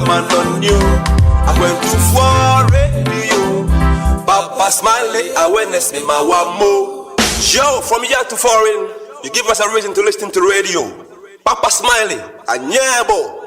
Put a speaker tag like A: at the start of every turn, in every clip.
A: man on you. I went to for radio. Papa Smiley, awareness me my one more. Yo, from here to foreign, you give us a reason to listen to radio. Papa Smiley, a nyabo.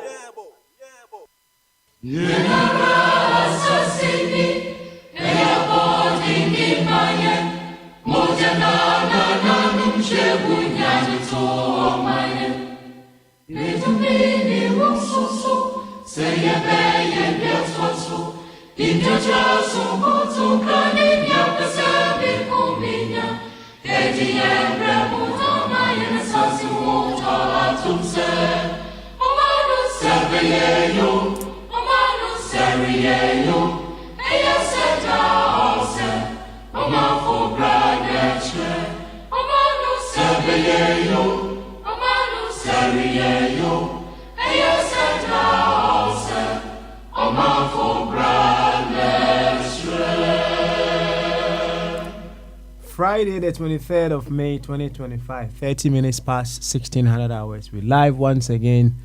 B: Friday, the 23rd of May, 2025, 30 minutes past 1600 hours. We're live once again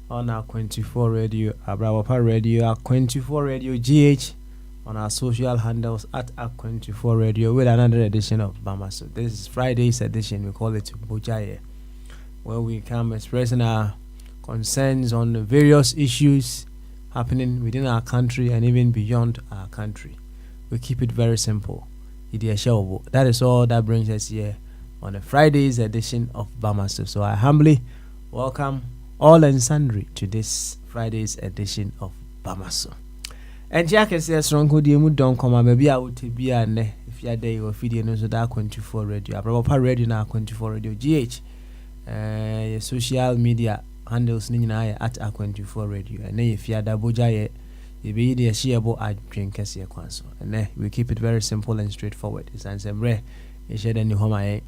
B: on our 24 radio, our Bravo Radio, our 24 radio GH, on our social handles at our 24 radio with another edition of Bama. So this is Friday's edition. We call it Bogyae, where we come expressing our concerns on the various issues happening within our country and even beyond our country. We keep it very simple. That is all that brings us here on the Friday's edition of Bamaso. So I humbly welcome all and sundry to this Friday's edition of Bamaso. And Jack is a strong good you don't come maybe I would be a ne if you are there or feeding us with our 24 radio. I probably radio now 24 radio GH. Social media handles Nina at our 24 radio. And if you are Bogyae, you be the shareable at drink as your council. And we keep it very simple and straightforward. It's an rare. It's a new home.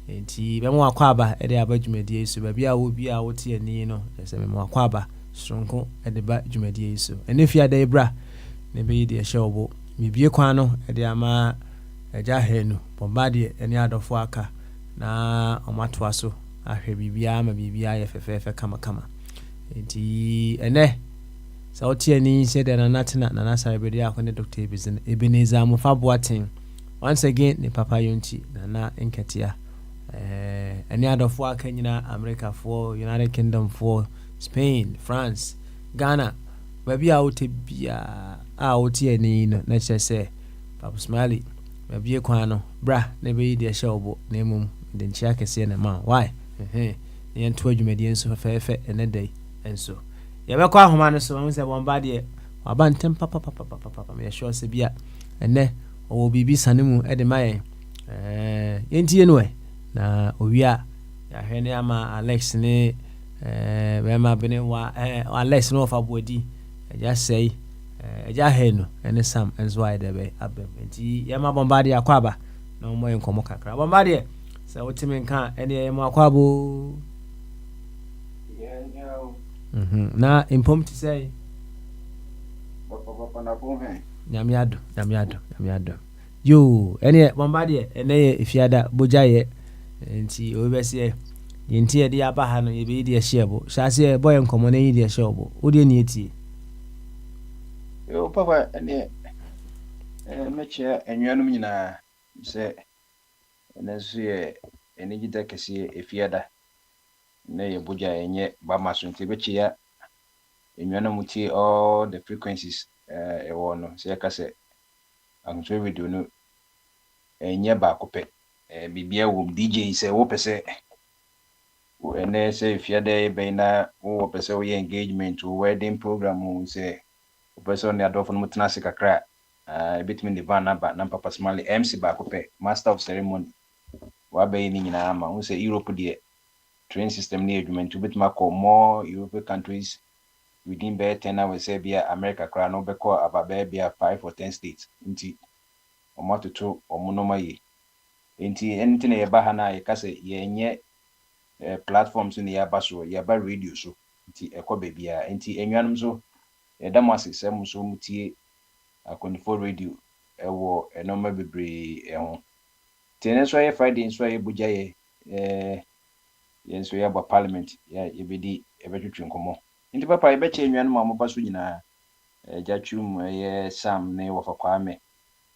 B: And tea, more quaba at the abajumedi, so maybe I will be out here, Nino. There's a more quaba, strong at the bajumedi. So, and if you are there, bra, maybe the showable, maybe a quano at the ama a jahenu, bombardier, any other waka, na on matwaso, I hear BBM, BBIFF, kama. And tea, and so Tiani said that Natina Nana Bedi Akon Dr. Ebenezer Mufabuatin. Once again, the Papa Yunchi, Nana Inkatia. Any other for Kenya, America for United Kingdom for Spain, France, Ghana. Maybe I would be out here, let's just say, Papa Smiley, maybe a quano, bra, maybe the show, name then check a scene amount. Why? The end 12 medians of fair and a day, and so. Yabekwa homano so we say bombardie wabantem papa me sure se bia ene o bibi sanemu e de maye yentie no na owia ya hwene ama Alex ne we ma bene wa Alex no fa bodi eja sei eja henu ene sam enzo ai de be abem enti ya ma bombardie akwaba na mo yenkomo kakra bombardie se wotimi nka ene ye mo akwabo na impom to say Nyamiado. Yo, any bombardie, and if you had a Bogyae, and see over say, Yentia the Abahano, you be the shable. Shall say a boy and common idea showable. Would you need tea?
C: Yo, Papa, and much and you say, and as you any deck see if you had a nay Bogyae and yet Bamasun Tibetia. In Yanamuti, all the frequencies, a one, say, I say, I'm sure we do know a near Bacope, a BBA will DJ say, Whoop say, and they say, if you're there, Bena, or person engagement to wedding program, who say, person that often Mutanasica crack, between the van, but Papa Smiley, MC Bacope, master of ceremony, Wabe in Ama, who say Europe, the train system near to bit more European countries. Within bear 10 hours, say, be America, crown no beko about bear 5 or 10 states. Inti, or more to 2 or monomai. Inti, anything a bahana, a case, ye platforms in the Abaso, Yaba radio, so, inti, a cobebia, inti, and so, a damas is some so muti, a 24 radio, a war, a normal bebre, a tennis why Friday in Sway Bogyae, yes, we have a parliament, yeah, you be the every come on. Nti papa e be che enwan ma mo baso nyina jachum Sam ne wo fa Kwame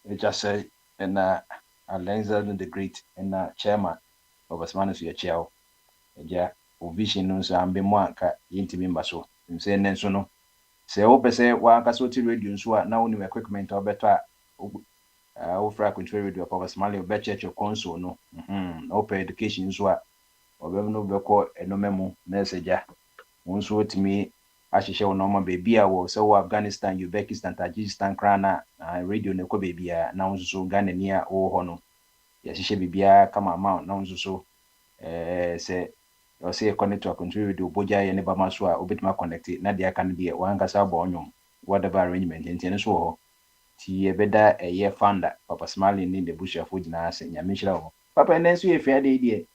C: e just say na Alexander the Great na chairman of Asmanu so ye chiao ja o vision no so ambe mo anka yintimi mba so mse nen so no se wo pese wa anka so ti radio nso a na woni equipment obeto a wo fra control radio papa Asmanu be church console no open education nso a obem no be ko enomemu na seja wonso otimi ahyehyɛ wo normal baby a wo sɛ wo Afghanistan, Uzbekistan, Tajikistan krana radio ne kɔ baby a na wonso so Ghana ni a wo hɔ no yɛhyehyɛ bibia kama ma na wonso so sɛ ɔsɛ connect to a control radio Bogyae ne bama so a obetuma connect na de aka no de wankasa bɔ ɔnwom whatever arrangement nti ne so wɔ hɔ ti yɛbɛda ɛyɛ founder Papa Smiley ne de bushafo gyina ase nyame hyira wo papa ne nso yɛ fia de deɛ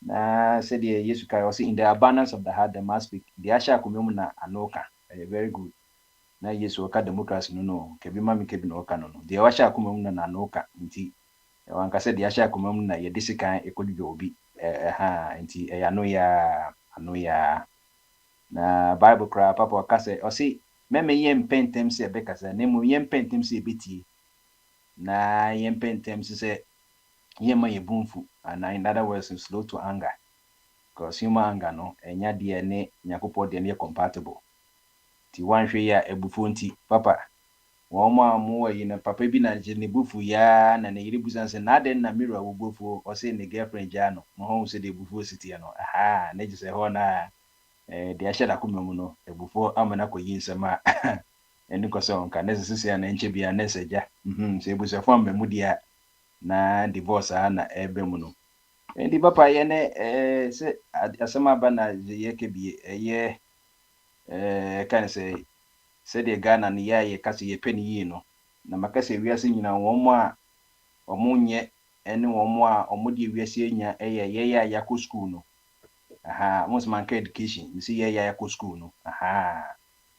C: na said Yesu kai also in the abundance of the heart the must speak the asha kumemu na anoka very good na Yesu ka democracy no kebi mami kebi no ka no the asha kumemu na anoka nti wanka said the asha kumemu na ye disikan ekodwo obi nti ano ya na Bible cry papa ka say o say meme yem pentem se be kasa na mu yem pentem se betie na yem pentem se yema ye bumfu and in other words slow to anger because human anger no enya de ne nyakopo de ne compatible ti wanhwe ya ebufu nti papa wo ma mo yi na papa bi na je ne bufu ya na ne yiri busan se na den na mirror wo bufu o se ne girlfriend ja no mo ho se de bufu sitie no ne je se ho na de ahye da komemu no ebufu amana ko yi nsema eni ko so nka ne sese ya na enche bia ne seja se ebusafo amemu dia na divorce na ebe mu no ndi papa ye ne se asema ba na ye kebie ye kan se de Ghana ne ye kase ye peni yi no na makase wiase nyina won a omunye ene won a omudi wiase nya ye ya ko school no most man ka education you see ye ya ko school no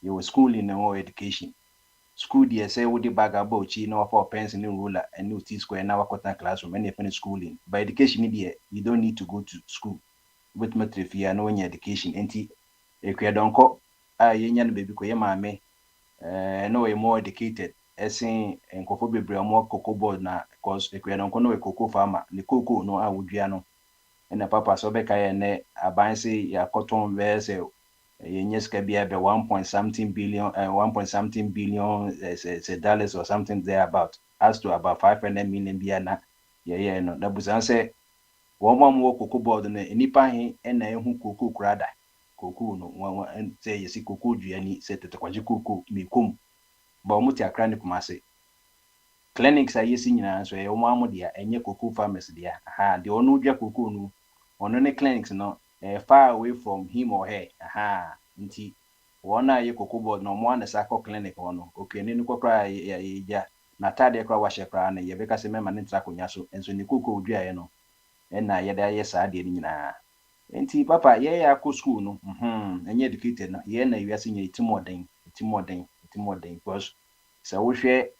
C: ye was school in no education school dey say we dey bag about chi na for pencil and ruler and no T square na wakota classroom and finish schooling by education there you don't need to go to school with matrifia no when education enti ekwe donko yenya no baby ko ye maame no we more educated esen enkofo bebre more cocoa board na cause ekwe donko no we cocoa farmer ne cocoa no awudua no na papa so be kai ne abanse ya cotton verse yenyeska bia be 1.something billion say dollars or something there about as to about 500 million bia na ye no da busan say wo mo cocoa board na enipa he na ehu cocoa kurada cocoa no say yesi cocoa duani say tetekwaje cocoa mekom ba mo ti akra ne kumase clinics ayesi nyina so ye mo amodia enye cocoa farmers dia de onu dwa cocoa no ono ne clinics no far away from him or her nti wona ye cocoa board no mo na sako clinic ono okay ni kokra ya na tade kra wa shekra na ye beka se mema ne trakonya so enso ni cocoa odua ye no na ye da ye sa de ni nyina nti papa ye ya ko school no enye educated no ye na wiase nya timoden because so wo hwe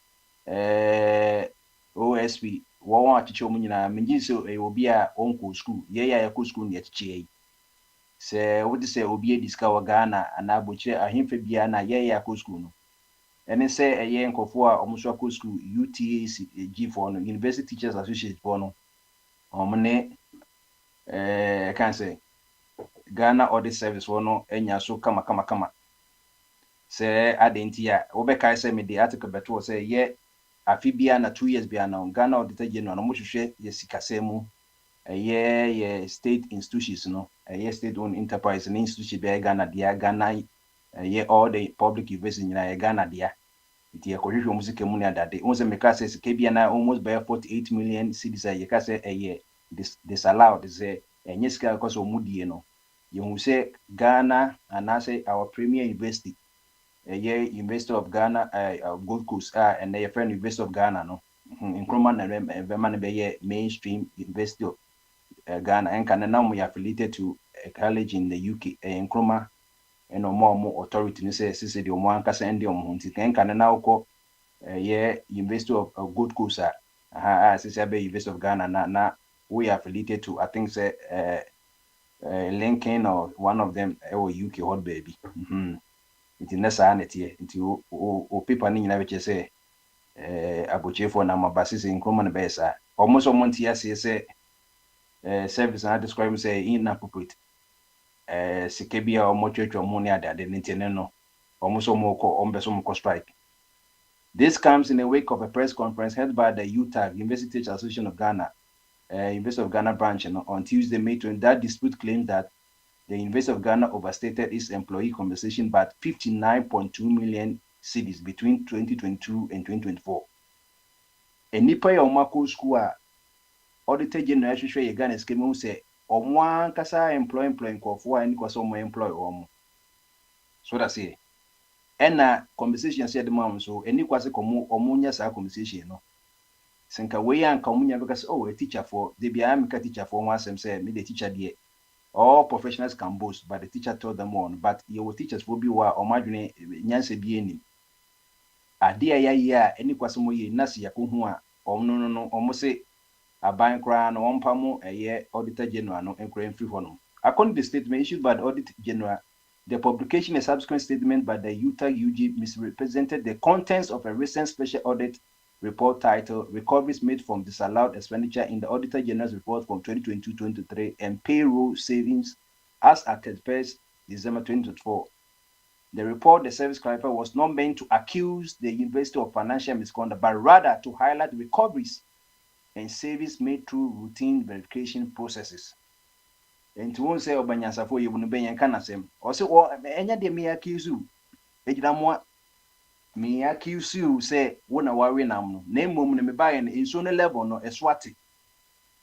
C: OSP wo wa chicho mu nyina menji so obi a onko school ye ya ko school ne chiche se wodi se obi ediska wa Ghana ana abochire ahemfe bia na ye ya ko school no ene se eye nkofo a omuso ko school UTAC G4 no University Teachers Association for no omne kan se Ghana Audit Service no enya so kama se adentia obeka se me the article beto se ye afibia na 2 years bia na Ghana Auditor General no mo hwehwe ye sikasemu ye state institutions no ye state owned enterprise and institution be Ghana dia Ghana ye all the public university nyina ye Ghana dia iti ye kohwehwe musike mu na dade onse meka se sike bia na almost by 48 million cedis ye ka se ye disallowed say enye sika because omudie no ye hu se Ghana and say our premier university University of Ghana Gold Coast and the friend University of Ghana no Nkrumah na Vema be mainstream University of Ghana and can now we affiliated to a college in the UK Nkrumah and more authority ni say the omo anka send the omo nti can now ko University of Gold Coast be University of Ghana na we affiliated to I think say Lincoln or one of them UK hot baby nti nessa anetie nti o paper ni nyina beche se abochefo na mabase se nkroma na besa almost omonti ase se service na describe say inappropriate sike bia omotwetwe mo ne adade nti ne no almost omoko ombeso mko strike. This comes in the wake of a press conference held by the UTAG, University Teachers Association of Ghana, University of Ghana branch, on Tuesday, May 20. That dispute claims that the University of Ghana overstated its employee compensation by 59.2 million cedis between 2022 and 2024. A nipa ya omako school auditor general hwehwe Ghana scheme who say omwan kasa employ nkofo ani kwaso mo employ omo. So that's it. And compensation said the mom so any kwase komo omunya sa compensation no. Senka we anka omunya because a teacher for they be am teacher for one sem say me the teacher there. All professionals can boast, but the teacher told them on. But your teachers will be wa omadwene nyanse bi enim. Ade ya any kwasomo ye nasi yakohu a no omo se aban kra no ompamo auditor general no enkra free hono. According to the statement issued by the Auditor General, the publication and subsequent statement by the UTAG UG misrepresented the contents of a recent special audit report titled Recoveries Made from Disallowed Expenditure in the Auditor General's Report from 2022-23 and Payroll Savings as at 31st December 2024. The report, the service clarifier, was not meant to accuse the university of financial misconduct, but rather to highlight recoveries and savings made through routine verification processes. And to one say Obanyasa for you wouldn't be yankanasem. Or say, any de me accuse you. Ejidamwa me accuse you say, wona worry nam. Name woman me buy in so level no a swati.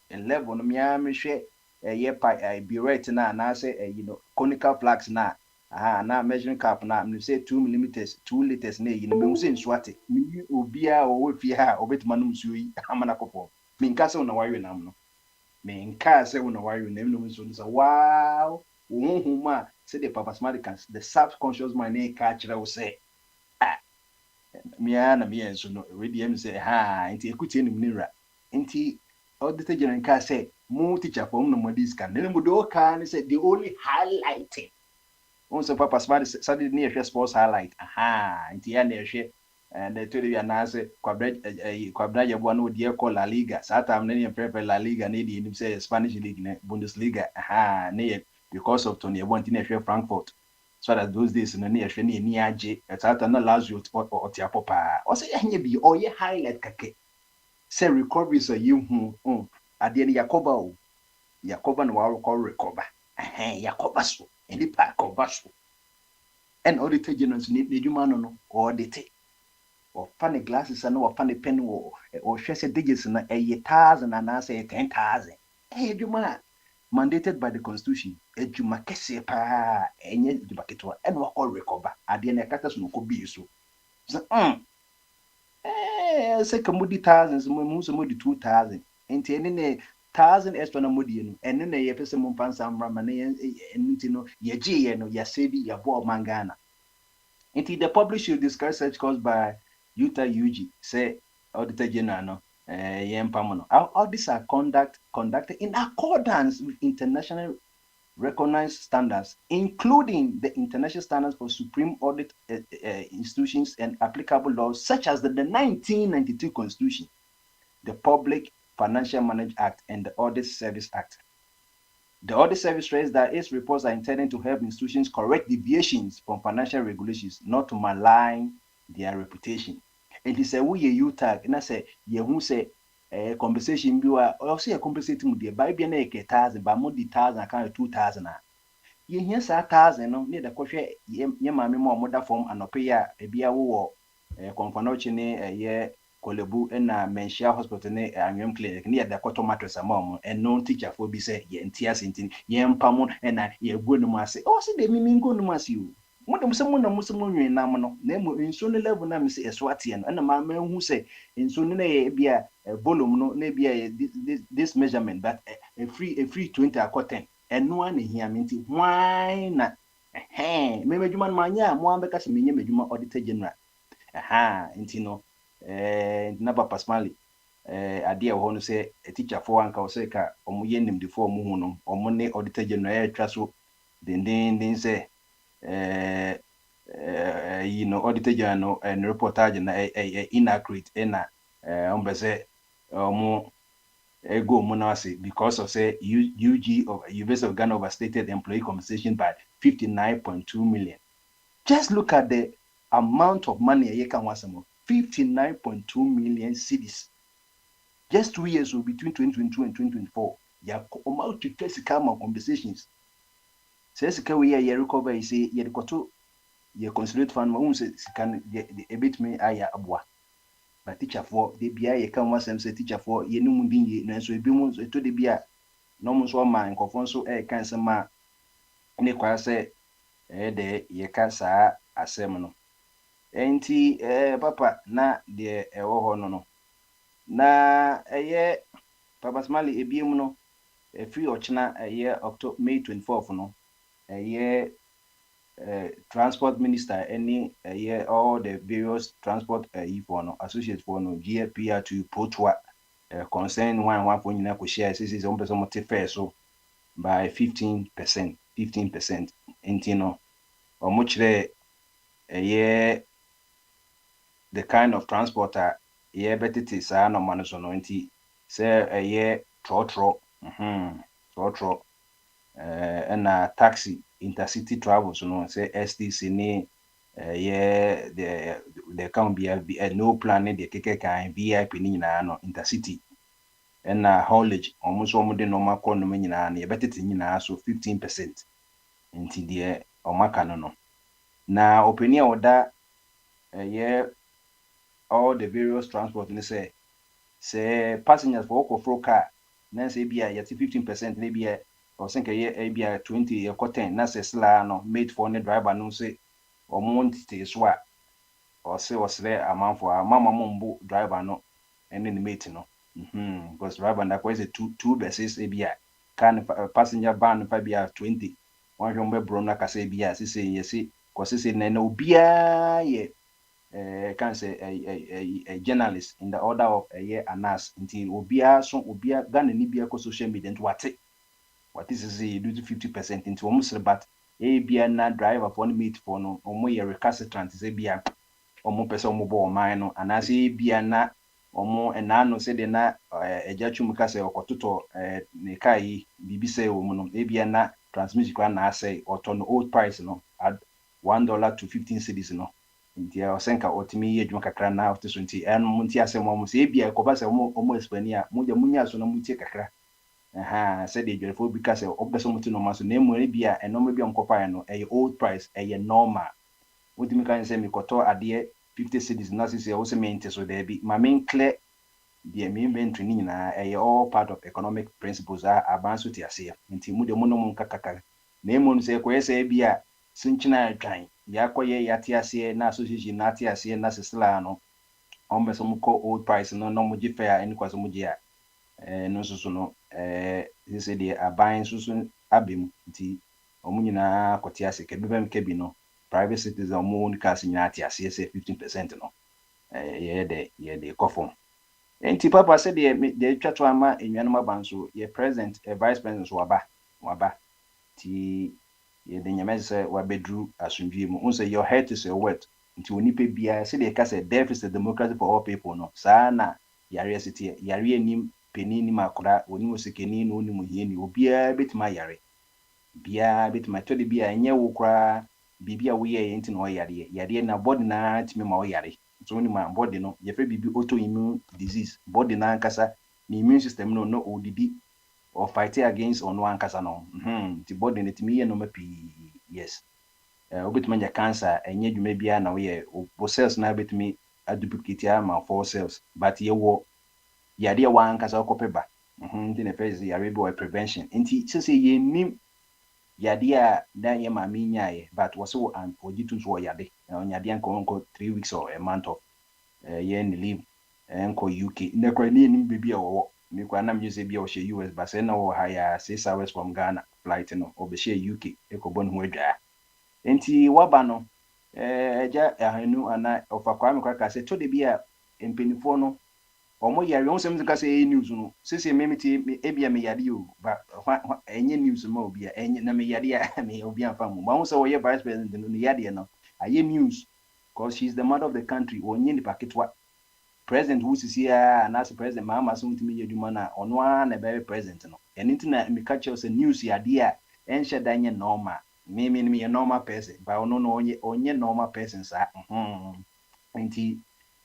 C: And level no me share ye pie be right now and I say conical flags na. Now measuring cap na me say 2 millimeters 2 liters na you know me say swati. Me obia or if you have obet manum sui amana kopo. Me nkasa wona worry nam no. Me nka say wona worry name no so wow huma say the papa smart can the subconscious mind na catch will say me ana me enso no ready am say nti ekuti enim nira nti auditor general nka say mu teacher for no modis can nemu do can say the only highlighting once papa smart study near sports highlight nti ya na ehwe and the told you na say kwabra ya bua no die call La Liga satam na prepare La Liga na di nim say Spanish league na Bundesliga na because of Tony want na ehwe Frankfurt so that those days no na ehwe na ni age satam na Lazio or Tiapopa o say ehye bi o ye highlight kake say recoveries are you ade ni Yakoba no wa call recover Yakoba so any pa cover so and auditor general ni djuma no audit or funny glasses and or funny pen or share digits na 1,000 and I say 10,000. Juma mandated by the constitution. Juma kese pa enye jubaketwa and we all recover. Ade na kata no ko bi so. So say kamudi thousands mo so modi 2,000. Enti ene ne 1,000 extra na modi no ene na ye pese mo mpansa mrama na enti no ye je ye no ya sebi ya bo mangana. Enti the publish will discuss such caused by Utah UG say Auditor General all these are conducted in accordance with international recognized standards, including the international standards for supreme audit institutions and applicable laws such as the 1992 Constitution, the Public Financial Management Act, and the Audit Service Act. The Audit Service stressed that its reports are intended to help institutions correct deviations from financial regulations, not to malign their reputation. And he said, we UTAG, and I say, who say compensation be or say a compensating with the Bible 1,000, but more the 1,000 kind of 2,000. You hear 1,000 no near the question, mammy more mother form and pay a beer war, confonoche ye Kolebu and Menshia Hospital and clinic near the cotton mattress among and no teacher for be say ye and tears in yam pamon and ye good no mercy. Oh, say they mean good no mercy you. What someone in Namano, name in soon level name say a Swatian, and a man who say in soon be a volume, no, maybe this measurement, but a free 20 a cotton, and no one in here means why not? Maybe you man mania, more because me, you auditor general. Intino, Naba Pasmali, idea who say a teacher for one causeka, or muyenim before Muhuno, or money auditor general, trasso, then say. you know auditor general and reportage na inaccurate na ombese mo ego monase because of say UG of University of Ghana overstated employee compensation by 59.2 million. Just look at the amount of money you can want some 59.2 million cedis. Just 2 years between 2022 and 2024. Yeah, amount to test come compensations. Says we ya recover you say you to ye consolidate fund ma say can a bit me aya abwa. But teacher for the bia ye can want say teacher for ye no mundin ye na so ebi mu to the bia no mo so ma nkofon so kan say ma ne kwa say de ye ka saa asem no. Enti papa na de ewo ho no na Papa Smiley ebiem no free ochina October May 24th no transport minister any all the various transport for no associate for no GFPR to protwa concern one for nyina ko share says on person motive fair so by 15% enti no omo kire the kind of transporter betiti saa no man so no enti say trotro na taxi intercity travels no say STC ni the can be no plan the keke kan VIP ni nyina no intercity na haulage almost omo de normal call no nyina na betiti nyina so 15% enti de omaka no na opinion oda all the various transport ni say passengers for okofro car na say bia yet 15% na bia or think bia 20 or 10 na say sla no made for the driver no say or monte so a or say was there amount for mama mombo driver no and then the mate no because driver na kwese two buses bia can passenger ban fa bia 20 one jombe bro na ka say bia say yes ko say na obia ye can say a journalist in the order of a year anas until obia Ghana ni bia ko social media into what is say do 50% into almost but bia na driver for meet for no omo ye recalcitrant say bia omo person omo bo man no anas bia na omo ena no say de na ejachum ka say okototo ne kai bibi say omo no bia na transmission kwa na say oto no old price no at $1 to 15 cedis no ntia osenka otimi ye dwuma kakra na after so nti en munti asem mo se bia ko ba se mo explain a mo je munya so na mutie kakra se de dwerefo bi ka se obeso muti no maso na emu bia eno me bia mkopa no old price normal wotimi kan se mi koto ade 50 cedis na se o se mente so there bi ma men clear the inventory ni na all part of economic principles are advance to ase nti mu de mo no mo kakaka na emu se ko se bia sinchina adwan yakoye yatiase na association na atiase na sesla no ombeso muko old price no mo gife a eni kwaso mugia no susu no se de aban susu abem nti omunyina kotiase kebem kebi no private citizen omu ni kasi nyina atiase se 15% no ye de kofom enti papa se de twato ama enwanoma banso ye president vice president so waba ti ye de nyamese wa bedru asundwie mu unse your head is your word nti onipa bia se de ka se death is the democracy for all people no saa na yare city yare anim penini makora oni musikeni no oni muhieni obia betima yare bia betima to de bia enye wo kra bibia wo ye nti no yare na body na timi ma wo yare so oni ma body no ye fe bibi autoimmune disease body na nkasa ni immune system no odidi or fighting against on one kasa no the body netimi ye no mapi yes obetuma nya cancer enye dwuma bia na we o cells na betumi aduplicate ama for cells but ye wo yade one kasa okopeba ndi na first yare be prevention nti se ye nim yade a na ye ma mi nyae but was so and ojitu so yade yade anko 3 weeks or a month of ye ni leave enko UK na kwa ni nim bibia wo me kwa na mjuse bia o she US but say na wo hire 6 hours from Ghana flight no obe she UK ekobon ho adwa enti waba no eja ahanu ana ofa kwa me kwa ka say to de bia empenifo no omo yare on sem ka say news no sese memeti ebia me yade o ba enye news ma obia enye na me yade a me obia fa mu ba ho say wo ye vice president no yade no aye news because she's the mother of the country. Onye ni paketwa. President who is here and as president mama so ntimi yeduma na ono na be president no. Eni ntina me catch us news ya dia enhye danye normal. Me normal person, but ono no onye normal person sa. Nti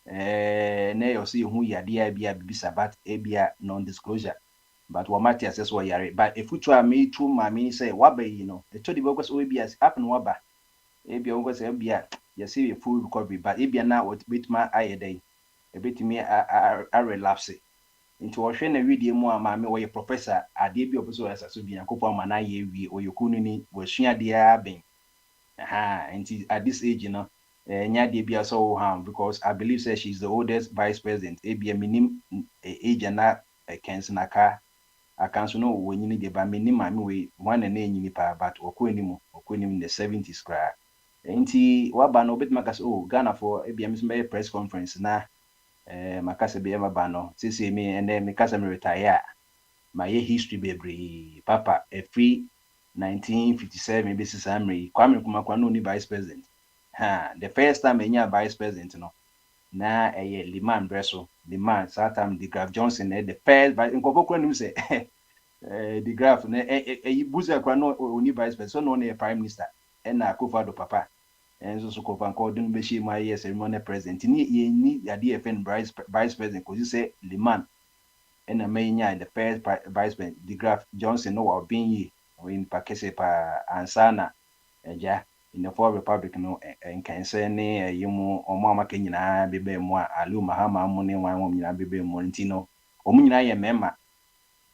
C: na yo see hu ya dia bia bibisa but ebia non disclosure. But what matter access what yare. But if we try me to mami say waba you know, the to the because ebia happen waba. Ebia ungo say ebia you see a full recovery, but ebia na what bit my eye day. A bit me a relapse. Into a shane a video more mammy or your professor, a debut also as a Subian Copa Manaye or your Kunini was shia dear being. And at this age, you know, nya debia so harm because I believe say she's the oldest vice president. Ebia minim age and that a Kensanaka. I can't know when you need a minim way one and any nipa, but Okuenimu in the 70s cry. Ain't he what ban bit macas Ghana for ABM's press conference na makasa be ema bano sisi me and then mikasa me retire my history bebre papa a free 1957 basis amri Kwame Nkrumah no ni vice president the first time enya vice president no na Liman Bresso Liman Satam the Graf Johnson the first vice nkofo kwa nim say the Graf na buza kwa no oni vice president so no na prime minister na Akufo-Addo papa and so Kofa Nko dun be shi my ceremony president ni ya DFN vice president cause you say Liman and the first vice president the Graf Johnson no wa bin in pakese pa ansana eja in the fourth republic no en kanse ne yimu omo amaka nyina bebe mu alu mahama mu ne wan mu nyina bebe mu ntino omu nyina ye mema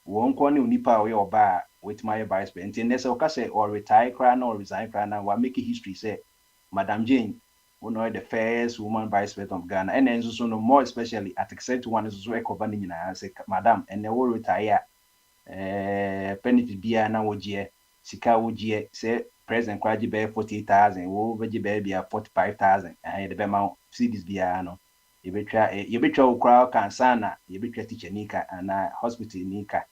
C: won ko ne unipa we oba with my vice president and so ka say or retire cry or resign cry na wa make history say Madam Jane one the first woman vice president of Ghana and then so no more especially at except one is so ekobani nyina say madam and they will retire penalty bia na wogie sika wogie say president kwaji be 40,000 wo beji be bia 45,000 and the be ma see this bia no you betwa ukra kansa na you betwa teacher nika and hospital nika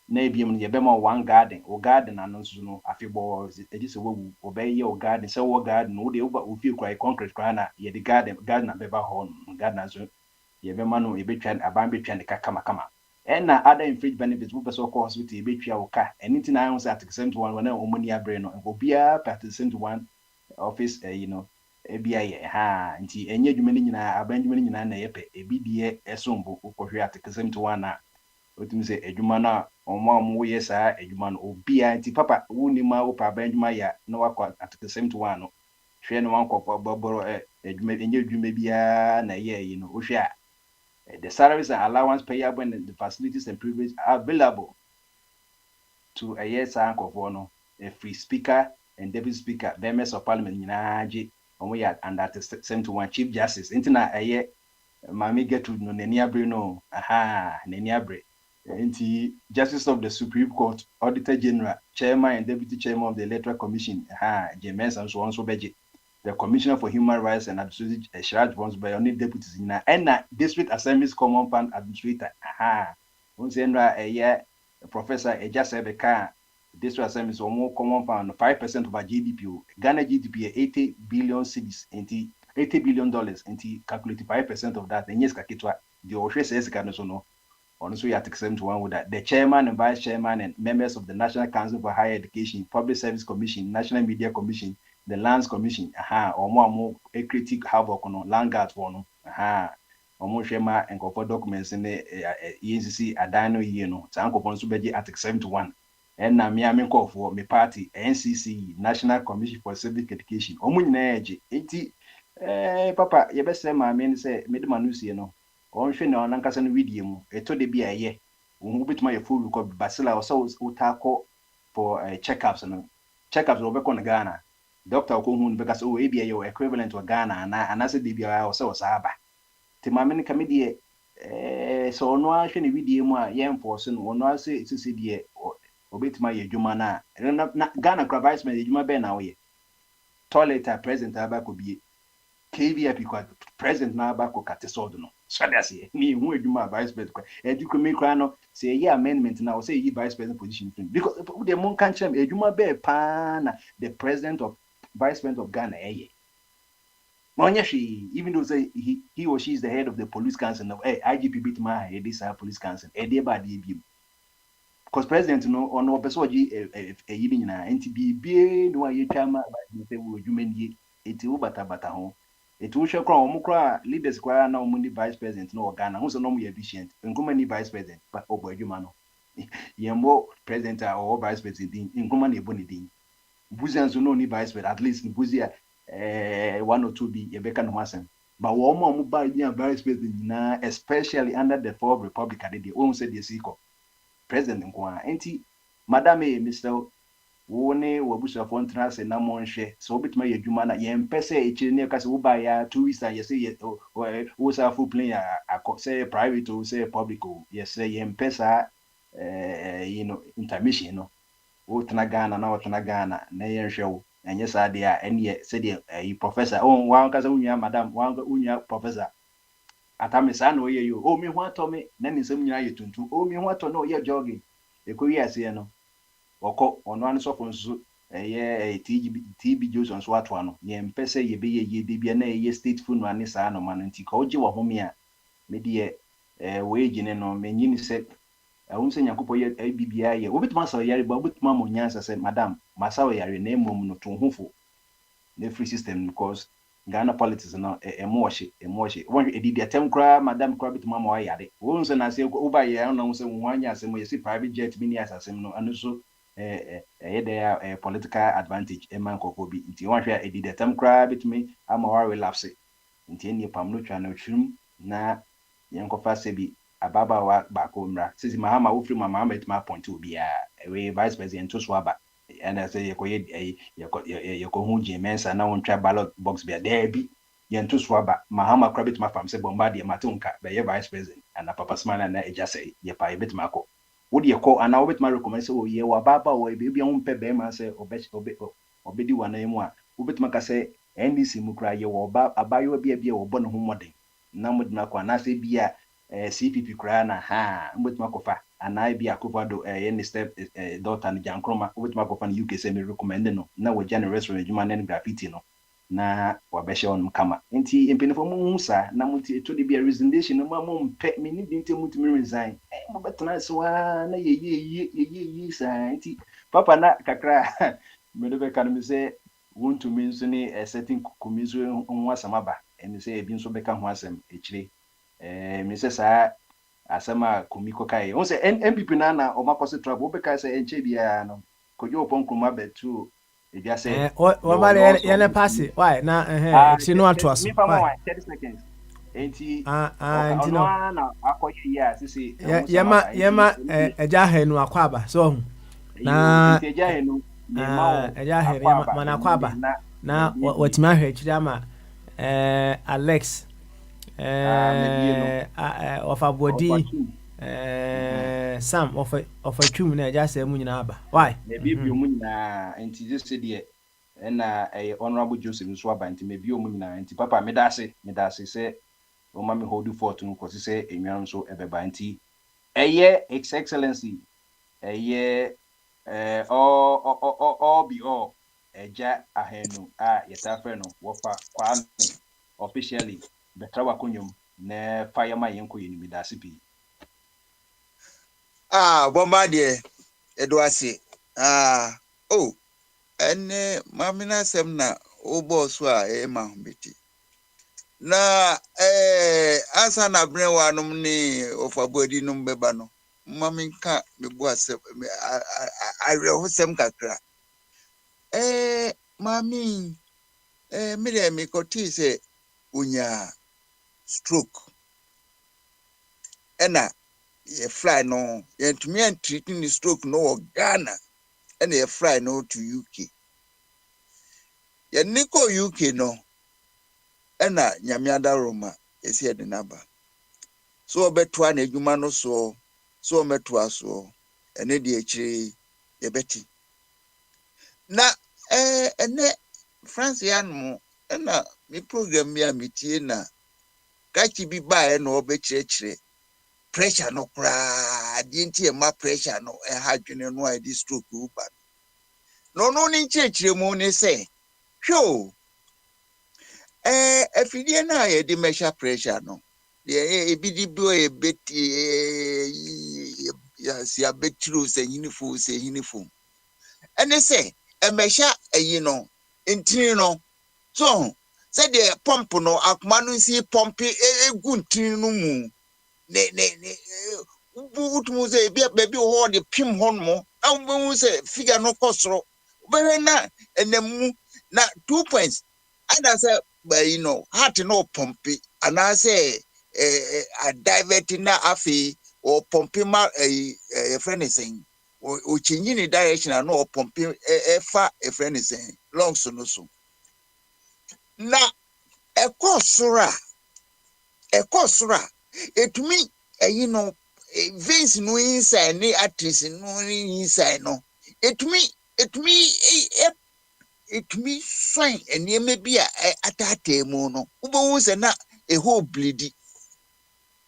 C: na ebiem ye be ma one garden o garden anonso no afebo ejise wo obeye o garden say wo garden wo de wo fi ukra concrete kra na ye the garden na be ba ho garden so ye be ma no e betwa aban betwa ne kama and other infringed benefits who person call hospital e betwa wo ka anything I want at the one when omoni abre no obia at the one office you know ebia ye ha nti enye adwuma ni nyina abanjuma ni nyina na yepe ebi die esombo ukohwe at the one na otumi se adwuma na omo ye saa adwuma no obia nti papa wuni ma wo pa abanjuma ya na wakwa at the one no hwe no wankofo boboro adwuma enye adwuma bia na ye you know ohwe a the salaries and allowance payable and the facilities and privileges are available to a year no a free speaker and deputy speaker members of parliament nyinaje omo ya and at the 71 chief justice intina a year mami get to no nani abre no nani abre nti justice of the supreme court auditor general chairman and deputy chairman of the electoral commission James and so on so beje the Commissioner for Human Rights and Administrative Sharaj Bonds by only deputies in and District Assembly's Common Fund Administrator. Once Professor Ejasebeka, District Assembly's or more Common Fund 5% of our GDP. Ghana GDP 80 billion cedis, $80 billion, and calculated 5% of that. And yes, Kakitwa, the Oshe says Kanosono. Also, you have to accept one with that. The chairman and vice chairman and members of the National Council for Higher Education, Public Service Commission, National Media Commission, the Lands Commission, or more a critic havoc on land guards for no, or more shema and for documents in the ENCC Adano Yeno, Sanko Ponsubeji at 71. And now Miami call for me party, NCC, National Commission for Civic Education. Omunage, 80 Papa, you best say my men say, Medmanus, you know, or she no Nankasan Vidium, a to the be a year, who bit my full record Basila or so utako for checkups and checkups over on Ghana. Doctor Okuhun because ebia your equivalent to Ghana and as a DBI or so saba. Timamini comedy so no action video ma yam forcing or no say it's a CD or bit my Jumana. Ghana provides me Juma Ben away. Toilet present abaco be KVP because present na abaco catesodono. So that's it. Me who do my vice president. And you can make crano say yeah amendment now say you vice president position because the moon can't change a Juma Bear pan the president of vice president of Ghana even though say he or she is the head of the police council now, IGP bit my head this police council, because president no on no person a yini na NTB no aye chama ba say wo dwumani eti wo bata ho eti wo hwe kra omo kra leaders kra na omo ni vice president no Ghana ho so no mo efficient nkoma ni vice president but obo adwuma no yembo president or vice president nkoma na ebo ni din buzia nso no ni vice president at least buzia one or two be yebeka no asem but wo omo ba ni vice president na especially under the fourth republic ade o say dey siko president nkwa enti madam Mr. Wone wabusafo ntena se na monhwe so obetuma ye dwuma na ye mpese echiri ne kase wo ba ya 2 weeks and ye say wo sa full plane say private or say public o ye say ye mpesa intermission no wo tena Ghana na wo tena Ghana na ye hwe wo enye sa de a ene se de professor wan kase unya madam wan unya professor atamisa na oye yo mi ho atome na ni nsem nyina ye tuntu mi ho ato na oye jogging ekowi ase no woko ono an so fonso TB Johnson so ato ano ye mpese ye be ye de bia na ye state funu ani sa no man nti ka oje wo home a me de we gine no menyini se ahunse nyakopo ye bibia ye obetuma sa yare ba obetuma mo nyansa se madam masa we yare na emom no to hofo the free system because Ghana politics no emoshi won edidi atem kra madam kra bituma mo yare won se na se uba ye no se wanya asem ye si private jet mini asem no anu so there political advantage man kokko bi nti won hwe edidi atem kra bitumi ama wa relapse nti eni pam no twa na twum na yenkofa se bi ababa wa bako mra sisi mahama wo free mama bituma point obi a we vice president to so aba and I say you go hu Mensa na won try ballot box be there bi yen to swaba mahama krabit ma fam say bombardier matunka be ye vice president and na papa smana na eja say ye pa bit ma ko wo de ko ana wo bit ma recommend say o ye wa baba wo be bi on pe be ma say obedi wana emu a wo bit ma ka say NDC mu kra ye wo ba abayo bia wo bo no ho modern na mo de na ko na say bia CPP kra na ha mbit ma ko fa anai bi akufado any step daughter ni jankroma obetuma ko fan UK say me recommend no na wo jana restaurant juma na graffiti no na wa be on kama enti empinifo mu sa na muti eto de bi resignation no ma mo mpe me ni bi ntemu tumi resign mo betena so na ye sa enti papa na kakra me do be kan me say want to mean so ni setting kumizo ho asamaba eni say ebi nso be ka ho asem echire me say sa asema komiko kai won say MPP na o makose trouble be kai say enche bia no kojo opon kuma betu e bia say
B: o ma ye pass why na ti no ato aso
C: me pa mo 30 seconds enti
B: enti no
C: na akohwe ya sisi
B: yema eja henu akwaba so na
C: eja henu
B: eja henu mana akwaba na watimi ahwe kiri ama Alex of a body some of a tune na just say munyina aba why
C: maybe bi munyina enti just say there na honorable Joseph nso aba enti maybe munyina enti papa me da se say o ma me hold fort no kwose say enwan so ebeba enti His Excellency all be all eja ahenu yetafre no wofa kwame officially betra wakonyom na fireman yenko yenimi da sipi
D: Bombardier Edwasi ene mamina semna obo so a ma humbeti na asa na brewa num ni ofabodi num beba no maminka mebu asem arehosem kakra mami mire mi koti se unya stroke ena ye fly no ye tumi an treating the stroke no Ghana ena ye fly no to UK ye niko UK no ena nyamiada Roma esi e de naba so obetua na adwuma no so ometua so ene de akire ye beti na ene France ya no ena mi program ya mitie na kachi bi ba na obekire pressure no kra di nti e ma pressure no ha dwene no a di stroke uba no ni nchechire mu ne se hwo Afidie na ye di measure pressure no. The ebidi bo e bet ya si abetru se hinifu. And they say a measure no intini no. So said the pump no akmanu si pompi egu ntini no mu. Ne utu say baby ho the pim hon mo. Now say figure no kosro. But na enemu na 2 points. And I said, but heart no pumpy, and I say a diverting na afi or pumping ma a friend is saying, or changing the direction and no pumping a friend is saying, long so no so. Na a course it me veins no inside, ni actress no inside no. It me it means fine and you may be at that mono. Ubo was na a whole bleedy.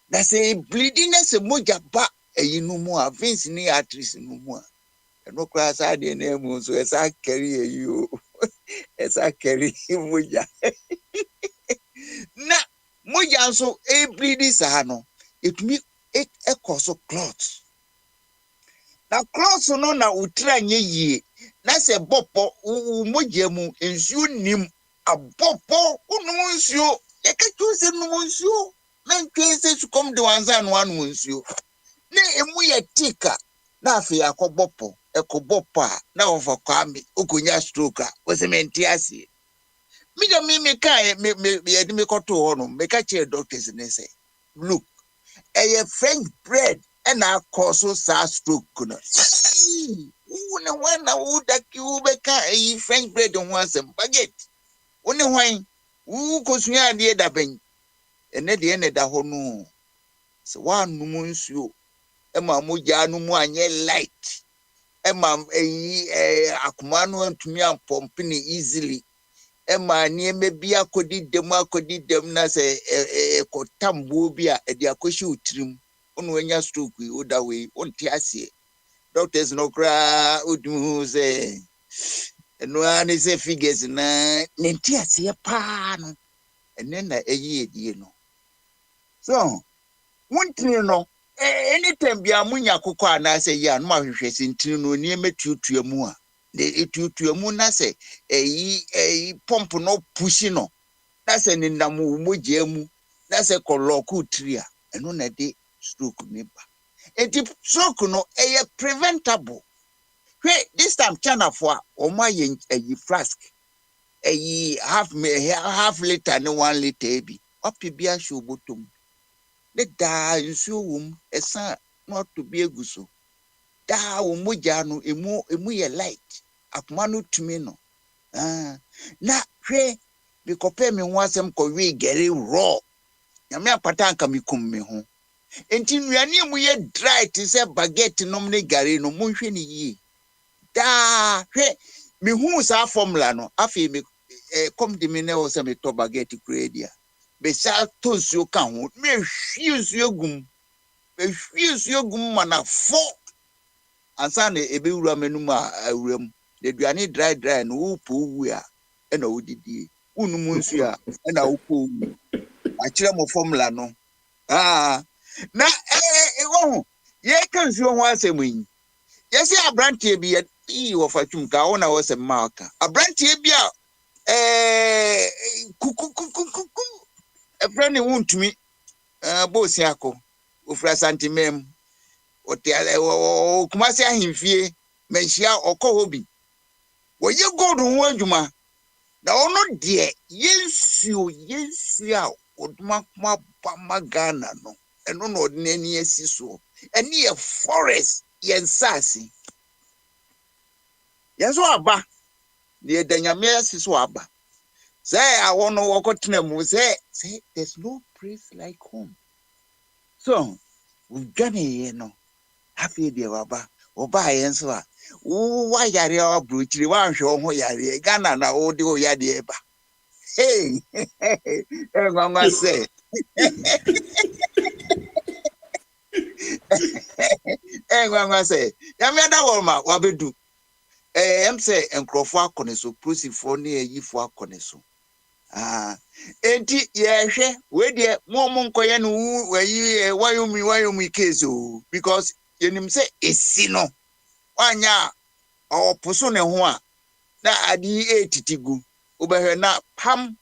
D: That's a bleediness a moja ba a no more Vince ni actress no more. And no class I didn't know so as I carry you as I carry moja. Na moja so a bleedy sano. It me it a course of clothes. Now clothes no na utra ye. That's a bopo mojemu ensu nim abopo unu nsuo e ka choose no nsuo na ntwense to come the ones and one nsuo na emu ye tika na afi akobopo ekobopo a na ofo kwame okonya stroke a osementi ase mi da mi kai me ye di me koto ho no me ka che doctors ne say look a French bread and a cause sa stroke no one would that you make a French bread on once and baguette. Only wine, who goes near the other bank, and at the end of the whole no. So one moons you, Emma Muja no more light. Emma a Akumano and to me and pumping easily. Emma near maybe I could eat them, as a cotambobia at the Akoshu trim. On when you're stroke, we would away on Tiasie. Doctors no cry, would say. And one is a figures na nentia se pan and then a year so one no anytime be amunya kokwa na say ya no ahwehwese ntinu no nie metutu mu a de etutu mu na say pump no push no na say ni namu mogye mu na say koloku tri a eno na de stroke ni ba enti stroke no preventable. Hey, this time China for my a flask, a half liter and 1 liter be up to be a shoe bottom. Let da you so a son not to be a guso. Da mujano emu light. Akmanu to me no. Na pray be compare me once some kowe get it raw. Yamia patanka mi kum me home. Enti nuani mu ye dry to say baguette no mne gare no munhwe ni yi. Da me who sa formula no afi me come the mine o se me to baguette credia be sa to nsuo ka ho me hwie nsuo gum mana fo ansa na ebe wura menum a awuram de duane dry no wo po wu a e na wodidie unum nsuo a e na wo po wu a kire mo formula no na wo ye kan nsuo ho asem yin yes abrantie bi of a chumka ona was a marker. A branch bia a friend won't to me Bosiako Ufra Santimem or Kumasia him fear Menshia or Kohobi. Well, you go to Wajuma. Now, not dear, yes, you would mark my Pamagana no, and no ordinary so, and near forest, yen sassy. Yes, what the Danyamia is waba. Say, I want to walk out to them. Say, there's no place like home. So, we've done it, happy dear waba, or buy answer. Why are you brute? You want to show who you are, Ghana, now, old Yadieba. Hey, Mama say, hey, Mama say, Yamada Woma, Wabedu. Say, and Crawford Coneso, Pussy for near you for Coneso. Enti yehwe we de mo nkoye no wayi wayomi case o because yenim say esi no wanya oposo ne ho a na adi etitigu obehwe na pam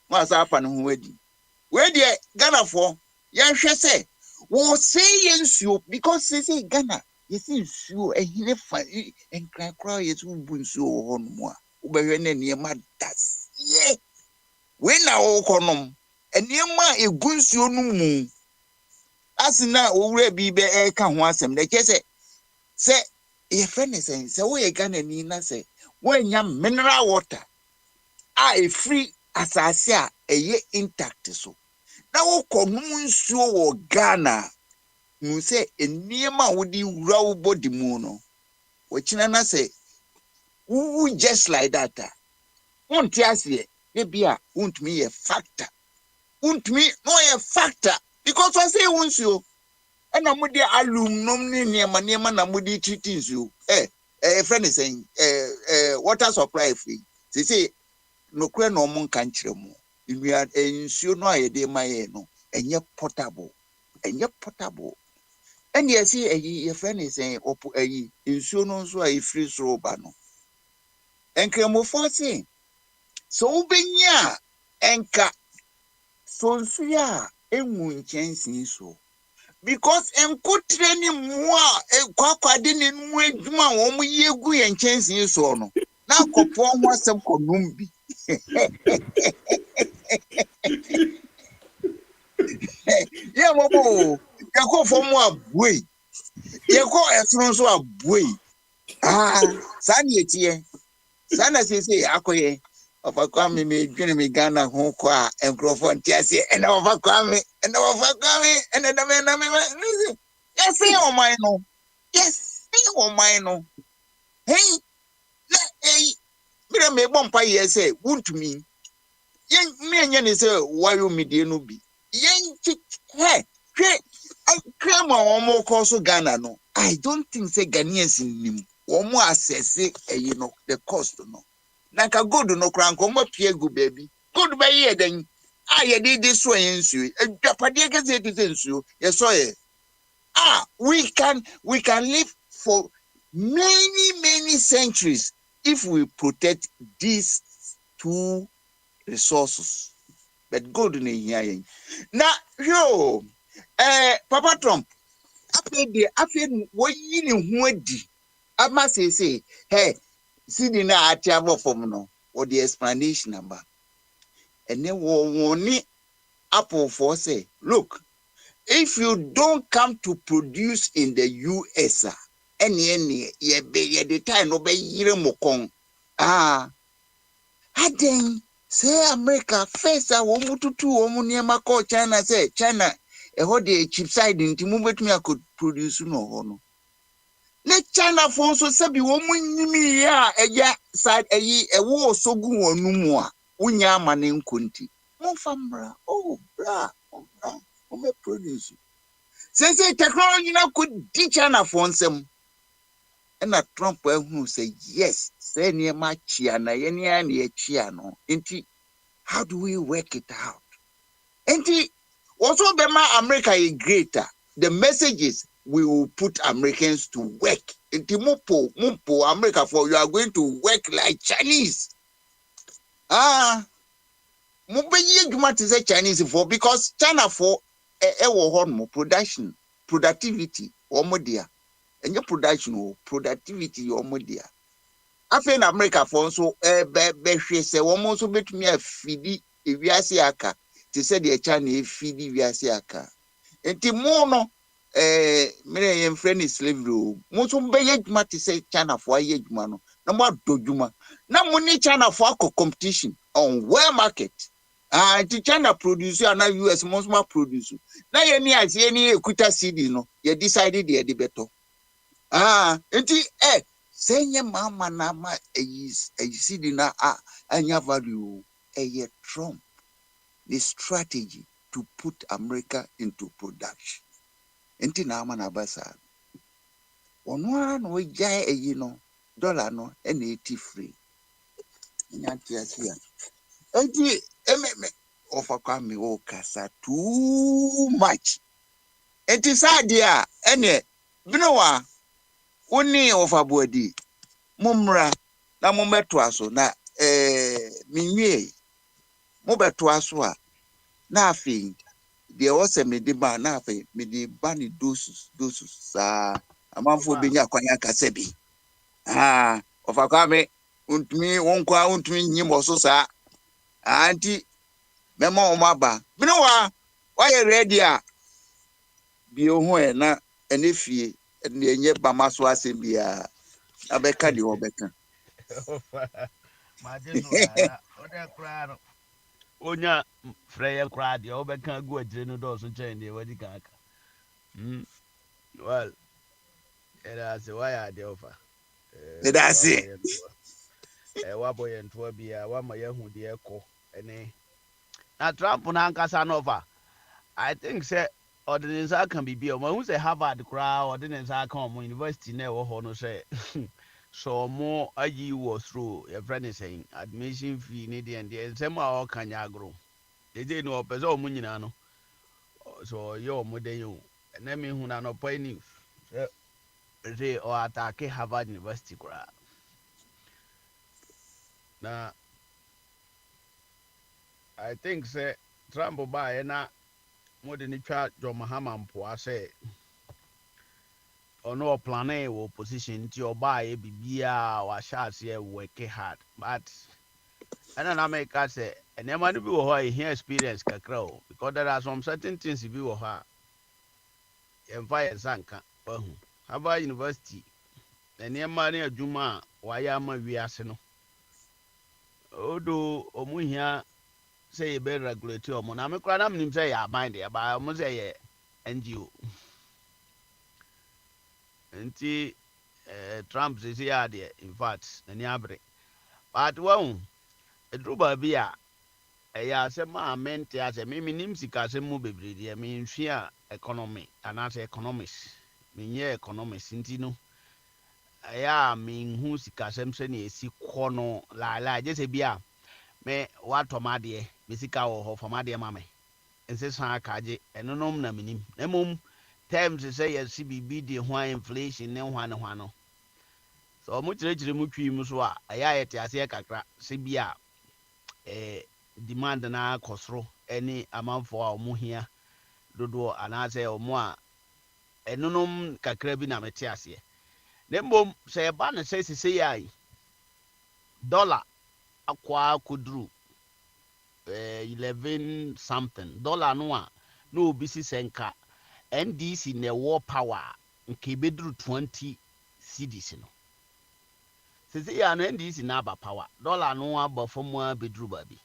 D: wasa afa ne ho adi we de Ghana for yehwe say wo say yensuo because say Ghana yesi nsuo ehine fa enkrakra yesu bu nsuo ho no mo a obehwe na niema das ye we na okonom eniema egunsuo no mu asina owura bi be eka ho asem de kese se ye friend se we Ghana ni na se wanya mineral water a free asase a eye intact so na wokonom nsuo wo Ghana mu se eniema wodi wura wo body mu no wachina na se wu just like that won't ase e bia won't me a factor won't me no a factor because I say once you and I'm with the aluminum near na mudi treatings you friend is saying water supply free they say no cre no mon country mo we are ensure no a day my no and yet portable and yes see a friend is saying opu ensure no so a free so no and cremo for saying so benya enka so nsuya enwu nchensin so because enkotre ni moa kwakwade ne nu adwuma wo mo yegu ye nchensin so no na akopọ ho asem konum bi ye mobo yakofo mo abuei yeko esoro so abuei sani etie sana sese akoye ofakwa me dwene me Ghana ho ko a enkrofo ntiase ena ofakwa me ena na me yes see on mine no yes see on mine no hey na mira me bompa yes say won't me yen me anya ne say wayo medie no bi yen hey krama omo ko so Ghana no I don't think say Ghanaians nim omo assess the cost no Nanka good no cranko mo pie gu baby. Good by ye then. Ye did this way ensu. Japadia can say this ensu. Yes, so we can live for many centuries if we protect these two resources. But good in here. Now, yo, Papa Trump, after what you I must say, hey. See the na atiabo from no or the explanation number. And then one Apple for say, look, if you don't come to produce in the US, any ye be the time no be yire mokon. Then say America first a wo mututu wo mu niema call China say China e ho the cheap side nti mu betumi could produce no ho no. Le China for so sabi wo munyimi ya eya side eyi ewo sogu wonu mu a unya amane nkonti mo famra bra o me produce say technology na could di China for nsem na Trump who say yes say ne ma chia na ye ne na chia no enti how do we work it out enti also be ma America is greater the message is we will put Americans to work. In Timopo, Mumpo, America, for you are going to work like Chinese. Mubenye juma to say Chinese for because China for productivity or media. And your production or productivity or media. I think America for so be say almost bet me a feedy if we are siaka to say the Chinese feedy we are siaka. And Timono many young friend is slavery. Most of the say China for a yegman, no more dojuma. No money China for competition on where market. The China producer and now US most more producer. Now any equita CD no, you decided the better. Say your mama nama is a CD na anya value a Trump the strategy to put America into production. Enti na ama na basa ono no $1 no ena eti free nyanti asia enti ememe ofa kwa me o kasa too much enti sade a ene binowa woni ofa boadi mumra na mometo aso na minwie mo beto aso a na afin de wose me de ba na afin me de ba ni dosus sa amanfo benya kwanya kasa bi ofa kwa me untumi wonkwa untumi nyimo so sa anti memo o maba binowa why ready a bi ohu e na enefie na enye bamaso asembia abeka de obeka
E: Madino ara oda krano onya freya krade obeka gu agire no do so chen de wadi kanka well era se why de ofa wa
D: that's it
E: boy wa boy nto bia wa ma yahu de ekọ ene na Trump na nkasa no ofa I think say ordinance can be bi o ma hu say Harvard kra ordinance kan mo university na e wo ho no say so more ayi was through your friend is saying admission fee ni the same all can agro they did no person o munyina no so yo mo dey you and let me hu na no point news they or attack Harvard University kra na I think say Trump buy na mo de ni twa John Mahama mpo say ono plan e wo position ti oba e bibia wa share e work hard but and na make us say and there might be here experience kakra o because there are some certain things bi wo ha fire sanka wahu Harvard University and there man adwuma wa ya ma wiase no odo omuhia say e be regulate o mo na me kra na mnim say ya bind e ba mo say ye NGO nti Trump say ya de in fact na ni abre but wahu edruba bi a eya se ma mente ase me nim sika se mu bebre de me nhwe a economy anase economics me nye economics nti no eya me nhu sika sem se na esi kɔ no la je se bia me watoma de me sika wo ho fama de ma me ense san akaje enonom na menim emom terms se ye si bibi de ho inflation ne ho no so mo kyerɛkyerɛ mu twi mu so a eya yete ase kakra se bia demand na kosro any amanfo a omo hia dodo anase omo a enonom kakra bi na mete ase nembom se ba na se yai dollar akwa kudru 11 something dollar no a no obi si senka NDC ne war power nke bedru 20 cedis no se ya no NDC na aba power dollar no aba fomu a bedru babi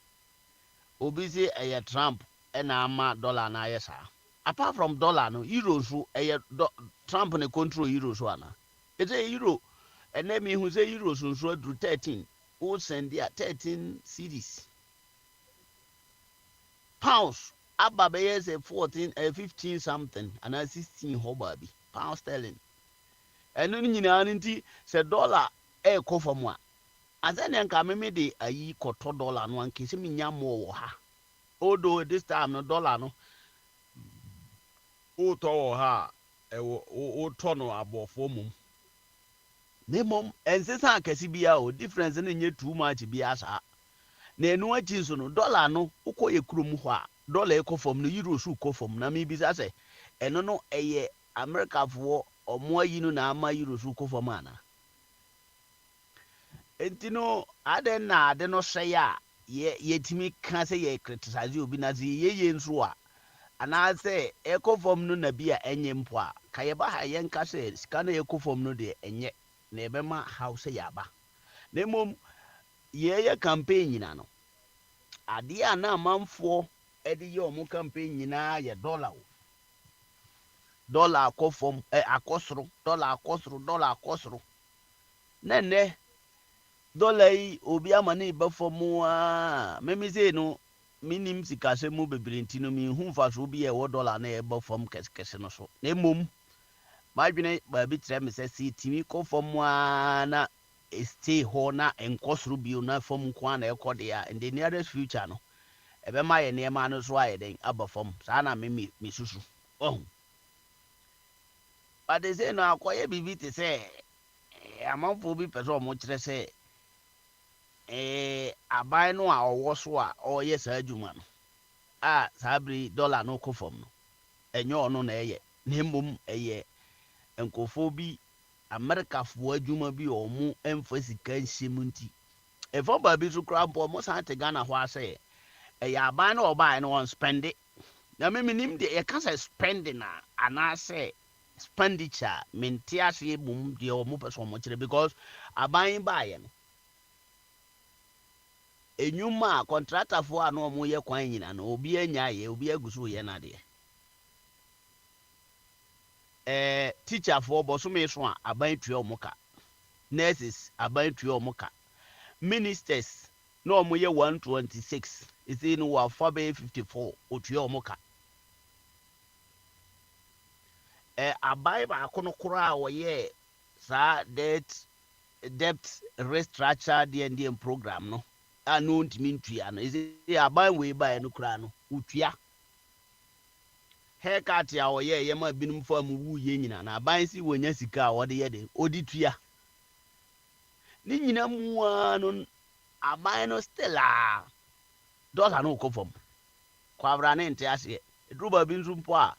E: obi say Trump na ama dollar na yesa apart from dollar no euro so Trump ne control euro so ana it's a euro and then me who say euro so through 13 who send there 13 cedis pounds ababa yes 14 15 something and 16 hobabi pound sterling and no nyina nti say dollar e ko from a azan nka me de ayi koto dollar no anke se menya mo wo ha although this time no dollar no o to wo ha e o to no abofo mum nemom ensesa akasi bia o difference no nye too much bia sa na enu achi so no dollar no ukoye kurom ho a dollar e ko fom no euro so ko fom na me bisa se eno no eye America fo omo ayi no na ama euro so ko fom ana entino aden na ade no hye a yetimi ka se ye criticize obi na se ye nso a ana se ekofom no na bia enye mpo a ka ye ba ha ye nka se sika na ekofom no de enye na ebe ma house ya ba na mom ye campaign nyina no ade a na manfo ede ye omo campaign nyina ye dollar akofom akosoro dollar akosoro ne dollar yi obi amane ba fomu a memize no minim sikase mu bebirenti no mi hu fa so bi e wo dollar na e ba fom kese no so na mom ma dwene ba bi tre me se si timi ko fomu a na stay hɔ na nkɔ soro bio na fam nko a na ɛkɔ deɛ in the nearest future no ɛbɛma yɛ nneɛma no so ayɛ den aba fam saa na me susu ɔho but they say no akɔyɛ biribi te sɛ amanfoɔ bi pɛ sɛ ɔmo kyerɛ sɛ aban no a ɔwɔ so a ɔyɛ saa adwuma no a saa bere dollar no kɔ fam no ɛnyɛ ɔno na ɛyɛ na mmom ɛyɛ nkɔfoɔ bi amerikafoɔ adwuma bi ɔmo ɛmfa sika nhyɛ mu nti ɛfɔ baabi so koraa mpo ɔmo san te Ghana hɔ asɛ ɛyɛ aban no ɔbaeɛ no wɔn spɛnde na menim deɛ yɛka sɛ spɛnde na anaasɛ expenditure mente aseɛ mom deɛ ɔmo pɛ sɛ ɔmo kyerɛ because aban baeɛ no enyuma a contractorfoɔ a na ɔmo yɛ kwan nyina no obi anya yɛ obi agu so yɛ nadeɛ teacherfoɔ bɔsome so a aban tua ɔmo ka nurses aban tua ɔmo ka ministers na ɔmo yɛ 126 esi no wɔ afa bɛyɛ 54 otua ɔmo ka aban baako no koraa a wɔyɛ saa debt restructure deɛ program no a no ntimi ntua no esi aban wei bae no koraa no otua haircut a wɔyɛ yɛ ma binom fa mu wu yɛ nyina na aban si wɔnya sika a wɔde yɛ de odi tua ne nyina mu a no aban no still a dollar no kɔ fam kwabra ne nte aseɛ edruba bi nso mpo a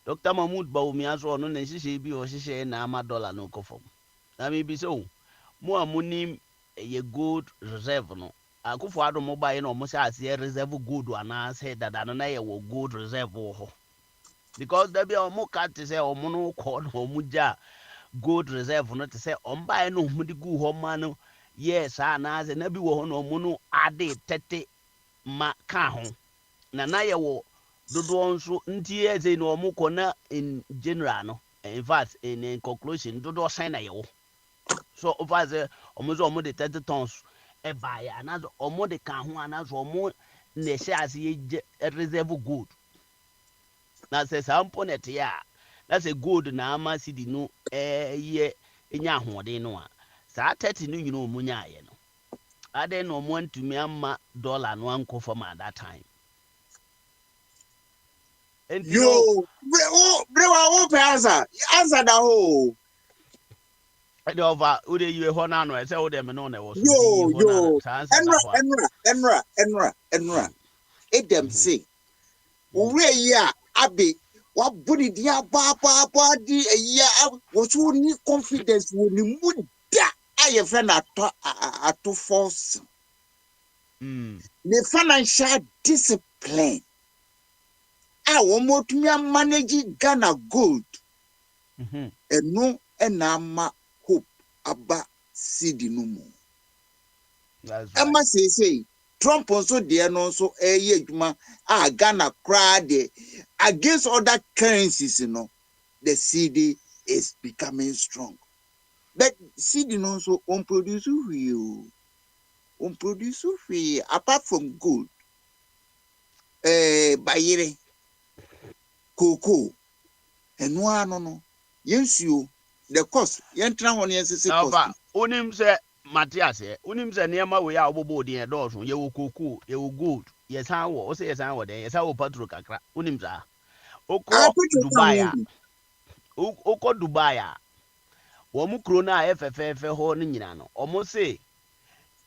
E: Dr. Mahmoud Bawumia so no na nhyehyɛ bi ɔhyehyɛ na ama dollar no kɔ fam na me bi so mo a munim ye gold reserve no akufo ado mo bae na ɔmo sɛ aseɛ reserve gold ana sɛ dada no na yɛ wɔ gold reserve wɔ hɔ because there be ɔmo ka te sɛ ɔmo no kɔ na ɔmo gya gold reserve no te sɛ ɔmo bae no ɔmo de gu hɔ ma no yes ana sɛ na bi wɔ hɔ na ɔmo no ade tete ma ka ho na yɛ wɔ dodoɔ nso nti ɛsɛ no ɔmo kɔ na in general no in fact in conclusion dodoɔ sign na yɛ wɔ so over sɛ ɔmo so ɔmo de 30 tons ɛbaeɛ ana ɔmo de ka ho ana so ɔmo na ɛhyɛ ase yɛ reserve gold na sɛ saa mpo na ɛte a na sɛ gold na ama sidi no ɛyɛ nya ahoɔden no a saa 30 no nyina ɔmo nyaayɛ no ade na ɔmo antumi ama dollar no ankɔ fam at that time
D: yo bro answer da ho
E: de over ude you ho na no say ude me no na wo so
D: yo enra edem say owre yi a abe wa body dia ba di eya wo so ni confidence wo ni muda aye friend ato force the financial discipline wo motumi manage Ghana gold eno enama hope aba cedi no mu ema say Trump also there no so adwuma Ghana crowd against other currencies the cedi is becoming strong but cedi no so on produce apart from gold bayere cocoa eno ano no yensuo the cost yentra ho ne yensese cost
E: onim se Matthias onim se niema we a obobo de dɔɔso ye wo cocoa ye wo gold ye san wo se ye san wo de ye san wo petrol kakra onim za okɔ Dubai a wo mu kro na efefefe ho ne nyina no omo se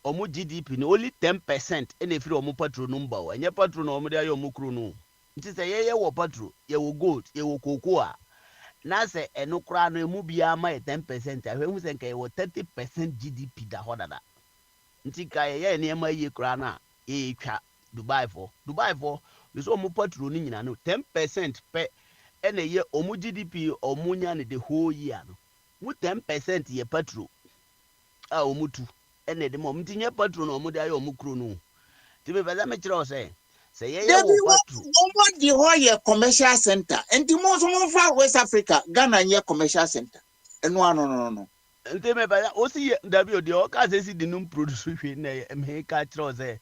E: omo GDP no only 10% ene firi omo petrol no mba o enye petrol no omo de ayo omo kro no nti se ye wo petrol ye wo gold ye wo cocoa a na se eno kra no emu bia ma 10% ahwe hu se nka ye wo 30% GDP da hodada nti ka ye ne ma ye kra na e twa Dubai for we so omo petrol ni nyina no 10% pe ene ye omo GDP omo nya ne the whole year no mu 10% ye petrol a omo tu ene de mo mtinye petrol no omo de ayo omo kro no ti be beza me kire o say ye wo petrol
D: omo di ho ye commercial center enti mo so mo fa West Africa Ghana ye commercial center eno no
E: enti me beza o si dabi o de o ka se si di no produce hwe na me ka kire o say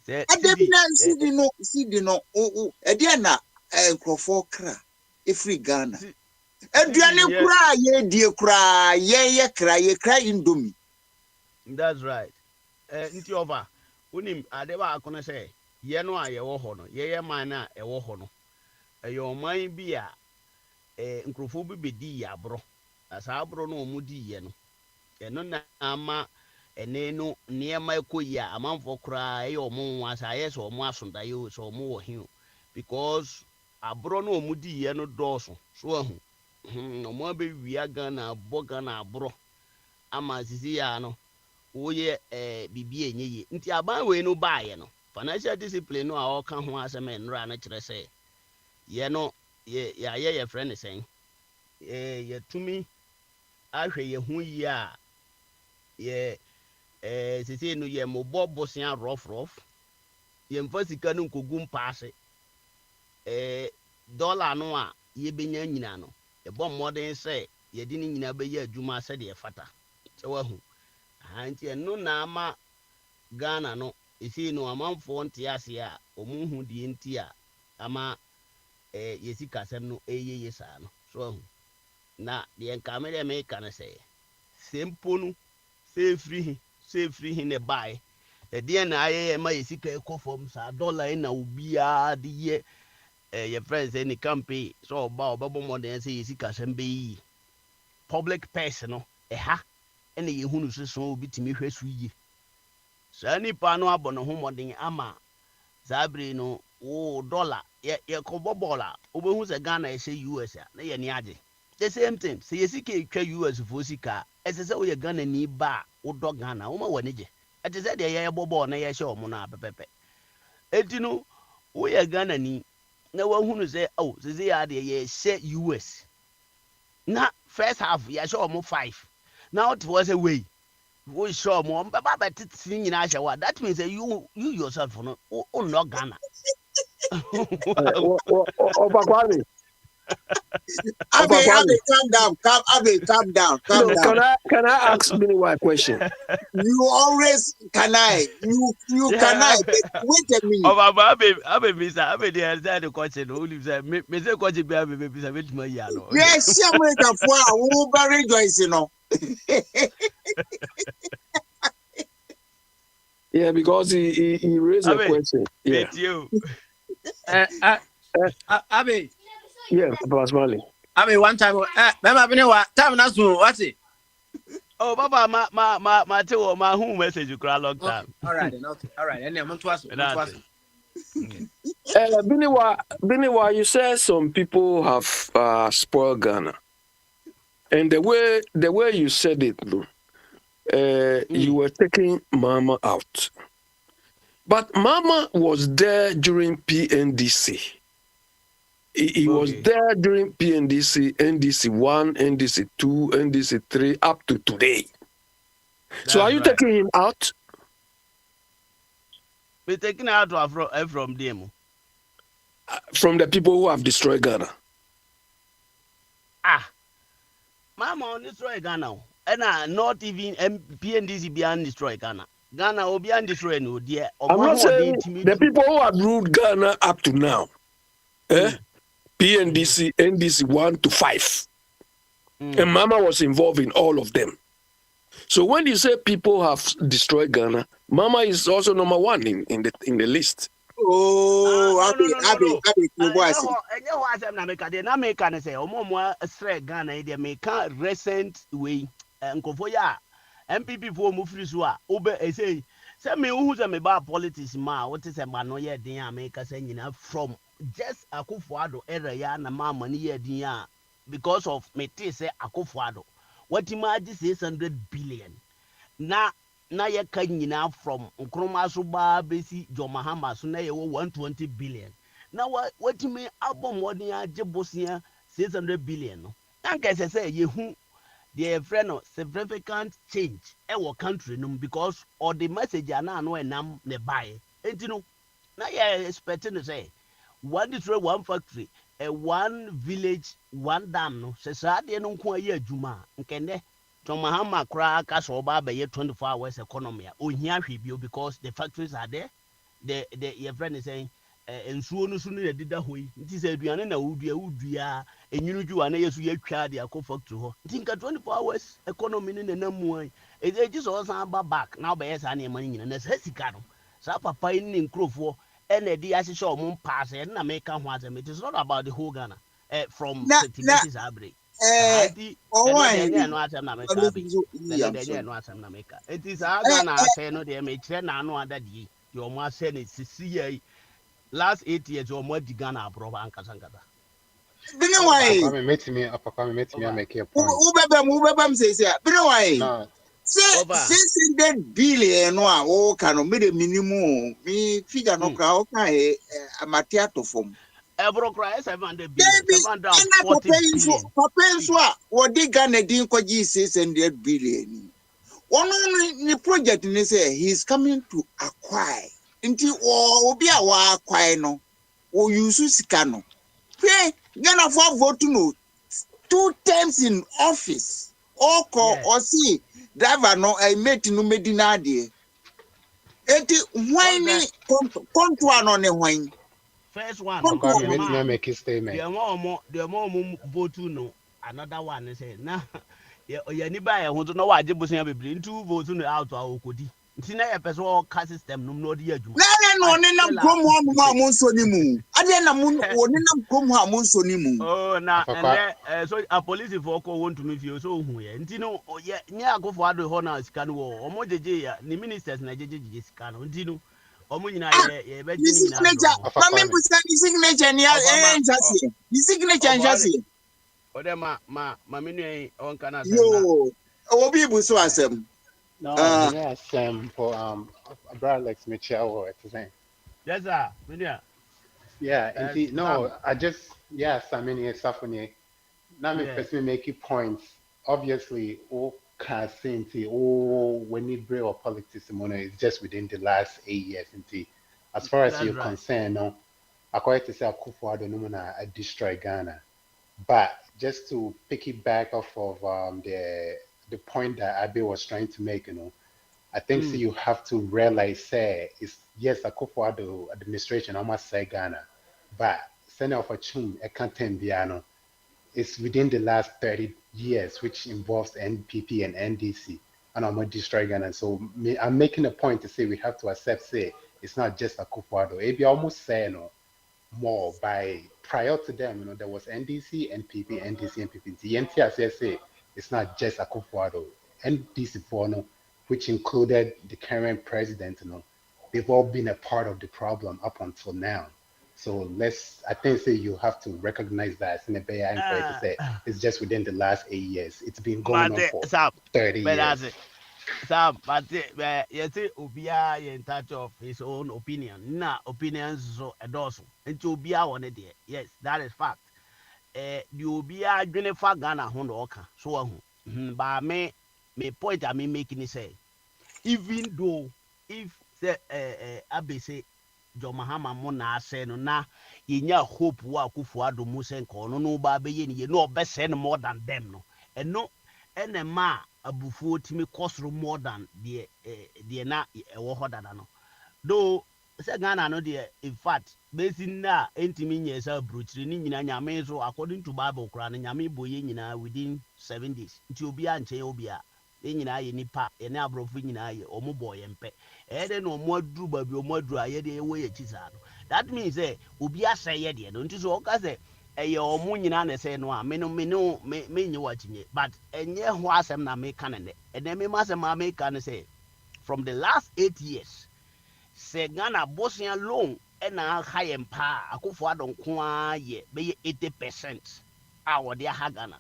D: cedi no e de na nkrofo kra efri Ghana aduane kra ye die kra ye kra indomie
E: That's right. Nti over. Unim adeba akone say ye no a ye wo ho no. Ye man na e wo ho no. E yo man bi a nkrofo bi bedi ya abro. Asa abro no mu di ye no. Eno na ama ene no niema ekoyi a amanfo kura e yo mo asa ye so mo asonda ye so mo wo hin because abro no mu di ye no dɔɔso so ahu no mo be wia Ghana boga na abro ama sisi ya no wo ye bibie enye nti aban we no baaye no financial discipline no a o ka ho asɛm enra na kyerɛ sɛ ye no ye friend sen ye tumi ahwɛ ye hu yi a ye sisi no ye mo bosia rough ye mfa sika no nkogu mpaase dollar no a ye benya nyina no e bɔ mmɔden sɛ ye di ni nyina bɛyɛ adwuma sɛ de fata sɛ wahu anti eno na ama Ghana no esi no amanfo nte ase a omunhu die nti a ama ye sika sɛm no ye saa no so wahu na de nka me de me ka no sɛ sempo no sɛ free hi ne buy de na aye ma ye sika ekofom saa dollar na obia de ye your friends any campaign so about more than say is kasem be public person no ha ene ye hunu so bitimi hwesu yi sa nipa no abono ho modern ama zabre no o dollar ye ko bobola obehu se Ghana e se US a na ye ni age the same thing say ye sika etwa US fo sika ese se wo ye Ghana ni ba wo do Ghana wo ma wani je ete se de ye bobol na ye hye omo na pepepe eti no wo ye Ghana ni na wahunu sɛ sisi ya de ye hyɛ US na first half ya hyɛ ɔmo 5 na what was a way wo hyɛ ɔmo ba tete nyina hyɛ wa that means you yourself no o no Ghana
F: Oba Kwame.
D: Abe, calm down.
F: No, can I ask me one question?
D: You always can I. You can I. Wait a minute.
E: Abe bisa abe de answer the question o live say me say question bi abe bisa me tuma ya no.
D: Yes, America for who be rejoicing no.
F: Yeah, because he raised a question. Yeah.
E: You.
B: Abe.
F: Yeah, Papa Smiley.
B: Abe one time remember been what time na so what it?
E: Oh, Baba, ma te wo ma hu message you cry long time.
B: Okay. All right then. Okay. All right. And then I'm to ask.
F: Biniwa, you said some people have spoiled Ghana, and the way you said it, you were taking Mama out, but Mama was there during PNDC. He was there during PNDC, NDC 1, NDC 2, NDC 3, up to today. So are you taking him out?
E: We're taking out from them.
F: From the people who have destroyed Ghana.
E: Mama on destroy Ghana. And not even PNDC beyond destroy Ghana. Ghana will be destroyed no dear.
F: I'm not saying the people who have ruled Ghana up to now. PNDC, NDC 1 to 5. And Mama was involved in all of them. So when you say people have destroyed Ghana, Mama is also number 1 in the list.
D: Oh,
E: Ghana say Ghana they make recent way Nkofoya MPP for mufri so a obe say me who say me ba politics ma what is a man no ye din America say nyina from just Akufo-Addo era ya na mama ni ye din a because of me say Akufo-Addo what imagine 600 billion na ye ka nyina from Nkrumah so ba besi John Mahama so na ye 120 billion na what me abom wodin age bosia 600 billion no anka say ye hu the friend of significant change our country no because all the message ana no enam ne buy entino na ye expecting to say one destroy one factory one village one dam no se sa de no nko aye adwuma nkende John Mahama kra ka so ba be 24 hours economy ohia hwe bio because the factories are there the your friend is saying nsuo no so no yɛdeda hɔ yi nti sɛ aduane na wodua ɛnwunu dwuwa na yɛ so yɛatwa de akɔ factory hɔ nti nka 24 hours economy no nenam mu ai ɛgye sɛ ɔsan ba back na wobɛyɛ saa nneɛma no nyina na saa sika no saa papa yi ne nkurɔfoɔ ɛna ɛde ahyehyɛ ɔmo mpaase ɛno na meka ho asɛm it is not about the whole Ghana from setibɛsi saa bere nti ɛno deɛ nyɛ ɛno asɛm na meka bi ɛno deɛ nyɛ ɛno asɛm na meka nti saa Ghana asɛe no deɛ mekyerɛ n'ano adadeɛ deɛ ɔmo asɛ no sisi yɛ yi last 8 years or more Ghana abroad and Kasangata.
G: Bino why? Papa me make a point. Ubebam says, Bino why? Say 600 billion no can made a minimum me figure no crowd a matiato form.
E: Ebro cry 700 billion. 740 billion.
G: Papa so what they Ghana didn't call 600 billion. One only project in say he's coming to acquire. Nti obi a wa kwai no o use sika no pay Ghana for vote no 2 terms in office oko or see driver no I met no medina de enti hwan ni contour no ne hwan
E: first one
G: no make a statement
E: the more vote no another one say na ya ni ba ya ho no wa ajebusan bebre ntu vote no out a okodi nti na yɛ pɛ sɛ ɔka system no na ɔde yɛ adwuma
G: na ɔnenam kurom hɔ a mo nso ni mu adeɛ na mo ɔnenam kurom hɔ a mo nso ni mu
E: na ɛnɛ so apolisifoɔ kɔ wɔntumi fie so ohu yɛ nti no yɛ nyɛ akofo ado hɔ na sika no wɔ ɔmo gyegye ya ne ministers na gyegye sika no nti no ɔmo nyinaa yɛbɛgye ne nyinaa
G: na me busa ni signature ni ɛnhyɛseɛ ni signature nhyɛseɛ
E: ɔdɛ ma menua ɔnka na
G: yo obi buso asɛm.
H: No, yes, for brother Alex Mitchell or something.
E: Yes, sir.
H: Yeah, indeed. No, I just I mean it's funny. Now me person make points. Obviously, all can say when need break or politics is just within the last 8 years. As far as you're concerned, no, according to say Akufo-Addo no man I destroy Ghana. But just to pick it back off of the point that Abe was trying to make, I think so you have to realize, it's yes, Akufo-Addo administration almost say Ghana, but Senator of Achum, Ekantembiano, is within the last 30 years, which involves NPP and NDC, and I'm going to destroy Ghana. So I'm making a point to say we have to accept, it's not just Akufo-Addo. Abe almost say more by prior to them, there was NDC, NPP, NDC, NPP. The NTS say it's not just Akufo-Addo. NDC, which included the current president, they've all been a part of the problem up until now. So I think you have to recognize that it's just within the last 8 years. It's been going on for 30 years.
E: But you see, Ubia in touch of his own opinion. Nah, opinions so endorse. And to be on it, yes, that is fact. You be a Jennifer Ghana Hondoka. So, but me point I mean making it say, even though if Abe say John Mahama Mona say no na you hope wa Akufo-Addo Musen kono no ba be ye no best send more than them no and no ma abufuo timi kosro more than the na ewo hodada no though say Ghana no the in fact basin na entimi nyesa bruchiri ni nyina nyame so according to Bible kura na nyame boye nyina within 7 days nti obi a nche obi a nyina ye nipa ene abrofu nyina ye omo boye mpe ede no omo aduru ba bi omo aduru aye de ewo ye chisa no that means say obi asay ye de no nti so oka say eye omo nyina na say no a me nye wachinye but enye ho asem na me kan ne ene me masem ma me kan say from the last 8 years say Ghana Bosnian loan ena high empa Akufo-Addo nko a ye be 80% a wo de ha Ghana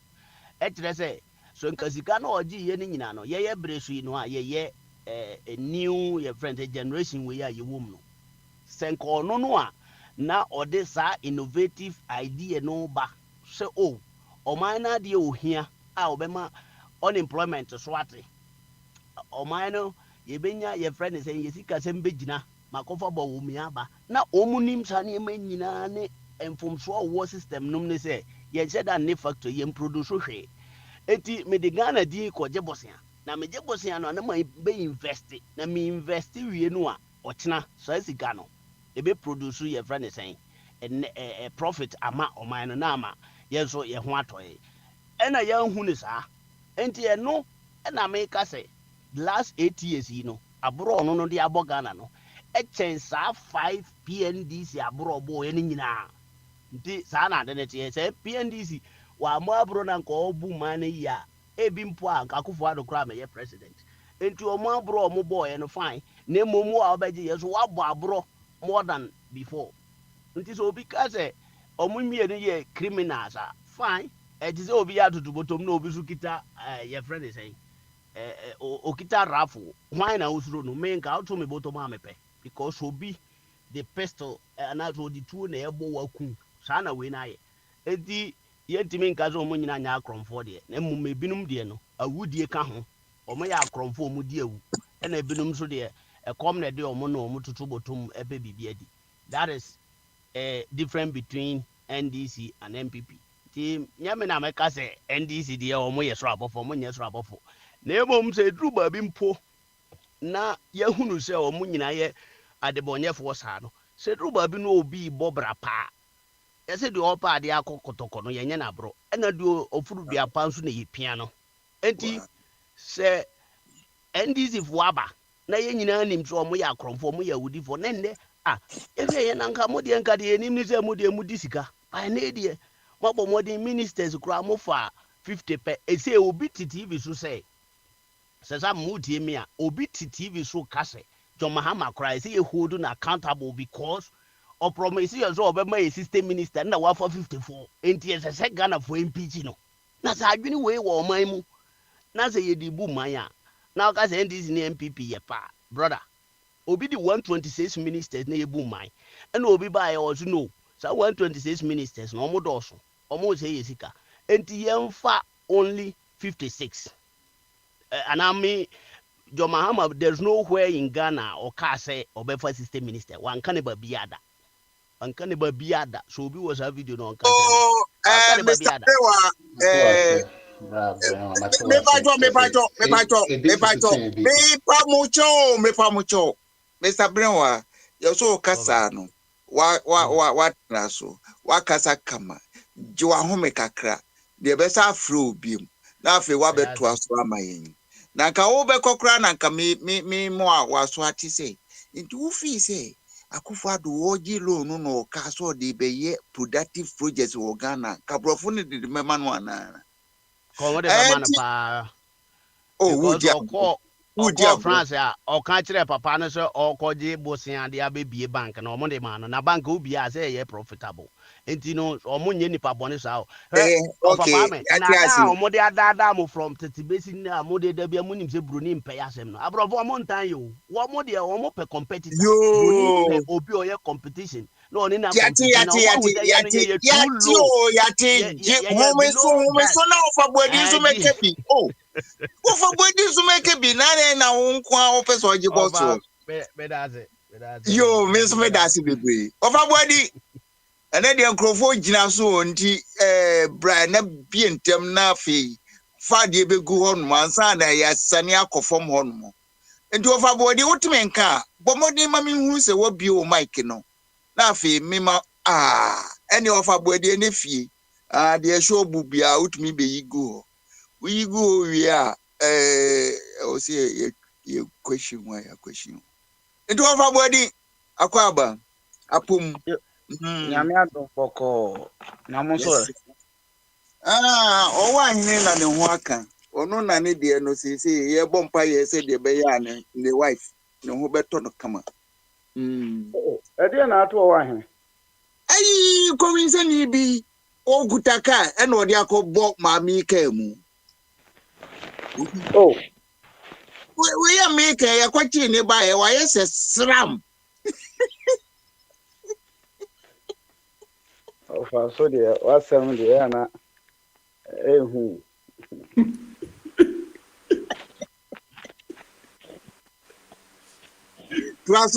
E: etre say so nkasika na oji ye ni nyina no ye bresu no a ye a new your friend generation we are you woman senko no a na ode sa innovative idea no ba say oh oman na de ohia a obema unemployment so ate oman no ye benya your friend say ye sika sem begina makofa bo wo mi aba na omunim sa ne ma nyina ne enfomso wo system num ne say ye sheda ne factory ye produce hwe eti me de Ghana di ko je bosia na me je bosia no na me be invest na me invest wie no a ochina so asika no ebe produce your friend is saying a profit ama ɔman no na ama yɛn nso yɛn ho atɔ ɛna yɛn hu ne saa nti ɛno ɛna meka sɛ the last 8 years yi no aboro ɔno no de abɔ Ghana no ɛkyɛn saa 5 PNDC aboro ɔbɔ yɛn nyinaa nti saa na ade ne teɛ sɛ PNDC wa mo aboro na nka ɔbu man no yi a ebi mpo a nka Akufo Addo koraa mɛyɛ president nti ɔmo aboro ɔmo bɔɔyɛ no fine na mmom a ɔbɛgye yɛ so wabɔ aboro more than before nti sɛ obi ka sɛ ɔmo mmienu yɛ criminals a fine ɛte sɛ obi yɛ atoto bɔtɔm na obi so kita yɛfrɛ ne sɛn okita rifle hwan na wosoro no me nka woto me bɔtɔm a mepɛ because obi the pistol anaasɛ ɔde tuo na ɛbɔ waku saa na wei no ayɛ enti yɛntumi nka sɛ ɔmo nyina nyɛ akorɔmfoɔ deɛ na mmom ebinom deɛ no awudie ka ho ɔmo yɛ akorɔmfoɔ ɔmo di awu ɛna ebinom nso deɛ ɛkɔm na ɛde ɔmo na ɔmo toto bɔtɔm ɛpɛ biribi adi that is different between NDC and MPP nti nyame na mɛka sɛ NDC deɛ ɔmo yɛ soro abɔfo ɔmo nyɛ soro abɔfo na mmom sɛ eduru baabi mpo na yɛhunu sɛ ɔmo nyinaa yɛ adebɔnyɛfoɔ saa no sɛ eduru baabi no obi bɔ bra paa yɛsɛ deɛ ɔpa adeɛ akɔ kɔtɔkɔ no yɛnyɛ n'aborɔ ɛna deɛ ɔfuru dua pa nso na yɛpia no enti sɛ NDC foɔ aba na yɛn nyinaa nim sɛ ɔmo yɛ akorɔmfoɔ ɔmo yɛ awudifoɔ na nnɛ yɛhwɛ yɛn nanka mo deɛ nka deɛ yɛnim ne sɛ mo deɛ mo di sika bae ne deɛ mabɔ mmɔden ministers koraa mo fa 50 pɛ ɛsɛ obi te TV so sɛ sɛ mo tie me a obi te TV so ka sɛ John Mahama koraa ɛsɛ yɛ hold no accountable because ɔpromise yɛ sɛ ɔbɛma yɛ system minister na wafa 54 enti ɛsɛ sɛ Ghana for impeach no na sɛ adwene wei wɔ ɔman mu na sɛ yɛde bu man a na ɔka sɛ NDC ne MPP yɛ pa brother obi di 126 ministers na yɛbu man ɛna obi ba yɛ ɔso no saa 126 ministers na ɔmo dɔɔso ɔmo sɛ yɛ sika enti yɛmfa only 56 and I mean John Mahama there's nowhere in Ghana or car say or befa system minister one can never be ada so obi was a video no can
G: Mr. Pewa me pamucho Mr. Brenwa yo so kasa no wa traso wa kasa kama jiwa home kakra de besa afro biem na afi wa beto aso amayen na nka wo be kokra na nka me mo a waso ati sei nti wo fi sei Akufo Addo oji loan no ka so de be ye productive projects wo Ghana kabrofo ne de mema no ana
E: ko wo de mema no pa Udia France o kan kire papa no so o koje bosia de abebie bank na omo de ma no na bank obi a say ye profitable enti no omo nye nipa bone so papa me na da omo de adada mo from tetibesi na mo de da bia mo nim se broni mpe yasem no abrofo omo ntan yo wo mo de omo pe competitor broni pe obi o ye competition no oni na competition
G: home so na ofa bodi so make bi ofa bodi so make bi na wonkwa wo pese oji boso yo me so me dase bebre ofa bodi ene de nkrofo gina so nti bra na bientem na afi fa de begu honu ansa na ya sane akofom honu nti ofa bodi wotime nka bomodi ma me hu se wo bi o mic no na afi mema ene ofa bodi ene fie de show bubia wotumi be yigo we go we are o say a question why a question nti ofa bodi akwaba apum
I: nyame adom boko na mo so
G: o wa hine na ne ho aka ono na ne de no se ye bompa ye se de be ya ne the wife ne ho beto no kama
I: e de na ato wa hine
G: ai ko win se ni bi o gutaka e na odi akobọ ma mi ka mu we ya mi ka ya kwachi ni ba ye wa ye se sram
I: ofa so de wasem de ya na ehu
G: Twas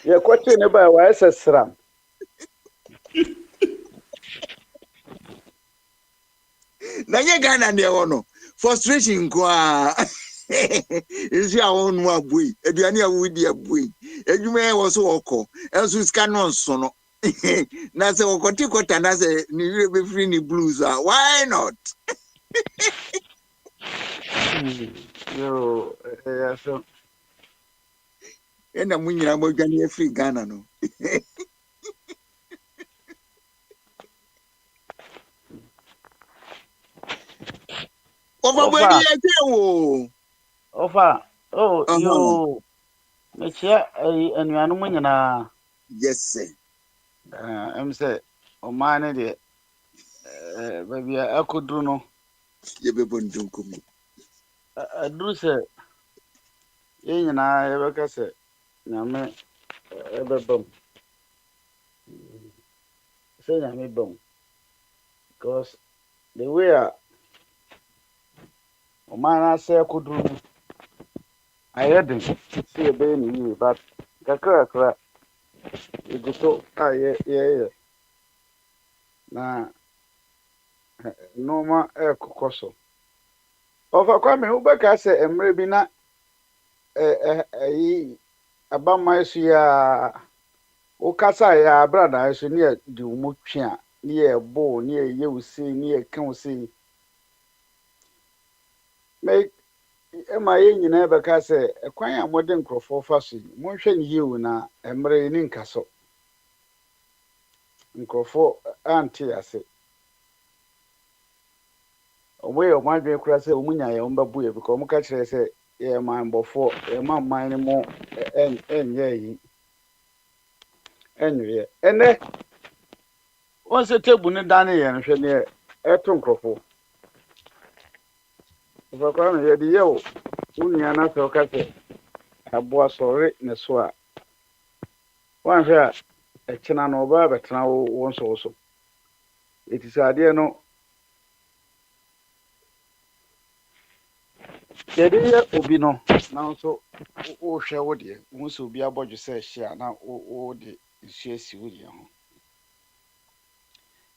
I: ye kwachi ni ba wa se sram
G: na nye Ghana ne wono frustration kwa Nsu a wɔn mu abui, aduane a wodi abui. Adwuma yɛ wɔ so wɔkɔ, ɛnso sika no nso no. Na sɛ wɔkɔte kɔta na sɛ ne werɛ bɛfiri ne blues a, why not?
I: Yo, so
G: Ɛna mo nyinaa mɔdwane afiri Ghana no. Ɔfa bɔdi yɛ kyɛ wo.
I: Ofa, yo, mekyia anuanom nyinaa.
G: Yes, sir.
I: Em sɛ ɔman ne deɛ baabi a akɔduru no
G: Yɛbɛbɔ ndonkom.
I: aduru sɛ yɛn nyinaa yɛbɛka sɛ nyame ɛbɛba mu sɛ nyame ba mu because the way a ɔman no asɛ akɔduru no ayɛ den sɛ yɛbɛyɛ ne yie but kakrakra ɛgu so a yɛyɛ na nneɛma ɛrekɔkɔ so. Ɔfa Kwame wobɛka sɛ mmerɛ bi na ɛyi abaman so yɛ a wokasa yɛ abrada so ne yɛde wo mu twe a ne yɛbɔ ne yɛyɛ wo sei ne yɛka wo sei. Ɛma yɛn nyinaa bɛka sɛ ɛkwan a mode nkurɔfoɔ fa so yi monhwɛ ne yie wo na mmerɛ ne nka so. Nkurɔfoɔ ante ase. Ɔmo yɛ ɔmo adwene koraa sɛ ɔmo nya yɛ ɔmo bɛbo yɛ because ɔmo ka kyerɛ sɛ yɛ manbɔfoɔ yɛma man no mu ɛnyɛ yi ɛnweyɛ. Ɛnɛ wɔn sɛ tebu ne dan ne yɛ no hwɛ ne ɛto nkurɔfoɔ. Ɔfa Kwame yɛde yɛ wo nua no sɛ ɔka sɛ aboa sɔre ne so a wɔanhwɛ a ɛkyena no ɔbaa bɛtena wo nso so. Ɛti sɛ adeɛ no yɛde yɛ obi no nanso wohwɛ wo deɛ wohu sɛ obi abɔdwe sɛ ɛhye a na wode nsu asi wo deɛ ho.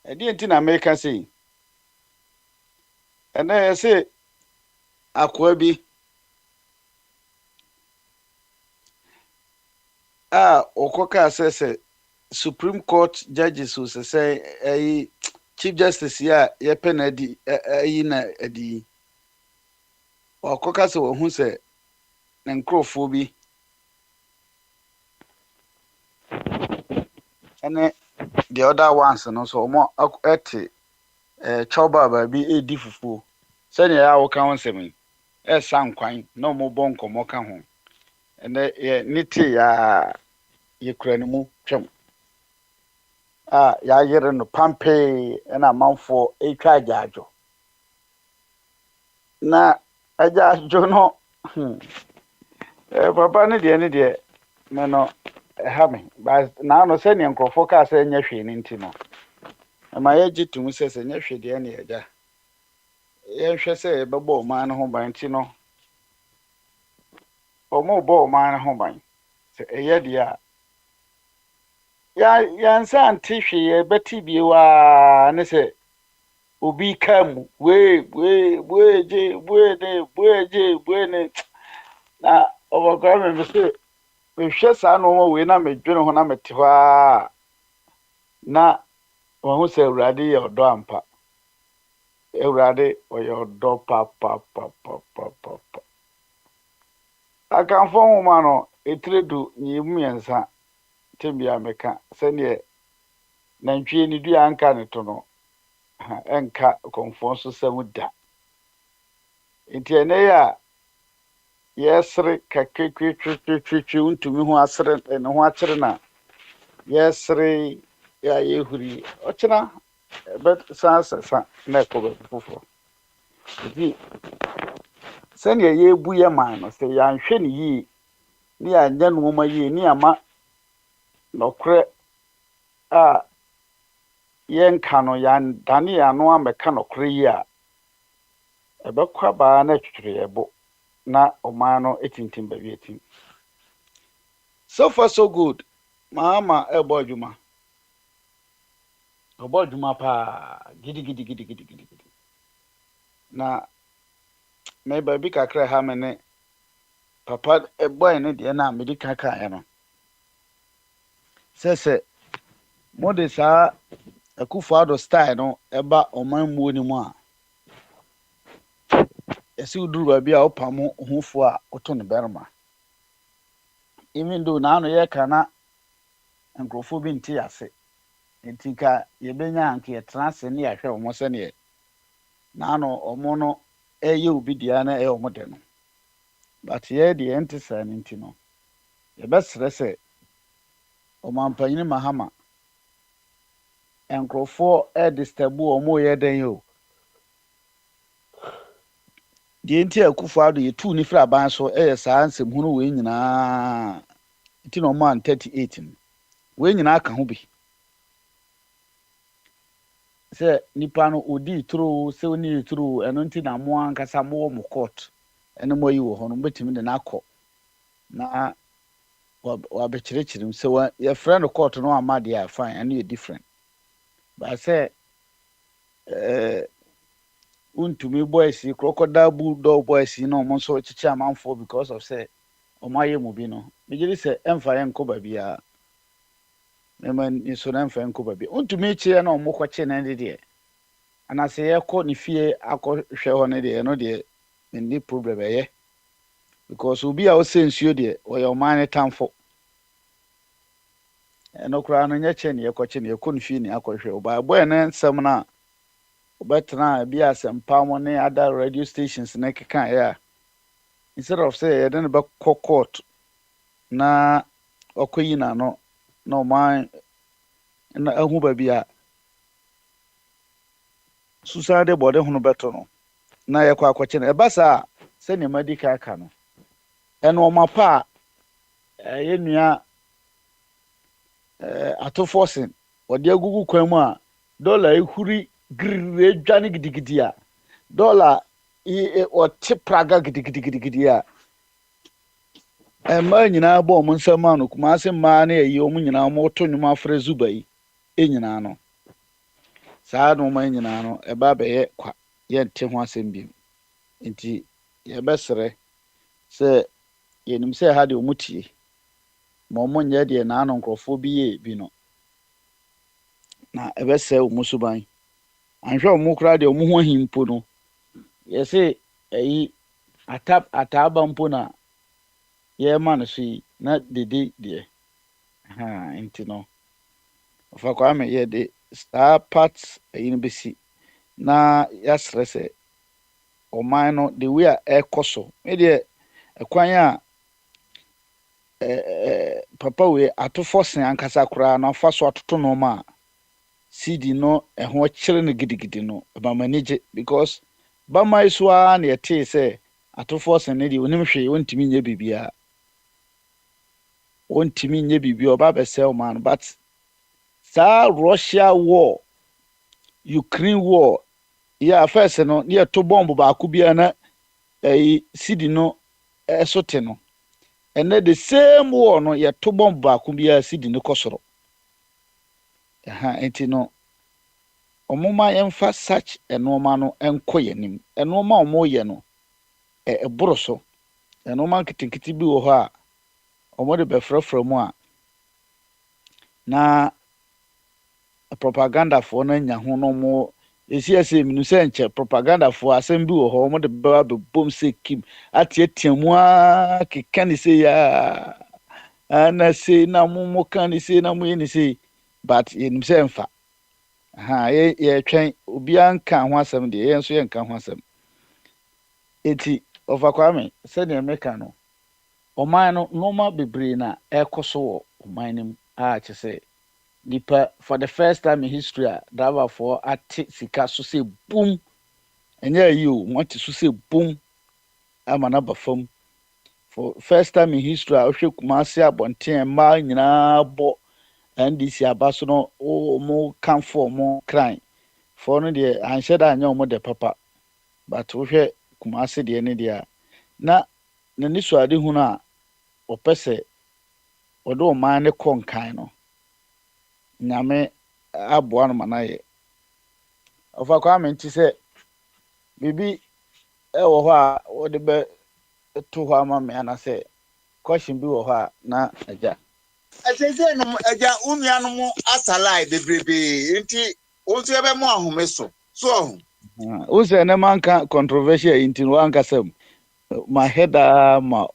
I: Ɛdeɛ nti na meka sɛ yi ɛnɛ yɛ sɛ akoa bi a ɔkɔkaa sɛ Supreme Court judges wɔ sɛ ɛyi Chief Justice yi a yɛpɛ na adi ayi na adi yi. Ɔkɔka sɛ wɔhu sɛ ne nkurɔfoɔ bi ɛne the other ones no so ɔmo ɛte chɔba baabi ɛredi fufuo sɛnea ɛyɛ a woka ho nsɛm yi ɛsa nkwan na ɔmo bɔ nkɔmmɔ ka ho. Ɛnɛ ne tee a yɛkura ne mu twam a yɛayere no pampee ɛna amanfoɔ ɛretwa agyaadwo na agyaadwo no papa ne deɛ me no ɛha me naano sɛnea nkurɔfoɔ kaa sɛ ɛnyɛ hwee no nti no ɛma yɛgye to mu sɛ ɛnyɛ hwee deɛ ne yɛgya yɛnhwɛ sɛ yɛbɛbɔ ɔman no ho ban nti no ɔmo bɔ ɔman no ho ban sɛ ɛyɛ deɛ a yɛnsa ante hwee yɛbɛte bie waa ne sɛ obi ka mu buegye ne na ɔbɛkora me sɛ mehwɛ saa nneɛma wei na medwene ho na mete hɔ a na wɔn ho sɛ Awurade yɛ ɔdɔ ampa. Awurade ɔyɛ ɔdɔ papapapapapa. Akamfo nwoma no etire du mmiɛnsa tembia meka sɛneɛ nantwie ne dua anka ne to no ɛnka kɔmfoɔ nso sɛm da. Nti ɛnɛ yɛ a yɛsere kakratwatwatwatwa ntumi ho asere ne ho akyere na yɛsere yɛ a yɛhuri ɔkyena ɛbɛsan sɛsa na ɛkɔ baabi foforɔ. Nti sɛnea yɛrebu yɛ man no sɛ yɛanhwɛ ne yie ne yɛanyɛ nneɛma yie ne yɛama nɔkorɛ a yɛnka no yɛandane yɛn ano amɛka nɔkorɛ yie a ɛbɛkɔ abaa na atwitwere yɛn bo na ɔman no ɛtintim baabi atim. So far so good. Mahama ɛbɔ adwuma. Ɔbɔ adwuma paa gidigidi. Na me baby kakra ha me ne papa boy no de na me di kaka e no se mo de sa Akufo-Addo style no eba oman muo ni mu a esi uduru ba bi a opam hufo a oto ne berma even though na no ye kana nkrofo bi nti ase ntika ye benya anke ye transe ne ya hwe omo se ne na no omo no eye obi dia na omo de no but ye de enti sa ne nti no ye besere se omampanyin mahama nkrofo disturb omo ye den yo de enti Akufo-Addo ye tu ni fra ban so saa nsem hunu we nyinaa nti no man 38 no we nyinaa ka ho bi se nipa no odi turu se oni turu eno nti na mo ankasa mo mo court eno mo yi wo ho no betimi de na akọ na wa be kirekirim se wa your friend court no amade ya fine and you different but say untumi boys crocodile bulldog boys no mo so chichi amanfo because of say omaye mu bi no me se emfa ye nko ba bia me man so na emfa nko ba bia untumi chie na omo kwache na de anase ye ko ni fie akọ hwe ho ne de no de ndi problem ye because obi a o sensuo de o ye oman tamfo eno kura no nye che ne ye kwache ne ye ko ni fie ni akọ hwe oba boy na nsem na obetena bi asempa mo ne other radio stations na keka ya instead of say ye den be court na okoyi na no no man na ahu ba bia susade bode hunu beto no na ye kwa akwache na ebasa se ne madika aka no eno omapa ye nua atofosin ode agugu kwan mu a dollar ehuri grire dwane gidigidi a dollar o tipraga gidigidi a ma nyina bo mo nsama no kuma ase ma na yi o mo nyina mo to nwuma afre zubai nyina no saa no ma nyina no eba be ye kwa ye nte ho asem bi nti ye besere se yenim se ha de omutie ma mo nye de na ano nkrofo bi ye bi no na ebese o musuban anhwe o mu kra de o mu ho himpo no ye se eyi ataba mpo na ye ma no so na dede de nti no ofa kwa me ye de star parts eyi no besi na ya stress oman no the way a ekoso me de ekwan a papa we atofo sen ankasa kura na fa so atoto no ma CD no ho kire no gidigidi no ba manage because ba mai so a na yete se atofo sen ne de onim hwe wontimi nya bibia wontimi nya bibia oba be sell man but sa Russia war Ukraine war ya first no ne to bomb ba ku bia na CD no esote no and the same war no ye to bomb ba ku bia CD no kosoro enti no omoma yemfa such enoma no enko yenim enoma omo ye no eboro so enoma nkitikiti bi wo ho a omo de befrafra mu a na propaganda fo na nya ho no mo esi minu se nche propaganda fo asem bi wo ho omo de ba be bom se kim atiatiamu a kekani se ya ana se na mo kan se na mo ye ni se but yenim se mfa ye twen obi anka ho asem de ye nso ye nka ho asem eti ofakwame se ne meka no oman no noma bebre na ekoso wo oman nim a chese nipa for the first time in history driver for ati sika so say boom enye yi o want to say boom ama na bafam for first time in history ohwe kumase abonten ma nyina bo NDC abaso no o mo kan for mo crime for no de anhye da anya mo de papa but ohwe kumase de ne de na ni so ade hu na opese odo man ne konkan no nyame aboa no manaye ofa kwa me nti se bibi ɛwɔ hɔ a wɔde bɛ to hɔ ama me anasɛ question bi wɔ hɔ a na agya.
G: Asese no agya unia no mu asalai bebrebe nti wonso ebe mu ahome so
I: Wo sɛ ne manka controversial nti no wankasɛm ma heda ma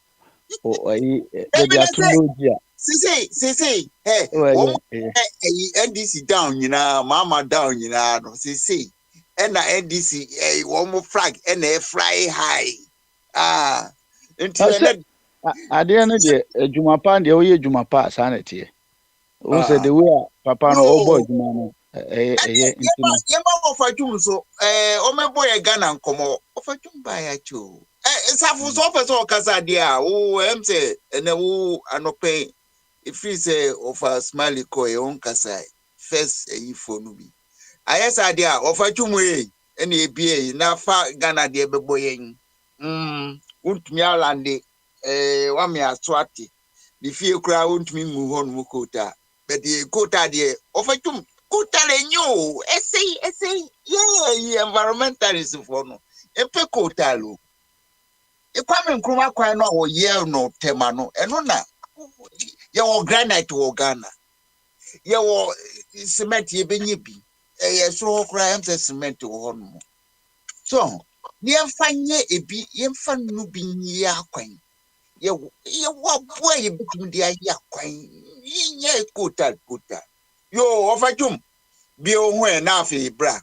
I: ayi baabi atology a
G: sisi
I: wɔyɛ
G: NDC down nyinaa mama down nyinaa no sisi ɛna NDC wɔn flag ɛna fly high nti ɛna
I: adeɛ no deɛ adwuma pa deɛ woyɛ adwuma pa saa na ɛteɛ wo sɛ the way a papa no ɔbɔ adwuma no ɛyɛ nti no
G: yɛma wɔfa dwum so ɔmɛbɔ yɛ Ghana nkɔmmɔ ɔfa dwum baa yɛ akyo nsafo so ɔpɛ sɛ ɔkasa adeɛ a wo ɛm sɛ ɛnɛ wo anɔpɛ ɛfiri sɛ ɔfa smiley kɔ yɛ ɔnkasa first ɛyifo no bi ayɛ sɛ adeɛ a ɔfa dwum yi ɛna ebie na fa Ghana deɛ bɛbɔ yɛn wontumi alande wame aso ate ne fie koraa wontumi ngu hɔ no mu kota bɛde kota deɛ ɔfa dwum kota le nyo ɛsɛi yɛ environmentalist for no epe kota lo Kwame Nkrumah kwan no wɔ yɛ no tema no ɛno na yɛwɔ granite wɔ Ghana yɛwɔ cement yɛbɛnyɛ bi ɛyɛ so koraa ɛmsɛ cement wɔ hɔ no so yɛmfa nyɛ ebi yɛmfa no bi nyɛ akwan yɛwɔ aboa yɛbɛtumi de ayɛ akwan nyɛ kota yo ɔfa dwum bi o ho na afi bra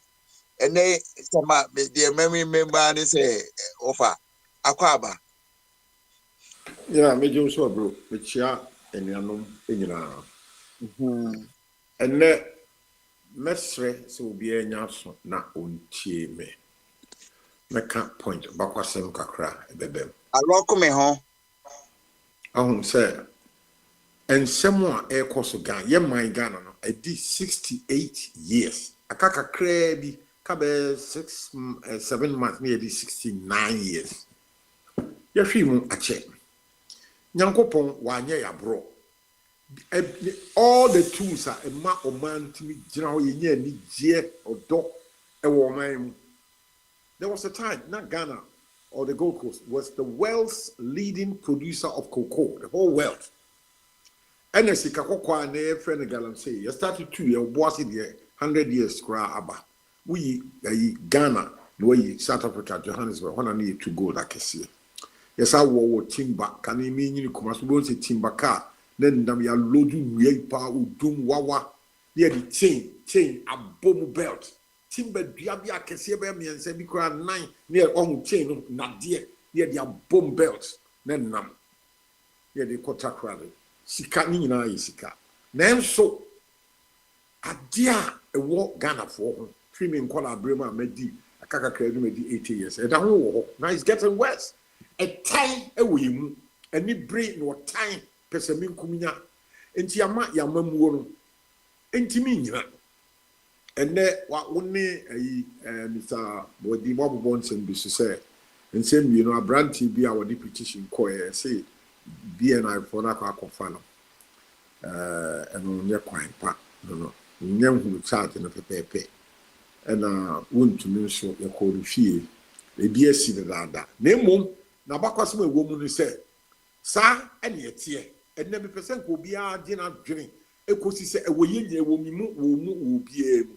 G: ɛnɛ sama de memba ne sɛ ɔfa akwaba
J: yeah mejo so bro mechia enuanom enyina ɛnɛ mesre sɛ obi anya so na ontie me meka point bakwasem kakra ebebem
G: aloko me ho
J: ahun sɛ ensɛm a ɛkɔ so Ghana yɛ man Ghana no edi 68 years akakakra bi ka be 7 months ne yɛ 69 years yɛhwɛ mu akyɛ nyankopɔn wanyɛ yabro all the tools a ɛma ɔman timi gyina hɔ yɛnyɛ ani gye ɔdɔ ɛwɔ ɔman mu. There was a time not Ghana or the Gold Coast was the world's leading producer of cocoa, the whole world. And as a cocoa and friend galamsey, you started 2 years, was it 100 years kra aba. We Ghana, the way South Africa, Johannesburg, one need to go like I see. Yes, I wore timber, can you mean you come as we say timber car, then we are loading we pa udum wawa, near the chain, a bomb belt. Timber diabia kese be me nse bi kra 9 near on chain no na de near their bomb belts then nam near the quarter crowd sika ni nyina yi sika nanso adia ewo Ghana for ho streaming call abrema medi akaka kra no medi 80 years e da ho wo now it's getting worse a time ewo yemu ani brain no time pese min kuminya enti ama yamamuo no enti mi nyina ene wa woni Mr. Bodi Bobo nsem bi so say nsem bi no abranti bi a wodi petition ko say BNI for na kwa kofa no eno nye kwan pa no nyem hu charge no pepepe ena wontumi nso yakɔ fie ebi asi dada na emom na bakwasem ewo mu no say sa ene etie ene bi pesen ko bi a gye na dwene ekosi say ewo yenye ewo mimu wo bia mu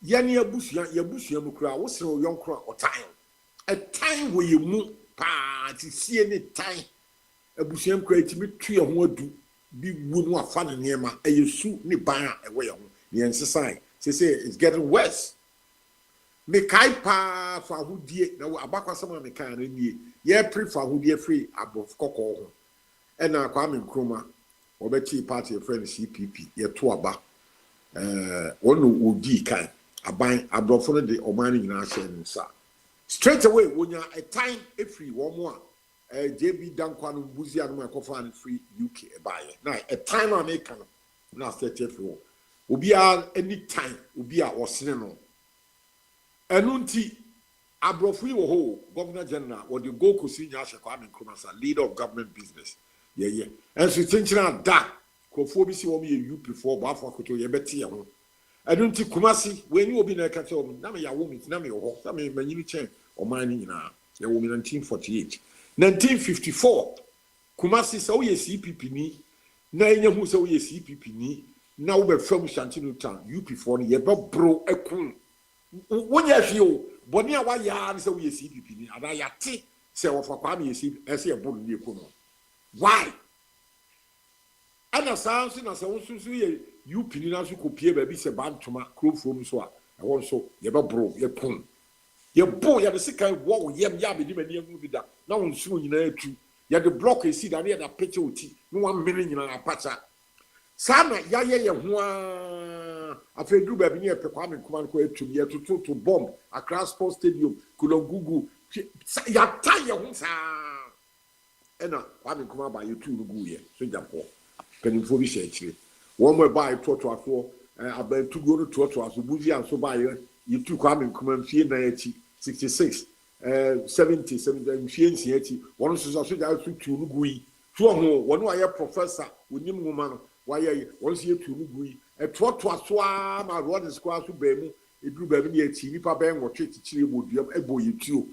J: yani yabusia mu kura wo se yonkro otan a time we mu pa ti sie ne time abusia mu kura itimi tu ye ho adu bi wu no afa ne niema eyesu ne ban a ewe ye ho ne ensesai say it's getting worse me kai pa fa hudie na abakwasama me kan na nie ye prefer hudie free abof kokko ho ena Kwame Nkrumah obeti party friend CPP ye to aba wonu odi kan aban abrofo de omani nyina hye nsa straight away wonya a time every one more JB Dankwa no buzi anu akofa an free UK ebaye na a time American na set every obi a any time obi a osene no enu nti abrofo yi wo ho governor general wo de go kosi nya hye Kwame Nkrumah as leader of government business yeah enso tinchina da kofo bi si wo me UP for ba afọ akoto ye beti ye ho I don't think Kumasi when you be na kata na me ya wo mi na me ho na me manyini chen Omani nyina. Ye wo 1948. 1954 Kumasi sa wo ye CPP ni na enye hu sa wo ye CPP ni na wo be fam Shantino Town UP4 no ye be bro ekun wonya hwe o boni a wa ya sa wo ye CPP ni ada ya te se wo fa kwa me ye CPP ese ye bolu ni ekun no why ana sansi na sa wo susu ye UP ni na so kopie ba bi se bantoma krofom so a won so ye be bro ye kun ye bo ye de sikan wo yem ya be di mani agu bi da na won su nyina atu ye de block e si da ne da pete oti no 1 million nyina apacha sana ya ye ho a afedu ba bi ne pe kwa me kuma ko atu ye to bomb Accra Sports Stadium Kulongugu ya ta ye ho sa ena kwa me kuma ba ye tu nugu ye so japo penifo bi she chire wo mo ba to afo abantu go no to aso buzi anso ba ye tu kwa me kuma mfie na achi 66 70 mfie nsi achi won so ja so tu nugu yi to ho won wa ye professor onim ngoma no wa ye won so ye tu nugu yi to aso a ma road square so ba mu eduru ba bi ne achi nipa ba enwo twe tichire boduam ebo ye tuo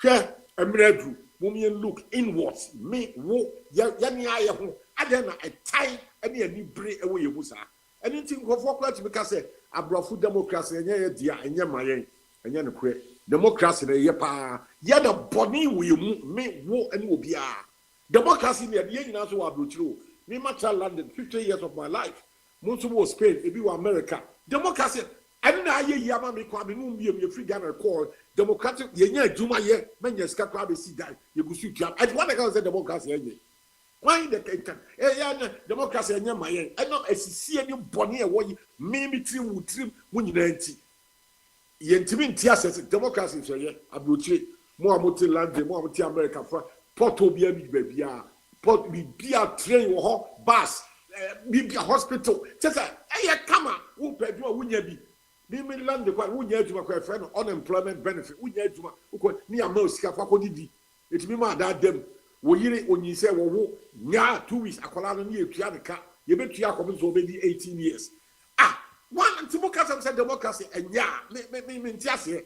J: hwe emredu mum ye look inwards me wo ya ni aye ho ade na etai ene ani bre ewo ye musa ene nti nkofo kwa timi ka se abrofo democracy enye ye dia enye mayen enye ne kure democracy na ye pa ye na boni wo ye mu me wo ene obi a democracy ne ye nyina so wa abrochiro me matcha London 50 years of my life most of Spain ebi wa America democracy ene na aye yama me kwa me mu ye free Ghana call democratic ye nya adwuma ye menya ska kwa be si dai ye gusu twa and what I say democracy enye why the can ya democracy enye mayen eno asisi eni boni e wo yi me trim wutrim mu nyina nti ye ntimi nti asese democracy so ye abrochire mo amoti land mo amoti America for port obi abi bia port bia train wo ho bus bia hospital tesa eye kama wo pedwa wunya bi me land kwa wunya adwuma kwa fe no unemployment benefit wunya adwuma uko ni ama osika fa ko didi etimi ma da dem wo yire onyise wo wo nya 2 weeks akola no ni etua de ka ye betua akobi so be di 18 years one democracy say democracy enya me ntiase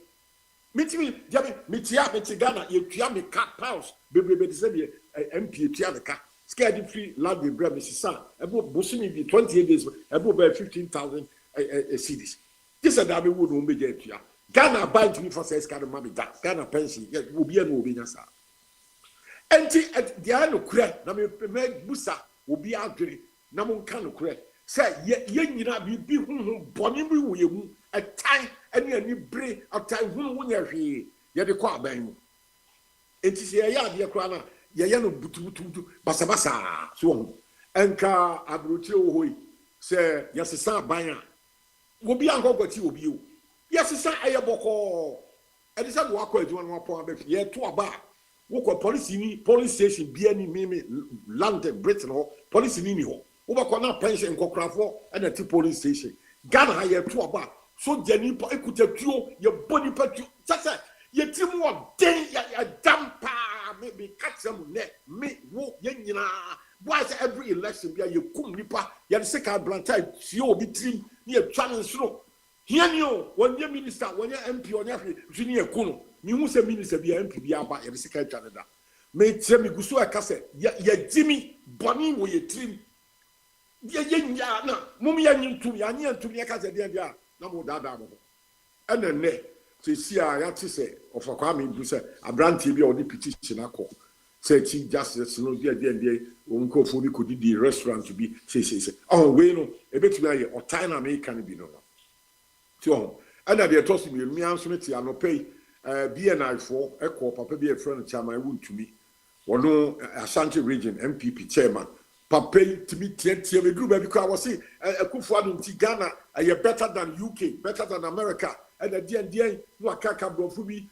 J: mitimi jabi mitia mitigana ye tua me ka pounds bebrebe de say de MP etua de ka scared free land we bra me sisa ebo bosumi bi 28 days ebo be 15,000 cedis. This is that we would be there. Ghana buy to me for says kind of mommy that Ghana pension will be an obedience. And the ano credit, na me busa will be out there. Namun can credit. Say, ye not be bonny we a time any break a time when you're here. You're the quad bang. It is a yard, dear Crana, Yayano butu basabasa. So, and car abrutio hoi say, yes, a son buyer. Will be uncle got you will you. Yes, it's not a boko. And it's a walk with 1 point, yeah, 2 about. Walk police station, be any meme, London, Britain, or police in Nino. Over pension and Cocrafo and a police station. Ghana, I have 2 about. So, Jenny, I could have you, your body pet you. That's it. Your team one day, a damper, maybe cut some net, me, walk, yenina. Why is every election be a you come nipa, you're the second blantyre, you be team. Near challenge slow. Here you when your minister, when your MP on every junior kuno, you must a minister be MP be about every second Canada. May tell me Gusu Akase, ya Jimmy Bonnie with your trim. Ya na, Mummy and to me, and to me, Casa dia, no more dada. And then ne, to see I have to say, of a coming to say, a brand TV or the petition I call. Say Chief Justice, no dear, uncle Fubi could the restaurant to be, say, oh, we know, a bit or time American be no. So, and I told me, me answer me, I no pay BNI for a call, Papa be a friend of Chama, wound to me, or no Ashanti region, MPP chairman. Papa to me, we group because I was saying, a Kufuan in Ghana, are better than UK, better than America, and at the end, no, I can't come from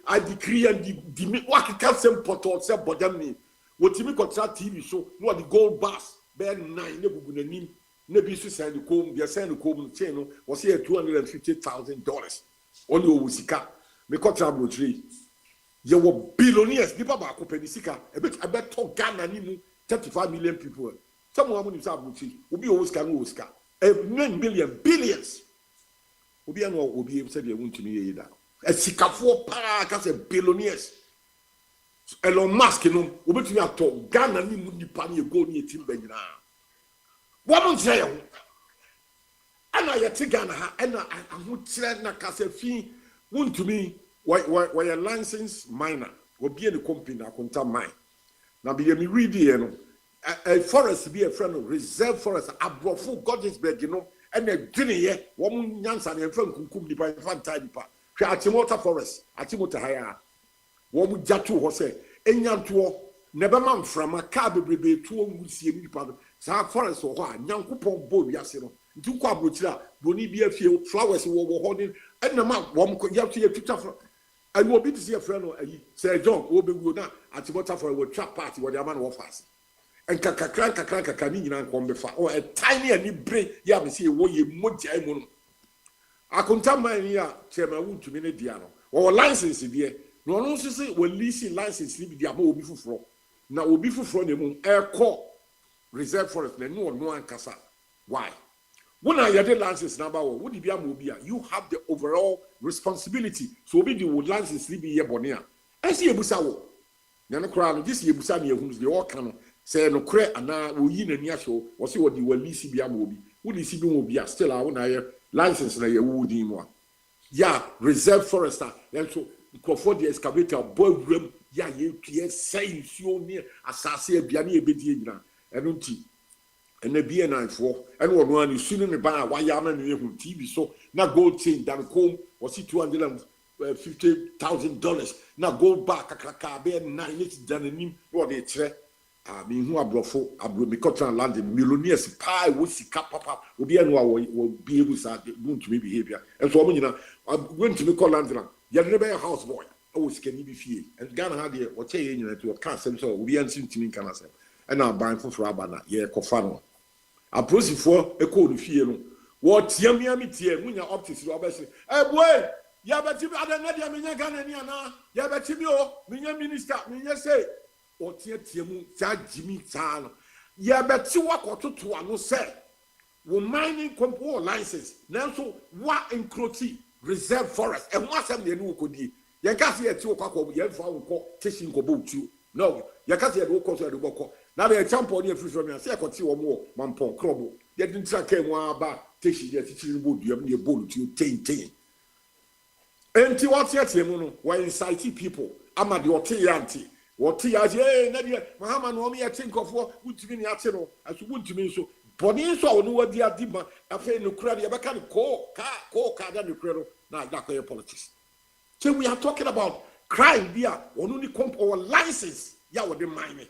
J: I decree and the what can't send portal, say, but them what you contract TV show, no, the gold bus, bear 9, never name, never used to send the comb, they send the comb channel, was here $250,000. Only Wusika, me contract with 3. You were billionaires, the Baba Copenisika, a bet talk Ghana, 35 million people. Someone who is able to be Oscar, 9 billion, billions. Obi and will be able to say they want to me either. A sikafo pa ka say billionaires. Elon Musk no obetumi ato Ghana ni mu nipa ni ego ni etim banyina. Wo mo nkyerɛ ho. Ana yɛte Ghana ha ɛna ahokyerɛ na kasa fi wontumi wɔyɛ license miner obi ne company akonta mine na be me read here no a forest be a friend of reserve forest abrofo Godisberg no ɛna dwene yɛ wɔn nyansa ne mfa nkunkum nipa mfa ntaa nipa hwɛ Atimota forest Atimota ha ya wɔn gyato hɔ sɛ enyantoɔ na bɛma mframa ka bebrebe tuo ngusie nipa no saa forest wɔ hɔ a nyankopɔn bɔ wiase no nti kɔ abrokyira boni bi afie flowers wɔ hɔ ne ɛna ma wɔn yɛto yɛtwitwa fo ayi obi te sɛ frɛ no ayi sɛ John obɛguo na Atimota for wɔ trap party wɔ de ama no wɔ fast enka kakra ni nyina nkɔm befa o a tiny ani bre ya me se wo ye mogya mu no akonta man ya chema wuntumi ne dia no wo license die no no so se wo lease license ni bi dia ma obi fufuro na obi fufuro ne mu ɛkɔ reserve forest na no no ankasa why when I get license number wo di bia ma obi a you have the overall responsibility so obi di wo license ni bi ye bone a esi ebusa wo na no kra no this ebusa na ehunu de wo ka no say no kre ana oyi nani ahwo wo se wo di walisi bia ma obi wo di si bi mo bia still a wo na ye license na ye wo di mu a ya reserve forester then so for the excavator boy room ya ye tue say nsuo ni asase aduane ebedi nyina eno nti ena bia na fo eno wo no ani sunu ne ba wa ya ma ne hu TV so na gold chain dan kom wo si $250,000 na gold bar kakraka be na ni ti dan anim wo de kire me who abrofo abromikotran land millionaires pie wo sika papa obi anu wo be able sa don't me behavior and so nyina went to me call land na ya ne be house boy o sika ni bi fie and Ghana ha de o che ye nyina to ka sem so obi an ntimi nka na sem and na ban foforo aba na ye kofa no aprosifo e ko no fie no wo tiamia mi tie munya optics ro ba se boy ya beti ada na dia menya Ghana ni ana ya beti mi o menya minister menya say o tie mu ja Jimmy Tan ya beti wakototo ano say wo mining company license nanso wa encroach reserve forest e ho asem ne no kodi ya kasi e ti okwa ya fa wo teshin ko botu no ya kasi e do ko so e do boko na be champion ne free from ya say ko ti wo mo mampon krobo ya din tra kai mu aba teshin ya ti chi bodu am ne bolu ti ten enti what yet mu no we incite people ama de ote yanti what ya je na de mahama no me yete nkofo wutumi ne ate no aso wutumi nso boni nso a wono wadi adima afa no kura de beka ko da no kura no na da ko politics. So we are talking about crime there wono ni comp or license ya wo de mine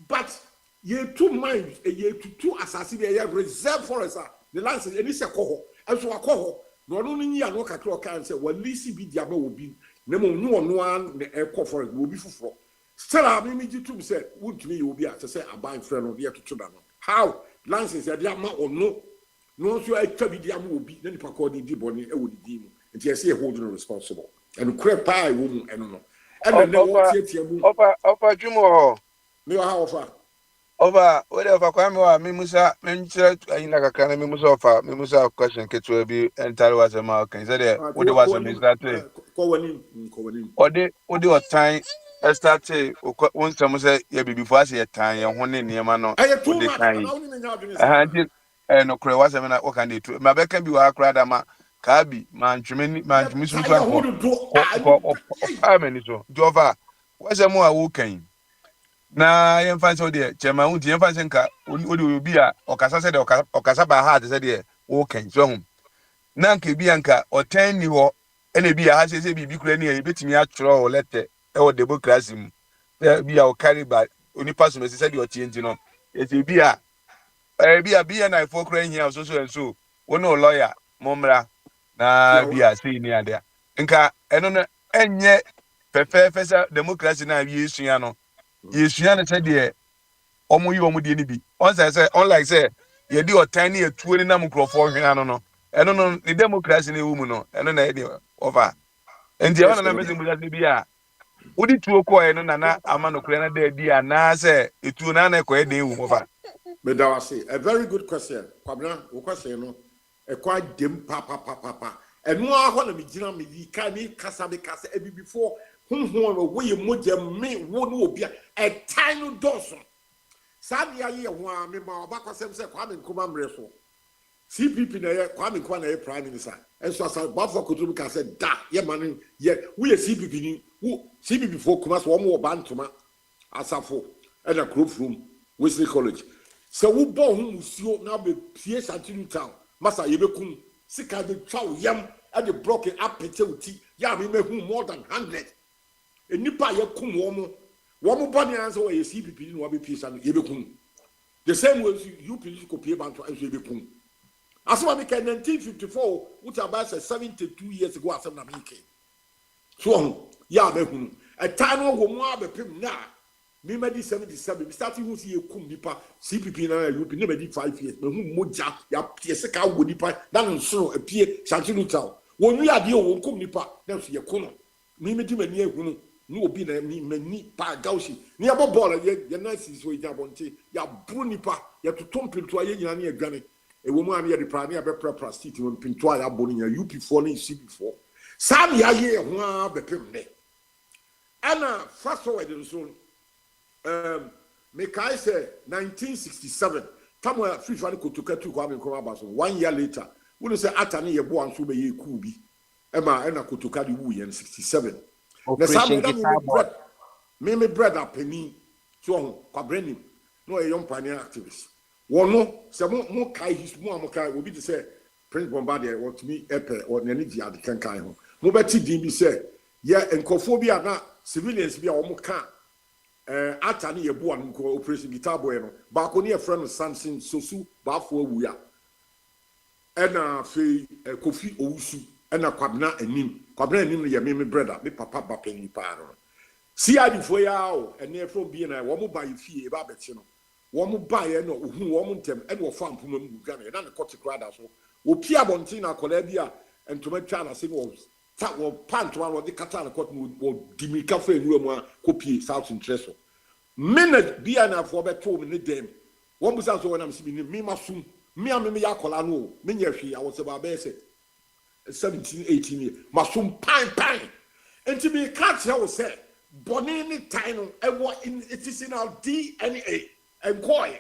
J: but ye two mines ye two assassin ye reserve forest the license any se ko ho aso akọ no no ni ya no kakra o kan say walisi bi dia ba obi na mo no no an e ko for obi fufuro still am me jitum say wontumi ye obi a say aban frɛ no ye tutu da no how license ya dia ma ono no so e twa bi dia ma obi na nipa ko di boni e wo di mu nti say hold no responsible and crap pie wo mu eno no and then what tie mu
D: ofa jumo
J: me ha ofa
D: over whatever kwame wa me musa me nkyerɛ ayina kakra na me musa ofa me musa question ketewa bi entire was ma kan say there what was me start
J: ko wani
D: ode otan start won sam say ya bibifo ase yetan ye ho ne niema no ode kan ahandi no kure was me na wo kan dey to ma be kan bi wa akra da ma ka bi mantwemi so ko ameni so jova was mo a wo kan na yemfa so de chema hunti yemfa senka odi obi a okasa se de okasa ba ha de se de wo kan so hu na nka bi anka otan ni ho ene bi a ha se bi kura ni e betimi atworo o lete e wo democracy mu bi a o carry ba oni pass me se de o tie nti no e se bi a bi a na ifo kura hia so and so wo no lawyer momra na bi a se ni ade nka eno no enye pefe sa democracy na bi esua no yesua ne se de omoyi omudi ni bi on say unlike say ye di otan ni etuo ni na mkrofo hwena no eno no the democracy na ewu mu no eno na e de over enti e wana na mezi mbuja bi a udi tuo ko eno na ama no kure na da di ana say etuo na ko e de ewu over
J: me da say a very good question kwabna wo question no e kwa dem pa and no one of me jina me kani kasa ebi before we moja me wonu obi a tiny dozen sadi aye ho me ma oba kwasem se Kwame Nkrumah mreso CPP na ye Kwame Nkrumah na ye prime minister enso asa bafo kotum ka se da ye man ye we CPP ni CPP for kuma so wo bantoma asafo and a group room Wesley College so wo bo hu musuo na be pie Santinu town masa ye bekum sika de twaw yam at the broken up peteuti ya me hu more than 100 enipa ye kum wo body answer we CPP no be pie san ye bekum the same way you police ko pie banto as ye bekum asema me can 1954 which about 72 years ago asem na me ke so ya be hu a time wo mo abepem na me medi 77 starting who see kum nipa CPP na UP ne medi 5 years me hu moja ya pie sika wo nipa na nso apie Santinu town wonu ya de wo kum nipa na so ye kono me medi mani ehunu no obi na ni mani pa gaushi ni abobol ye na si so ija bonte ya bru nipa ya totom pinto aye nyina ne adwane e wo mu an ye de pra ne abepra prostitute wo pinto ya boni ya UP4 ne CP4 sam ya ye ho abepem ne ana fast forward nso Mekai say 1967 Tamwa FIFA ni kotokatu Kwame Nkrumah baso 1 year later we say atani ye bo anso be ye ku bi ema na kotokadi wu ye 67 na sam da me bread apeni so kwabreni no e young pioneer activist wono se mo kai his mo amokai obi de say Prince Bombardier what me epe or nani di ade kankan ho mo beti din bi say ye enkofo bi na civilians bi a wo ka atani ye bo an ko operation guitar boy no ba ko ne ye friend Samson Sosu ba fo awu ya ena fe Kofi Owusu ena kwabna anim ye me brother me papa ba peni pa no si adi fo ya o ene fo bi na wo mo ba fie ba beti no wo mo ba ye no ohu wo mo ntem ene wo fa mpoma mu gana na ne kote krada so wo pia bontin na kola bi a entoma twa na se wo ta wo pant one the kata na court wo dimika fa enu mu a copy south interest minute bia na for beto me ne dem wo musa so wona msi me masum me am me yakola no me nya hwe ya wo se ba be se 17 18 years masum pan enti me catch how say boni ni time no e wo it is in our DNA enkoy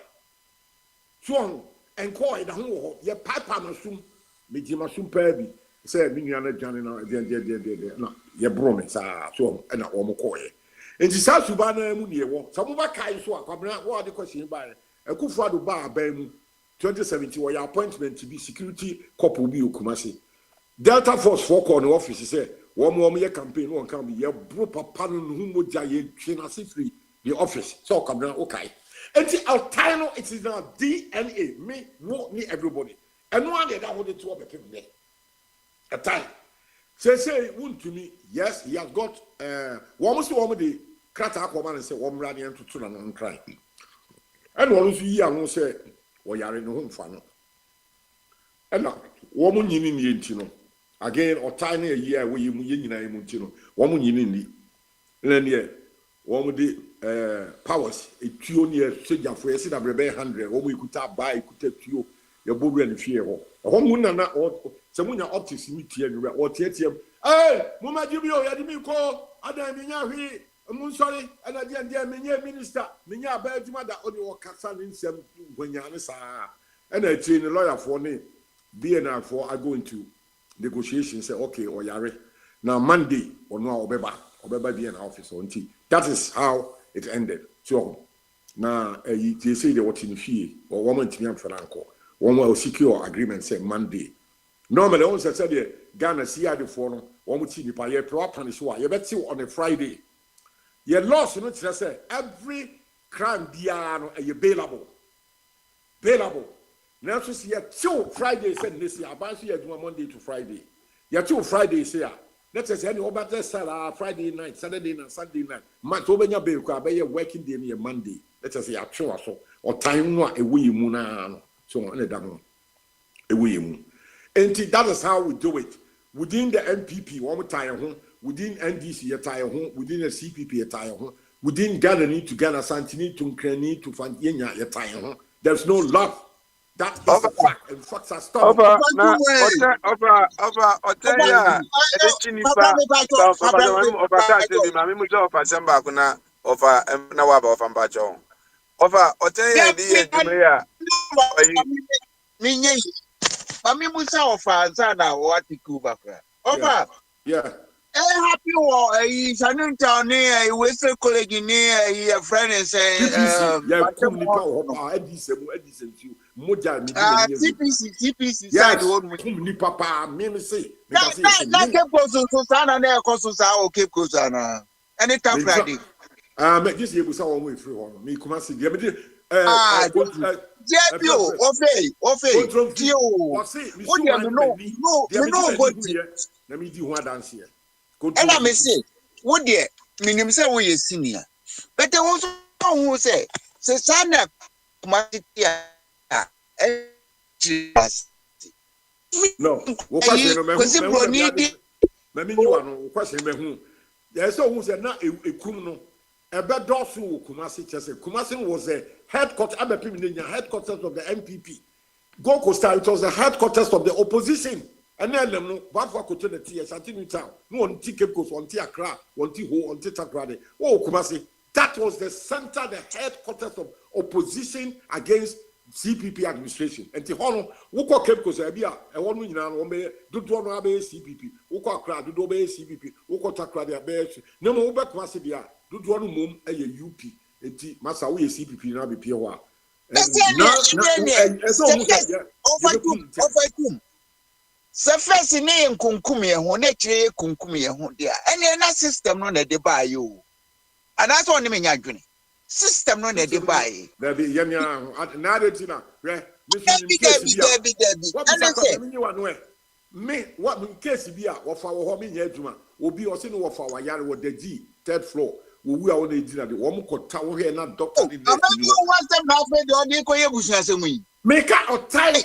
J: so enkoy da ho ye papa masum me ji masum pa bi say me nua na dwane na de na ye bro me sa so na wo mo koye enti sa suba na mu ne wo so mo ba kai so akwabena wo de question ba Akufo Addo ba aban 2017 wo ya appointment to be security corps bi Okumasi Delta Force for corner office say wo mo ye campaign won kan bi ye bro papa no hu moja ye twena free the office so akwabena okay enti altino it is now DNA me no ni everybody and one day that hold it to obepem there a time say won to me yes he has got one the krata akoma and say one run into to na no cry and one so yi anu say wo yare no mfa no and na wo mo nyini ni enti no again or time na yi a wo yi mu ye nyina yi mu enti no wo mo nyini ni na ne wo mo de powers etuo ne sojafo ye sida brebe 100 wo mo ikuta ba ikuta tuo ye bobu an fie ho ho mu na na se munya optics mi tie ni o tietiem mo ma jibi o ya di mi ko adan mi nya hwi mu sorry ana dia mi nya minister mi nya ba aduma da o de o kasa ni nsem gwanya ne saa ana ati ni lawyer for ni BNR for are going to negotiation say okay o yare na Monday ono a obeba BNR office onti that is how it ended so na they say they what in fie or woman timi am franco one will secure agreement say Monday normally on say Ghana CID for no one ti nipa ye pro punish wa ye beti on a Friday ye loss no tire say every crime bia no ye bailable now so see till Friday say this year about so ye do Monday to Friday ye till Friday say let us say any over there Friday night Saturday night Sunday night month obenya bail kwa be working day near Monday let us say atwe so or time no ewe mu na no so on da ho ewe mu enti that is how we do it within the NPP one time ho within NDC ye time ho within the CPP ye time ho within Ghana need to Ghana Santini to Ukraine to find yenya ye time ho there's no love That is a fact, and facts are stubborn.
I: Ọba na ọtẹ ya ẹni chi nipa ọba taati bi maame mu sẹ ọfa sẹm baako na ọfa na waba ọfa mpakyẹw ọfa ọtẹ ya ẹdi yẹ edwuma yi a ọyi.
G: Minye mami musa ofa ansa na wa tiku bakra. Ofa.
J: Yeah.
G: Happy war Sanunta ni Western College ni your friend is TPC side one
J: ni papa me say
G: na Cape Coast so sana na ekoso sa o Cape Coast na anytime Friday
J: me just you say one way free one me come see me
G: Jebio ofe dio no go
J: na me di ho dance here.
G: And I may say, would ye, minim say we senior. But there was one who say Sana Matia.
J: No, there's no who said not a criminal. A bed dorsal Kumasi Chester. Kumasi was a headquarters of the MPP. Go Costa, it was the headquarters of the opposition. And then them what for could the TS at New Town. No one ticket goes on Tiakra, one Tiho, on Titakrade. Oh, Kumasi. That was the center, the headquarters of opposition against CPP administration. And Tihono, Woko Cape Kosabia, a 1 million, do one obey CPP, Woko Kra, do obey CPP, Woko Takrade, Bears, no more back Masibia, do one mum a UP, and T Masawi CPP now be POA.
G: So first in kunkum ye ho na kire kunkum ye ho dia ene na system no na de ba yo and that's one me nya dwene system no na de ba yi
J: there be yenya na de tina hwe me what in case bia wo fa wo ho me nya adwuma obi o se no wo fa wa yare wo the G third floor wo wu a wo na edi na de wo mo kota wo he na doctor de
G: no one step na fe de odi ko ye busu asemu yi
J: make a tie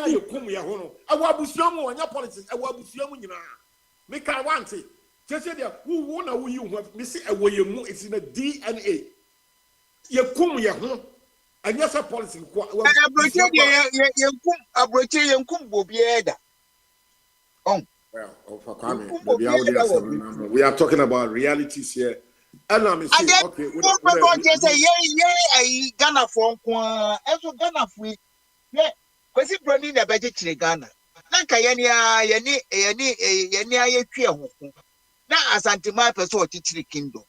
J: you come here hono awabusuamu onya politics awabusuamu nyina make I want it just say there who na who you me see awayemu it's in a DNA ye come here ho anya sa policy ko
G: abroche ye kum bobieda
J: well for coming we are talking about realities here. And I'm saying okay
G: ye Ghana for nko eso Ghana for kwesi broni na beje chire Ghana na nka yeni ayetwe ho na asantima person o chichire kingdom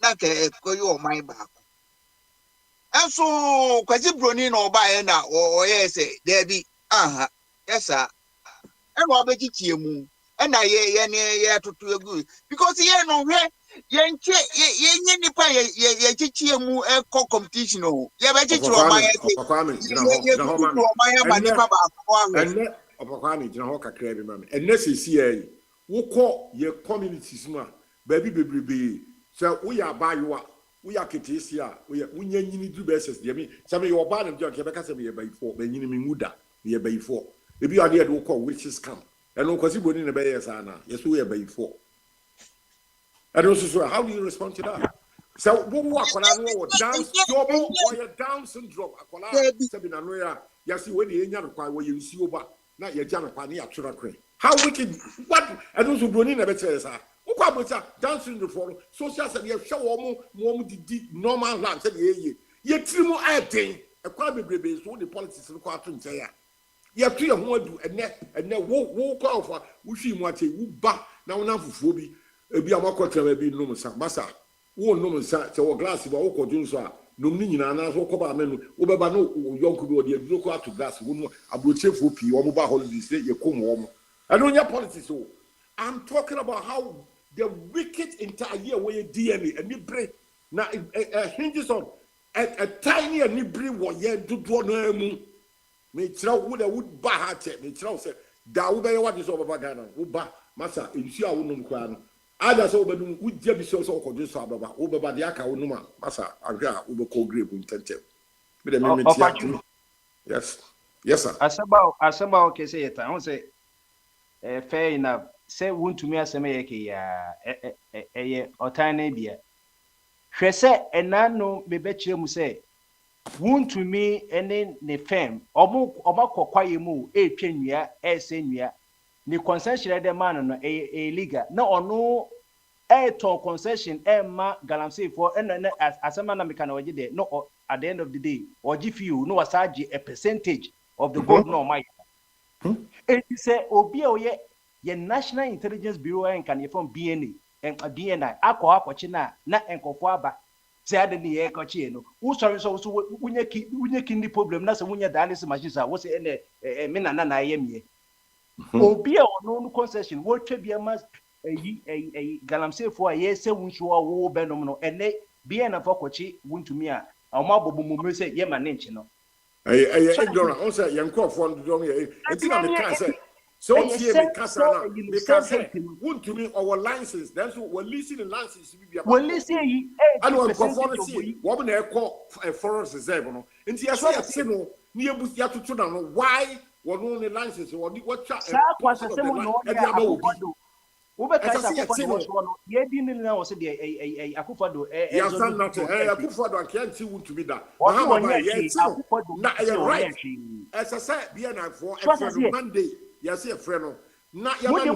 G: na nka koyo o man baako enso kwesi broni na oba ye na o ye se debi aha yesa eno abechichie mu na ye atoto egu because ye no hwe ye nipa ye chichie mu e competition o ye bechichire o man ye
J: Obakwani jina ho kakra bi mame enne sesi ayi wo kọ ye communities ma baabi bebrebe so wo ya bayoa wo ya ketesi a wo nya nyini du beses de me same ye oba na je be ka same ye bayifo ba nyini me nguda ye bayifo ebi ade ye de wo kọ witches camp eno kwasi boni na be ye sa na ye so ye bayifo eno so how do you respond to that? So wo akola no wo down job or your down syndrome akola sabi na no ya yasi we de enya no kwa wo ye nsi oba na ye gya no kwa na ya twera kwen how wicked what and also broni na be tell sa wo kwa bocha down syndrome for social said ye hwe wo di normal life said ye tirimu aden e kwa bebrebe so the politics no kwa to nche ya ye tu ye ho adu enne wo kwa for wo hwi mu ate wo ba na wo na fufuo bi ebi amakotra bi no musa masa wo no nsa se wo glass ba wo koju nso a nom ni nyina na so koba amenu wo beba no yonku bi wo de aduro ko ato glass wo no abrochefo pi wo mo ba holidays ye kom wo mo and on your politics so I'm talking about how the wicked entire year where DNA and nibre na hinges on a tiny and nibre wo ye dodo no mu me kira wo da would ba ha che me kira wo se da wo be what is over Ghana wo ba masa ensu a wo nom kwa no ada so obedum wujia bi so okojo so ababa wo baba de aka wo numa masa agra wo be ko grape ntente me de me tia yes sir
C: asaba o kese yeta won say fair enough say wontumi asema yake ya ye otan na bia hwese enano bebe kire mu say won't to me any ne fam omo kokwaye mu etwa nnua ese nnua ne concession de man no legal na ono to concession ma galamsey for na asema na meka na oje de no at the end of the day oje few no wasage a percentage of the gold no my it say obi oye ye National Intelligence Bureau en kan ye from BNA and DNI akwachi na enkofo aba say ade ne ye kochi no wo sorry so unye ki ni problem na se unye dialysis machine sa wo se me na ye me obi no concession wo twa bia ma galamsey for ye se wunsu wo benom no ene bia na fokochi wuntumi a omo abobo mu se ye ma ne nchi no
J: ignorant on say yankofo ndo ye etina me kan say so tie me kasa na me kan say wuntumi our license then so we leasing the license bia
C: we leasing yi
J: and we confirm see wo na ekọ forest reserve no nti ya say no ni ebu ya tutu na no why wo no the license wo di what
C: sa kwasa se mo no ya akufado wo be kai sa akufado no ye di ni na wo se de akufado
J: ya san not akufado anti wuntumi da mahama ye na right as I said bia na for Monday ya say friend no na ya
C: ma no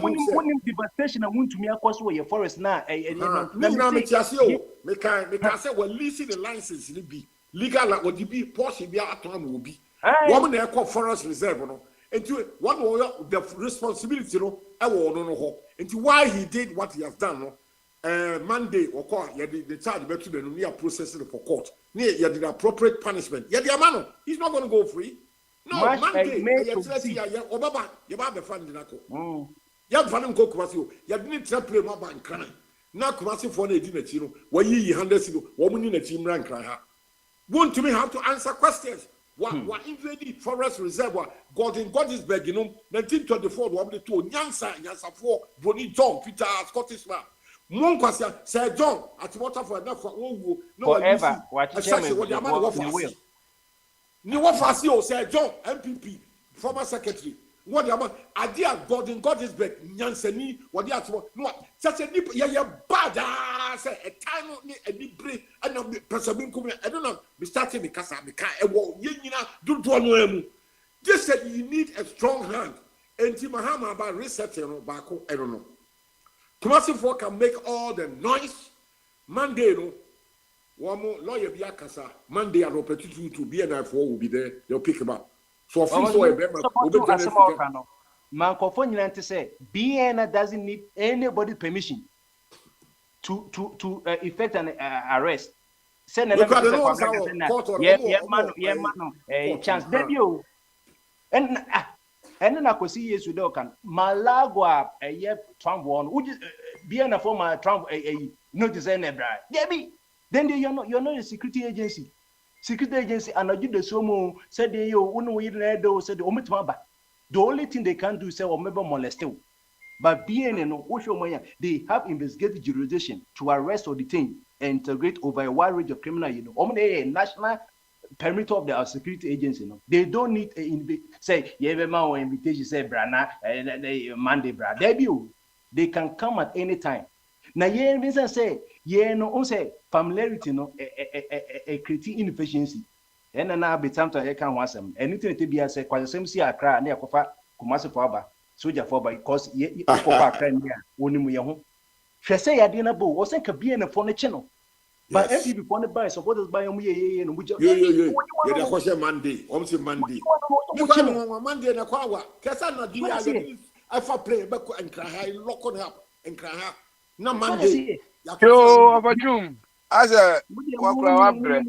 C: devastation na wuntumi akoso ye forest na
J: na me tiase o me kan say we leasing the license ni bi legal la odi bi Porsche bi aton am obi wo na ekọ forest reserve no enti what the responsibility no e wo no ho enti why he did what he has done no Monday or call the charge better than near processing for court near the appropriate punishment the man he's not going to go free. No, Monday, Obama, you have a fund in Ako. You have fun go Kumasi, you didn't tell play my bank crying. Now Kumasi for a dinner, you know, where ye hundreds of woman in a team rank. Won't to me have to answer questions. What invaded forest reservoir, God in Godisberg, you know, 1924, one the two, Yansa 4, Bonnie John, Peter, Scottish man. Mon question, Sir John, at water for enough for all
C: forever. What
J: the amount of Ni wa fasi o Sir John MPP former secretary what the amount idea God in Godisberg nyansani what the atmo no such a deep ya bad say a time ni any break and no person bin come I don't know be starting me kasa me ka e wo ye nyina do no emu just said you need a strong hand enti mahama about resetting no baako I don't know Kumasi for can make all the noise Monday no one lawyer be akasa Monday an opportunity to be and for will be there they'll pick him up so official
C: man nyina say BN doesn't need anybody's permission to effect an arrest send a chance debut and na ko see yesu do kan malagwa eye Trump one which BN former Trump notice any bra debi then you're not a security agency and you the somo said you wouldn't said the only thing they can do is say or maybe molest you. But BNN they have investigative jurisdiction to arrest or detain and integrate over a wide range of criminal a national perimeter of the security agency they don't need say or invitation say brana Monday bra debut they can come at any time. Now, yeah, say, yeah, no, say familiarity, no, a creating inefficiency. And then I'll be time to hear can want some anything to be as a quite same see a cry near Kofa, Kumasi Faba, soldier for because ye Kofa can hear only me home. She say I didn't know, was like a being a phone channel. But if you want to buy, supporters buy me, and which
J: you're Monday, almost Monday. Monday and a quawa, Cassandra, I for play back and cry, lock on up and cry up. No Monday.
I: Yo, abajum. Asa wabre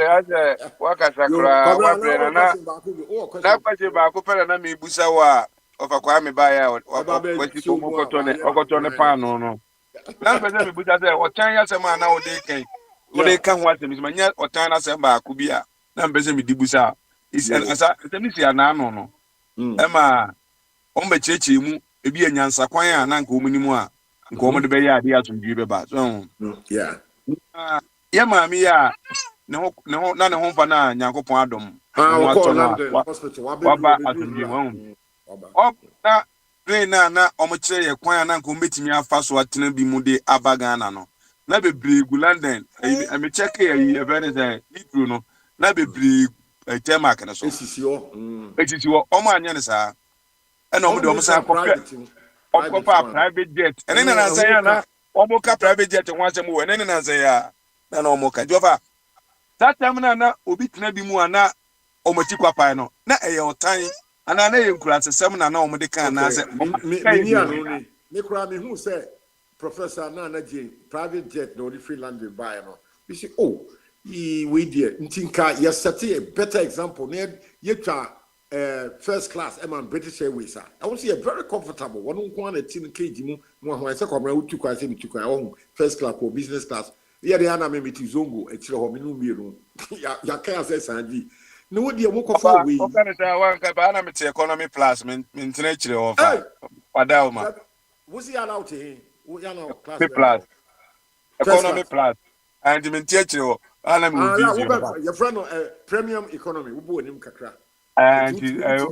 I: asa wakasakra wabre na kwaje ba ko pere na me busa wa ofakwa me ba ya wati to mo okotone pano no na pese me busa se otan ya se ma na ode kan ho asem se manya otan na se ba ko bia na pese me dibusa is asa se mi si ana no ema o mbe cheche mu ebi anyansa kwan a na nka omnimu a nka omo de be ya ade asomdwi be ba so
J: yeah
I: ya mami ya ne ho na ne ho fa na Nyankopon adom waba asomdwi won o na na omo kire ye kwan a na nka ombetimi afa so atena bi mu de abaga na no
K: na bebree gu London me check e very say Heathrow no na bebree Mark na so
J: esisi o
K: etiti wo omo anya ne saa e na omo de omo sa akɔpɛ ɔkɔpɛ private jet ene na na say na omo ka private jet ho asɛm wo ene na say ya na omo ka jofa that time na obi tena bi mu ana omo ti kwapan no na ɛyɛ otan ana na yɛ nkura sesɛm na omo de kan na sɛ
J: me ni anu ni me kura me hu sɛ Professor Nana Jane private jet no the Finland buy no you see oh we dear ntinka you set a better example na you try first class British Airways I want see a very comfortable one nko na tin kg mu ho say kwamra utu kwa say bitu kwa first class or business class ya de ana me meti zongo e kire ho me no mienu ya kan say sanji no wo de mo kofa we
K: o kan say wan ka ba na meti economy plus me ntina kire ho fa wada ma
J: wo see allow to him ya no class
K: plus economy plus and me ntia kire ho ana me view
J: your friend premium economy wo bo onim kakra
K: and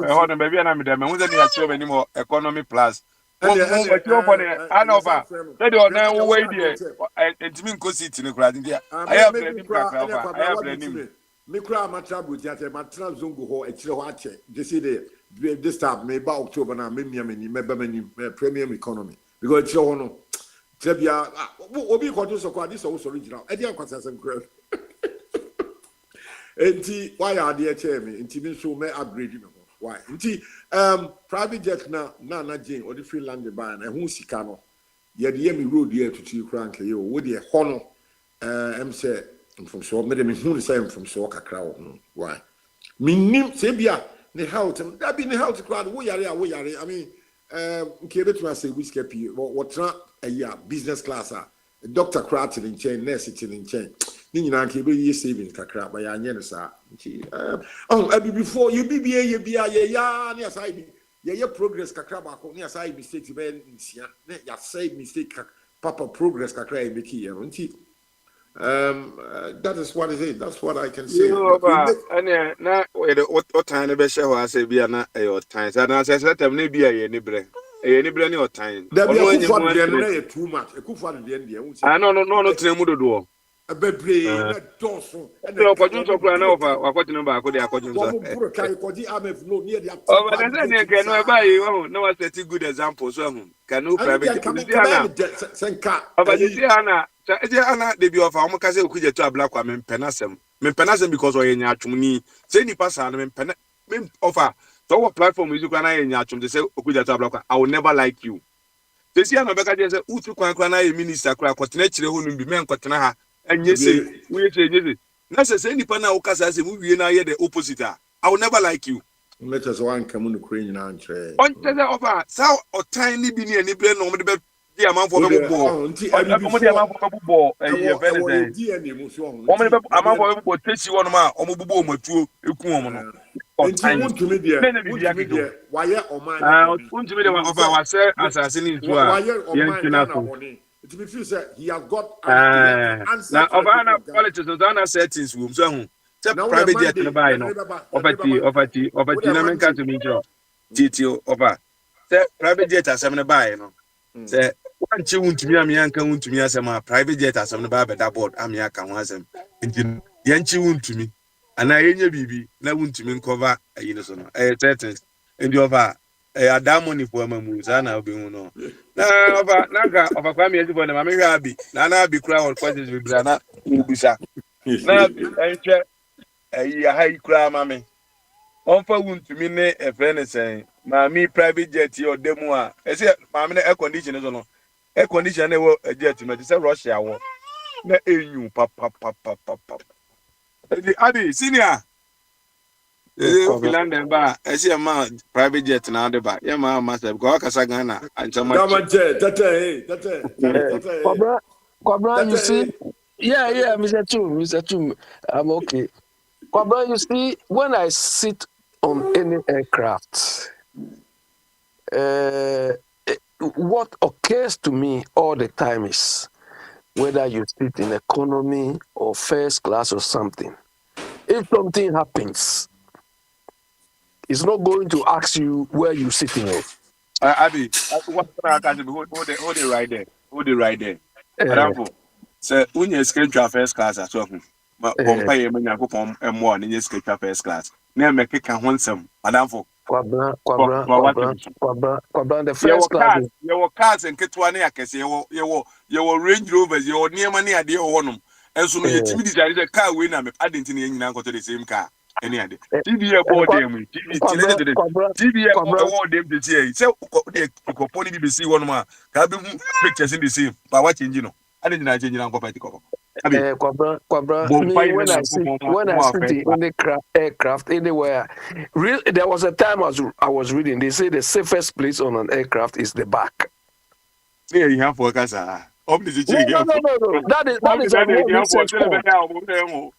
K: hold on baby na me dem hu say na kire me nim economy plus and over they don't know where entimi nko seat ni kura ndia I have blame kakra I have blame
J: me kura ma travel theater ma tra zongo ho e kire ho ache they say this time me ba October na me mia mani me ba mani premium economy because kire ho no trebia obi ko to so kwa this so original e dia kwasa sem kura enti why are they che me enti me so me upgrade me why nti private jet na Jane or the Finland buy na hu sika no ye de me road here to chi crank ye wo de ho no em say from so me de me hu say from so kakra wo why minim say bia ne health that be ne health crowd wo yare I mean nke betu say which kepi what tra business class doctor crowd in chain nurse in chain ni nyina nke be ye saving kakra ba ya anye ne sa nti before you BBA ye bia ye ya ne aside bi ye progress kakra ba ko ne aside mistake be nsia ne ya say mistake papa progress kakra e make ye nti that is what it is. That's what I can say.
K: And na what time be share wa say bia na your time so na say time na bia ye ni bre ni your time
J: ono enyi mu na too much e kufa de dey
K: no tremu dodo
J: bebre na doso
K: e no kwaju so kura na ofa wakwaju ba ko de akwaju so
J: mo buru kai koji amef no near the
K: oh but na say ke no e ba yi wo na was set good example so hu kanu private
J: senka
K: but you see ana ana de bi ofa omo ka say okuje to abla kwa me penasem because o yenya atwumni say ni pasa na me offer so what platform is you can na atwum de say okuje to abla kwa I will never like you say see ana be ka say utu kwan na ye minister kwa kwotena kire ho no bi me nkotena ha anye say we say na say nipa na ukasa say mu wie na ye the opposite I will never like you
J: let us one come no kure nyina ntre
K: on say offer so o tiny bi ni bre no mo de be di amanfo be bo
J: nti abi
K: di amanfo be bo very
J: DNA mu so
K: o mo be amanfo be bo techi won ma o mo bubo o matuo eku o mo no
J: nti wontumi de waye oman
K: wontumi de offer wa say asase ni ntu a ye ntuna so
J: it be feel say he has got
K: answer na over na politics so na settings wo so hu say private jet no buy no offer na men ka to me jo titio over say private jet asem no buy no say one chi wuntumi am yanka wuntumi asem a private jet asem no buy better board am yanka ho asem nti yanchi wuntumi ana yenye bibi na wuntumi cover ayi no so no settings ndi over adamoni for mamu sana obi hu no na over naga over kwa mi ezifo na ma mehwa abi na abi kura on questions bi bra na ubisa na enche ayi ha kura ma me onfa wuntumi ne efrene sen ma mi private jet yo demu a ese ma me na air condition so no air condition na wo jet no say Russia wo na enyu papa abi senior Finland ba ese ma private jet na de ba ye ma master because akasa Ghana anchama
J: tete
F: Kwabra, you see, yeah, Mr. Two, I'm okay. Kwabra, you see, when I sit on any aircraft, what occurs to me all the time is whether you sit in economy or first class or something. If something happens, it's not going to ask you where you're sitting.
K: Abi, what can I hold it right there. Adamfo. Say when you schedule first class as well. Ma
F: Eh,
K: bompa ye manya ko pom emo ni ye schedule first class. Na me keka ho nsem. Madam for what
F: the
K: your
F: first class
K: cars,
F: is
K: your cars and ketwa na yakese your Range Rovers, your niema na ade honum. Enso no
F: eh,
K: yetimi desire the car we na me adenti na nyina nkoto the same car. Any ade.
F: eh,
K: TV e board dem. TV tire de. TV e board dem de tie. Say ko poni bi see one ma. Ka be pictures in the same. But what change no? Ade nyina change na nkopa ti ko. Abi
F: Me
K: bompa ye
F: when
K: na
F: I
K: nko
F: sit when I
K: mo
F: sit
K: first
F: in
K: class.
F: any aircraft anywhere, there was a time I was reading. They say the safest place on an aircraft is the back.
K: Say you have for kasa. Obli si
F: No,
K: che
F: no,
K: here
F: no,
K: for.
F: no, no. That
K: Obli
F: is
K: na
F: a
K: de
F: more
K: here for
F: recent
K: tell be
F: point.
K: na o mo.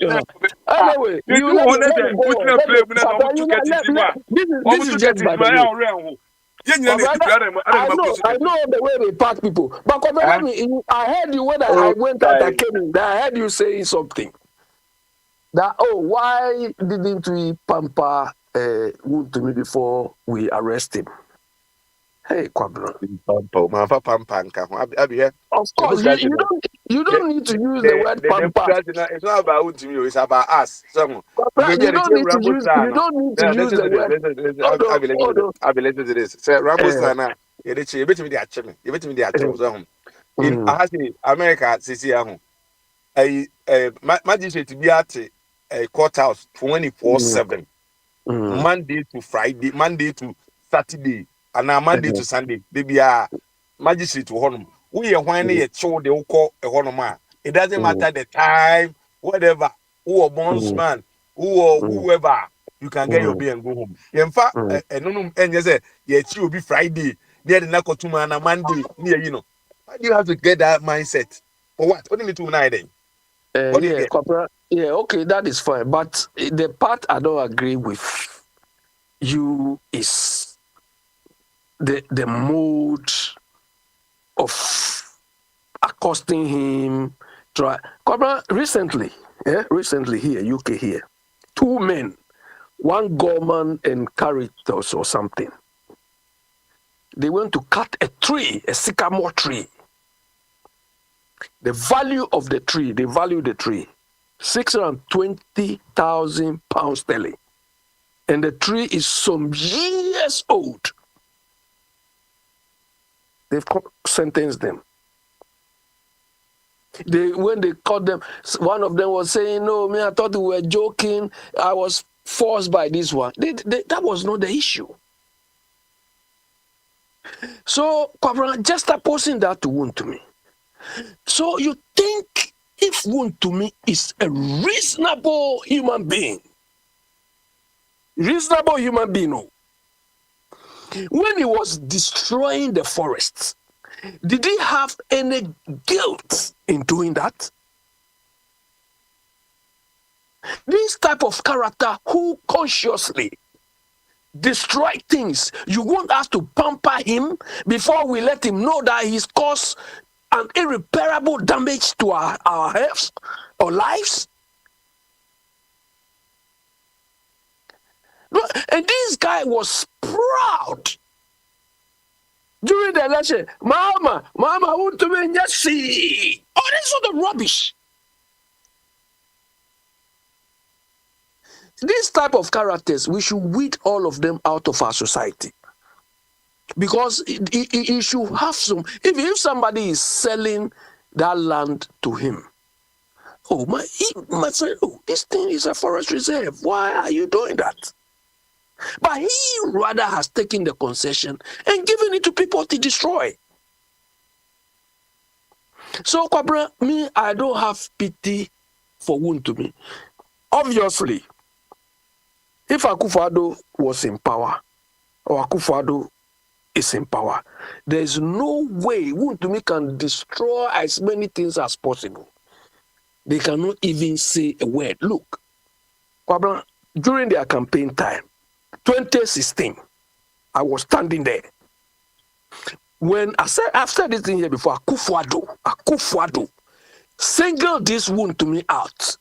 F: Yeah.
K: Ah,
F: Anyway,
K: they
F: you
K: do
F: let
K: one
F: me
K: that
F: go.
K: put a
F: Let me,
K: play when I
F: Papa,
K: want to
F: you
K: get it.
F: this
K: To
F: is
K: get
F: just
K: it
F: by the
K: my
F: way.
K: own. Yeah,
F: Papa,
K: I don't know.
F: I know the way they pack people. But Papa, I heard you when I
K: Oh,
F: went out. I came in. I heard you saying something. That why didn't we pamper Wood to me before we arrest him? Hey, Kwabra. Of course, you don't need to use the word
K: The
F: pamper.
K: democracy it's not about you, it's about us. So
F: Kwabra,
K: maybe
F: you
K: the
F: don't need to
K: Rambo
F: use you
K: Sana.
F: don't need to
K: Now
F: use
K: listen
F: the
K: to this,
F: word.
K: I'll be listening to this.
F: Although,
K: I'll be listening to this. Say Rambo
F: uh,
K: Sana. You bet me the achievement. You bet me the achievement. So in
F: mm,
K: America, CC a magistrate be at a courthouse
F: mm,
K: 24/7,
F: mm,
K: Monday to Friday, Monday to Saturday, and now Monday to Sunday. They be a magistrate to honor. We are when
F: mm,
K: they show the call a honor. It doesn't
F: mm,
K: matter the time, whatever, who or
F: mm,
K: bondsman, who or
F: mm,
K: whoever, you can get your
F: mm,
K: bill and go home. In fact,
F: mm.
K: and no, and you say, yes, will be Friday, near the Nakotuma and a Monday, near Why do you have to get that mindset? For what? What do you need to know then? What do you
F: Yeah,
K: get?
F: Kwabra. Yeah, okay, that is fine. But the part I don't agree with you is the mode of accosting him. Kwabra, recently here, UK here, two men, one Gorman and Caritas or something. They went to cut a tree, a sycamore tree. The value of the tree, they value the tree, £620,000 sterling. And the tree is some years old. They've sentenced them. When they caught them, one of them was saying, "No, me, I thought we were joking. I was forced by this one." That was not the issue. So, Kwabra, just opposing that to Wontumi. So you think if Wontumi is a reasonable human being, oh, when he was destroying the forests, did he have any guilt in doing that? This type of character who consciously destroy things, you want us to pamper him before we let him know that he's caused an irreparable damage to our health or lives? And this guy was proud during the election. Mama, I want to be just see. Oh, this sort of rubbish. This type of characters, we should weed all of them out of our society. Because it should have some. If somebody is selling that land to him, he must say, this thing is a forest reserve. Why are you doing that? But he rather has taken the concession and given it to people to destroy. So, Kwabra, me, I don't have pity for Wontumi. Obviously, if Akufo-Addo was in power, or Akufo-Addo is in power, there is no way Wontumi can destroy as many things as possible. They cannot even say a word. Look, Kwabra, during their campaign time, 2016, I was standing there. When I've said this thing here before, Akufo-Addo singled this Wontumi out.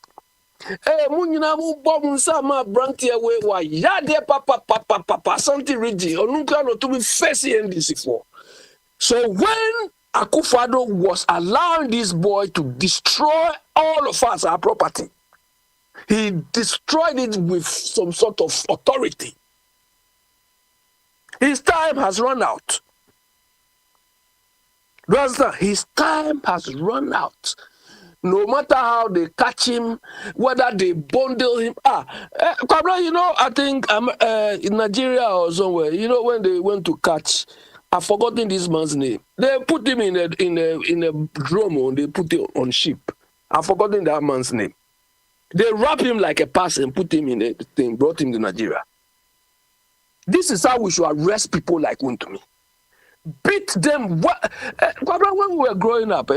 F: Munyina mu bom sama branti away wa yade papa something region onunka no to be face NDC for. So when Akufo-Addo was allowing this boy to destroy all of us, our property. He destroyed it with some sort of authority. His time has run out. His time has run out. No matter how they catch him, whether they bundle him. Kwabra, I think in Nigeria or somewhere, when they went to catch, I've forgotten this man's name. They put him in a drum, and they put him on ship. I've forgotten that man's name. They wrap him like a person, put him in a thing, brought him to Nigeria. This is how we should arrest people like Wontumi. Beat them. Kwabra, when we were growing up,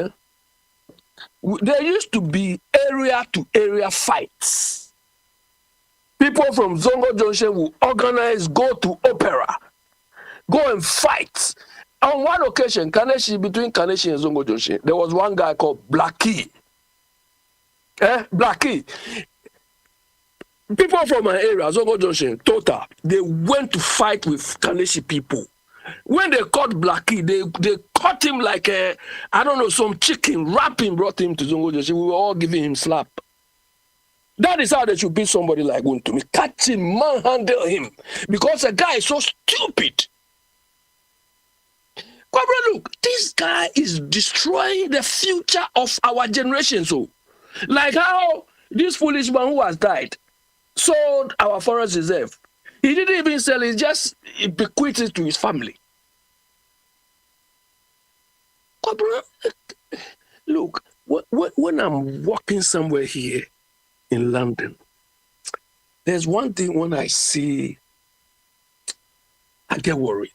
F: there used to be area-to-area fights. People from Zongo Junction will organize, go to Opera, go and fight. On one occasion, between Kaneshi and Zongo Junction, there was one guy called Blackie. Blackie. People from my area, Zongo Junction, Total, they went to fight with Kaneshi people. When they caught Blackie, they caught him like some chicken, wrap him, brought him to Zongo Junction. We were all giving him slap. That is how they should beat somebody like Wontumi. Catch him, manhandle him. Because a guy is so stupid. Kwabra, look, this guy is destroying the future of our generation. So, like how this foolish man who has died sold our forest reserve. He didn't even sell it, just bequeathed it to his family. Look, when I'm walking somewhere here in London, there's one thing when I see, I get worried.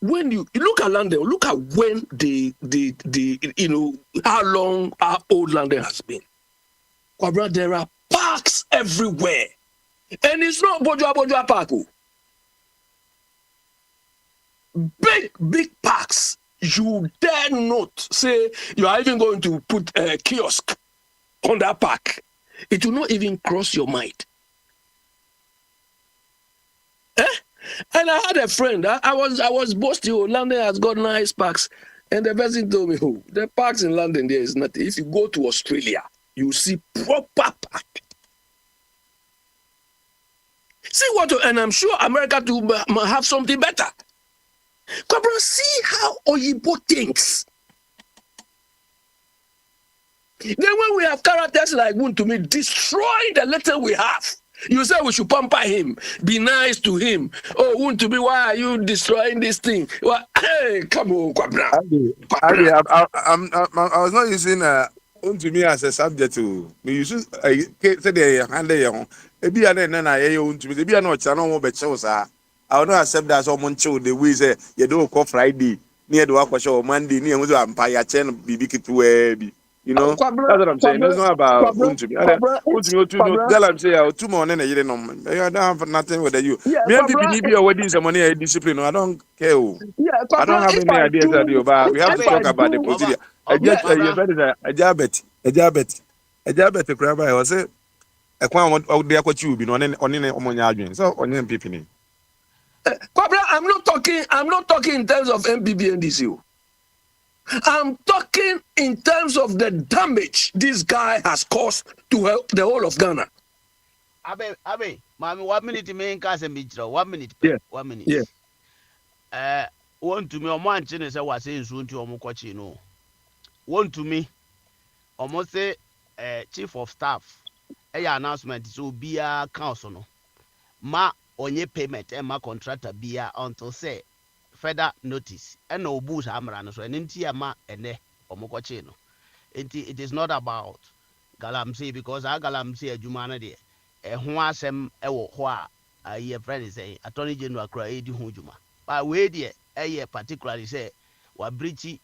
F: When you look at London, look at when how long our old London has been. There are parks everywhere. And it's not Bogyae Park. Big parks. You dare not say you are even going to put a kiosk on that park. It will not even cross your mind. And I had a friend. I was boasting, London has got nice parks. And the person told me, the parks in London, there is nothing. If you go to Australia, you see proper park. See and I'm sure America too have something better. See how Oyibo thinks. Then when we have characters like Wontumi destroy the little we have, you say we should pamper him, be nice to him. Oh, Wontumi, why are you destroying this thing? Well, hey, come on, Kwabra.
K: I was not using Wontumi as a subject to me. You should say the handle. Ebi ane na Wontumi. Ebi ane ocha no mo be chew. I will not accept that someone chill the way say you don't call Friday near the work show Monday near to Empire chain BB to you know. That's what I'm saying. That's not about Wontumi. Wontumi tell I'm saying 2 more than a year no. I don't have nothing with you. Me and people need your wedding ceremony and discipline. I don't care. I don't have any ideas that you but we have to talk about the procedure. A diabetic rabbi was say I can't out there what you be on any so on people.
F: Kwabra, I'm not talking in terms of MPP and DCU. I'm talking in terms of the damage this guy has caused to the whole of Ghana.
E: Abe, mami, 1 minute me nka se mijro. 1 minute.
F: Yeah.
E: 1 minute.
F: Yeah.
E: Wontumi omo anche se wase nsu nti omo kwachi no. Wontumi omo say chief of staff announcement so bia council no. Ma onye payment and ma contractor bia until say further notice and no boost amra no so enti ama ene omokwache no enti it is not about galamsey because galamsey adwuma na de ho asem ewo ho a ye friend say attorney general kra edi ho adwuma but we de particularly say wa breach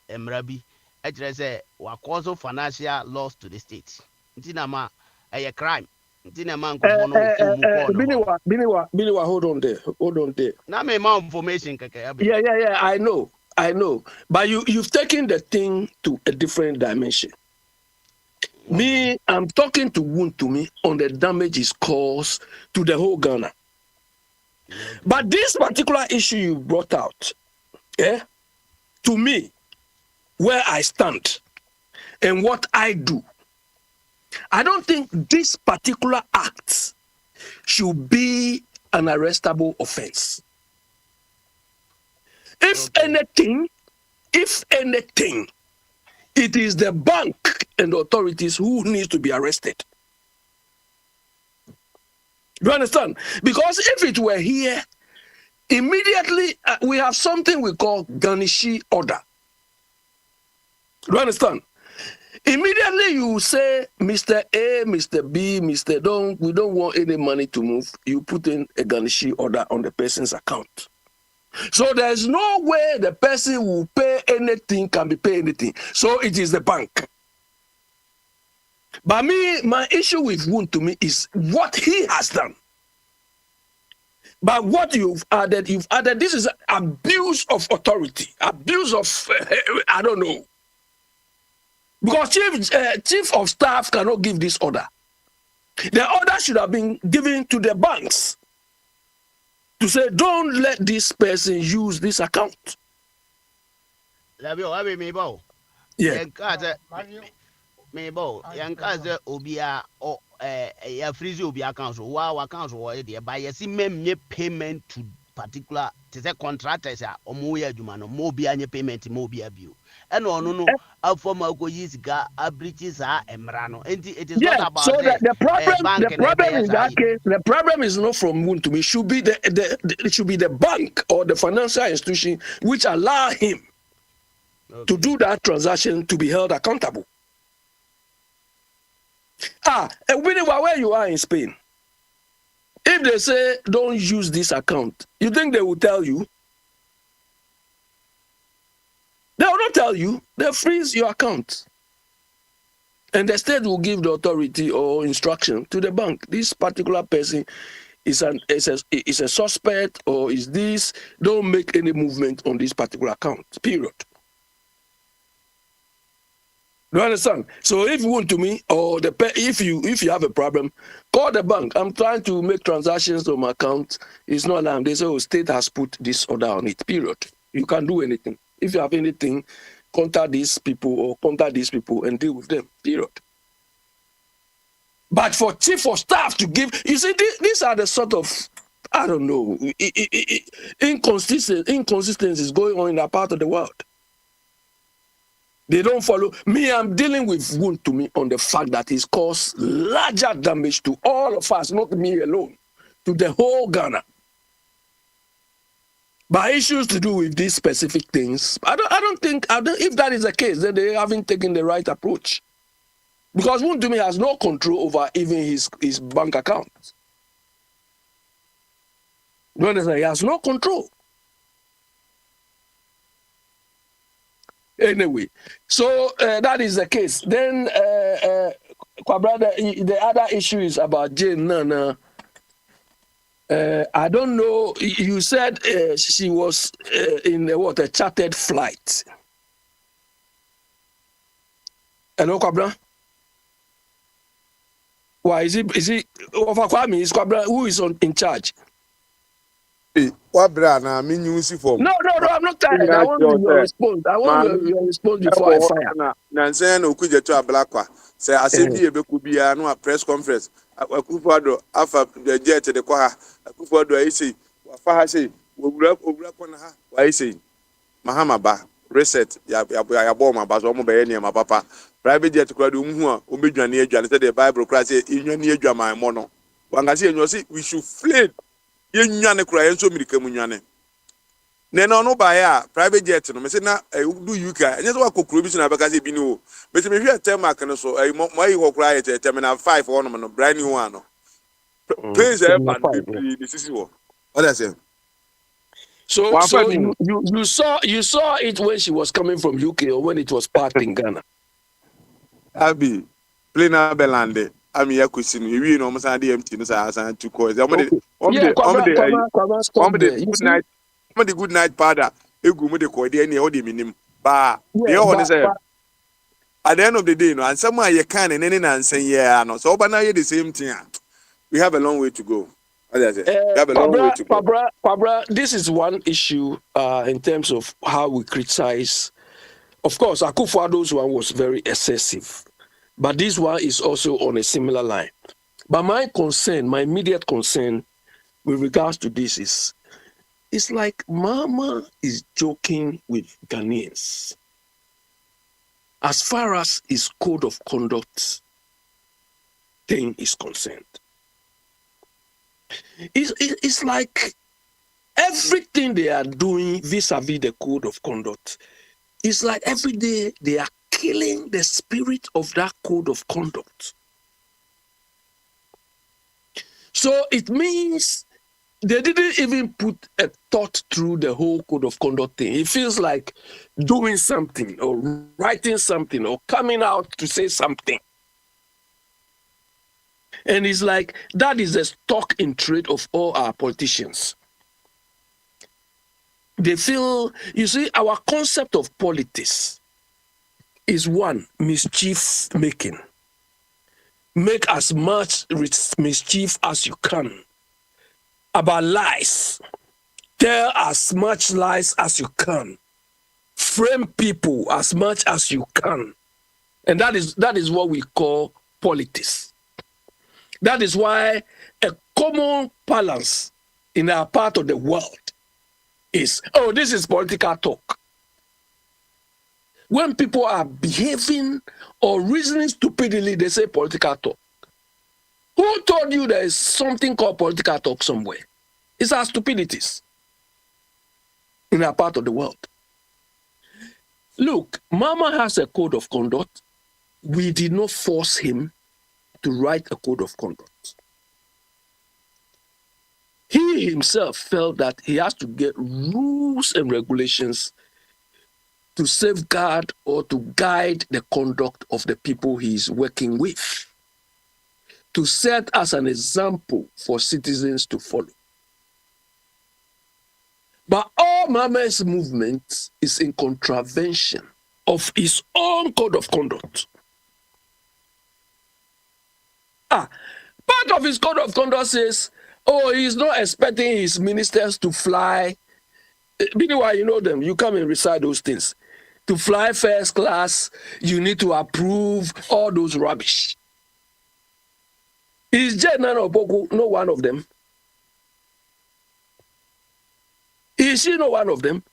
E: emra bi e kire say wa cause financial loss to the state enti na ma crime.
F: Biniwa, hold on there.
E: Now me more information.
F: Yeah, I know. But you've taken the thing to a different dimension. Me, I'm talking to Wontumi on the damages caused to the whole Ghana. But this particular issue you brought out, to me, where I stand and what I do, I don't think this particular act should be an arrestable offense. If anything, it is the bank and the authorities who needs to be arrested. You understand? Because if it were here, immediately we have something we call garnishee order. You understand? Immediately you say, Mr. A, Mr. B, Mr. Don't, we don't want any money to move. You put in a garnishee order on the person's account. So there's no way the person will pay anything, can be paid anything. So it is the bank. But me, my issue with Woon to me is what he has done. But what you've added, this is abuse of authority, abuse of, I don't know. Because chief of staff cannot give this order. The order should have been given to the banks to say, don't let this person use this account.
E: Yeah. Mebo, Yankaza Obia or a freeze Obia council, wow, accounts or the by a me payment to particular to the contractors or Moya Jumano, Mobia and your payment in Mobia view. And no, a former Goyisga, a British Emrano. And it is not about
F: so the problem in that
E: case,
F: the problem is not from Woon to me, should be it should be the bank or the financial institution which allow him to do that transaction to be held accountable. And where you are in Spain, if they say don't use this account, you think they will tell you? They will not tell you. They freeze your account. And the state will give the authority or instruction to the bank. This particular person is a suspect or is this, don't make any movement on this particular account, period. Do you understand? So if you want to me, or if you have a problem, call the bank. I'm trying to make transactions on my account. It's not allowed. They say, oh, state has put this order on it, period. You can't do anything. If you have anything, contact these people and deal with them, period. But for chief of staff to give, you see, these are the sort of, I don't know, inconsistencies going on in that part of the world. They don't follow. Me, I'm dealing with Woon to me on the fact that he's caused larger damage to all of us, not me alone, to the whole Ghana. But issues to do with these specific things, I don't think, if that is the case, then they haven't taken the right approach. Because Woon to me has no control over even his bank account. You understand? He has no control. Anyway, so that is the case. Then, the other issue is about Jane Nana. I don't know. You said she was in a chartered flight. Hello, Kwabra. Why is it? Over Kwame is Kwabra who is in charge?
K: Kwabra na me news form.
F: No, I'm not tired. I want your response. I want your response before I fire.
K: Nansen Okuja to Ablakwa. Say Asebi Ebeku bia no a press conference. Akufo-Addo afa the jet de kwa Akufo-Addo ayi say wafa ha say owura kona ha wai say Mahama ba reset ya bo ma ba so mo be ye ne ma papa private jet kwa do hu a obedwane adwane say the Bible kra say enwane adwaman mo no wanga say enyo say we should flee ye nwane kra ye so mirika mu nwane ne no no ba ya private jet no me say na do UK enye so akokro bi so na beka say bi ni o me say me hwe termark no so mo yi ho kra ye terminal 5 one no brand new one no please the sisi wo what I say.
F: So you saw it when she was coming from UK or when it was parked in Ghana?
K: Abi plane na belande ami yakusi no wi no mo san dey empty no sa san to cause the good night powder egu mo de ko dey na o dey minim ba dey o say at the end of the day no and some are you can and any nonsense yeah no so but now you the same thing we have a long way to go.
F: Pabra, this is one issue in terms of how we criticize. Of course, Akufo-Addo's one was very excessive, but this one is also on a similar line. But my concern, my immediate concern with regards to this is, it's like Mama is joking with Ghanaians as far as his code of conduct thing is concerned. It's like everything they are doing vis-a-vis the code of conduct, it's like every day they are killing the spirit of that code of conduct. So it means they didn't even put a thought through the whole code of conduct thing. It feels like doing something or writing something or coming out to say something. And it's like that is the stock in trade of all our politicians. They feel, you see, our concept of politics is one, mischief making. Make as much mischief as you can. About lies. Tell as much lies as you can. Frame people as much as you can. And that is what we call politics. That is why a common balance in our part of the world is, oh, this is political talk. When people are behaving or reasoning stupidly, they say political talk. Who told you there is something called political talk somewhere? It's our stupidities in our part of the world. Look, Mama has a code of conduct. We did not force him to write a code of conduct. He himself felt that he has to get rules and regulations to safeguard or to guide the conduct of the people he is working with, to set as an example for citizens to follow. But all Mama's movement is in contravention of his own code of conduct. Part of his code of conduct says, oh, he's not expecting his ministers to fly. Meanwhile, you know them, you come and recite those things. To fly first class, you need to approve all those rubbish. Is Jenna Opoku not one of them? Is she not one of them?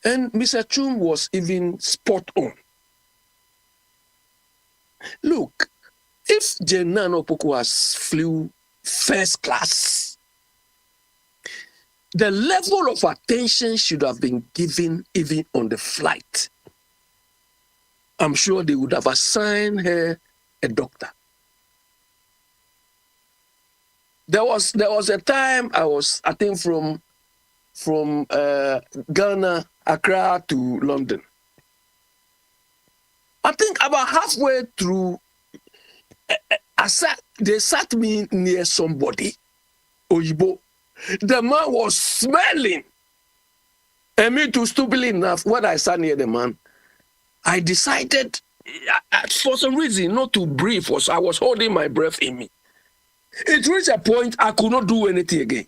F: And Mr. Chum was even spot on. Look, if Jenna Opoku has flew first class, the level of attention should have been given even on the flight. I'm sure they would have assigned her a doctor. There was a time I think from Ghana, Accra to London. I think about halfway through, they sat me near somebody, Oyibo. The man was smelling. And me too, stupidly enough, when I sat near the man, I decided, for some reason, not to breathe. I was holding my breath in me. It reached a point I could not do anything again.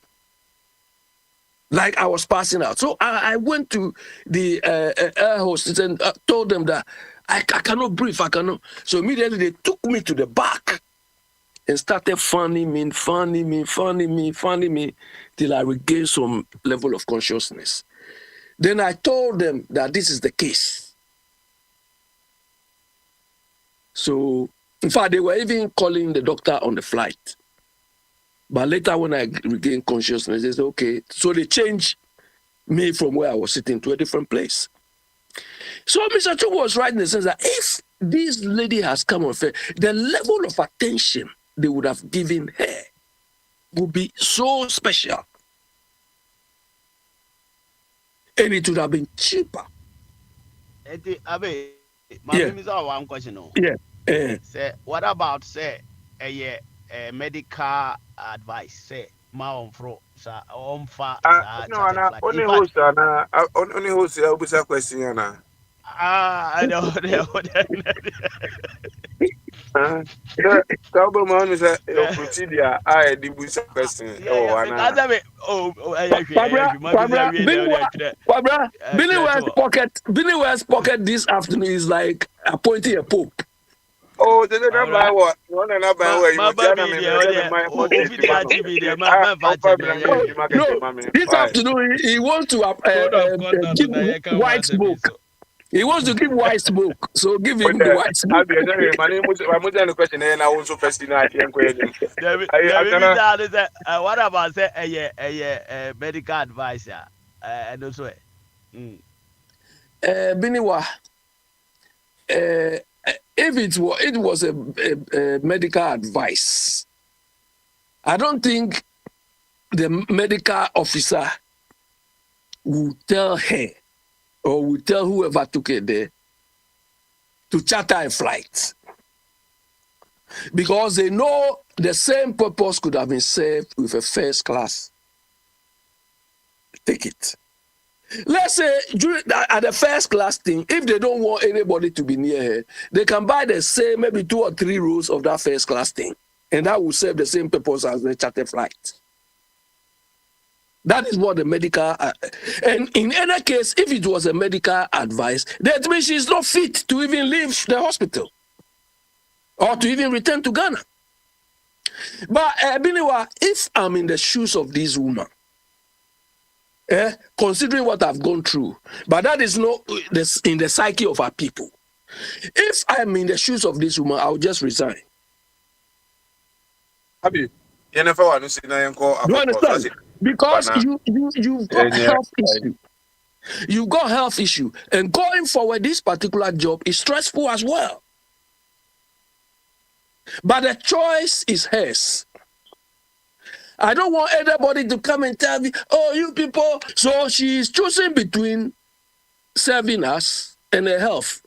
F: Like I was passing out. So I went to the air hostess and told them that I cannot breathe, I cannot. So immediately they took me to the back and started fanning me till I regained some level of consciousness. Then I told them that this is the case. So, in fact, they were even calling the doctor on the flight. But later when I regained consciousness, they said, okay. So they changed me from where I was sitting to a different place. So Mr. Chu was right in the sense that if this lady has come on fair, the level of attention they would have given her would be so special. And it would have been cheaper.
E: Abe, my name is one question.
F: Yeah.
E: Say, what about medical advice? Say, ma on fro, sa on fa,
K: no, only host, only host, I'll be question,
E: I know.
K: Double man is a procedure. I did with question. Oh,
E: because
K: Anna.
E: of it. Oh,
F: Kwabra, Kwabra, Kwabra,
E: creative.
F: Billy West's pocket this afternoon is like appointing a pope.
K: Oh, they didn't buy what? One and not buy what you
E: My
K: would tell
E: baby,
K: me.
E: the
K: What is the
E: official
K: man?
E: TV, the
K: Ah,
E: man,
K: I'm probably not going
E: man,
K: to market
F: No,
K: the mommy.
F: this
K: Why?
F: afternoon he wants to
E: code of conduct
F: give
E: na you can
F: white
E: want to
F: smoke.
E: so.
F: He wants to give white smoke, so give
K: But
F: him the white
K: I'll
F: smoke.
K: be anyway. My name was I'm going to question and I also first in I can't quit him. I
E: The baby
K: gonna
E: say, what about say medical advisor? And also,
F: Biniwa, if it was a medical advice, I don't think the medical officer will tell her or will tell whoever took it there to charter a flight because they know the same purpose could have been served with a first class ticket. Let's say at the first class thing, if they don't want anybody to be near her, they can buy the same maybe 2 or 3 rows of that first class thing, and that will serve the same purpose as the charter flight. That is what the medical, and in any case, if it was a medical advice, that means she's not fit to even leave the hospital or to even return to Ghana. But Biniwa, if I'm in the shoes of this woman, considering what I've gone through, but that is not in the psyche of our people. If I'm in the shoes of this woman, I'll just resign.
K: Abi, you never want to see na yanko
F: Do you
K: after
F: understand? Because you've got health issue. You've got health issue. And going forward, this particular job is stressful as well. But the choice is hers. I don't want anybody to come and tell me, oh, you people. So she is choosing between serving us and her health.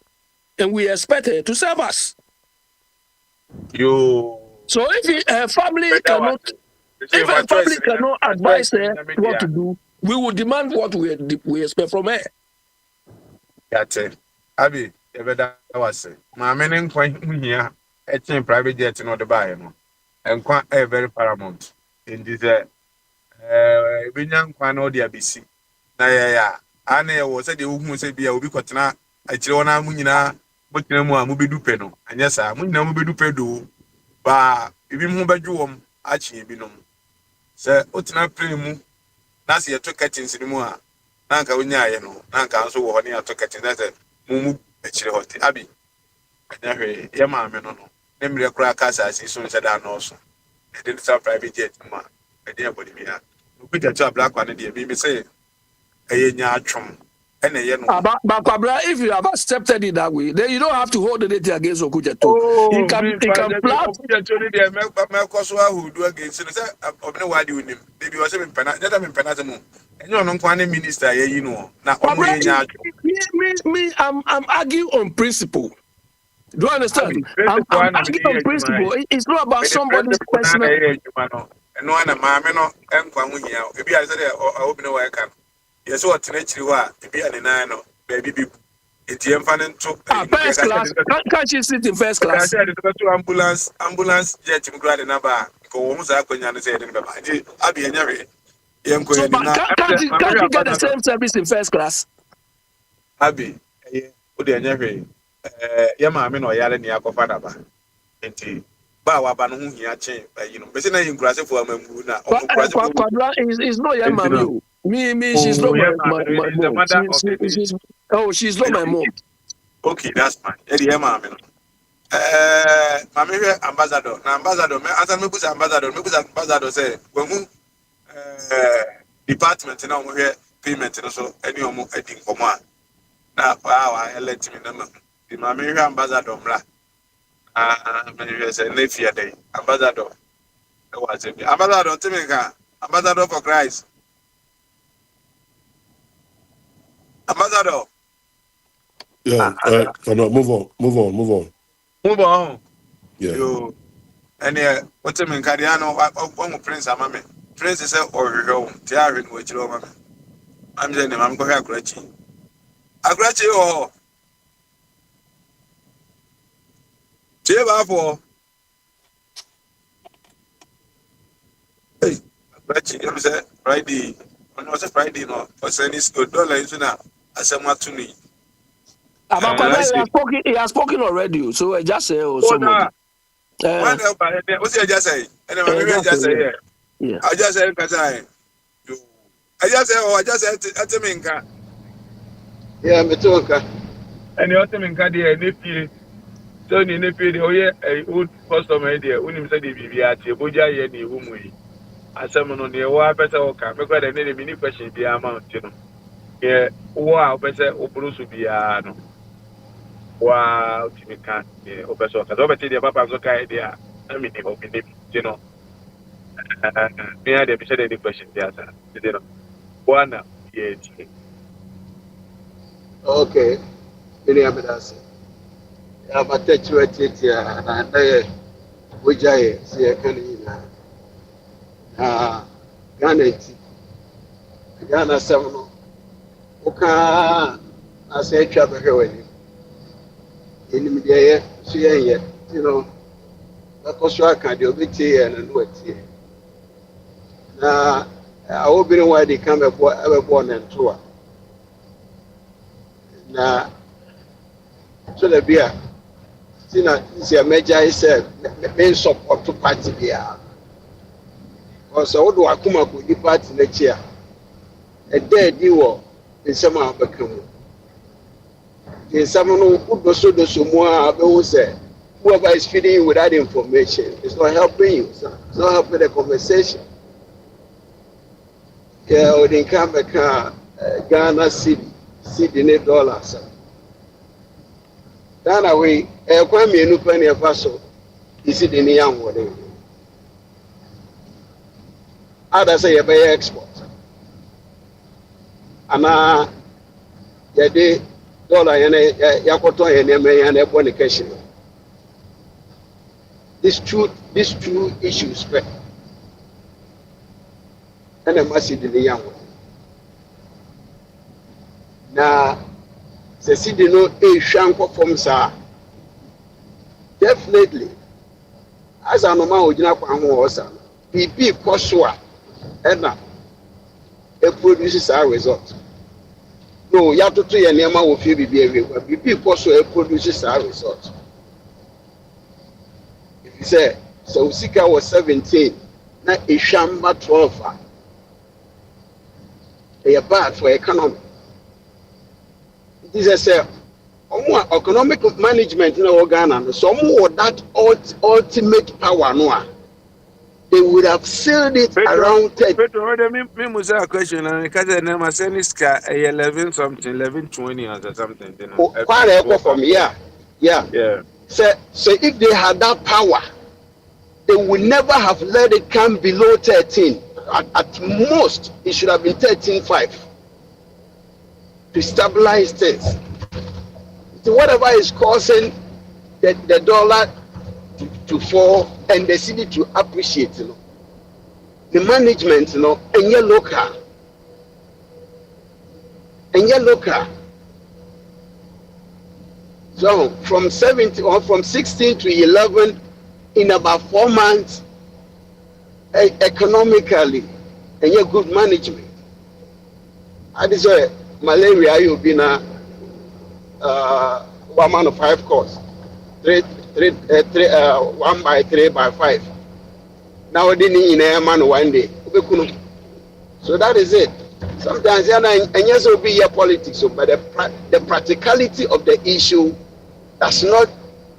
F: And we expect her to serve us.
K: You.
F: So if her family cannot, if her family cannot advise her what to do, we will demand what we expect from her.
K: That's it. Abi, you better was it. My men in here, it's in private jet in order buy no. And quite a very paramount. In this, Binyan Quano de ABC. Na ya. Ane was said the woman said be a ubi cotana. I chilona munina, but no more mubidu peno. And yes, I munna mubidu pedo. Ba, if you move a jewom, achi binum. Sir, Utina primu. Nasi ya took curtains in the moa. Nanka unya, Nanka also one year took curtains. That's a mumu, a chill hot. Abi, Yama Menono. Namely a crack as I see soon as I done also. I didn't start private jet, ma. A dear body me. We get a black one, dear. Me say, a yenya chum. And a yen.
F: But if you have accepted it that way, then you don't have to hold the data against Okuja too.
K: Oh,
F: He can plot.
K: Melkoswa who do against it. Of no why do you name? Maybe was in Penat, let them in Penatamo. And you're not one minister, you know. Now,
F: Me, I'm arguing on principle. Do you understand? I'm arguing on principle. It's not about somebody's personal.
K: And one a mamma and Kwamuya. Maybe I said, I open a work. Yes, what nature you are, if you are the nine, baby. It's
F: First class. Can't you sit in first class?
K: I said, ambulance, jet, and grad and Abba. Go almost up when you said, I'll be a nerry.
F: So, but can't you get the same service in first class?
K: Abi, put the nerry. Yama, or Yalan Yakofanaba. Indeed. Bawa Banu here, but in a grass for a moon.
F: Quadra is not your mom. Me, she's not my mom. She's not my mom.
K: Okay, that's fine. Eddie, mamma. Mammy, ambassador. Ambassador, as I make ambassador say, when department and over here, payment and also any more heading for one. Now, I let him in the mammy ambassador. Many say, Nephew Day, ambassador. Was it ambassador Timika, ambassador for Christ? Ambassador.
L: Yeah, cannot move on.
K: Move on.
L: Yeah.
K: You and what's him in Cadiano? One prince, I'm a prince is or your own, Tiarin, which you know, I'm saying, I'm going to Agrachi. Agrachi, oh, Cheba for. Hey, but you say Friday. On was a Friday no. Was any school dollar is na asema to me. I
F: Abakwada,
K: say.
F: he has spoken already, so I just say
K: Oh
F: somebody.
K: no. One help what's your just say? And my maybe
F: Just say
K: just say yeah.
F: yeah.
K: I just say Kazai. I just say oh I just say Atiminka.
M: Yeah, me too. Okay.
K: And you Atiminka there ne so ni ne pay the oye old customer there. Unim say the Bibia Bogyae ni wumu yi. Asem no ne wa pese o ka. Me kwa de ne mini question bi amount no. Yeah, wa pese o brusu bia no. Wa Utimika o pese o ka. So beti the papa so ka idea. I mean o bi you know. Me had a any question there sir. You know. One yeah.
M: Okay. Many of us. I'm attached to it. Yeah, and I Bogyae see a kind of Ghana 7. Okay. I say travel here. In the media, see yet. You know, because I can't do it here and what here. Now, I will be why they come ever born and tour. Now, so the beer. Tina is a major said main support to party there. Also, what do I come up with the party next year? A dead you in some of the come. In some who also do some more, who say whoever is feeding you with that information is not helping you, it's not helping the conversation. Yeah, or they come back Ghana city in dollars. Ghana way, a kwame no penny of us, is it in the young one? Others say a buy export. And dollar and Yakoto and a fornication. These two issues, and a massive in the young one. Now, the city no a shank from sir. Definitely, as a normal original Kwamosa, PP Kosua, and it produces our result. No, you have to try and name of you behavior, but PP Kosua produces our result. If you say, so Sika was 17, now a shamba 12. They are bad for economy. It is a economic management in our Ghana. Some more that ultimate power, no, they would have sealed it around 10.
K: Petro, me must a question, and because the name I send is 11 something, 11:20 or something. You know,
M: Quite echo from yeah.
K: Yeah.
M: So if they had that power, they would never have let it come below 13. At most, it should have been 13.5 to stabilize things. So whatever is causing the dollar to fall and the city to appreciate, you know, the management, you know, and your local. So from 17 or from 16 to 11 in about 4 months, economically, and your good management. And this way, malaria you'll be now 1 man of 5 course, 1 by 3 by 5. Now they need a man 1 day. So that is it. Sometimes and yes, will be your politics, but the practicality of the issue does not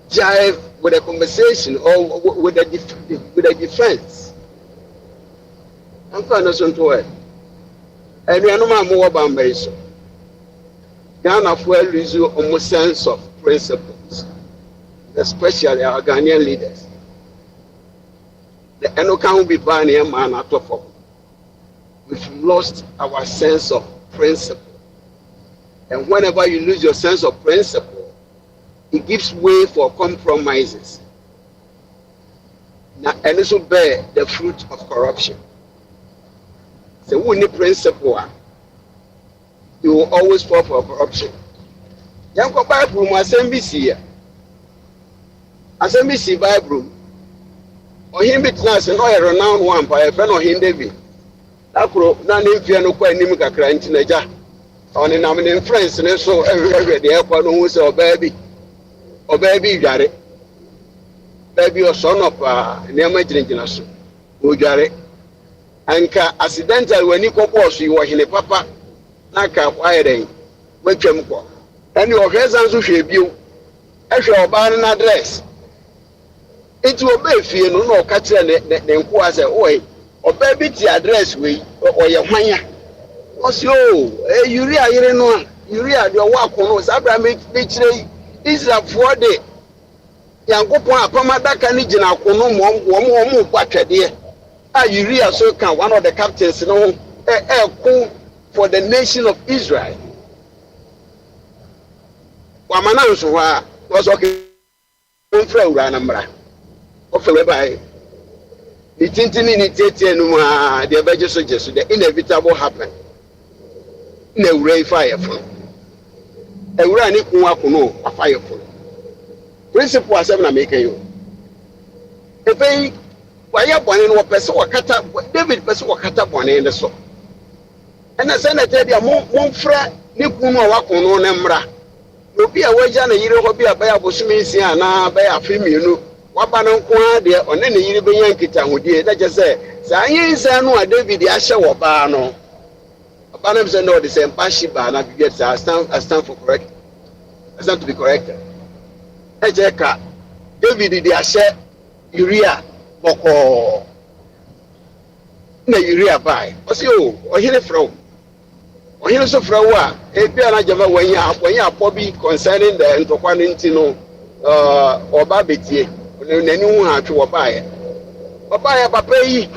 M: jive with the conversation or with the defense. I'm going to it. And we are not more about Mason. Ghana fuel lose almost sense of principles, especially our Ghanaian leaders. The Enoka will be banned a man at all. We've lost our sense of principle. And whenever you lose your sense of principle, it gives way for compromises. Now, and this will bear the fruit of corruption. So we need principle. You will always fall for corruption. Yanko Bible must be here. asɛm si Bible ɔhen bi tena ase na ɔyɛ renowned one pa yɛfrɛ no ɔhen David akoro na ne mfeɛ no kɔ anim kakra nti na gya ɔne nam ne friends ne so ɛhwehwɛ deɛ ɛkɔ no ho sɛ ɔbaa bi dware baabi ɔsɔ no paa nneɛma gyinagyina so ɔdware anka accidental w'ani kɔbɔɔ so yi wɔhene papa na ka wayɛ dɛn watwam kɔ ɛne ɔhwɛ san so hwɛ bio ɛhwɛ ɔbaa no n'adrɛs nti ɔbaa fie no na ɔka kyerɛ ne nkoa sɛ ɔyɛ ɔbaa bi te adrɛs wei ɔyɛ hwanya ɔsi Uria yere no a Uria deɛ ɔwɔ akono saa abira mekyerɛ yi Israelfoɔ de Yankopɔn apam adaka no gyina akono wɔn bɔ atwɛdeɛ a Uria so ka one of the captains no ho ɛɛko for the nation of Israel wamana nso hɔ a wɔsɔ kɛmfrɛ awura na mmara ɔfɛ wɛbae ne tintini ne tietie no mu a deɛ ɛbɛgye so gye so the inevitable happen na awura yi fa ayɛfo awura ne kun akono afa ayɛfo principle asɛm na meka yi o ebɛyi wayɛ bɔne no wɔpɛ sɛ wɔkata David pɛ sɛ wɔkata bɔne no so ɛna sɛ na ɛtɛ deɛ momfrɛ ne kun no a wakono ne mmara obi a wagya na yire hɔ bi a bɛyɛ abosom nsia anaa bɛyɛ afe mmienu waba no nko ara deɛ ɔne ne yere bɛnya nkitahodie na kyɛ sɛ saa nye nsa no a David ahyɛ wɔ baa no ɔbaa no sɛ na ɔde sɛ mpa hye baa na bibia sɛ I stand to be corrected ɛkyɛ ka David de ahyɛ Uria bɔkɔɔ na Uria bae ɔsɛ ɔhene frɛ wo ɔhene so frɛ wo a ebia na gyama wɔnya apɔ bi concerning the ntɔkwa no nti no ɔba betie n'ani ho atwe wɔbaeɛ papa yi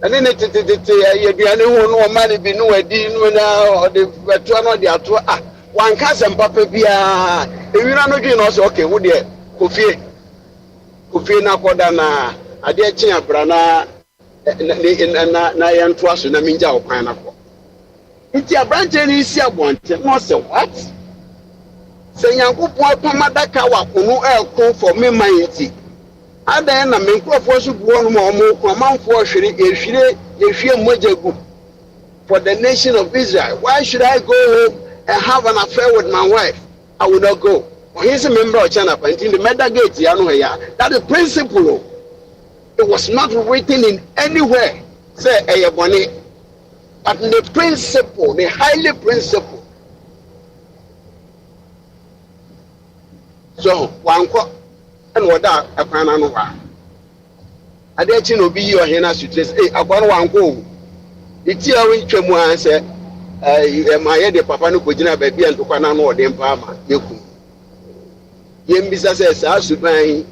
M: ɛne ne tetetete yɛduane ho no ɔma ne bi no wadi no na ɔde bɛtoa no ɔde ato a wanka asɛm papa biara ewira no dwe na ɔsɛ ɔke wo deɛ kofie na akɔda na adeɛ kye abra na yɛntoa so na mengya wo kwan nakɔ nti aberante no isi abɔnten na ɔsɛ what sɛ Nyankopɔn apam adaka wɔ akono ɛɛko for me man nti adan na me nkurɔfoɔ so bu hɔ no ma ɔmo ko amanfoɔ yɛhwie mmɔgya gu for the nation of Israel. Why should I go home and have an affair with my wife? I will not go. He's a member of China, but in the meta gate, that is principle. It was not written in anywhere. Say a bonnet, but the principle, the highly principle. So one quote and what that a pan and one. I didn't know be your henna suggest, I want one go. It's here in Chemua said, my head, the papa no kujina baby and to Panano or the Empama, Yoku. Yembisa says, I should buy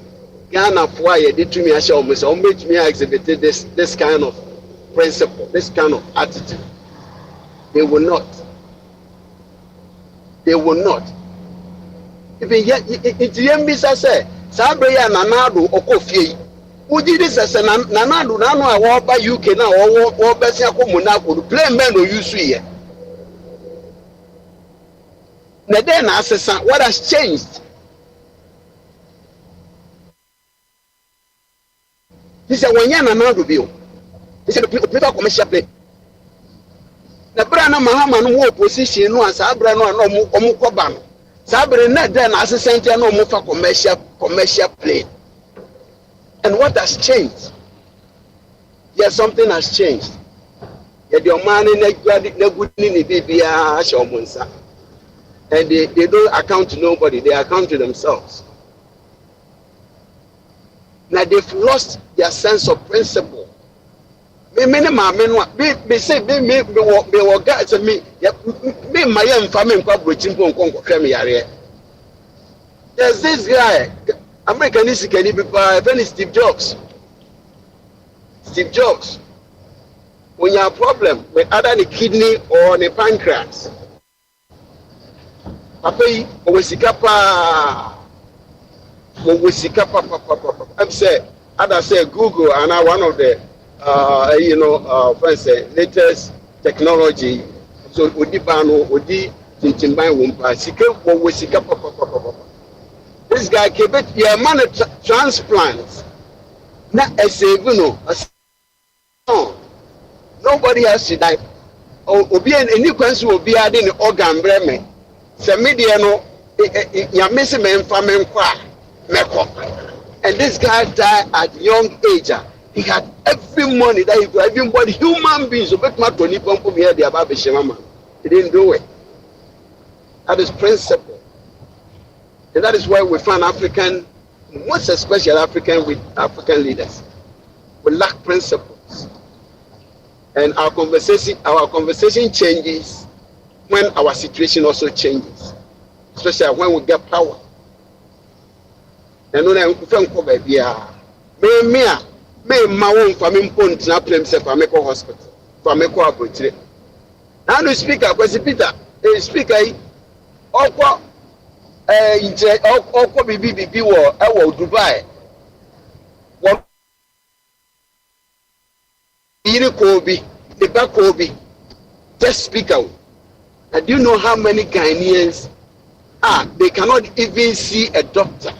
M: Ghana for you did to me, I shall miss or make me exhibit this kind of principle, this kind of attitude. They will not. They will not. Even yet, it's Yembisa said, Sabria Nanado or Kofi. Would you this as a Nanado? Now I walk by UK now or Bessiaco Monaco to play men or you see. Then I said, what has changed? He said, when you're Nanado bill, he said, people commercial play. The Brana Mahaman war position no as Abrano no Omukoban. Sabre net then as a center no more for commercial play. And what has changed? Yes, something has changed. Yet your man in a good in the BBA Shomunsa. And they don't account to nobody, they account to themselves. Now they've lost their sense of principle. Me say me walk guys me my family there's this guy American is can be by Steve Jobs. When you have a problem with either the kidney or the pancreas, papa I'm saying, I say Google and now one of the friends latest technology. So odi bano odi tintimban wumpa sika wo sika papa. This guy keep it. Yeah, man, transplants. Not a saving. No, nobody has to die. Obi any question will be adding organ breme. Se media no ya miss me mfa kwa meko. And this guy died at young age. He had every money that he could, everybody, human beings, so bet my Tony Pump here, the Ababe Shemama. He didn't do it. That is principle. And that is why we find African, most especially African with African leaders, we lack principles. And our conversation changes when our situation also changes, especially when we get power. And when I come back here, me ma won fa me mpont na prem se fa me ko hospital fa me ko abotire na no speaker kwesi Peter speaker yi okwo nje okwo bibi wo e wo Dubai wo yiri ko bi the back ko bi just speaker. And do you know how many Ghanaians they cannot even see a doctor?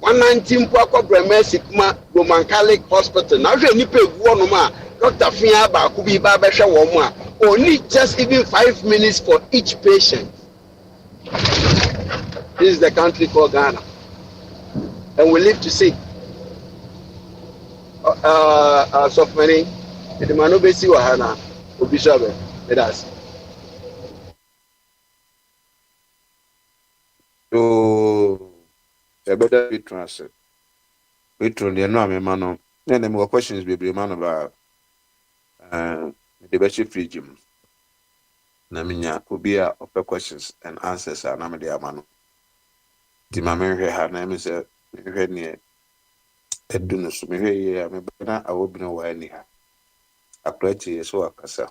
M: 119 Poko Bremercy Kuma Roman Catholic Hospital. Now, you pay one more. Dr. Fiaba Kubi Babesha Woma. Only just even 5 minutes for each patient. This is the country called Ghana. And we live to see. So many. The Manobesi Wahana. Ubishabe. With us.
K: So, I better be transit. We told you, no, I'm a man. Then more questions will be man about the best free gym. Naminya will be a questions and answers. And I'm the man. The mamma her name is a near a dunus. Me, I'm a banner. I will be no way near. A pretty so a cassa.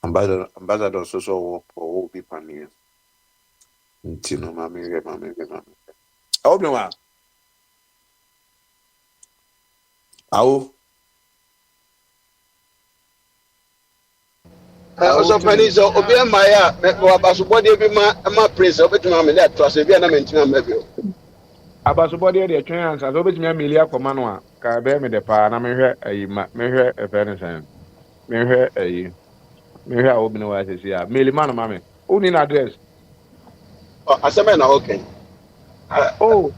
K: Ambassador so will be pannier. Tino, mammy. Oh, no one. Oh,
M: Also, Penny's Obia Maya, Wabasubody be my prince, Obetuma, that trust if you are not mentioning maybe.
K: abasubɔdeɛ deɛ twɛn ansa sɛ wobɛtumi ameli akɔma no a ka bɛyɛ me dɛ paa na mehwɛ ayi ma mehwɛ ɛfɛ ne sɛn mehwɛ ayi mehwɛ a wobene wɔ asɛsi a meli ma no ma me woni no address
M: Asamena, okay.
K: oh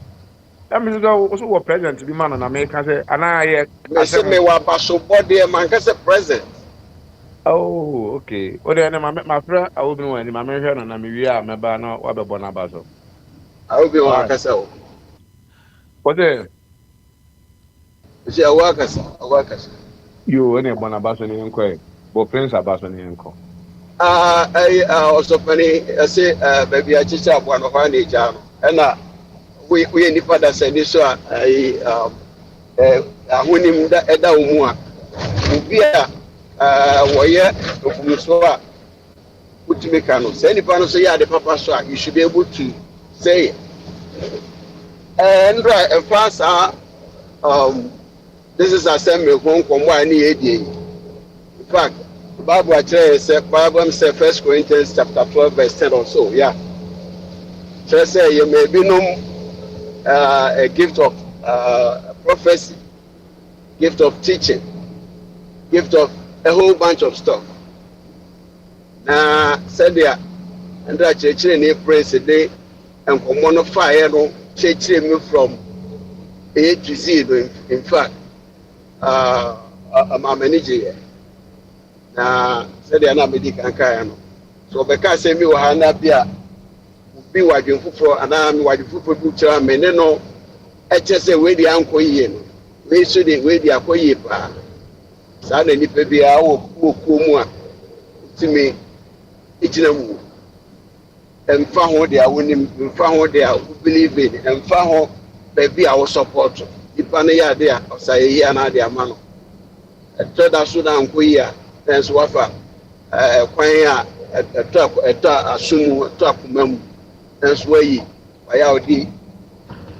K: ɛmi sɛ wo so wɔ present bi ma no na meka sɛ anaa yɛ
M: I said, me Wabasubody, man, can say present.
K: oh okay o deɛ ne mafrɛ a wobene wɔ ani ma mehwɛ no na mewie a mɛba na wabɛbɔ no aba so
M: I will be one cassa.
K: wɔsɛ
M: She a workers.
K: yo ɛne ɛbɔ no aba so ne yɛnkɔɛ bɔ prince aba so ne yɛnkɔ
M: I also penny, I say, baby, I just have one of our nature. And we any father said this, I win him that Eda Umua. Ubia, Waya, Umusoa, Utimekano. Say any panel say, yeah, the papa, so you should be able to say it. And right, and fast, this is a semi home from one year. In fact, Bible Bible says 1 Corinthians chapter 12 verse 10 or so. Yeah. So say you may be known a gift of prophecy, gift of teaching, gift of a whole bunch of stuff. Now said there and that church in April today and from one of fire no church me from A to Z. In fact, I'm a manager. Na said they are not medical kind. So because say me wahana bia be wadwen fufuro ana me wadwen fufuro bu kira me ne no eche say we di anko yie no we so de we di akoyie pa sa na nipa bia wo kuomu a timi igina mu emfa ho de awonim emfa ho de a believe in emfa ho be bia wo support nipa ne ya de a osaye ya na de ama no eto da so da anko yie a then so wafa kwan a eto asumu eto akomam then so yi waya odi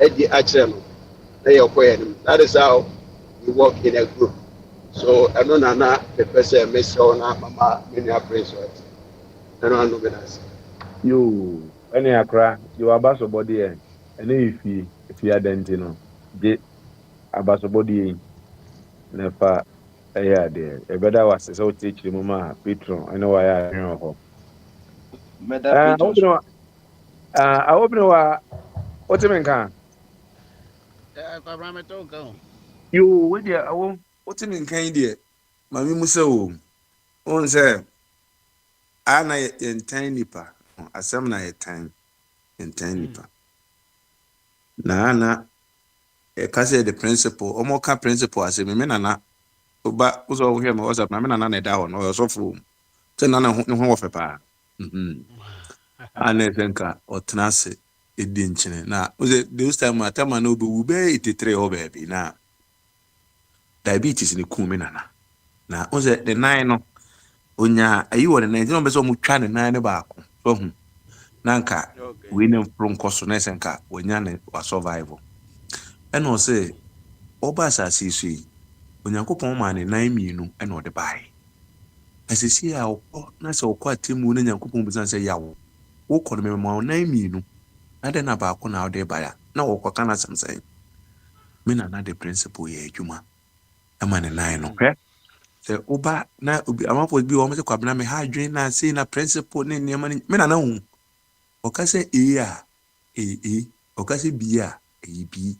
M: edi achre no na ye koye no. That is how we work in a group. So I know na the person me so na mama me na praise what I don't know be that.
K: yo any akra, you are bass body, and if you identity, je abasobody, never. Yeah, dear. A better was so teach the mama patron. I know I know.
C: Meda
K: I
C: patron
K: hope
C: so.
K: no. I hope no. What you mean?
E: Kwabra meto ka ho.
K: You with ya? I won't. What you mean? Kind dear. Mami Musa. On say. Ana yen tiny pa. Asam na yen tiny pa. Na ana. E kase the principal. Omo ka principal ase me na na. Oba uzo hear me WhatsApp na me na na da ho no so fu. Te na ho ho fe pa. Ana ezenka otenase edi nchine na oze this time atama na obi ube itetre ho baby na diabetes ni kume na oze the nine no onya ayi wo the nine no beso mu twa ne nine baako so hu na nka
E: Okay.
K: we ne mfro nkoso na esenka onya ne wa survival ena o se oba asase su yi onyankopon ma ne nine mienu ena o de bai asisi a okọ na se okọ atemu na nyankopon bisan se yawo wo kọ no me ma nine mienu na de na baako na ode baya na wokọ kana samsai me na the principal ye adwuma ama ne nan no hwɛ sɛ woba na obi amafo bi wɔ mo sɛ kwabena me ha adwen na sei na principal ne nneɛma ne me na hu ɔka sɛ ɔka sɛ bi a bi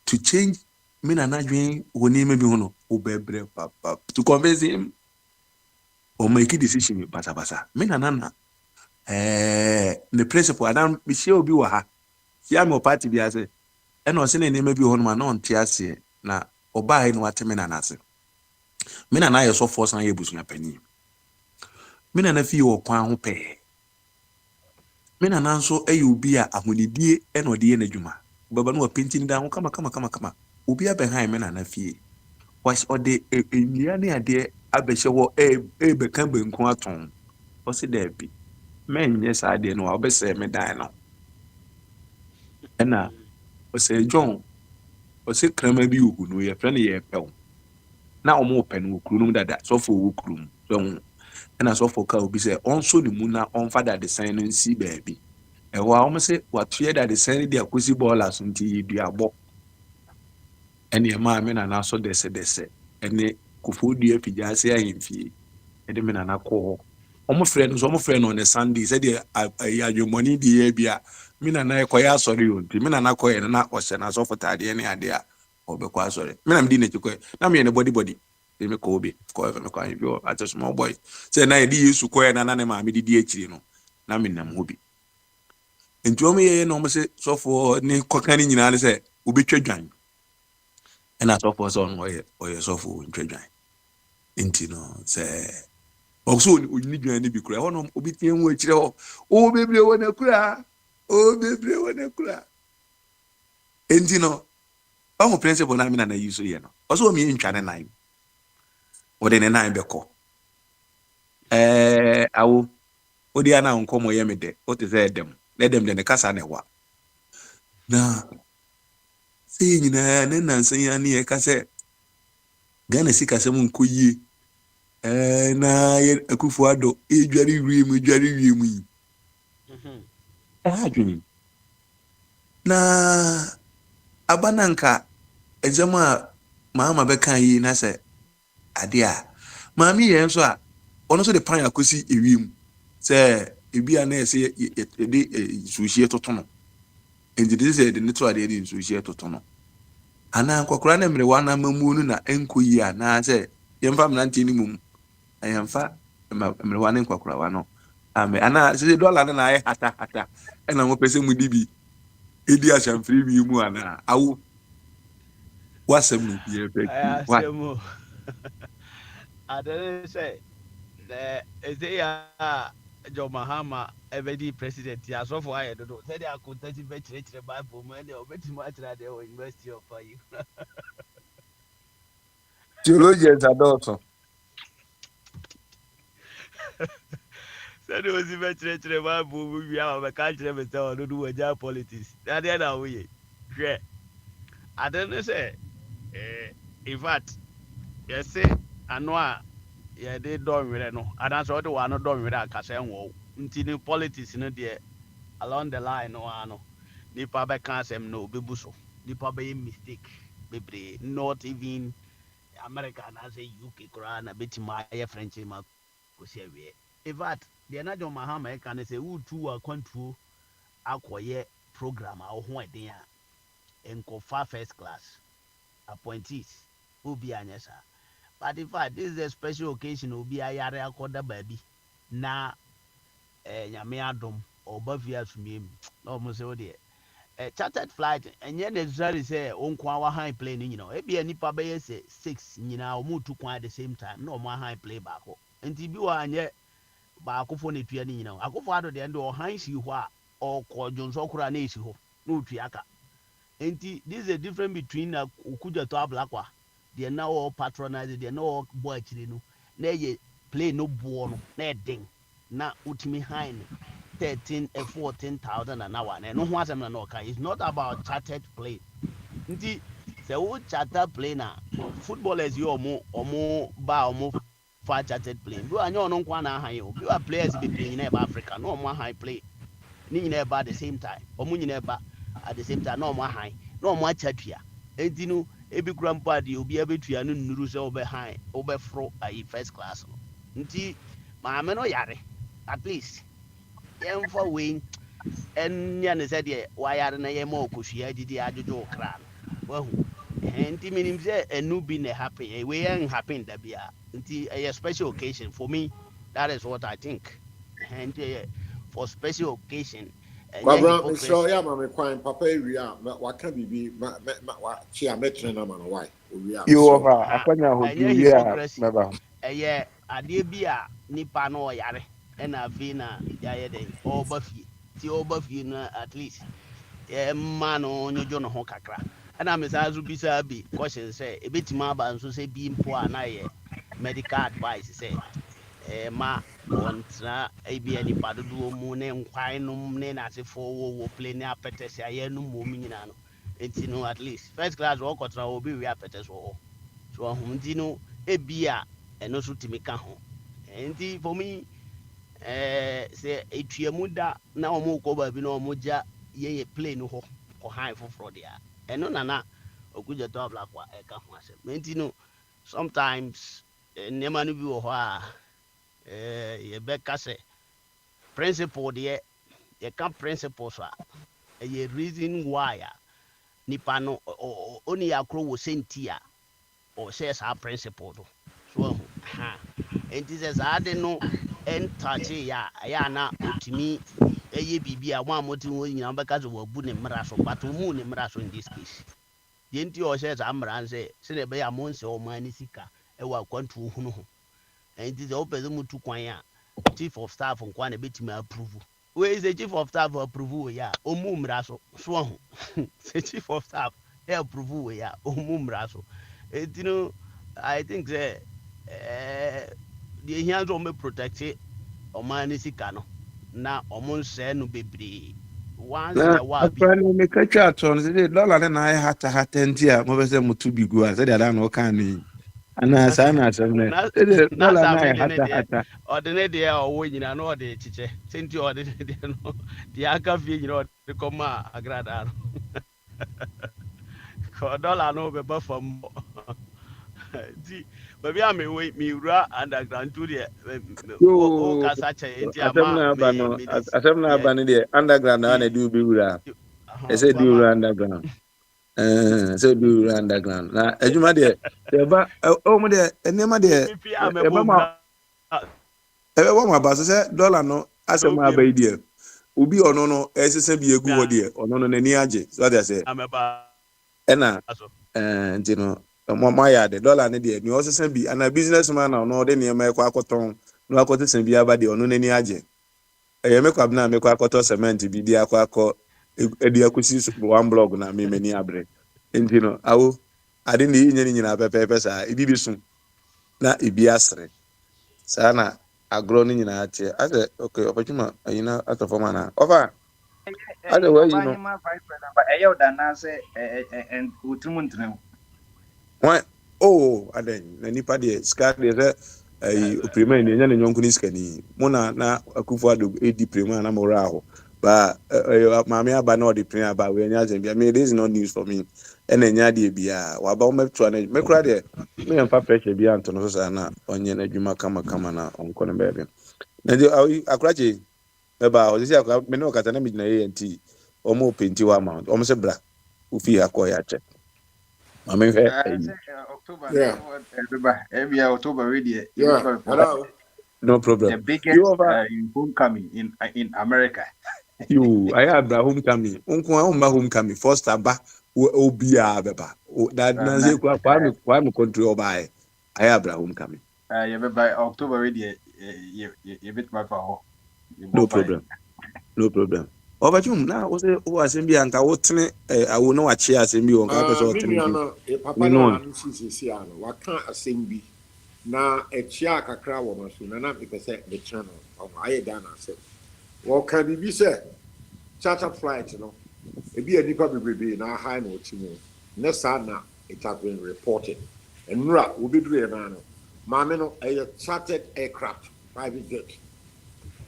K: to change me na adwen wɔ nneɛma bi ho no wobɛbrɛ papa to convince him or make a decision basa me na the principal adam me share obi wɔ ha sia me party bi ase ɛna ɔsɛ ne nneɛma bi hɔ no ma na ɔnte ase na ɔbaa yi no wate me na ase me na yɛ sɔfoɔ san yɛ busua panyin me na fi wɔ kwan ho pɛɛ me na nso ɛyɛ obi a ahonidie ɛna ɔde yɛ n'adwuma baba no wapenti ne da ho kama obi abɛhan me na fie was ɔde nnua ne adeɛ abɛhyɛ hɔ ɛbɛka benku atɔn ɔsi dɛbi mɛnyɛ saa adeɛ no a ɔbɛsɛɛ me dan no ɛna ɔsɛ John ɔsɛ krama bi wɔ hu no yɛfrɛ no yɛ pɛw na ɔmo pɛ no wɔ kuro no mu dada sɔfo wɔ kuro mu so ɛna sɔfo ka obi sɛ ɔnso ne mu na ɔmfa dadesɛn no nsi baabi ɛwɔ a ɔmo sɛ watoyɛ dadesɛn no de akosi bɔɔla so nti yɛduabɔ ɛne ɛmaa me nana so dɛsɛdɛsɛ ɛne kofoɔ dua figya ase ahemfie ɛde me nana kɔɔ hɔ ɔmo frɛ no ne Sunday sɛdeɛ adwemmɔne di yɛ bi a me nana ɛkɔyɛ asɔre yɛ nti me nana kɔyɛ no na ɔhyɛ n'asɔfo taadeɛ ne adeɛ a ɔbɛkɔ asɔre me na medi n'akyi kɔɛ na meyɛ ne bɔdibɔdi me kɔ obi kɔ ɛfɛ me kɔ ahemfie at a small boy sɛ na yɛde Yesu kɔɛ na ne maame didi akyiri no na menam hɔ bi nti ɔmo yɛyɛ na ɔmo sɛ sɔfoɔ ne kɔka ne nyinaa ne sɛ wobɛtwa dwan ɛna sɔfoɔ sɛ ɔno ɔyɛ sɔfoɔ ntwa dwan nti no sɛ ɔso ɔnyini dwan ne bi kura ɛhɔ no obi tie ho akyirɛ hɔ bebree wɔ n'akura nti no ɔmo principal na me na yi so yɛ no ɔso ɔmo yɛ ntwa ne nan ɔde ne nan bɛkɔ awo odi ana nkɔmɔ yɛ me dɛ ɔte sɛ ɛdɛm de ne kasa ne wa na sɛ nyinaa ne nansan ya ne yɛ ka sɛ Ghana si kasɛm nkɔ yie na yɛ akufo adɔ edware wiem yi adwene na abananka edzam a maama bɛka yi na sɛ ade a maame yɛ nso a ɔno so de pan akosi ewiem sɛ ebi a na ɛsɛ yɛde suhie toto no nti de sɛ de ne to ade de suhie toto no ana kwakora na mmerɛ wana mamu no na enko yi a na sɛ yɛmfa mmeranteɛ no mum ayɛmfa mmerɛ wana kwakora wa no ame ana sɛ dollar na ayɛ hata ɛna mo pɛsɛ mu di bi edi ahyamfiri bi mu ana awo wasɛm no yɛ fɛ wa
E: Asemo. Adere say the Isaiah John Mahama every president ya so for I don't know. Say they are contesting betre Bible man they obeti much na the University of you.
K: theologians adults
E: Say they was betre Bible we are we can't tell me say do do politics. That they na we. Hwe. Adere say in fact you say ano a yeah, they don't really know. And that's what they want to do with that because nti ni politics no deɛ along the line no ano nipa bɛka asɛm no obebu so nipa bɛyɛ mistake bebree not even America anaasɛ UK koraa na bɛtumi ayɛ French ma kɔsi awie in fact deɛ na John Mahama ɛka ne sɛ wotu akwantuo akɔyɛ program a ɔho ɛden a nkɔfa first class appointees obi anyɛ saa but in fact this is a special occasion obi ayare akɔda baabi na nyame adom ɔba fie asomie mu na ɔmo sɛ wodeɛ chartered flight ɛnyɛ necessary sɛ ɔnko a wahan plane no nyinaa ebia nipa bɛyɛ sɛ 6 nyinaa ɔmo tu kwan at the same time na ɔmo ahan plane baako nti bi wɔ anyɛ baakofo na etua ne nyinaa akofo ado deɛ ndɛ ɔhan si hɔ a ɔkɔ dwonsɔ koraa na esi hɔ na otua aka nti this is a difference between okudwato ablakwa deɛ na ɔwɔ patronize deɛ na ɔwɔ bɔ akyire no na ɛyɛ plane no boɔ no na ɛden na utimi high 14,000 an hour and no one na ɔka it's not about chartered plane nti sɛ wo charter plane a footballers yi ɔmo ba ɔmo fa chartered plane bi anyɛ ɔno nko na ahan o bi wa players bebree nyina ɛba Africa na ɔmo ahan plane ne nyina ɛba at the same time ɔmo nyina ɛba at the same time na ɔmo ahan na ɔmo acha tua enti no ebi kura mpo ade obi abetua no nnuru sɛ ɔbɛhan ɔbɛforo ayi first class no nti maame no yare at least yɛmfa wei ɛnyɛ ne sɛ deɛ wayare na yɛma ɔkɔsua adidi adwodwo kra no wahu nti menim sɛ ɛnu bi na happen wei yɛn happen da bia nti ɛyɛ special occasion for me that is what I think nti for special occasion
J: Kwabra Mr. ya ma me kwan papa ewia waka bibi wa chi a metre na ma no why owia
F: you over akwanya ho
E: hypocrisy ɛyɛ adeɛ bi a nipa no ɔyare ɛna afei na yɛayɛ dɛn ɔba fie ti ɔba fie no at least yɛma no nyodwo no ho kakra ɛna mesaa so bisa bi question sɛ ɛbɛtumi aba nso sɛ bi mpo a na yɛ medical advice sɛ ma ɔntena ebia nipa dodoɔ mu ne nkwan nom ne n'asefoɔ wɔ plane ne apɛtɛ sɛ ayɛ no mmom nyinaa no enti no at least first class wɔkɔtena obi wie apɛtɛ so wɔ so ɔho nti no ebia ɛno so tumi ka ho nti for me sɛ etuamu da na ɔmo kɔ baabi na ɔmo gya yɛyɛ plane hɔ kɔhan foforɔ deɛ ɛno nana okugyato ablakwa ɛka ho asɛm nti no sometimes nneɛma no bi wɔ hɔ a yɛbɛka sɛ principle deɛ yɛka principle so a ɛyɛ reason why a nipa no ɔni akoro wɔ senti a ɔhyɛ saa principle do so nti sɛ saa de no ɛntakye yɛ a ɛyɛ ana otumi ɛyɛ biribi a mo a mote hɔ nyinaa bɛka sɛ wabu ne mmara so but ɔmu ne mmara so in this case deɛ nti ɔhyɛ saa mmara sɛ sɛdeɛ ɛbɛyɛ a mo nsɛ ɔmo ani sika ɛwɔ akwantuo hunu ho nti sɛ wopɛ sɛ mutu kwan a chief of staff nkwa na ɛbɛtumi approve wei sɛ chief of staff approve wei a ɔmu mmara so so ho sɛ chief of staff approve wei a ɔmu mmara so nti no I think sɛ deɛ hia sɛ ɔmo protect ɔman ne sika no na ɔmo nsɛɛ no bebree once
K: na
E: yɛwɔ abi
K: akora no meka twa atɔ no sɛ dɔla ne na ayɛ hata nti a mobɛ sɛ moto bi gu a sɛdeɛ ada na ɔka no yi anaa saa na asɛm no sɛdeɛ
E: na
K: dɔla
E: saa
K: no ayɛ
E: mede ne deɛ
K: hata
E: ɔde ne deɛ a ɔwɔ nyinaa na ɔde kyekyɛ sɛ nti ɔde ne deɛ no deɛ aka fie nyina ɔde kɔma agradaa no dɔla no bɛba fam nti baabi a mewura underground to deɛ wokasa kyɛ nti
K: asɛm
E: ama
K: no aba no asɛm no aba no deɛ underground na ɛde wobɛwura ɛsɛ de wura underground sɛ de wura underground na adwuma deɛ yɛba ɔmo deɛ nneɛma deɛ ɛbɛbɔ mo aba so sɛ dɔla no asɛm aba yi deɛ obi ɔno no ɛsesa bi egu hɔ deɛ ɔno no n'ani agye so ɔde sɛ ɛna nti no mo ayɛ ade dɔla ne deɛ nea ɔsesa bi ana businessman na ɔno ɔde nneɛma ɛkɔ akɔtɔn na akɔtɔ bi aba deɛ ɔno n'ani agye ɛyɛ me kwabena mekɔ akɔtɔ cement bi di akɔ edi akɔsi one block na me mani abre nti no awo ade ne yi nyina pɛpɛɛpɛ saa ebi bi so na ebi asere saa na agorɔ no nyinaa teɛ asɛ okay ɔpɛtwuma ayina atɔfɔ ma na ɔfa asɛ wayi no
C: ɛyɛ ɔda na sɛ wotum ntena
K: wɔn adan na nipa deɛ sika deɛ sɛ ayi opirima ni ɛnyɛ ne nyɔnko ne sika ni mo na akufo ado edi pirima na mo ra ho But Mammy Abano the prayer about when I mean, this is not news for me. And then Yadi Bia, Waba me cry there. Me and Papa Bia Antonosana, Onion Juma Kama on Conan Baby. Now, I cry about this. I know Catana Midnight and tea, or more painty amount, almost a bra, Ufi Akoyache. I mean,
C: Say October
J: Yeah.
C: no every October already.
J: Yeah. Hello.
K: no problem.
C: The biggest
K: You over
C: homecoming in America.
K: you, I have the homecoming. Uncle, homecoming, first aba, Obia Beba. That Nancy, why me country or by. I have the homecoming.
C: By October already. You bit my for
K: No problem. No problem. Over you now, was in Bianca, what I will know what she has in you on campus or
J: Miniano, Papa
K: you
J: no
K: know.
J: one sees Siano. What can't a sing be? Na a chiaka crowd woman soon, and not because the channel of I done. I said, well, can be said? Charter flight, you know. It be a nipa be in our high note, you know. Next now, it has been reported. And Nura will be doing an Mamino, a chartered aircraft, private jet.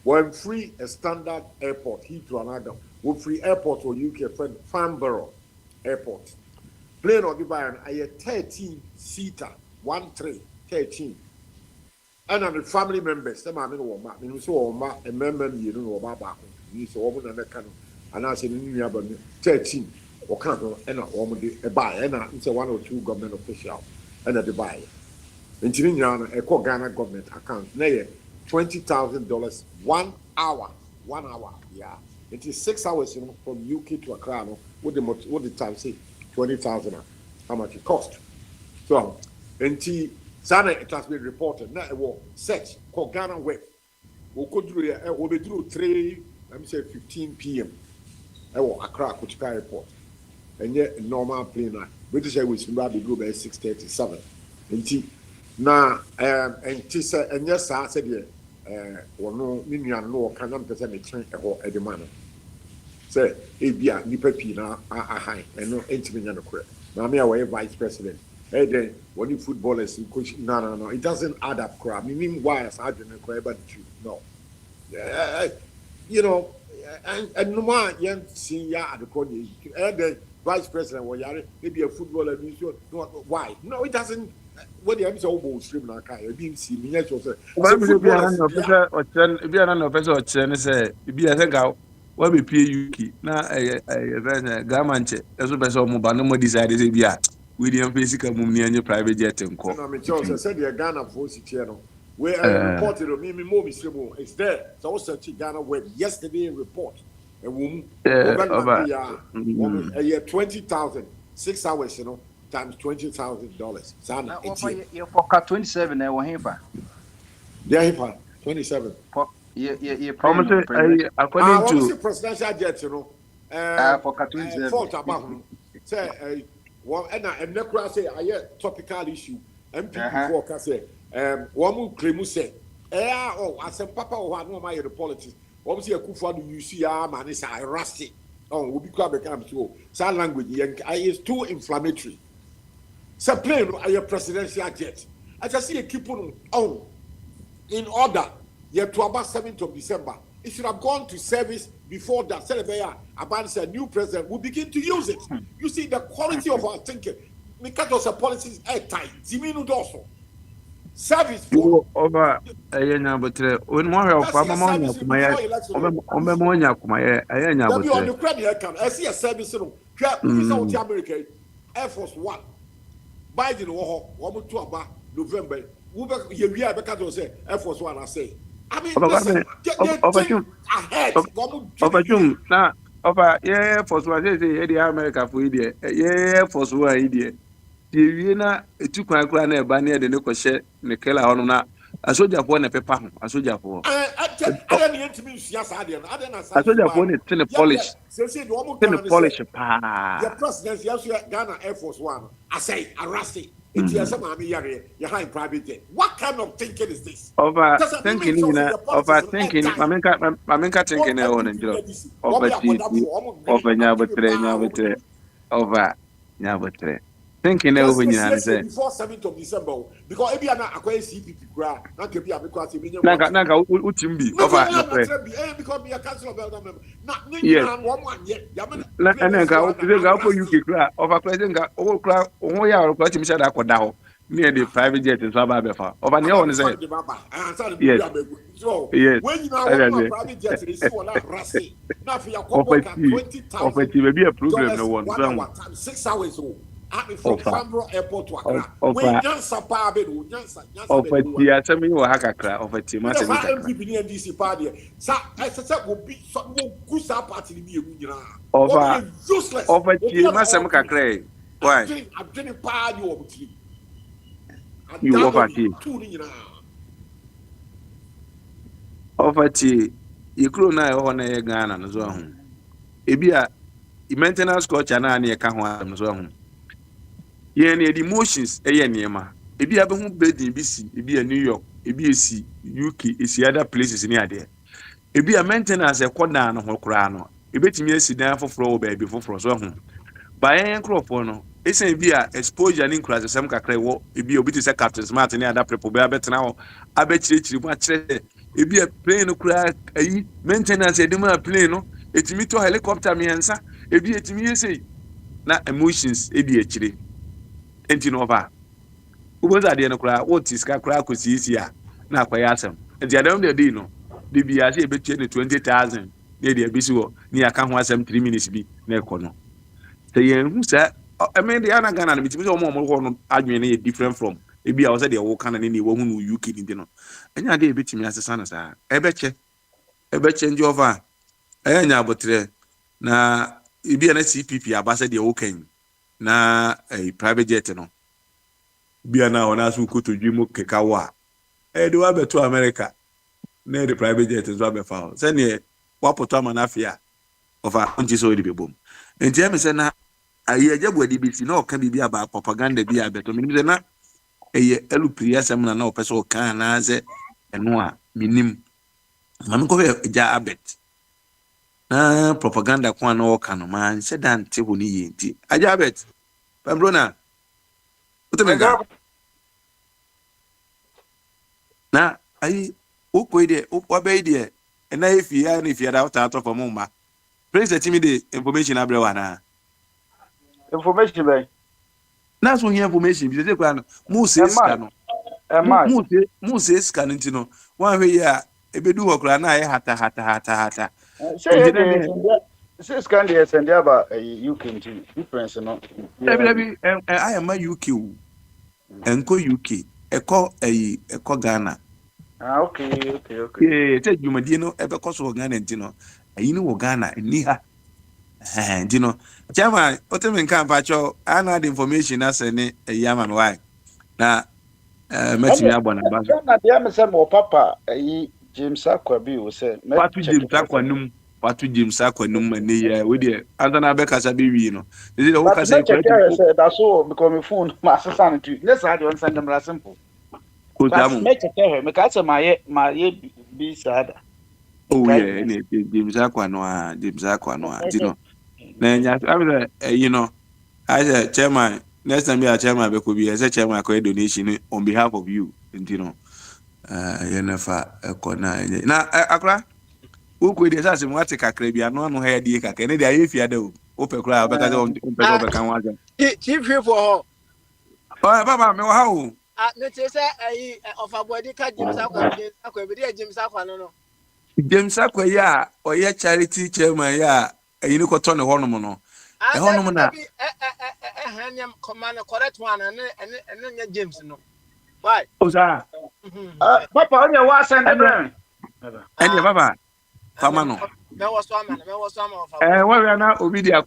J: One free a standard airport, Heathrow another. One free airport or UK friend Farnborough Airport. Plane or the buy a 13-seater, 13. And I'm the family members. Some are in Woma. You so a member you know about back. You so woman and a can and I said in about 13 or can't and a woman a buy and it's a 1 or 2 government official and a buy. In Chiniana, a Ghana government account. Nay, $20,000 1 hour. 1 hour, yeah. It is 6 hours, you know, from UK to Accra. What the time say? 20,000. How much it cost? So, and Sana it has been reported. Now it was search called Ghana Web. We could do we'll be through 15 p.m. I was Accra Kuchika Airport. And yet normal plane British Airways will be go by 6:37. And now and Tisa and yes, I said or no Ninian no can person a train a demand. Say Abia Nipa Pina high and no intimate correct. Now me away vice president. Hey then when you footballers you coach no. It doesn't add up crap. Meaning why as I didn't cry about the truth. No. You know and no man young senior at the corner and the vice president was maybe a footballer why? No, it doesn't. When the episode almost stream now, I didn't see me. Yes, was footballers.
K: Be an officer or Chen say, be a go. What be PUK? Now, a Gamanche, as well as Mobano decided, be at William Physical Mummy and your private jet and call.
J: I said, the Ghana Voice channel where I reported on me, it's there. So I was searching Ghana Web yesterday report. A woman, a year 20,000, 6 hours, you know. Times $20,000. Sana,
C: you for 27 there were here.
J: Yeah, 27.
K: According to
J: presidential jet, you know.
C: For 27.
J: Fault about say well, and Necra say a topical issue. MP for say one will claim say I said Papa or no my politics. Obviously a kufa do you see man is a rusty. Oh, will be quite become so sign language is too inflammatory. So plane a presidential jet. I just see a keep on in order. Yet to about 7th of December. It should have gone to service before that. About a new president will begin to use it. You see the quality of our thinking. Because the policies airtight. Ziminu also. Service for
K: over a number when more of Pamamonia,
J: the credit I see a service. America Air Force One. Biden one to about November. We are because say Air Force One. I say. I mean, listen, ahead.
K: Now, over yeah, for what they say, the America for idiot, yeah, for so idiot. The Vienna, it took my grand banner, the no share, Nicola Honona, a soldier for a paper, a soldier for. I
J: don't need to be yes, I didn't.
K: A soldier for it, tin polish. Tin polish,
J: the president, yes, Ghana Air Force One. I say, arrested. It's yes, you're high private jet. What kind of thinking is this?
K: Over thinking, Mamenka thinking, over Nyabatre, over Nyabatre. thinking na
J: just
K: ho
J: to
K: nyina ne
J: see
K: say
J: before 7th of December because ebi ana acquire CPP gra na ke bi abekwa se bi nye
K: nanka utim bi
J: no
K: ofa
J: kwa
K: no
J: na
K: pre
J: tra bi because be a council of elder member na ne
K: yes
J: nyina wo mo anye ya me
K: na
J: players
K: nanka
J: wa
K: uze
J: na
K: ga for
J: ankrasti
K: UK kra ofa kra zenga o kra o ya ro kra tim sha da koda ho ne the private jet so aba be fa ofa ne ho
J: aba
K: ne
J: me
K: say
J: fan de baba ansa de bi
K: yes
J: abegu so
K: yes
J: when you now
K: I
J: want my
K: say
J: private jet they see wala rasi na fi yakobo ka
K: ofati
J: $20,000
K: be be a problem no one
J: 1
K: so
J: hour time 6 hours old from
K: ofa
J: Fambro Airport to Accra when
K: ofa
J: nyansa pa be no nyansa be do
K: ofati asemi wo ha kakra ofati
J: me
K: ma
J: the
K: semi
J: fa
K: kakra
J: MPP ni NDC pa de sa ese go be so go gusa party ni bi egu nyina obi
K: ofa
J: useless obi
K: ofati
J: am
K: ma semi
J: all
K: kakra why
J: I'm getting pa ni obi tiri
K: you
J: adano ni
K: ofati
J: tu ni nyina
K: ofati yekro na ho na ye Ghana no so ho ebi a maintenance culture na na ye ka ho am so ho ye na the emotions eye niema ebi a be hu building bi si ebi a New York ebi esi UK esi other places ni ade ebi a maintenance e koda no ho kra no ebetimi esi dan foforo wo ba bi foforo so ho ba yen crop no esen bi a exposure ni nkura asem kakra wo ebi obi ti se captain smart ni ada prepo be abetena ho abechirechiri mu akire ebi a plane no kura ayi maintenance edem a plane no etimi to helicopter miensa ebi etimi yesei na emotions edi akire enti no ba uboza de no kura what is ka kura kosisi a na akwaya asem enti adam de dey no de bi a se ebetie ne 20,000 na de abisi wo ni aka ho asem 3 minutes bi na ekono say yen say I mean the ana Ghana na bitimi so mo ho no adwene na different from ebi a wo say de wo kana ne wo hu no UK ni no enya de bitimi asesa na sa ebeche ndi over enya abotre na ebi na CPP abasa de wo kan na private jet no bia na ona so koto dwimo keka wa de wa beto America na the private jet zo abefa say ne wapoto amanafia over onji so de bebom enti em say na ayi ajabu adibisi na oka bibia ba propaganda bia beto minim na eye elupri asem na opese oka na ze eno a minim mami ko ja abet na propaganda kwa na oka no man se dante ho ni yenti aja abet pambrona utemeka na ayi ukoide ukwabeide na efi ya na efi da uta to for mumma prince timi de information abrewa na
I: information bɛn
K: na so here information bi se kwa no mu se ska no mu se ska no ntino wan hwe ya ebedu ho kra na ye hata
I: sɛ yɛ
K: entina
I: deɛ
K: ne
I: sɛ scan deɛ sɛnde aba UK nti difference no
K: ebi I am UK o enko UK eko Ghana
I: okay
K: te dwumadi no ebe koso Ghana ntino ayi ni wo Ghana ni ha ntino chama otemi nkan pa cho ana the information asene yaman why na matimi abona ba so
I: na deɛ me sɛ mo papa James Akwabi wo sɛ
K: Patu James akwanum ne ya we de antana be kasa be wi no dey o
I: but
K: kasa
I: me
K: e
I: check
K: kwati
I: here say that so because my phone ma asesa no tu ne sa de on send them simple
K: ko
I: but
K: tamu
I: me check here me ka say my bi sada
K: oh yeah ne James akwano a you know na nya abere you know I say chairman next time your chairman be ko bi say chairman ko donation on behalf of you you know you never ekona na akra uko de sa se mo ate kakra bi ano ha die kakra ne de aye fiada o opekra obeka se on pese obeka wa ja
B: chief for
K: oh baba me wa ha o
B: ne te say of abodi ka James akwa bi de James akwa no
K: James akwa ya oye charity chairman ya ayini ko to ne honom no e honom na
B: hanyam command correct one and James no why
K: o sa
I: papa on your wa send them
K: ene baba fama no
B: me was one of
K: wa na obi dia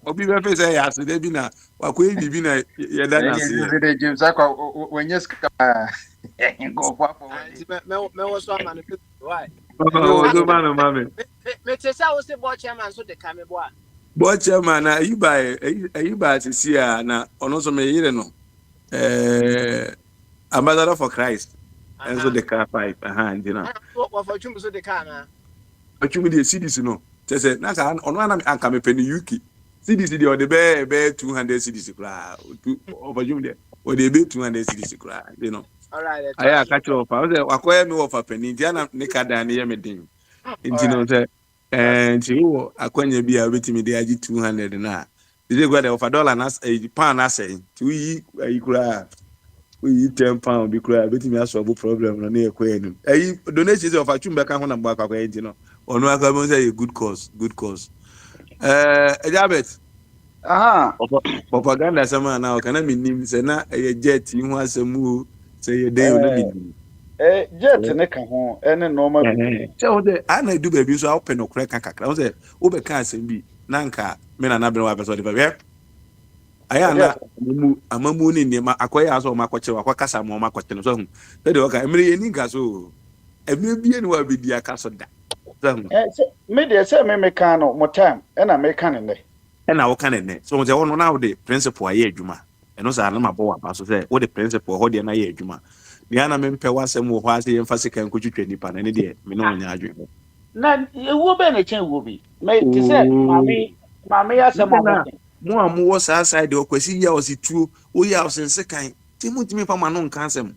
K: obi be fe say ya se de bi na wa ko bibi na ye da na se
C: de James akwa wenye ska go for
B: me was one man why
K: o do man mama
B: me te say we say board chairman so de ka me boa
K: board chairman na ayiba sisi a na ono so me yire no ambassador for Christ enzo the car 5 ndina
B: what for chum so de ka na
K: atwumi de cities no say na ka ono na anka me pe ni UK CDC the or the bear 200 CDC cry over you there or the be 200 CDC cry you know.
E: All right,
K: I
E: Charlie.
K: catch you off. I was acquire me off a penny. Indiana Nika Dan Yemedin.
E: All
K: Nti no
E: right,
K: sɛ
E: Charlie.
K: nti wo akwanya bi a wobɛtumi de agye 200 na dede gua de of $1 na pound na sɛ nti woyi ayi koraa woyi 10 pound bi koraa wobɛtumi asolve problem no na yɛkɔ anim ayi donation sɛ ɔfa twum bɛka ho na mbɔ akwakwaa nti no ɔno aka bɛhu sɛ yɛ good cause Elizabeth
I: Aha.
K: propaganda asɛm a na ɔka na mennim sɛ na ɛyɛ jet yi ho asɛm o sɛ yɛ dɛn o na
I: Eh,
K: mennim
I: jet ne ka ho ene normal bebree.
K: sɛ wo sɛ ana du baabi nso a wopɛ nokorɛ ka kakra wo sɛ wobɛka asɛm bi na nka me nana bene wapɛ sɛ ɔde bɛhwɛ ayɛ
I: Ode
K: ana
I: asa.
K: amamu ne nneɛma akɔyɛ a sɛ ɔmakɔkyerɛ wakɔkasa ma ɔmakɔkyerɛ no sɛ hu sɛdeɛ wɔka mmerɛ yɛni nka so o ɛmerɛ bie ne wabɛdi aka so da sɛ hu
I: Me de se me ka no mo time na me ka ne ne.
K: ɛna woka ne nnɛ so wo sɛ wono na wode principle ayɛ adwuma ɛno saa na mabɔ waba so sɛ wode principle hɔ deɛ no ayɛ adwuma deɛ ana mempɛ w'asɛm wɔ hɔ a sɛ yɛmfa sika nkɔtwitwa nnipa no ɛne deɛ me ne wo nyɛ adwene
I: Na ewo be na chen wo bi. Me te se mami ya se mo mo.
K: na mo a mowɔ saa side ɔkwasi yi a ɔse tuo woyi a ɔsense kan nti motumi fa ma no nka asɛm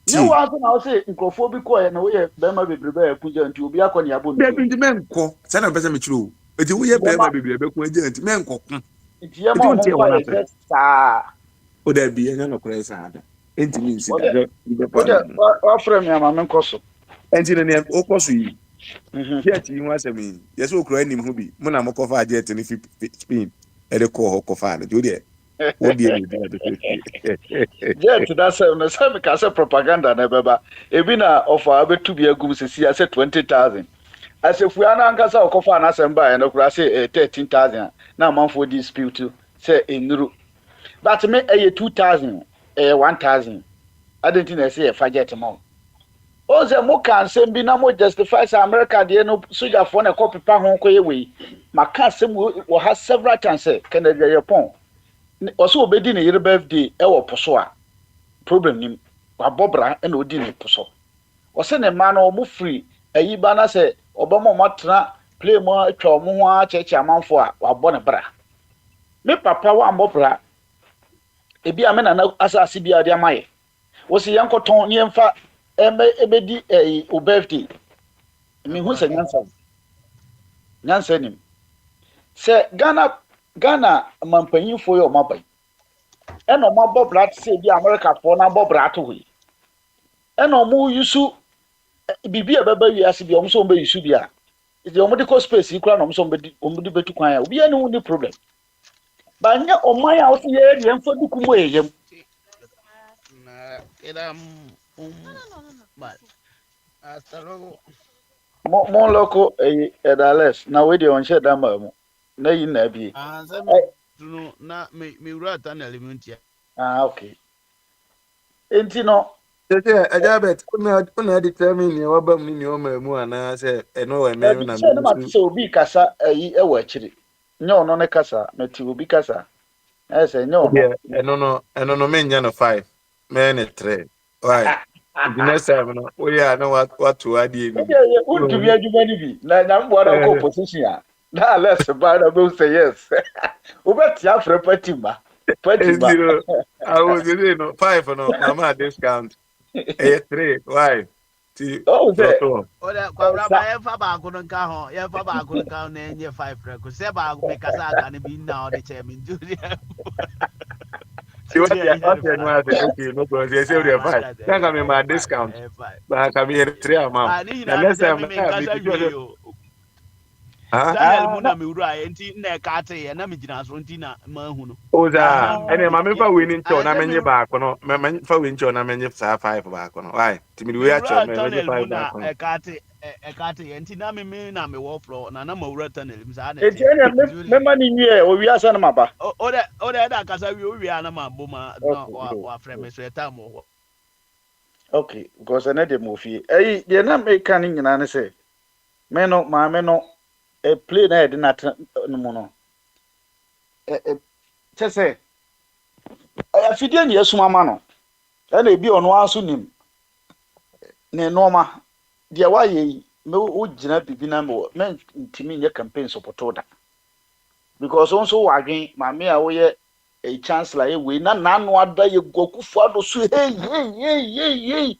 I: Nye wa so na o se nkofo bi ko na wo ye be ma bebrebe ya kunja nti obi akọ ne abo
K: baabi
I: nti.
K: nti mɛnkɔ sɛ na mpɛ sɛ mekyerɛ o ɛnti woyɛ bɛrima bebree bɛko agya nti mɛnkɔ ko
I: Nti ye
K: ɛnti
I: ma mo
K: wontie
I: mfa
K: wɔn
I: ye
K: asɛm
I: just saa.
K: o daabi ɛnyɛ nɔkorɛ saa da ɛntimi nsi da
I: Ode
K: sɛ wobɛpa
I: ode
K: no mu
I: wa frɛ me ama me nkɔ so.
K: ɛnti no neɛ wokɔ so yi
I: Mhm.
K: jet yi ho asɛm yi yɛsɛ wokura anim ho bi mo na mokɔfaa jet no fi spain ɛde kɔɔ hɔ kɔfaa no nti wodeɛ wodie ne bi ade
I: Jet da se no se me ka se propaganda na beba. Ebi na ofa abetu bi agum sisi ase 20,000. Asefu ana ankasa okofa na asɛmba no kura se 13,000 na amanfo dispute se enuru. But me 2,000 1,000. Adenti na say fa jet mo. O se mo kan asɛm bi na mo justify say America de no sojafoɔ na kɔpepa ho kɔyɛ wei. Maka asɛm wo ha several times say Canada Japan. Ɔsɛ obedi ne yere birthday ɛwɔ poso a problem nim. Wabɔbra na odi ne poso. Ɔsɛ ne ma no ɔmo free ayi ba na sɛ ɔbɛma ɔmo atena play mu atwa ɔmo ho akyɛkyɛ amanfo a wabɔ ne bra. Me papa wa mbɔ bra. Ebi a me na asase bi a de amaye. Wosi yankɔtɔn ne yɛmfa ebedi o birthday. Me hu sɛ nyansa nim. Sɛ Ghana mampanyinfo yɛ ɔmo abai. Ɛna ɔmo abɔ bra te sɛ bi America fo na abɔ bra to hɔ yi. Ɛna ɔmo yusu bibi a bɛba wiase bi ɔmo so ɔmo bɛ yusu bi a. Nti ɔmo de kɔ space yi kura na ɔmo so ɔmo de betu kwan a obi ani hu ni problem. Ba nyɛ ɔman a ɔsi yɛ deɛ mfa duku mo yɛ yam.
E: Na era but hasta luego.
I: Mo loko edales na we de onhye da ma mu. Na yi na bi.
E: Ah, sɛ no na me wura ta na elementia.
I: Ah, okay. Enti no
K: sɛ Elizabeth wona determine nea waba mu ne nea ɔma mu anaasɛ ɛno wɔ
I: bi
K: me na
I: sɛ no ma
K: mensu
I: sɛ obi kasa ɛwɔ akyiri. Nyɛ ɔno ne kasa, meti obi kasa. Ɛsɛ nyɛ ɔno.
K: deɛ ɛno no menyɛ no 5 mɛyɛ ne 3 why nti next time no woyɛ a na wato adeɛ no
I: Ɛyɛ untumi adwuma ni bi. Na mboa na kɔ position a. Na less ba na be say yes. Obeti afre patima.
K: ɛnti no awosɛsei no 5 no mama discount ɛyɛ 3 why nti
I: Oh, say
K: dɔtɔ
E: Oda kwa braba yɛmfa baako no nka ho, yɛmfa baako no nka ho na ɛnyɛ 5 rɛ ko sɛ baako me kasa aka no bi na ɔde kyɛ me nti
K: wate no ase okay no problem sɛ ɛsɛ wodeɛ 5 na nka mema discount na nka meyɛ 3 ama wo
E: ne
K: na
E: nyinaa
K: next
E: sɛ
K: time
E: me
K: na
E: menkasa
K: mekitwa
E: wie
K: sɛ
E: o.
K: ah
E: Daniel mu na me wura nti na ɛka teɛ na megyina so nti na mahu no.
K: oza ɛne ma memfa wei ni nkyɛw na
E: Sɛ me
K: menye baako no memfa wei nkyɛw na menye saa 5 baako no why nti mede wei akyɛw
E: wura
K: no menye
E: tunnel
K: 5
E: mu na
K: baako no
E: ɛka teɛ nti na me na me wɔ floor na ma wura tunnel mu saa na
I: enti
E: teɛ.
I: me ma ni wie o wi asa na maba.
E: Oda da kasa wie o wie na ma boma na wa frɛ me so ɛta mo hɔ.
I: Okay, because na de mo fie. Ɛyi de na me kan nyina ne sɛ me no ma me no play na de na no mu no. Kyɛ sɛ afidie ne yɛsoma ma no. Ɛna ebi ɔno aso nim. Ne noma deɛ wayɛ yi me wo gyina bibi na me ntimi nyɛ campaign support da. because also again mame a woyɛ a chancellor e we na nanu ada ye goku fado so hey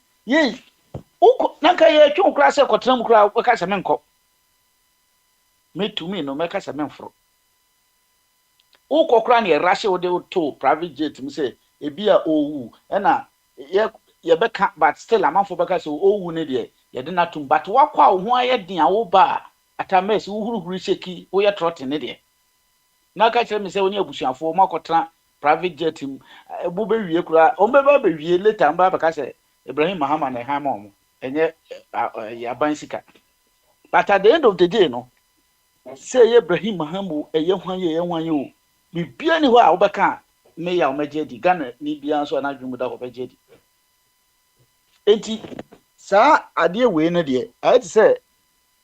I: uko na ka ye twu kra se kotram kra we ka se menko me to me no me ka se menfro uko kra na ye rashe wo de to private jet mi se ebi a owu na ye beka but still amanfo beka se owu ne de ye de na tum but wakwa wo ho aye den a wo ba atames wo huruhuru sheki wo ye trot ne de na ka kire me se woni abusuafo mo akotra private jet bu be wie kura o be ba be wie later mba beka se Ibrahim Mahama na ha ma mo enye yaban sika but at the end of the day no say Ibrahim Mahama eye hwan ye o bibia ni ho a wo beka me ya o meje di Ghana ni bia so na dwumu da ko beje di enti sa ade we no de I to say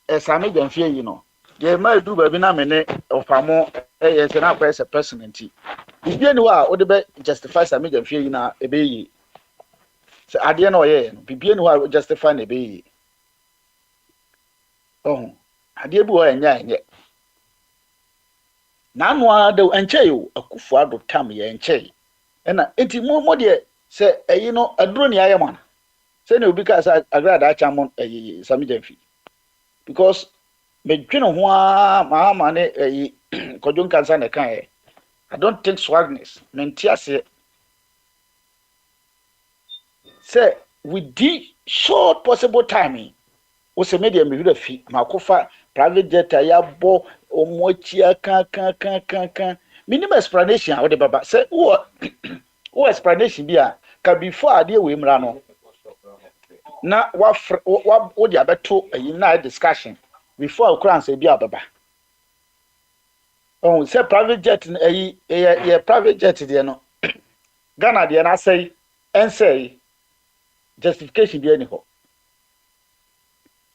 I: esame jamfie yi no de ma du ba bi na me ne ofamo yes na press person enti bibia ni ho a wo de be justify same jamfie yi na ebe yi so ade na oye no bibia ni ho a justify na ebe yi oh ade bi ho enye na no ade enche yo akufu ado tam ye enche na enti mo de se eyi no aduro ni ayema say na obi ka sa agrada acha mo same jamfie because me twene ho a ma ne kodjon kansa na kan I don't think swagness mentiase say with the short possible timing o se media me hura fi makofa private jet ya bo omochia kan minimum explanation o de baba say o explanation bia ka before ade we mra no na wa o dia beto na discussion before okran say bia baba oh say private jet ye private jet de no Ghana de na say en say justification bi any ho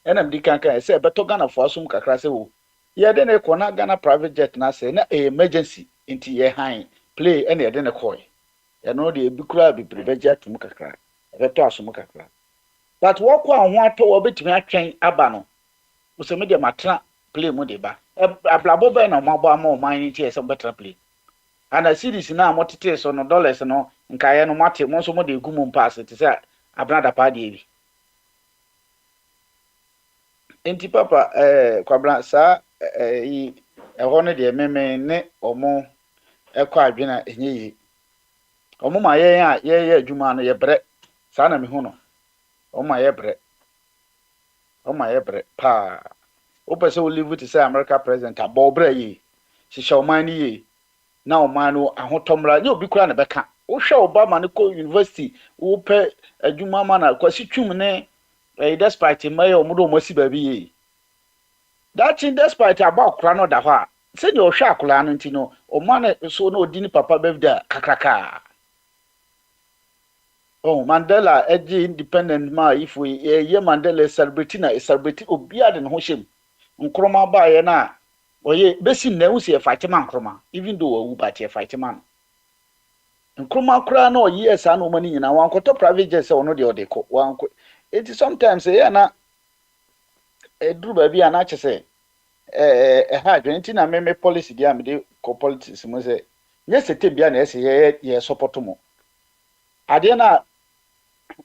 I: enam di kan say beto Ghana for asum kakra say wo ye de na ko na Ghana private jet na say na emergency inti ye han play ene ye de na ko ye no de bi kura bi private jet mu kakra beto asum kakra but what kwa ho ato wo betimi atwen aba no wo se me de matra play mu de ba ablabo be na mabo ama o man nti ese betra play ana series na motete so no dollars no nkaye no mate mo so mo de gumu pass ti say abrada pa de bi enti papa kwabra sa yi ho no de meme ne omo ekọ adwena enye yi omo ma ye adwuma no ye bre sa na me hu no omo ma ye bre pa o pese o live to say America president abobra yi hihye oman ni yi na oman no ahotomra ye obi kura na beka wo hwe Obama ne ko university wo pe adwuma ma na kwasi twum ne despite mayor omodo mosi ba bi yi that in despite about kura no da ho a se ni o hwe akula no ntino oman so na odi ni papa birthday kakraka oh Mandela independent ma if we ye Mandela celebrate na celebrate obi ade no ho shem nkroma ba ye na oye besi na hu se Fatima nkroma even though wu ba tie Fatima nkroma kura na oye esa na omani nyina wan koto private jet se ono de odeko wan ko it sometimes ye na eduru ba bia na chese ha dwenti na meme policy dia me de ko politics mo se nye sete bia na ese ye support mo ade na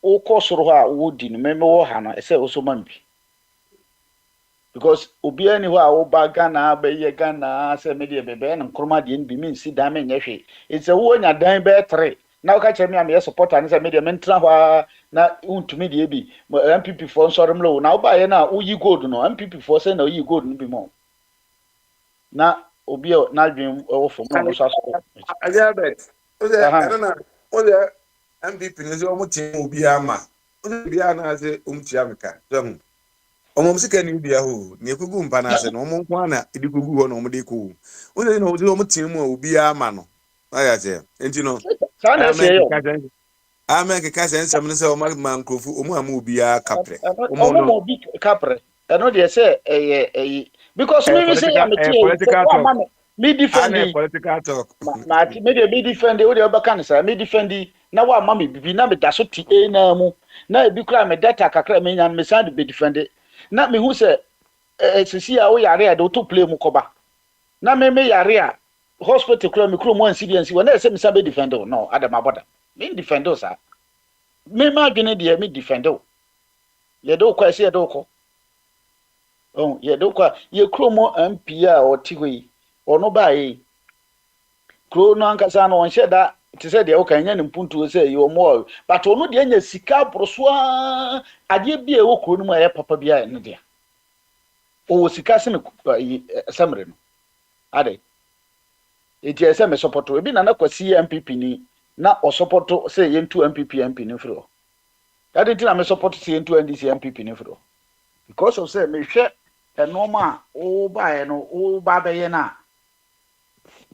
I: o ko soro ha wo di no meme wo ha no ese o so man bi because obi ani ho a wo ba Ghana ba ye Ghana se me de bebe na nkroma de nbi mi nsi dan me nyehwe it's a wo nya dan be 3 na o ka kire me am ye supporter ni se me de mentra ho na untumi de bi MPP for nsorem lo na wo ba ye na wo yi gold no MPP for say na wo yi gold no bi mo na obi na dwen wo fo mo no so aso
K: Albert o de MPP ne so mo tin obi ama o de bia na se umtia meka so omom sika ni bia ho ne kugu mpa na ase no omom kwa na edikugu ho no omde ko o de no o tin mu obi ama no aya se enti no amen ka se nsem ne se o ma nkrofu omu ama obi a kapre
I: omom obi kapre eno de se because me say am
K: political talk
I: me defend
K: political talk
I: na ti me de me defend o de obaka ne sa me defend na wa ma me bibi na me da so ti na mu na ebi kra me data kakra me nya me sand be defend na me hu se sisi a wo yare a de to play mu koba na me yare a hospital kura me kura mo ansidiansi wona ese me sabe defend no adam aboda me defend sa me ma dwene de me defend ye do kwa se ye do ko ye do kwa ye kura mo MP a oti hoi ono ba yi kuro no ankasa no on sheda te se de o kan nya ne mpuntu se ye omo but ono de nya sika brosoa ade bi e wo kuro no mu aye papa bia ne de o sika se ne samre no ade eti ese me support ebi na kwasi MPP ni na o support say yentu MPP MP ni fro that enti na me support say yentu NDC MPP ni fro because of say me hwe enoma o ba ye no o ba be ye na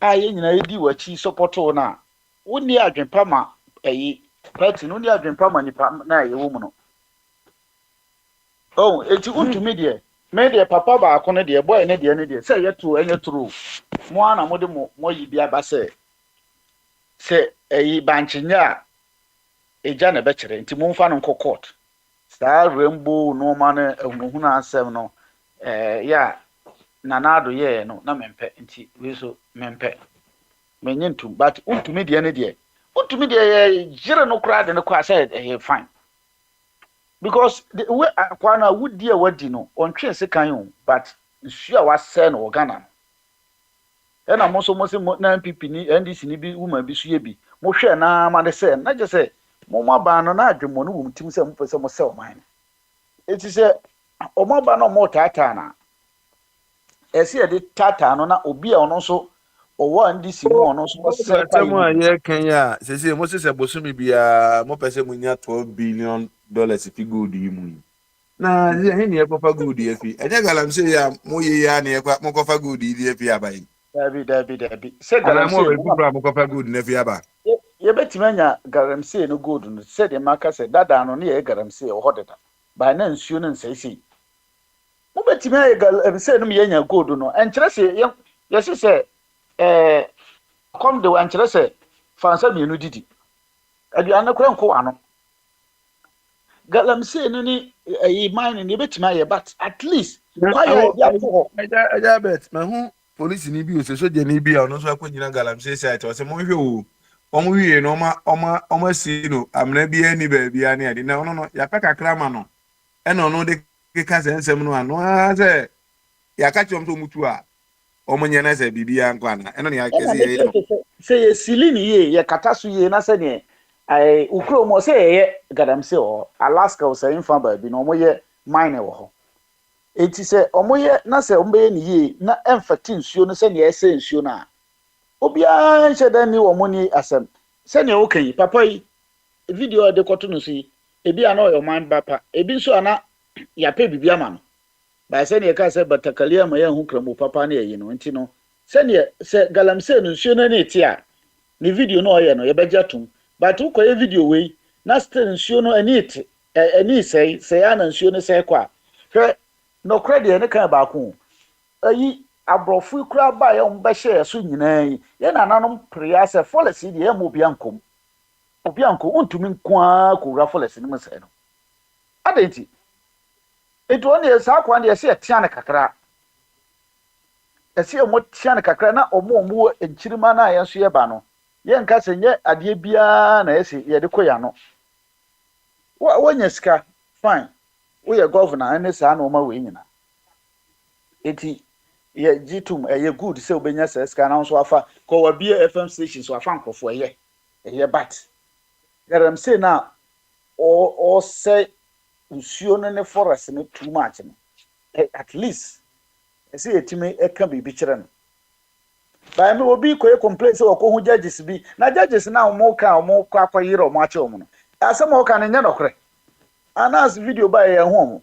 I: aye nyina edi wachi support na woni adwenpa ma eyi party no ni adwenpa ma nipa na ye wo mu no oh eti untumi de me de papa ba akone de boy ne de say yetu enye true mo ana mo de mo yi bia ba say se eyi banchinya eja na be kire nti momfa no nko court saa rainbow no ma na ehunhuna asem no ya nanado ye no na mempe nti we so mempe menye ntum but untumi de ne de untumi de ye jire no kra de ne kwa say fine because the way akwa na wudi a wadi no ontwe se kan o but nsu a wase no Ghana ena mo so mo se na MPP ni NDC ni bi woman bi so ye bi mo hwe na ma de se na je se mo ba no na adwemo no wum tim se mo pese mo se o man eti se o mo ba no mo tata na ese ye de tata no na obi a ono so o wa NDC mu ono so se pa yi
K: Someone here Kenya say Moses Abosumi bia mo pese mo nya $12 billion fi gold yi mu na he ne papa gold yi fi eja galam say ya mo ye ya ne kwa mo kofa gold yi fi abai
I: dabi se
K: ana
I: galam
K: mo
I: se
K: we people mo kofa gold na fi aba
I: ye betimanya galam se no gold no se de maka se dada no ne ye galam se o hodeda ba na nsuo no nsɛsɛ mo betimanya galam se no ye nya gold no enkyere se ye se kom de enkyere se fansa mienu didi aduane kora nko ano galam se no ni mine ne betimanya but at least kwaya ya to
K: eja bet ma hu police ni bi o se soje ni bi a ono so akonyina galam say site o se mo hwe o omo wie no oma si no amna bi ani ba bi ani ade na ono no ya peka krama no e no no de keka se nsem no ano a se ya ka chom so mutu a omo nya na se bibia nkwa na eno ne ya kese ye no
I: se ye silini ye ye katasu ye na se ne ai ukro mo se ye galam se o Alaska o se infa ba bi no mo ye mine wo ho enti se omo ye na se ombe ye ni ye na emfati nsuo no se ne ese nsuo na obia nhyeda ni wo mo ni asem se ne wo kan papa yi video de koto no si ebi ana o man bapa ebi nso ana ya pe bibia ma no ba se ne ka se batakalia ma ye hu kramo papa na ye no enti no se ne se galamse no nsuo na ne ti a ni video no ye no ye beja tum but ko ye video we na still nsuo no ani ti ani sei ya na nsuo no sei kwa hwe no credit ne kan ba ko ayi abrofu kura ba ye on be share so nyina yi ye na nanom priya se policy de ye mo biankom obianko untumi nkoa ko wura policy ne mse no adenti eto on ye sa kwa de se tia ne kakra ese mo tia ne kakra na omo enchirima na ye so ye ba no ye nka se nye ade bia na ese ye de koya no wonya sika fine wo ye governor ene sa na o ma we nyina eti ye jitum ye good se obenya se sika na so afa ko wa bia FM station so afa nkofo ye bat garam se na o say nsuo no ne forest no too much no at least ese yetime eka bibi kire no ba me obi ko e complain se okohu judges bi na judges na mo ka mo kwa yiro mo ache omo no asem o ka ne nya nokre anas video ba ye ho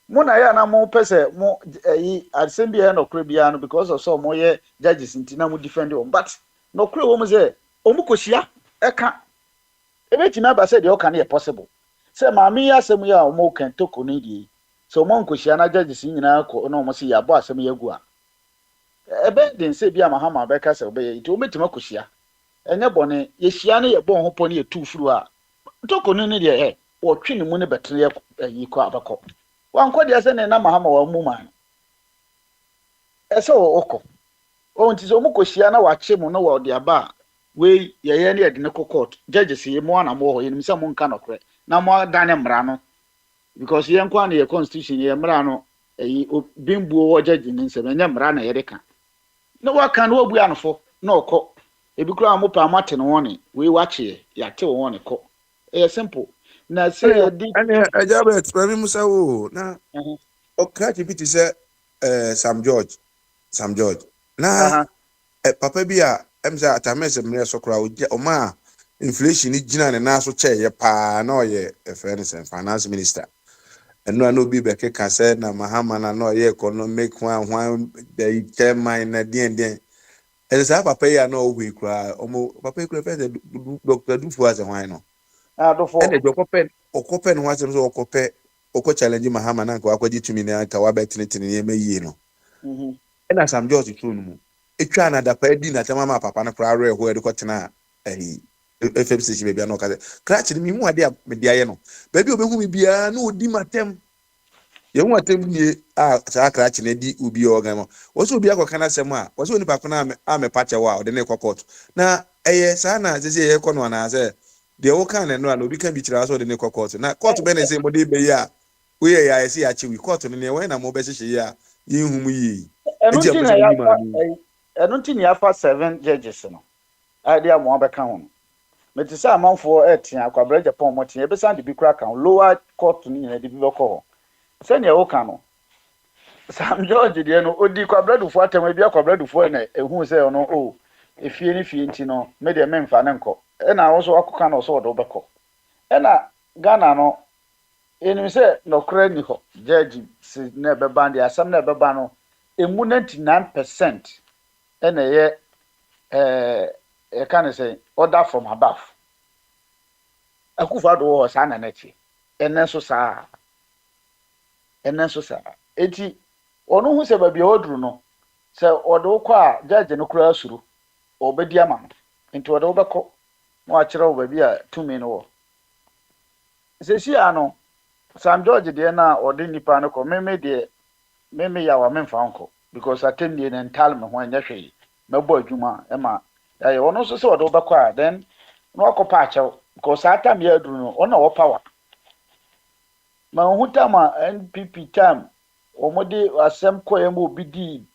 I: mo na ya na mo pese mo yi asem bi ye nokre bia no because of so mo ye judges ntina mo defend o but nokre wo mo se o mo koshia eka ebetima aba se de o ka na possible se maami ya asem ya o mo kan toko ni di so mo nkoshia na judges nyina ko na o mo se ya bo asem ya gu a ebe den se bia mahama be ka se obe ye iti o metima koshia enye bone ye hia na ye bo ho po na ye tu furu a toko ni de o twe ni mu ne betre yi ko abako wan ko de se ne na mahama wa mu man ese o oko Oh, nti so mu kohyia na wache mu na wo de aba we ye ne de ne court judges ye mo na mo ho ye nimsa mo nka nokre na mo dane mra no because ye nkwa na ye constitution ye mra no eyi bimbuo wo judge ne nsem enye mra na ye de ka na waka na obu anofo na okọ ebi kura mo pa mate no woni we wache ya te woni kọ e simple na say ye di
K: Ane Elizabeth Premi Musa wo na Okrachi bi te sɛ Sam George na papa bi a ɛm sɛ atamɛsɛ mmerɛ so koraa ɔma a inflation ni gyina ne nan so kyɛɛyɛ paa na ɔyɛ ɛfrɛ no sɛ finance minister ɛno a na obi bɛkeka sɛ na Mahama na ɔyɛ economic hwan the chairman na deɛndeɛn ɛsɛ saa papa yi a na ɔwɔ koraa ɔmo papa yi koraa fɛ sɛ Dr. Dufo asɛ hwan no ɛna ɛdi ɔkɔpɛ ne ho asɛm sɛ ɔkɔpɛ ɔkɔ challenge Mahama na nka wakɔgye tumi na nka wabɛtenetene nneɛma yie no ɛna Sam George turo no mu etwa na dapa edi na tema ma papa no koraa reho ɛde kɔtena FM station baabi a na ɔka sɛ krakye no mihu ade a mede ayɛ no baabi a obehu me biara na odi matem yehu atem nie a saa krakye no di obi organ mo wɔsɛ obi akɔka na asɛm a wɔsɛ onipa ko na amepa kyɛw a ɔde ne kɔ court na ɛyɛ saa na sɛ yɛ kɔ no na sɛ deɛ wɔka ne no a na obi ka bi kyerɛ so ɔde ne kɔ court na court bɛ ne sɛ mo de bɛ yi a we yɛ yɛ sɛ yɛakye wi court no ne wɔn na mo bɛ hyehyɛ yi a yɛnhu mu yi
I: ɛno ti ne yafa 7 judges no ade amo abɛka ho meti sɛ amanfoɔ ɛtia akwabra Japan mo tia besan de bi kura kan lower court ni nyina de bi bɛkɔ ho sɛ ne ɛwo ka no Sam George de no odi kwabra dufo atam bi akwabra dufo na ehu sɛ ɔno o efie ni fie nti no me de memfa ne nkɔ ɛna wo so akɔka no so ɔdo bɛkɔ ɛna Ghana no enim sɛ nokra ni hɔ judge si na bɛba de asɛm na bɛba no emu 99% ɛna yɛ e can say order from above akufado wo sa na nachi enen so sa eti onu hu se ba bia oduru no se odo kɔ a judge no kura asuru obedi ama nti odo bɛkɔ no a kyerɛ wo ba bia tumi no wo se si ano Sam George de na odi nipa no kɔ meme ya wa memfa nkɔ because atendie na ntal me ho anya hwee mɛbɔ adwuma ɛma aye ono so se odo bɛkɔ a then no akɔpa akyɛw because atam ya aduru no ona wo power ma hu tama NPP time omode asɛm kɔ ya ma obi di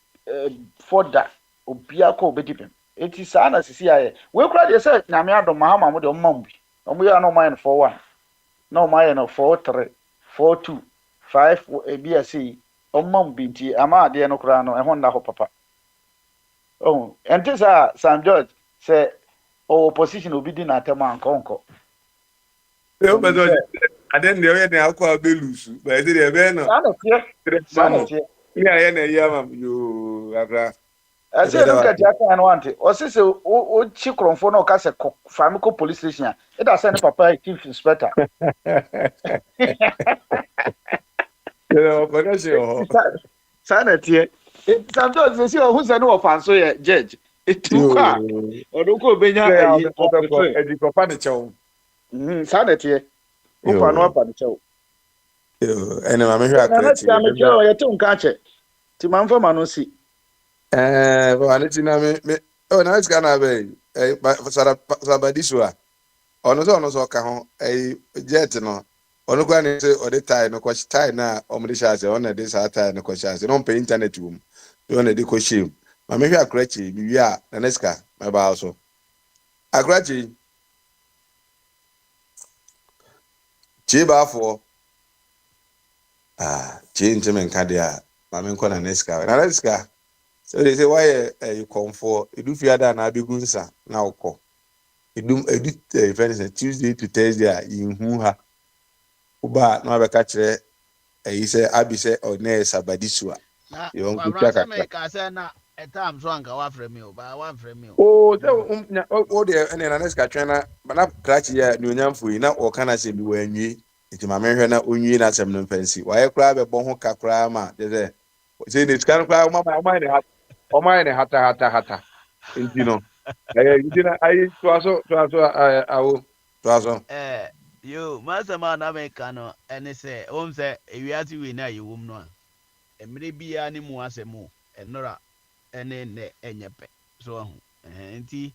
I: foda obi akɔ obedi bem eti saa na sisi aye we kura de sɛ nyame adom Mahama mo de omam bi omo ya no man for 1 na o man no 4-3 4-2 5 ebi asi omam bi nti ama ade no kura no ɛho nda hɔ papa oh ente sa Sam George say opposition obi di na tem anko onko
K: yo bezo aden de oye na akwa belusu ba ese de be no
I: sanete
K: ni aye na ya mam yo abra
I: ase no ka ja kan no ante o se o chi kronfo no ka se fami ko police station e da se ne papa chief inspector
K: yo ko na se o
I: sanete Sam George se o hu se no ofanso ye judge etu kwa odoko benya ayi
K: ediko pa ne chew
I: sanete upa no pa ne chew
K: yo ene ma me hwa kreti
I: na chew ye te nka che ti manfa ma no si
K: ba ane ti na me o na iska na be sabadiso a ono so ka ho jet no ono kwa ne se ode tie no kwa tie na omde shase ono de sa tie no kwa shase no pe internet wum ono de ko shim ma me hwa kreti bi wi a na iska ma ba so akrati Chibafo change men kadia mama nko na neska so they say why you come for edu fiada na abegunsa na ukọ edu friends Tuesday to Thursday you ha uba na abeka kire say abi say one sabadisua you want to check
E: ka say na etam so anka wa frame o ba wa frame o
K: oh so de na neska twena na crash ya ni onyamfo yi na o kana se bi wa anwi nti ma menhwe na onwi na asem no mfansi waye kra be bo ho kakra ma de say ne scan kra o ma ne hata nti no nti na ai to aso awo to aso
E: yo masa ma na me kano ene se o se ewiati we na yewum no a emre bia ni mu asemu enora ne enyepe. So enti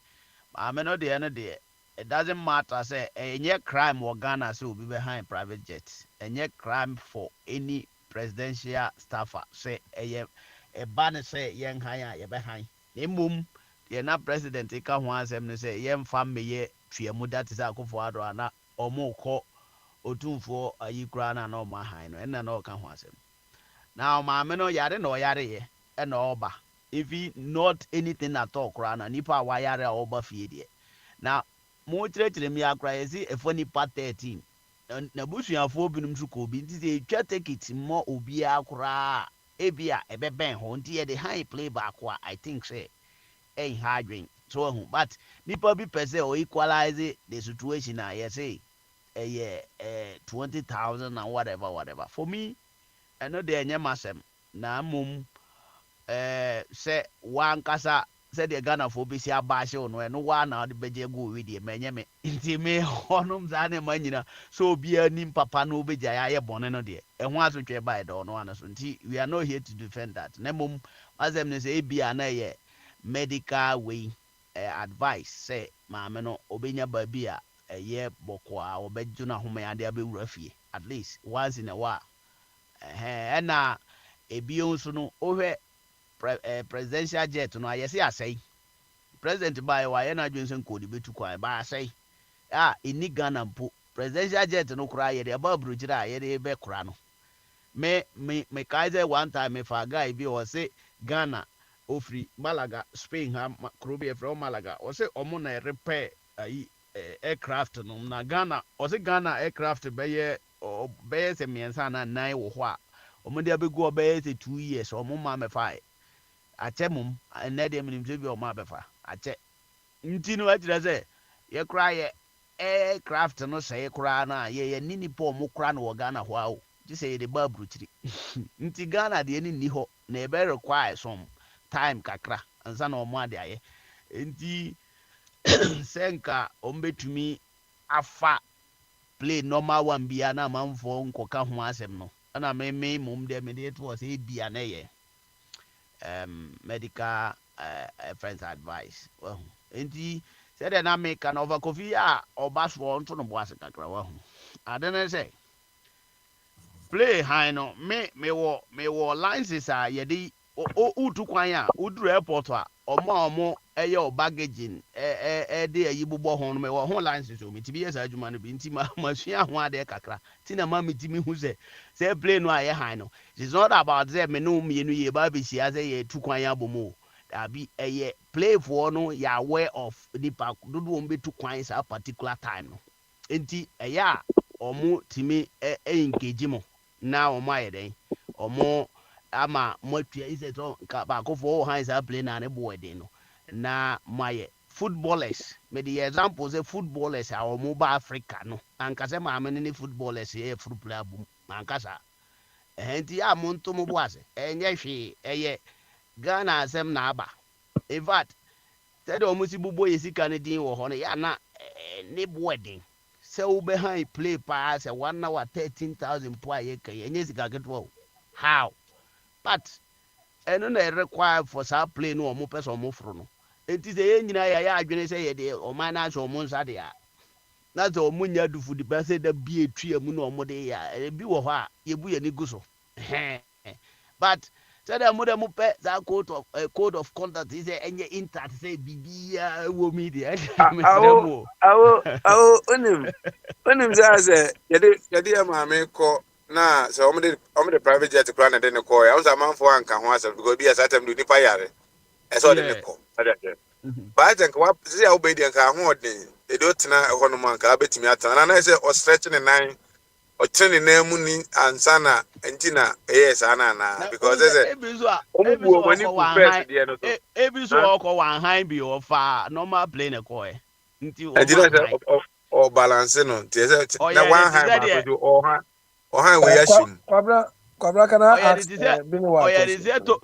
E: maame no de it doesn't matter say any crime or Ghana so be behind private jets. Any crime for any presidential staffer say a banner say young higher ye behind. Ne mum ye na president e ka ho asem ne say yem fam me ye tuamu that is akofo ado ana omo ko otumfo ayi kura na no ma han no enna no ka ho asem. Now maame no yare no yare ye e no oba. If he not anything at all kura na nipa wa yare oba fie de. Na mo kyerɛkyerɛ mi akora yɛsi ɛfɔ nipa 13 na busuafoɔ binom nso kɔ obi nti sɛ ɛtwa ticket mmɔ obiara koraa ebi a ɛbɛbɛn hɔ nti yɛde han play baako a I think sɛ ɛnha adwen so ɛho but nipa bi pɛ sɛ ɔ equalize the situation a yɛsi ɛyɛ 20,000 and whatever for me ɛno deɛ ɛnyɛ masɛm na mmom sɛ wankasa sɛdeɛ ghanafoɔ bɛsi aba ahye wo no ɛno waa na wode bɛgye gu owi deɛ manyɛ me nti me hɔnom saa ne ma nyina sɛ obiara nim papa no wobɛgya yɛ ayɛ bɔne no deɛ ɛho asotwe baɛ dɛ ɔno ano so nti we are not here to defend that na mmom asɛm ne sɛ ebia na ɛyɛ medical way advice sɛ maame no ɔbɛnya baabi a ɛyɛ bɔkɔ a ɔbɛgye no ahoma ade abɛwura fie at least once in a while ɛna ebio nso no wohwɛ presidential jet no ayɛ sɛ asɛe president baɛ wayɛ no adwene sɛ nkɔde bɛtu kwan ba asɛe a ɛni ghana mpo presidential jet no koraa yɛde ɛba aburokyire a yɛde bɛkora no mekae sɛ one time mefa guy bi wɔ se ghana ofiri malaga spain ha kuro bi ɛfrɛ malaga ɔsɛ ɔmo na ɛrepɛ ayi aircraft no na ghana ɔsɛ ghana aircraft bɛyɛ sɛ mmiɛnsa na nnan wɔ hɔ a ɔmo de abɛgu ɔbɛyɛ sɛ 2 years ɔmo ma mɛfae akyɛ mum ɛnɛ deɛ menim sɛ bi ɔmo abɛfa akyɛ nti no akyerɛ sɛ yɛkora yɛ aircraft no sɛe koraa no a yɛyɛ ni nipa ɔmo kora no wɔ ghana hɔ a o gye sɛ yɛde ba aburokyiri nti ghana deɛ ne nni hɔ na ɛbɛ require some time kakra ansa na ɔmo ade ayɛ nti sɛ nka ɔmo bɛtumi afa play normal one bia na amanfoɔ nkɔka ho asɛm no ɛna me mom deɛ mede to wɔ sɛ ebia na ɛyɛ medical friends advice well enti said na make an over coffee a oba so nto no boase kakra wa ho ade ne say play high no me wo licenses a yede utu kwan a uduru airport a omo eye o baggage de ayi bobɔ ho no me wo ho license o metibi yesa adwuma no bi nti ma sua ho ade kakra ti na ma metimi hu say play no aye high no it's not about them me no mienu ye ba be sia say ye tu kwan abomo abi eye play for no ya aware of the park dodo on be tu kwan sa particular time no enti eye a omo timi engage mo na omo aye den omo ama motua ise to ba ko for hands are play na ne boy den no na my footballers me the example say footballers are omo ba Africa no anka se ma me ne footballers e football abum anka sa enti a mo nto mo boase enye hwe eye Ghana asem na aba in fact said omo si bubo yesika ne din wo ho no ya na ne boy den se wo be han play pa se 1 hour 13,000 po aye kan enye sika ketwo how but eno na require for sa play no omo person omo fro no enti se ye nyina ya adwene se ye de o man na so omo nsa de a na so omo nya dufu di ba se da bi etwa mu na omo de ya bi wo ho a ye bu ye ni guso but said mo de mo pe za code of conduct is enye intact say bibia wo media
K: awo onim say yede maame ko na sɛ ɔmo de private jet kura na de ne kɔ ya ɔmo sɛ amanfo anka ho asɛm because bi asa tem do nipa yare ɛsɛ ɔde ne kɔ ade but nka wa sɛ ya obedi nka ho ɔden edo tena ɛhɔ no man ka betimi atana na sɛ ɔstretch ne nan ɔtene ne nan mu ni ansa na enti na ɛyɛ saa na because sɛ ɔmo bu ɔmo ni ku first deɛ no so
E: ebi so ɔkɔ wan han bi ɔfa normal plane kɔ nti
K: o balance no nti sɛ na wan han ba so ɔhan we yashim
B: kwabra kana
E: ask bini wa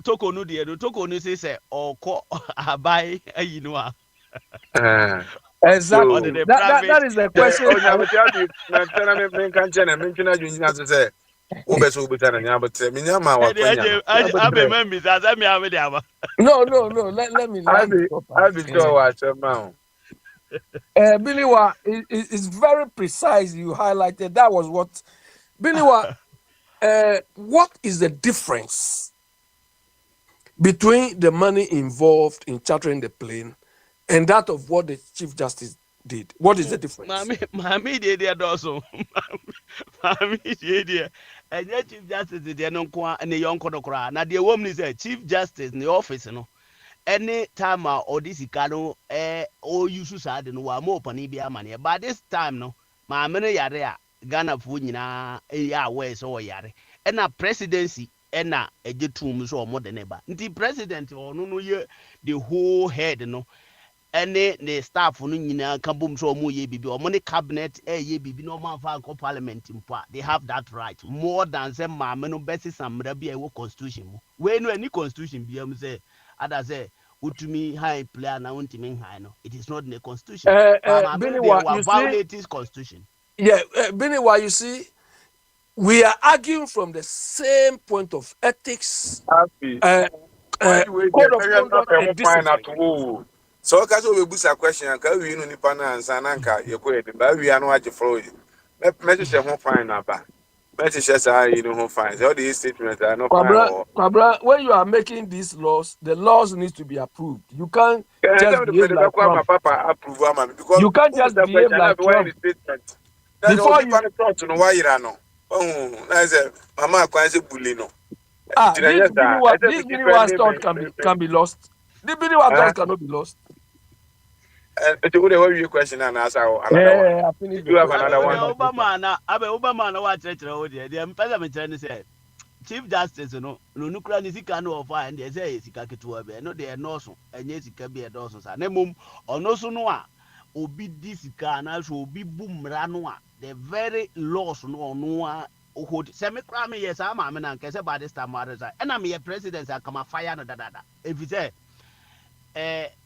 E: toko no de do toko no say ɔkɔ abai ayi no a
B: exactly
E: so,
B: that is the question
K: onya me tiati na tena me kan chene me ntena junjina so say Ube so ube sana nyabotre. Minyama
E: Ede
K: wakonya
E: aje
K: no.
E: abe
K: Nyabotre.
E: membi sasa mi ame de aba.
F: No, no, no. Let me land
K: Abi
F: properly.
K: abi so wa chema.
F: Biliwa is very precise. You highlighted that was what Biliwa. What is the difference between the money involved in chartering the plane and that of what the Chief Justice did? What is the difference?
E: Mami de doso. Mami de. Enye Chief Justice de no kwa ne yonko no kra. Na de wom ni say Chief Justice ne office no. Any time odi sika no o use saa de no wa mo pani bi amane. But this time no maame no yare a Ghana fo nyina ya aware so yare. Na presidency na eje tum so omo de ne ba. Nti president ono no ye the whole head no ɛne ne staff no nyinaa ka bom so omo ye bibi omo ne cabinet ye bibi no man fa ko parliament mpo they have that right more than say maame no besi samra bi e wo constitution mu we no any constitution bi am say ada say utumi high player na untimi high no it is not in the constitution but maame no they
F: Biniwa,
E: were
F: you see,
E: violating constitution.
F: yeah, Biniwa, you see, we are arguing from the same point of ethics,
K: Abi. Why you wait there?
F: code of
K: Area no
F: conduct,
K: pe mo
F: and
K: fine at
F: discipline.
K: all. So ka so we busa question anka wi no nipa na ansa na anka ye ko yede ba wi anu age flow. Me se ho fine na ba. Me se say you know ho fine. So the statement are no fine
F: Kwabra,
K: or
F: Kwabra, when you are making these laws, the laws need to be approved. You can't
K: can
F: just
K: tell the
F: behave
K: better
F: like
K: kwa my
F: Trump.
K: papa approve am because
F: You can't
K: who was
F: just
K: the
F: behave
K: question na
F: like
K: be why
F: Trump.
K: the statement. That's all
F: Before
K: nipa
F: you,
K: no talk to no why ira no. Oh, na say mama akwan say bully no. Ntina
F: this
K: yes ah. I say be
F: This Biniwa
K: defending
F: thought can be lost. The Biniwa
K: me.
F: thought cannot be lost.
K: It would have you question and answer another one.
F: Yeah, I finished
K: Did
F: the
K: you have
F: question.
E: Abe
K: another
E: o de
K: one?
F: Send that paper.
E: Obama na wa chere o de mpeza me chere ne say Chief Justice no nukura ni sika no ofa and they say sika ketewa be no de no so enye sika bi e do so sa na mum ono so no a obi di sika na so obi bu mra no a the very laws no ono a hold se me kra me yes ama me na nke se by this time ma resign and am ye president akama fire no dadada if you say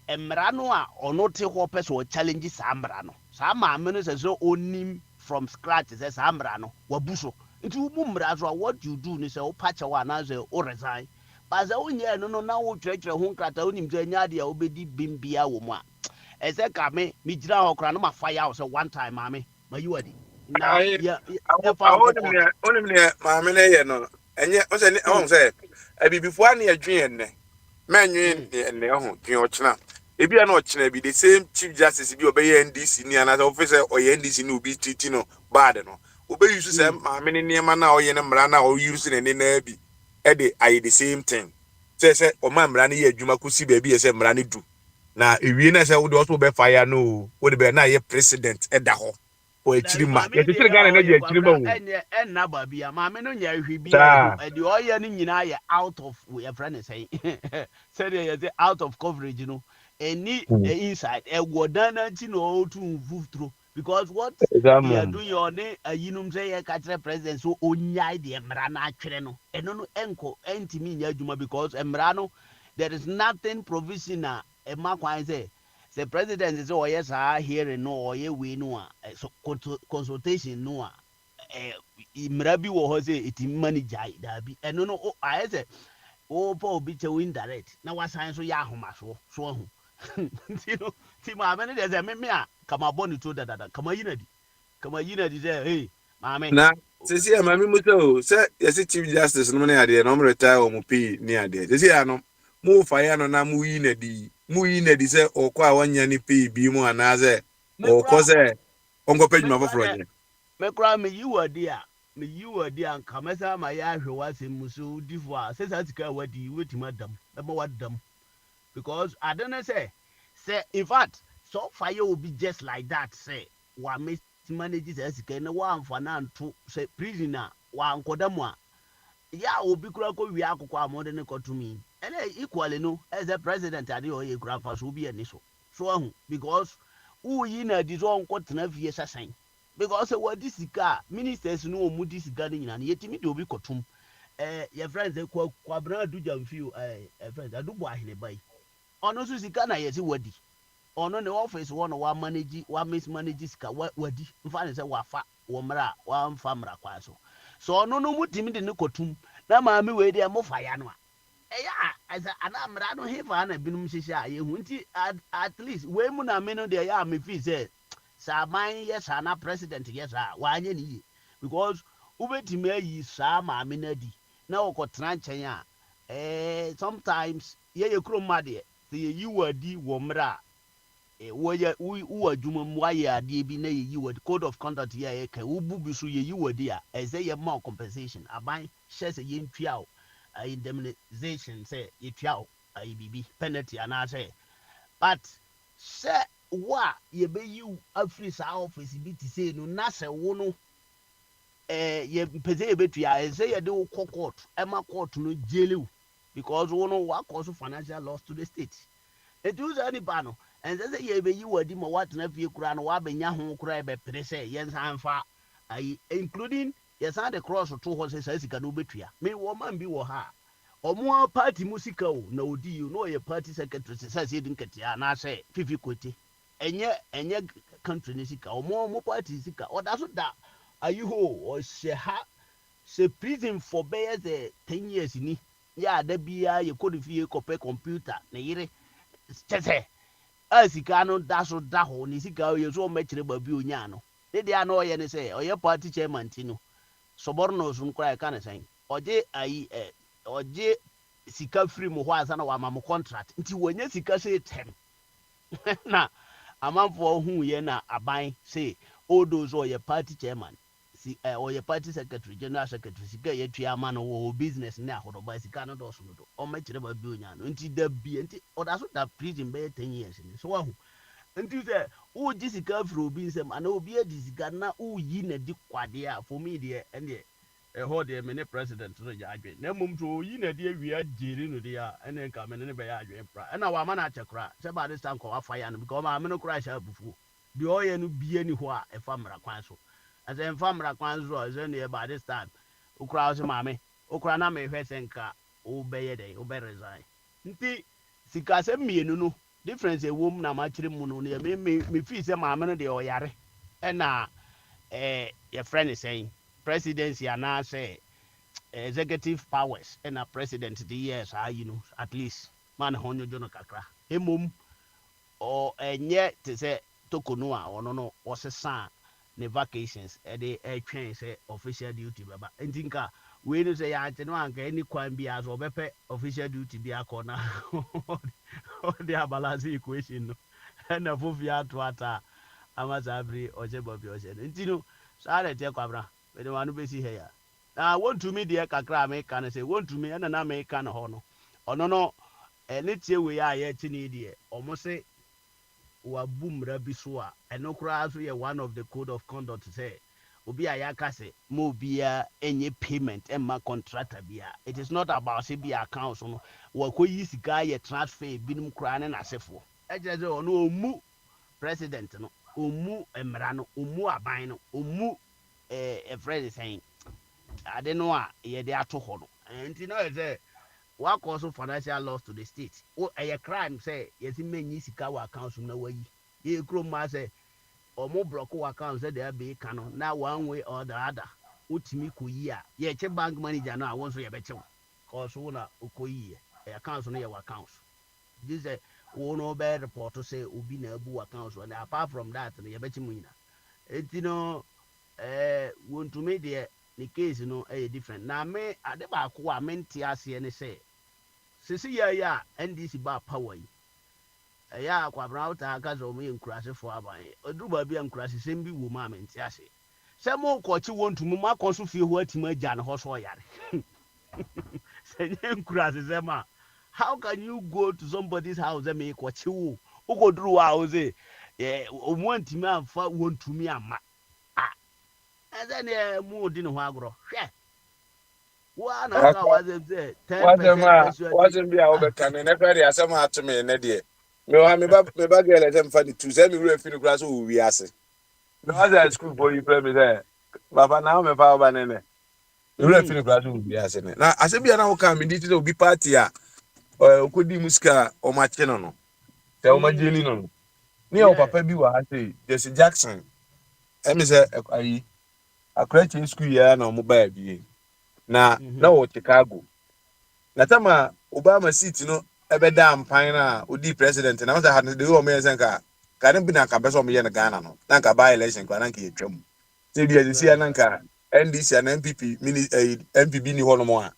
E: mmara no a ɔno te hɔ pɛ sɛ challenge saa mmara no saa maame no sɛ sɛ ɔnim from scratch sɛ saa mmara no wabu so nti wobu mmara so a what you do ne sɛ wopa kyɛw anaasɛ wo resign ba sɛ wonyɛɛ no no na wotwerɛtwerɛ ho nkrata wonim sɛ ɛnyɛ adeɛ a wobɛdi bem bia wɔ mu a ɛsɛ ka me megyina hɔ koraa no mafa yɛ wo sɛ one time maame mayi wadi na
K: I
E: yɛfa nkɔ court.
K: only mamma no. And yet, I
E: Mm,
K: won't say, I be before near dream. Man, you
E: mm,
K: and Neho, China. If you are not China, be the same Chief Justice if you obey NDC near another officer or NDC no be Titino, Badeno. Obey you to say,
E: mm.
K: Mamma near Mana or Yenamrana or using any navy. Eddie, I the same thing. Say, oh, my Rani, Jumakusi baby, as a Rani do. Now, if you know, I would also be fire, no, would be a president at the home. O
E: Dabi
K: echirima
E: maame
K: yɛte
E: deɛ
K: sere
E: a
K: Ghana na
E: ɔyɛ
K: gye echirima
E: kwabra
K: wu
E: ɛnna ba bi a maame no nya ahwi bi a ehu
K: saa
E: ɛdeɛ ɔyɛ no nyinaa yɛ out of yɛfrɛ ne sɛn sɛdeɛ yɛsɛ out of coverage no ɛni inside ɛwɔ dan n'akyi na ɔretu nfufuturo because what they are
K: example
E: doing ɔne ayinom sɛ yɛka kyerɛ president so onyae deɛ mmara no atwerɛ no ɛno no ɛnkɔ ɛntumi nyɛ adwuma because mmara no there is nothing provision a ɛma kwan sɛ the president is oh yes hearing no or ye we no so consultation no mmara bi wo ho say it manage da bi eno no I say o pa obi che win direct na wasan so ya ahoma so ahu you know ti ma me no dey say me a kama boni to da kama yina di say hey maame
K: na sisi ama mi mu sɛ o sɛ yɛsi chief justice no ne adeɛ na ɔmo retire ɔmo pii ne adeɛ sisi ano mu fa ya no na mu yi na di sɛ ɔkɔ a wɔnya ne pii bi mu anaasɛ
E: me
K: ɔkɔ
E: kura
K: sɛ ɔnkɔpɛ
E: me
K: adwuma
E: kura
K: foforɔ
E: de
K: nyɛ
E: me kura me yi wadi a nka mɛsa ma yɛ ahwɛ w'asɛm mu so difo a sɛ saa sika a wadi wetumi adam ɛma wadam because ade ne sɛ in fact so fire will be just like that say wa manage saa sika na wamfa na nto sɛ prison a wankɔda mu a ya obi kura kɔ wie akokɔ a mɔde ne kɔtumi ɛnɛ equally no as a president ade ɔyɛ kura fa so obi ani so ahu because woyi na adi so ɔnkɔ tena fie sɛsɛn because wadi sika a ministers no ɔmu di sika no nyina no yɛtumi de obi kɔtom yɛfrɛ sɛ kwabena adu gyamfio friends adubɔ ahene ba yi ɔno nso sika na yɛsi wadi ɔno ne office wɔ no wa mismanage sika wadi mfa ne sɛ wafa wɔ mmara a wamfa mmara kwan so so no no mutimi de ne kotum na maame we de mo fa ya no as anamra no hefa na binum hihia ye hu nti at least we mu na me no de ya me fi say sa man yes na president yes wa anye ni ye because ubetimi ayi sa maame na di na okotena nchen a sometimes ye krom made ye yi wadi wo mra wo ye wo adwuma mu aye ade bi na ye yi wadi code of conduct ye ka ubu bi so ye yi wadi a eze ye ma compensation aban hye se ye ntwa indemnization say yetwa bibi penalty anase but say wa ye be you afri sa office bi ti say no na se wo no ye pese ye betua say ye de wo court court no jailu because wo no wa cause financial loss to the state it was any bano and say ye be you wadi ma what na fie kura no wa benya ho kura be pere say ye nsanfa including yes and the cross to horses say sika no betua me wo man bi wo ha omo party musika o na odi you no ye party secretary say say din ketia na say fifi kote enye country ni sika omo party sika o da so da ayi ho o she ha se prison for bear the 10 years ni ya da bia ye kodifie kope computer na yire tete asika no da so da ho ni sika ye so mekire ba bi onya no de dia no ye ne say o ye party chairman ti no soborno sun kura ka na say oje ayi oje sika free mo ho asa na wa ma mo contract nti wonye sika say 10 na amanfo hu ye na aban say odozo o ye party chairman si or your party secretary general secretary sika ye tua ma no wo business na ahodo ba sika no do so no do o ma kire ba bi onya no nti da bi nti oda so da prison be 10 years ni so wahu nti say wo ji sika free obi nsem ana obi adi sika na wo yi na di kwade a for me de ene ho de me ne president no ja adwen na mum to yi na di awia jeri no de a ene nka me ne be ya adwen pra na wa ma na chekra se ba this time ko wa fire no because ma me no kra sha bufu de o ye no bie ni ho a e fa mra kwan so as a famra kwan so as any by this time ukra so mame ukra na me hwe senka wo beye dey wo be resign nti sika se mienu no difference e wom na ma kire mu no me fi se mame no de o yare e na your friend is saying presidency ana say executive powers and a president the years are you know at least man honyo jono kakra emom o enye te se tokonu a ono no osesa ne vacations the train say official duty baba ntinka we no say ya no anka any kwan bi as obepe official duty bi akona the balance equation no na fofia to ata amazabri oje bobi oje ntino sare te kwabra we de wanu besi he ya na want to me de kakra me kan say want to me na me kan ho no ono no ne tie we ya ye tini de omo say wa bumra biso a eno kura so ye one of the code of conduct say obi ayaka say mo bia enye payment emma contractor bia it is not about say bia account so no wa ko yi sika ye transfer binum kura ne na sefo eje say ono omu president no omu emra no omu aban no omu a friend saying ade no a ye de ato ho no enti no say what cause financial loss to the state o a crime say yes menyi sika wa account na wayi ye kro ma say omo block wa account say there be can na one way or the other utimi ko yi a ye che bank manager no a won so ye be che cause wo na okoyi e account no ye wa account this wo no be report to say obi na abu account and apart from that ye be che munyina enti no won to me the case no different na me ade ba ko a menti ase ne say sisi ya NDC ba power yi ya kwabra uta aka zo mu enkurase fo aban oduba bia enkurase sembi wo ma menti ase se mo ko chi wontu mu makonso fie ho atima agya ne ho so yare se enkurase se ma how can you go to somebody's house and make ko chi wo ugoduru wa o ze omu antimi amfa wontu mi ama ah eze ne mu odi ne ho agro hwe wa na ka wa ze 10% casualty
K: wasn't be our better and everybody has some to me in a day. No, I'm about me bag at them funny to send me real fin grass who we ask. No other school boy you play me there. Baba now me power banana. The real fin grass who we ask. Now, I said, be an outcome in this will be party or could be muska or my channel. No, tell my jelly no. Near papa be what I say, Jesse Jackson. I akra chin school ya na mo ba bi na wo Chicago na tama Obama seat no ebeda ampan na odi president na wasa had de wo me senka ka ne bi na ka beso me ye na Ghana no na ka ba election kwa na ka yetwam se bi ezi ya na ka NDC na MPP mini MPP ni ho no mo a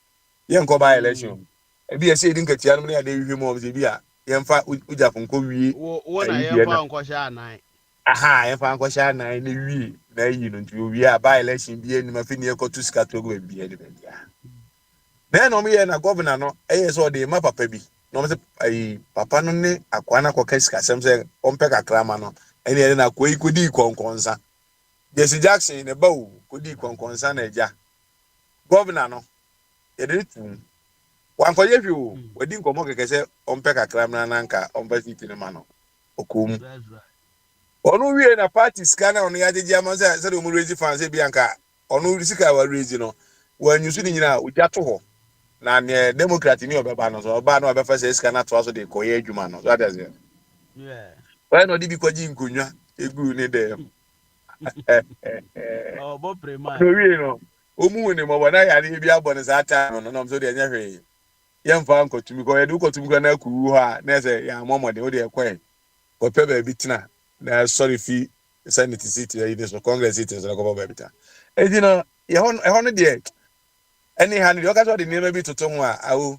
K: ye nko ba election e bi ese edi nkatia no na de hwehwe mo se bi a ye mfa uja fonko wie
E: wo na
K: ayi
E: ye
K: die na
E: mfa nko sha anan
K: aha ye mfa nko sha na ne wie na yi no nti wie a ba election bi ani ma fi ne ko to ska to go bi ani ba dia na no me na governor no so de ma papa bi no me say ai papa no ne akwana ko kasika sem say ompe kakra ma no ene na ko ikodi konkonsa Jesse Jackson ne ba o kodi konkonsa na eja governor no ye de tu wan ko ye hwe o wadi nkomo keke say ompe kakra ma na nka ompe fiti ne ma no okum
E: that's right
K: onu wie na party scanner onu ya jeje ama say de omu raise fans bi anka onu sika wa raise no wa nyusu ni nyina oja to ho na ne democrat ni obeba no so oba na obefa se sika na to so de koye adwuma no so that's it
E: yeah
K: why no di bi kwaji nkonwa egu ni dem
E: oh bo
K: no
E: prema
K: wi no omu ni mo na ya ni bi abo ne sa ta no no so de nya hwe ye mfa nkotumi ko ye du kotumi ko na kuwu ha na se ya momode o de ekwe ko pe ba bi tina na sorry fi senate seat ya this congress seat so ko ba bi ta e no ye ho no de any hand you ka so de name bi toto ho a awo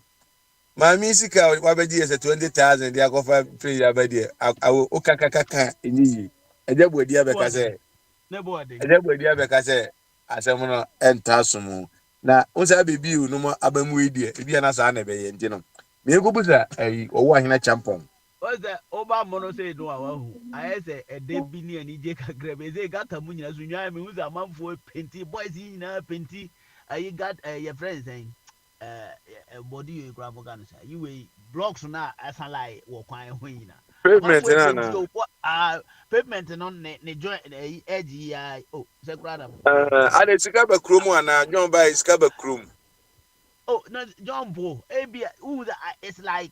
K: Mami sika wabeji ese 20,000 dia kofa free ya bedi awo okakakaka enyi ejebu edi abeka se
E: ne boarding
K: ejebu edi abeka se asem no entasumu na unsa bebi u no abamu edi ebi na sa na be ye nti no me egobusa ayi owo ahina champon
E: what's that oba mono say do awahu I say e de bi ni ani je kakra be say gata mu nyina so nyaa me hu za manfo penti boys yi nyina penti ayi got your friends saying body you grab organ say you we blocks na asa like wo kwan ho nyina
K: pavement
E: amanfo
K: na
E: penti
K: na
E: o pavement no ne join edge ya oh say grada
K: ade sika ba kromu ana John ba sika ba krom
E: oh no jumbo ebi who it's like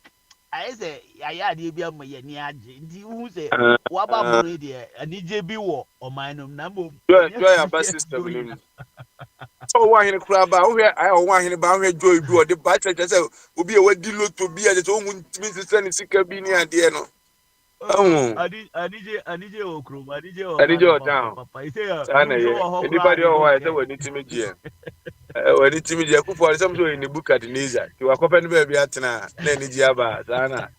E: I say ya de bi am ye ni age nti who say waba mo no de ani je bi wo o man no na mo
K: joy
E: enya
K: joy aba
E: serious
K: system
E: doing
K: nim so owo ahina kura ba wo hwe ayi owo ahina ba hwe joy bi o de ba che se obi e wadi loto bi e so ohun timi se ni sika bi ni ade no
E: anije okrum anije
K: anije
E: ogana
K: o
E: papa
K: town
E: papa ise
K: sana
E: you so
K: ye
E: ho
K: anybody
E: kra they
K: o
E: don't
K: wa se
E: care
K: wani timi je wani timi je ku for some so in Nebukadnezar ti wa kopa ni be bia tena na ni ji aba sana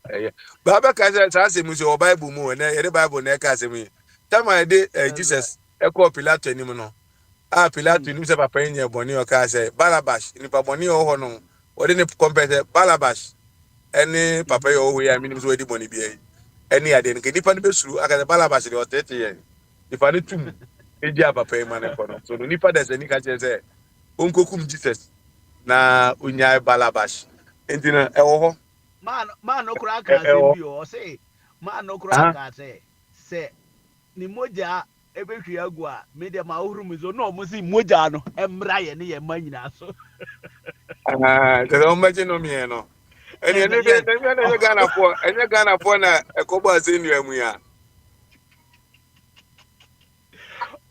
K: ba ba ka sa se mu so bible mu na ye bible na ka se mu tama de
E: that's right
K: Jesus e ko Pilato ni mu no Pilato ni se papa yin ye boni o ka se Barabbas ni pa boni o ho no o de ni compare Barabbas eni papa ye o ho ya minim so di boni bia eni ade nke nipa no besuru aka se Barabbas de o tete ye nipa ne tum eji papa yi ma ne ko no so no nipa da se ni ka che se onkokum Jesus na unyai Barabbas entina ewo ho
E: man no kra ka asem
K: ewo
E: bi o say man no kra
K: aha
E: ka say ni moja ebehwi agu a me de ma ohuru mi so no mo si moja no emra ye ne ye ma nyina so
K: te o maji no mi no eni
E: yes
K: eni
E: yes
K: de eni Ghana po na ekobo asenu amu ya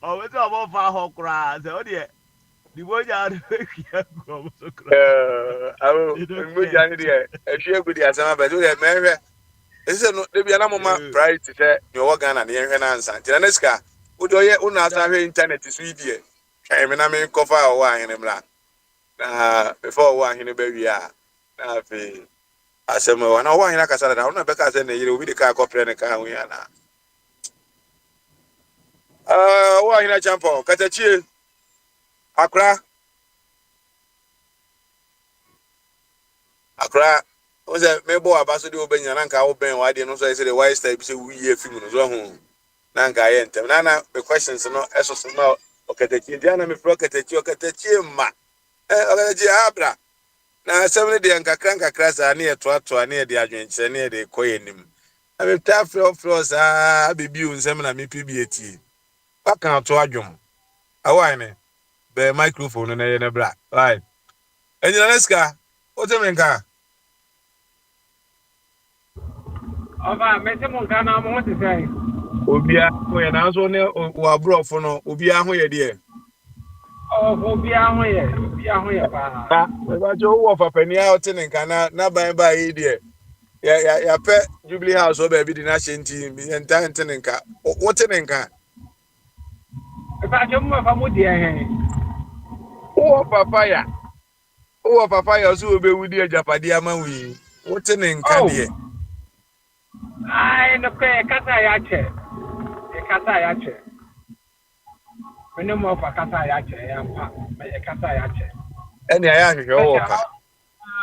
E: o we so mo fa ho kra say o de ni moja no behwi agu o so kra
K: awo
E: they don't care
K: moja ni de ehwe egu di asama ba so de mehwe ese no de bia na mama priority se ni o Ghana na yehwe na ansa ntina neska wo de oye una asa hwe internet so idie hwe me na me kofa o wa hene mra na before wa hene ba wi a na afi asema wa na wa hene kasara na una beka se na yire obi de ka kopre ne ka hu ya na wa hene champion katachie akra oze mebo abaso de obenya na nka wo ben wa de no so ese de why style bi se wi afi mu no so hu na nka ye ntem na the questions no eso so na okatachi dia na me pro okatachi ma okatachi abra na asem de nka kra sa na ye to na ye de adwenche na ye de koyenim na me ta fro sa bebi unsem na me pbi paka to adwom awai ne be microphone na ye na bra right enyina neska o te me nka
N: Ọba mẹsẹ̀ mu nǹkan náà mo wọ́n ti sẹ́yìn.
K: obia ho ye na so ne wa brofo no obia ho ye de
N: Obia ho ye pa.
K: Ba jo wo fa pani out in kana na ban ba yi de. Ya pe Jubilee House o ba bi di na shenti enta ntenenka. Wo tenenka.
N: Ba jo mo fa mo di ehe.
K: Wo papaya. Wo papaya so be wudi ajapade amawi. Wo tenenka de.
N: Ai no pe kasa ya che. E kasa ya che. Mene mo fa kasa ya che ya mpa. Me kasa ya che.
K: Eni aya hwehwe wo fa.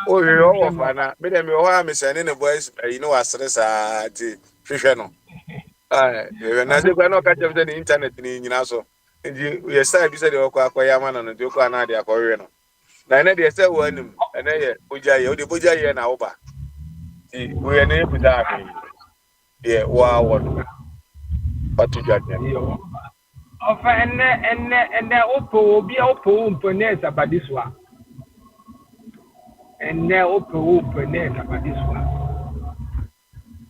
K: O hwehwe wo fa na me dem wo ha me sene ne boys you know asere sa ti hwehwe no. Na se kwa no ka chem the internet ni nyina so. Nji ye style bi se de okwa ma no de okwa na de akọhwe no. Na ene de se wo anim, ene ye Bogyae, o de Bogyae na wo ba. Ti wo ye ne buda ahwe. Ye wa wo no. Patu jadne.
N: Ofa enne opo obi opo mpone sabadiswa. Enne opo mpone sabadiswa.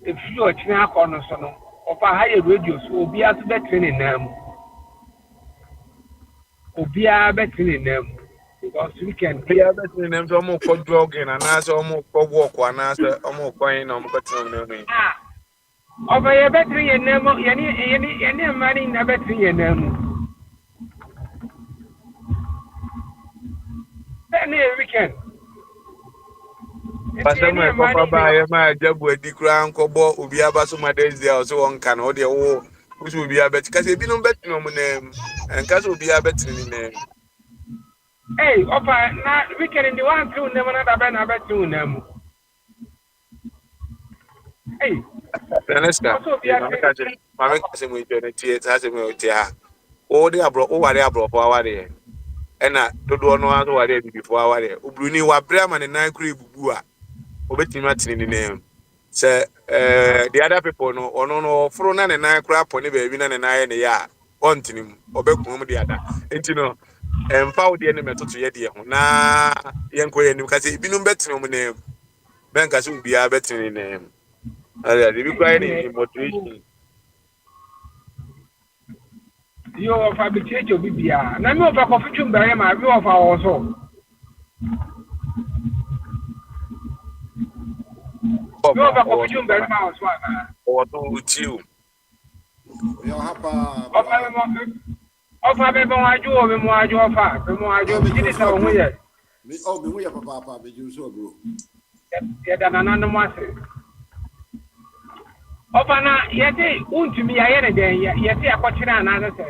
N: If you are china kono so no, ofa high radio so obi aso between nam. Obi a between nam because we can
K: Be a between them so mo ko jogging and na so mo ko walk na so mo ko yin no mo ko tin no ni.
N: Ofa ye between nam yani mani na between nam. Any weekend.
K: Pasama papa ba ye ma jabu adi kura nkobo obi abaso Mother's Day so won kan o de wo usu obi abet kase bi no bet no mo nem en kase obi abet ni nem.
N: Hey, opa na weekend in the one through nem na da na bet through nem. Hey,
K: Honesta. Mama kase mo ite na tie ta se mo tie ha. O de abro o ware abro fo aware. Ena dodo no aso ware bi before aware. Obruni wa brama ne nan kura ebubu a obetimi atini ni nem. Say the other people no ono no fro na ne nan kura pone ba bi na ne nan ye ne ya ontinim obekun mu de ada. Enti no emfa wo de ne metoto ye de ho na yenko ye nim kase ibinum betini mu nem. Ben kase obi a betini nem. Ala de bi kwa ni motivation.
N: You ofa bi chejo bibia. Na me ofa kofi chumbere ma bi ofa wo so. No, but what you better mouse one.
K: Or do you?
J: Yo hapa.
N: Ofa be bon aju o be mo aju ofa. Be mo aju bi jini sa o mu ye.
J: Me o be mu ye papa be ju so bro.
N: Ye da na no mo ase. Ofa na ye dey untumi ya ye ne den ye dey akochira na na se.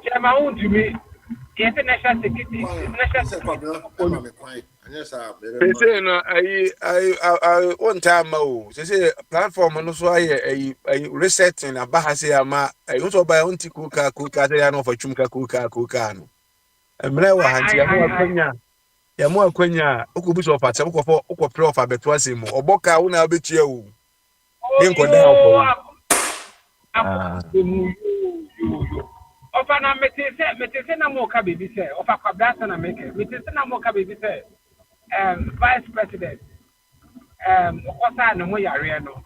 N: Chema untumi yes, national security, national security.
K: Say no, I one time say platform no so I resetting a bahase ama I also buy on kuka say no for chumka kuka no. Emre wa hanti ya mo akwanya okubuso of atem ko pro of abeto asemu oboka wo na abetua wo. Ni nkoda
N: ko. Ofa na metese na mo ka baby say ofa kwa brasa na make metese na mo ka baby say vice president okosa na mo yare no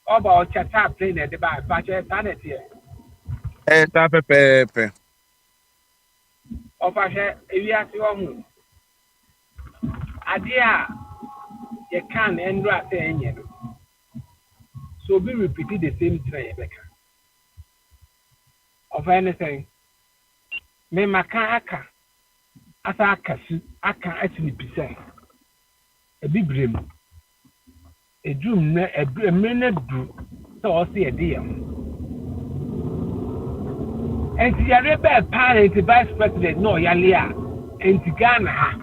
N: oba o chata plane e de ba che tanet here
K: ta pepe
N: ofa she ewiase wo hu ade a ye kan endro ase enye no so be repeat the same thing ebeka of anything. Me maka aka asa akasi aka atini pise. Ebibrem. Edum na emene du so se ede yam. Enti yare be parent vice president no yale a enti Ghana ha.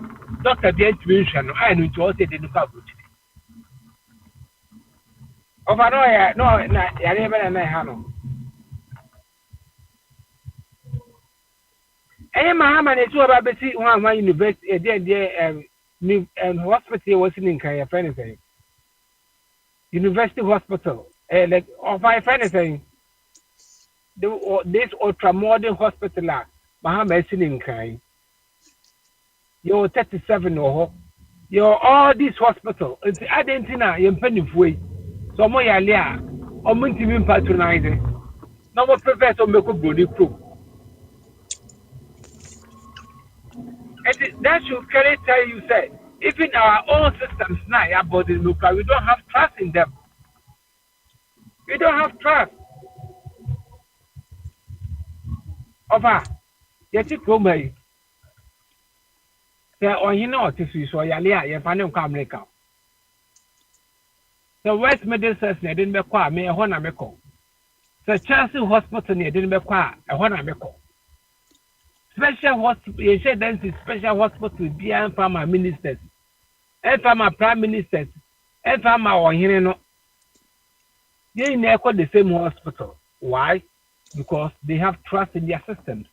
N: Dr. Dientwin no I no to say de no ka buchi. Over no ya no na yare be na ha no. Eye mahama na etu oba beti one university hospital was in Kenya anything. University hospital like of anything. This ultra modern hospital mahama is in Kenya. You're 37 or you're all this hospital. It's Argentina, you're penny way. So more yalia or multi patronizing. No more professor make a body crew. And that should clearly tell you, say, even our own systems now, about the local, we don't have trust in them. We don't have trust. Over, yet you come by. Say, oh, you know, this is so yalia, you find them come like out. The West Middlesex, they didn't make quite me a honor meko. The Chelsea Hospital, they didn't make quite a honor meko. Special hospital, you said then special hospital, beyond farmer ministers, and farmer prime ministers, and farmer or you know. They never the same hospital. Why? Because they have trust in their systems.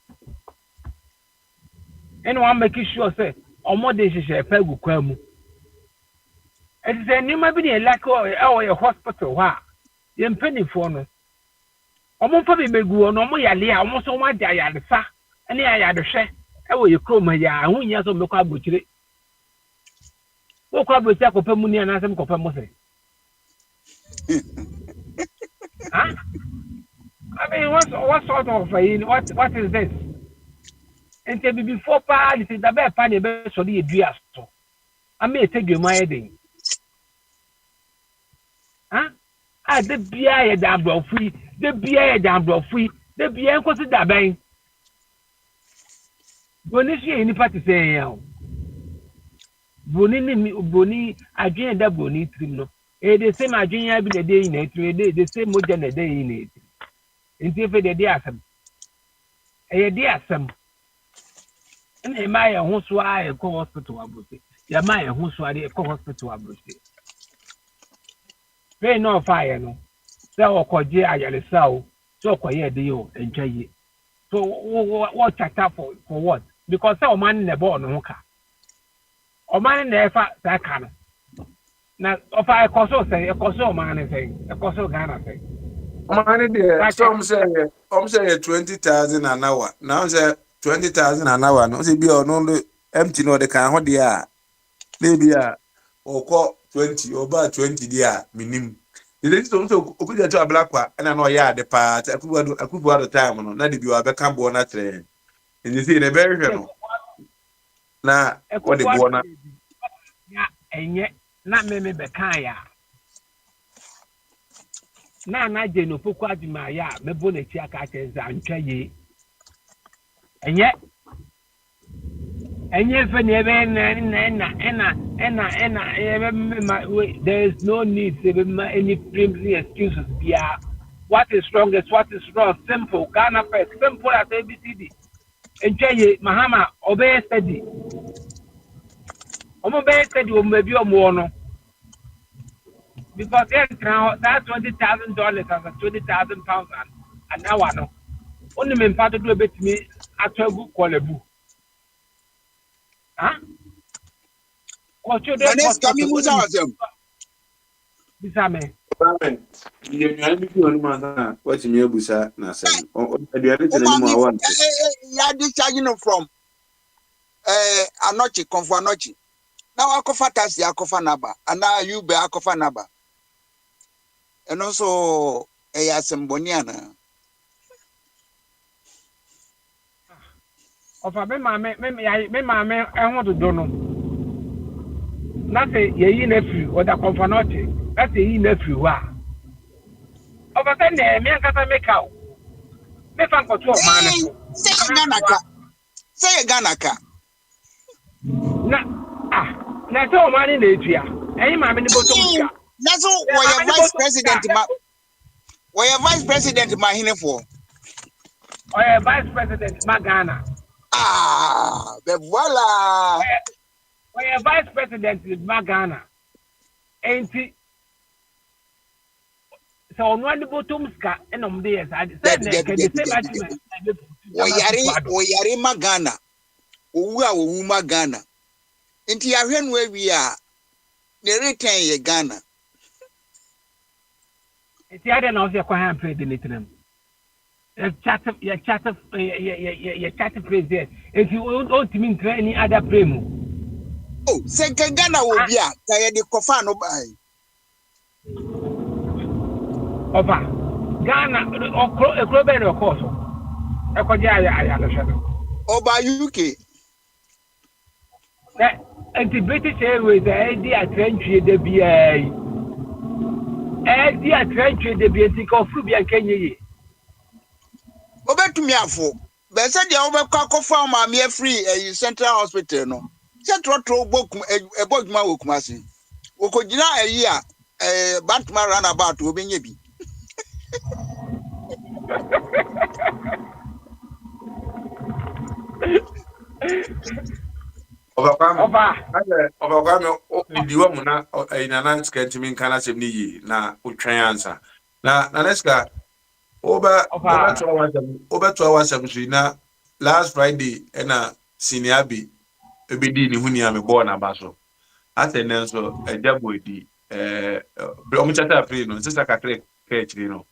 N: Anyone making sure say, or more they should share pay with Kwamu. It is a new maybe like a hospital. Wow, you're penny for no. Almost probably be good no more yalia, almost so much the fa, and I had a share. Oh, you chroma ya, who years of local butchery. Local butcher for money and as some copper mose. Huh? I mean, what sort of what is this? And before part, it is the best funny best for the ideas. I may take you my heading. Huh? Ah, the beer damn bro free, the beer damn bro free, the beer was it that bang. Bonishi any party say, Boni, I drink that Boni trim. The same I drink every day in it, the same modern day in it. Until the day some. A dear some. And a Maya who's why a co hospital about it. Ya Maya who's why a co hospital about it. Pay no fire, no. So, Koja, I saw, so quiet deal, enjoy it. So, what chat for what? Because some man in the board, no car. Or man in the fat that kind. Now, if I also say, a coso man thing, a coso Ghana thing.
K: Man, there, some say 20,000 an hour. Now say 20,000 an hour. No, see, be on only empty no, they can hold the maybe or call 20 or about 20 there, minimum. The next also could get to a black one, and I know, yeah, the part I could go out of time on, not if you have a camp on that train. And you see, in a very general. Now, what the born
N: yeah, and yet, not maybe Bekaya. Na jeno pokwa adwuma ya mebo na chi aka chenza antwa ye enye fe ne be na there is no need to be any flimsy excuses bia. What is strongest, what is wrong, simple Ghana first, simple as ABCD entwa ye mahama obey steady omo be steady o mebi omo no. Because that's $20,000 as a £20,000 an hour. No, only men part to do a bit me at a good quality. Huh? What you doing?
K: What's in your busa? Nasa.
G: Yeah, discharging from Anochi, Confornochi. Now, Akofa Tassi, Akofa Naba, and now you be Akofa Naba. And also a Semboniana.
N: Of a member, I want to do no. That's a ye nephew or the Confornochi. That's a ye nephew. Of a sudden, me and Kata make out. Make a control man.
G: Say a Ganaka.
N: That's all money in Asia. Any man in the bottom.
G: That's all why vice president. Why vice president Mahine for?
N: Or vice president Magana.
G: The voila.
N: Why vice president is Magana. Ain't it? So on one bottom ska and on this, I said,
G: Oyari Magana. Uwa Magana. Inti ahwen where we are. The return ye Ghana.
N: It's the other now, you're quite played in it. Your chat phrase there. If you want to mean any other primo.
G: Oh, second Ghana will be a Kaya de Kofano by.
N: Over Ghana a club of course. I could
G: Oba UK.
N: The British Airways, the trench, the BA. The trench, the BA, of Ruby Kenya.
G: Oba to me afo. Be said the over kwakọ farm am here free Central Hospital no. Central tro bokum e bogma wokumasi. Okojina eyi a Batman runabout obenye bi.
K: Ọbakwame didi wa mu na na skentimi nkana sem ni yi na utwen ansa na neska oba to awasem so na last Friday na senior bi ebedi ni huni ame bo na ba so atene nso ejabo edi omu chata free no sisa kakre kechiri no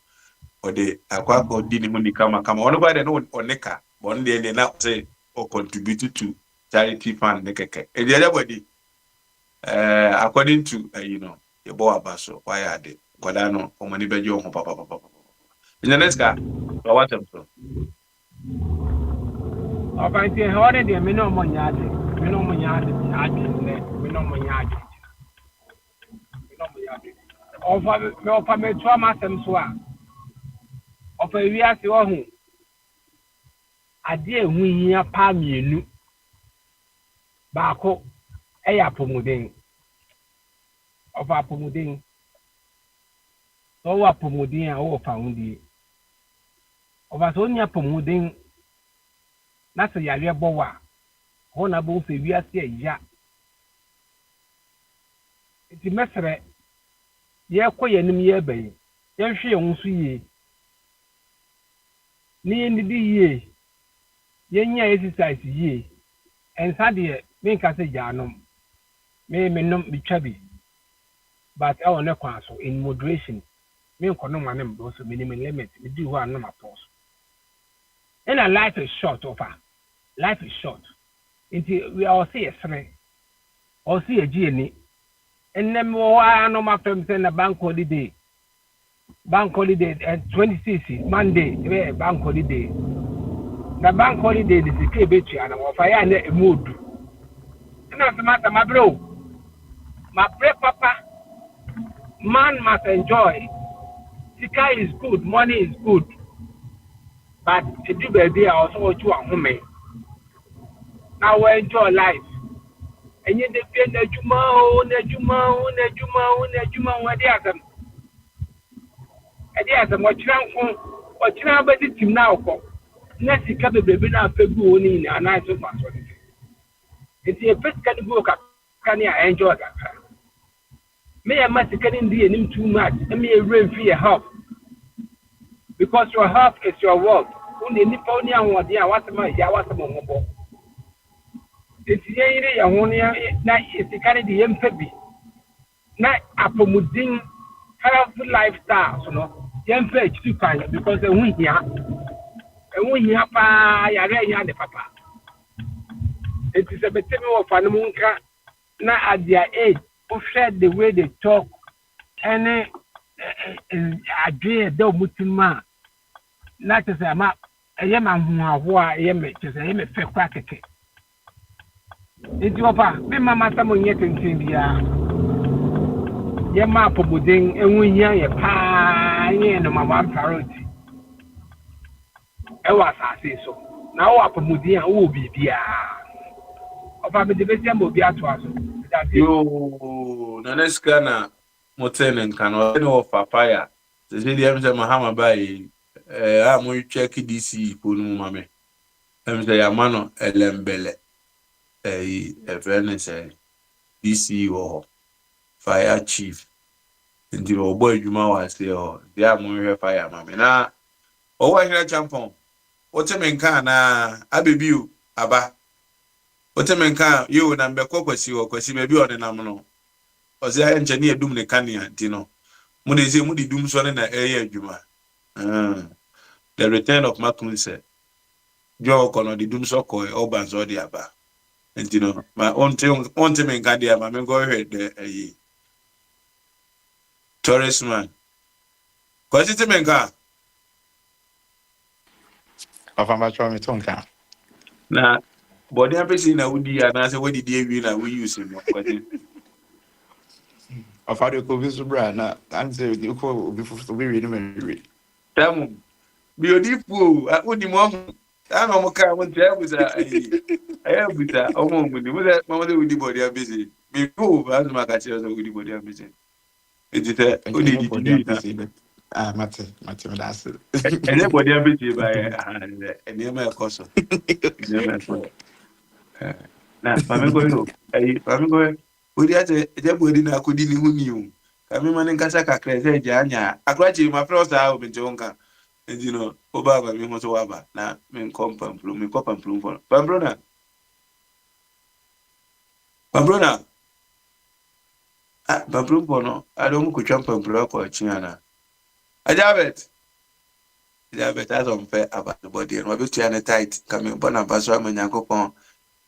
K: ode akwa di ni huni kama ono ba de no oneka bon de na say o contribute to charity fund ne keke ejabo edi according to your boy abaso why are they kwadano omani bejo ho papa in the next car so what am so
N: Obanti hore de me no monyade me no monyade me no monyade ofa me to amasem so a ofa wiase wo hu ade ehu hia pa mienu baako eya pomuden ofa pomuden so wa pomuden a wo fa hundie ofa so nya pomuden na se yare bowa ho na bo fe wiase eya ti mesre ye koyenim ye bayi ye hwe ye nso ye ni ndidi ye ye nya exercise ye ensa de me ka se janom me nom bitwabi but I want to so in moderation me kono manem do so minimum limit me do ho anom apos and a life is short over life is short until we all see a sre or see a genie and then more anom afem say na bank holiday at 26 Monday bank holiday na bank holiday is the kebetu and of fire na mood and as matter my bro my papa man must enjoy. Sika is good, money is good, but to do baby also what you want me. Now we enjoy life. And you depend on Nejuma, where they are them. And they are them what you have about it now. Next, you can't be now February and I so fast. It's a first can go can you enjoy that? May I must get in the too much. Let me rain for your help. Because your help is your work. Only Niponia and what what's my Yawasamo. It's Yay, night is the kind of the MPB. Night Apomuding healthy lifestyle, you know. Young page too kind because they win here. And when you have the papa. It is a bit of Fanamunka. Now at their age. Who said the way they talk and I dream the mutima not to say I am who I am just I am a fair crack. It's your papa, be mamma someone yet in India. Yama Pobuding and we young a pie no my one priority. I was I say so. Now Apomudia will be dear. Of our division will be at us.
K: yo na neska na moten nkano no papaya se se dia mse mahama bai a mo check DC ponu mame mse ya mano elembele evene DC wo fire chief ndi ro boy adwuma wa se o dia mo hwe fire mame na o wa hira champon o teme nka na abebiu aba otemenka yo na mbekọ kwasi bebi odinam no ozi engineer dum ne kania ntino mu de mu di dum so na eye adwuma the return of Macklin jo kono di dum so ko oban so di aba ntino ma onte menka dia ma me go head tourist man kwasi temenka
I: Of I'm trying to tonka.
K: Na body apesi na wudi anaasɛ wadi die wi na we use no kwati.
I: Of how you could be so brand. Now, I'm saying you could be for be reading.
K: Tamu bi odi fu wodi mo ho. Ana mo ka mo tẹ busa ayi. Ayi busa omo mo ni mo dɛ mo de wudi body apesi. Mi ko ba so maka kyerɛ sɛ wudi body apesi. Enti sɛ odi di
I: Anybody I'm
K: di na
I: busy, but Mate, that's it.
K: ɛnyɛ body apesi ba yɛ aha ne nneɛma ɛkɔ so. Nneɛma ɛkɔ so. Na mame ko yo ayi mame ko odi ate je bodi na akodi ni huni o kame mane nkasa kakra se je anya akrachi ma fro sa o binche wonka eji no oba ba mi ho so waba na me nkom pamplu me ko pamplu fo pamplu na ah pamplu fo no ado mu ko twam pamplu akọ achi ana ajabet as on fair about the body and wabi tia ne tight kame bona baso amanya kokon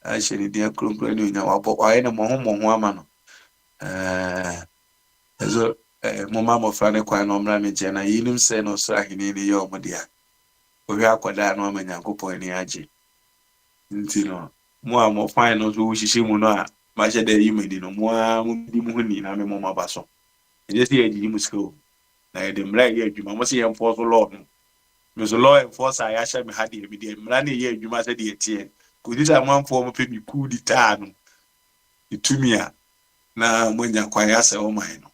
K: a sheni dia krunkru ni nya wabo wa ene mo ho ama no so mo ma mo fra ne kwan no mra me je na yinim se no so ahini ni ye omodia o hwe akoda no ma nyankopon ni age nti no mo a mo fine no so hihye mu no a ma hye da yi medi no mo a mo di mu ni na me mo ma baso je se ye di mu sko na ye de mra ye adwuma mo se ye enforce law no me so law enforcer ya hye me ha de me de mra na ye adwuma se de tie ko di ta manfo mo pe bi ku di ta no itumia na mo nya kwan ya se o man no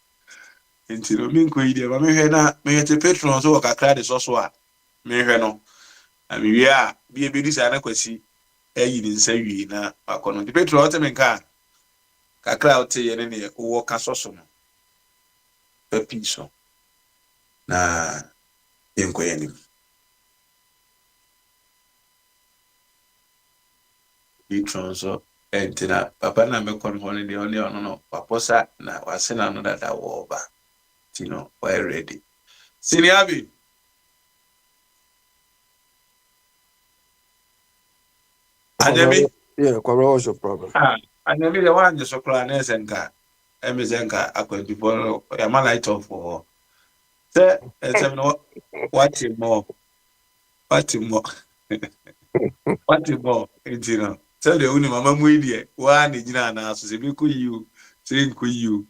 K: nti no mi nko yi de ma me hwe na me yete patron so kakra de so a me hwe no na me wi a bi e bedi sa na kwasi ayi ni nsa wi na akono de patron o te me nka kakra o te ye ne ne wo ka so no papi so na enko ye ni patron so entina papa na me kon ho ne de oni ono no paposa na wase na no dada wo ba tino we ready senior Anyami?
F: Yeah, Kwabra, what's your problem?
K: Anyami, the one just so cry Zenka. Emizenka, Aqua, a man light off for her. Say, what more? What more? What more? You know, tell the only mamma Muidi, one in Jana, so say, you, saying, you,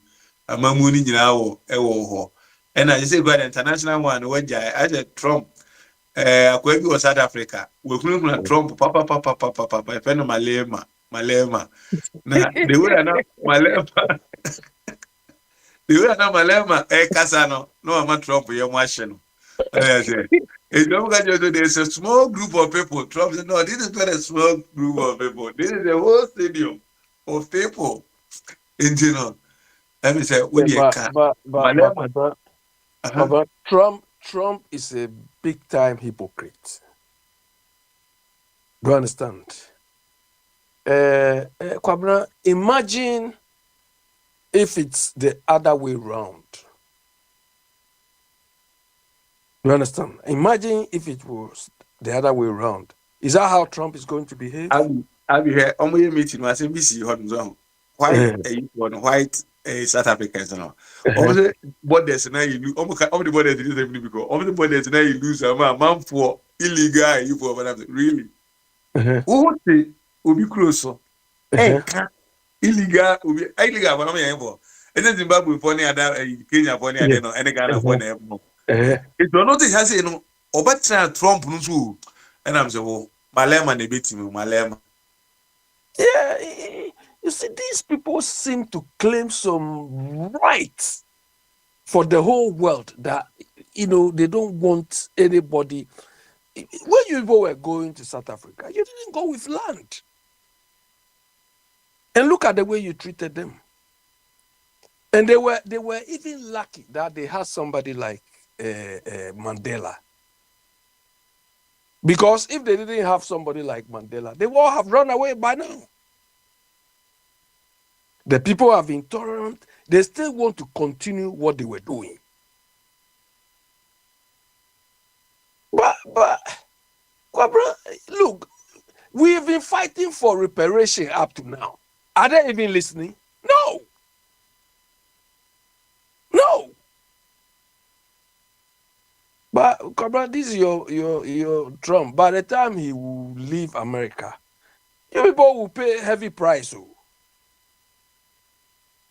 K: a mamuni in our ewo. And I say, go international one, where I said Trump. Akwebi was South Africa. We couldn't Trump, papa, friend of Malema. Na the way na Malema, the way na Malema, Kasano, no, I'm Trump, you're watching. I say, there's a small group of people. Trump said, no, this is not a small group of people. This is a whole stadium of people. And you know, let me say, what do you can? Malema.
F: But Trump is a big time hypocrite. Do you understand? Kwabra, imagine if it's the other way round. You understand? Imagine if it was the other way around. Is that how Trump is going to behave?
K: I'll be here. Only meeting was NBC white South Africans and all. Obviously, borders now you lose. Almost the borders is the because all the borders now you lose. A man for illegal. You for really. Who say Obi Kroso? Illegal. Illegal. But I'm here for. And then Zimbabwe for any other Kenya for any other any Ghana for any. It's not has you know. Oba Trump no so. And I'm saying, oh, Malema ne beat me, Malema.
F: Yeah, you see, these people seem to claim some rights for the whole world that, you know, they don't want anybody. When you were going to South Africa, you didn't go with land. And look at the way you treated them. And they were even lucky that they had somebody like Mandela. Because if they didn't have somebody like Mandela, they would all have run away by now. The people have been intolerant. They still want to continue what they were doing. But look, we've been fighting for reparation up to now. Are they even listening? No. But Cabra, this is your Trump. By the time he will leave America, you people will pay heavy price. Oh.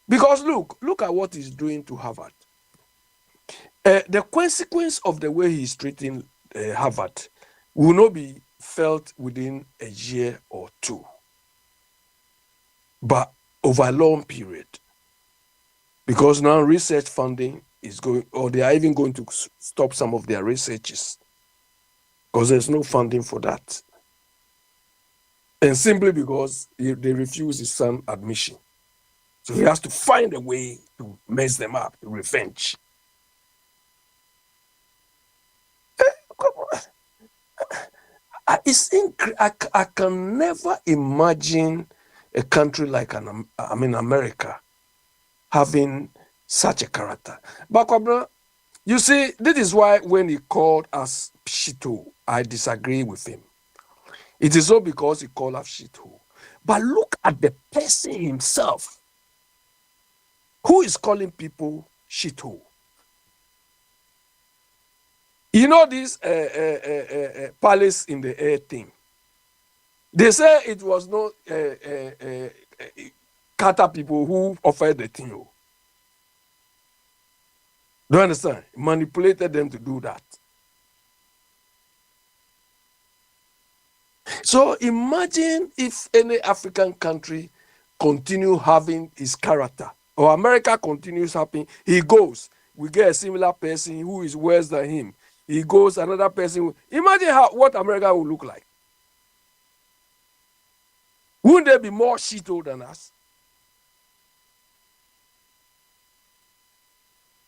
F: Because look at what he's doing to Harvard. The consequence of the way he's treating Harvard will not be felt within a year or two, but over a long period. Because now research funding is going, or they are even going to stop some of their researches because there's no funding for that. And simply because they refuse his son admission. So he has to find a way to mess them up, revenge. I can never imagine a country like America having such a character. But you see, this is why when he called us shithole, I disagree with him. It is not because he called us shithole. But look at the person himself who is calling people shithole. You know this palace in the air thing. They say it was not Qatar people who offered the thing. Do you understand? Manipulated them to do that. So imagine if any African country continue having his character, or America continues having, he goes, we get a similar person who is worse than him. He goes, another person. Imagine what America will look like. Wouldn't there be more shithole than us?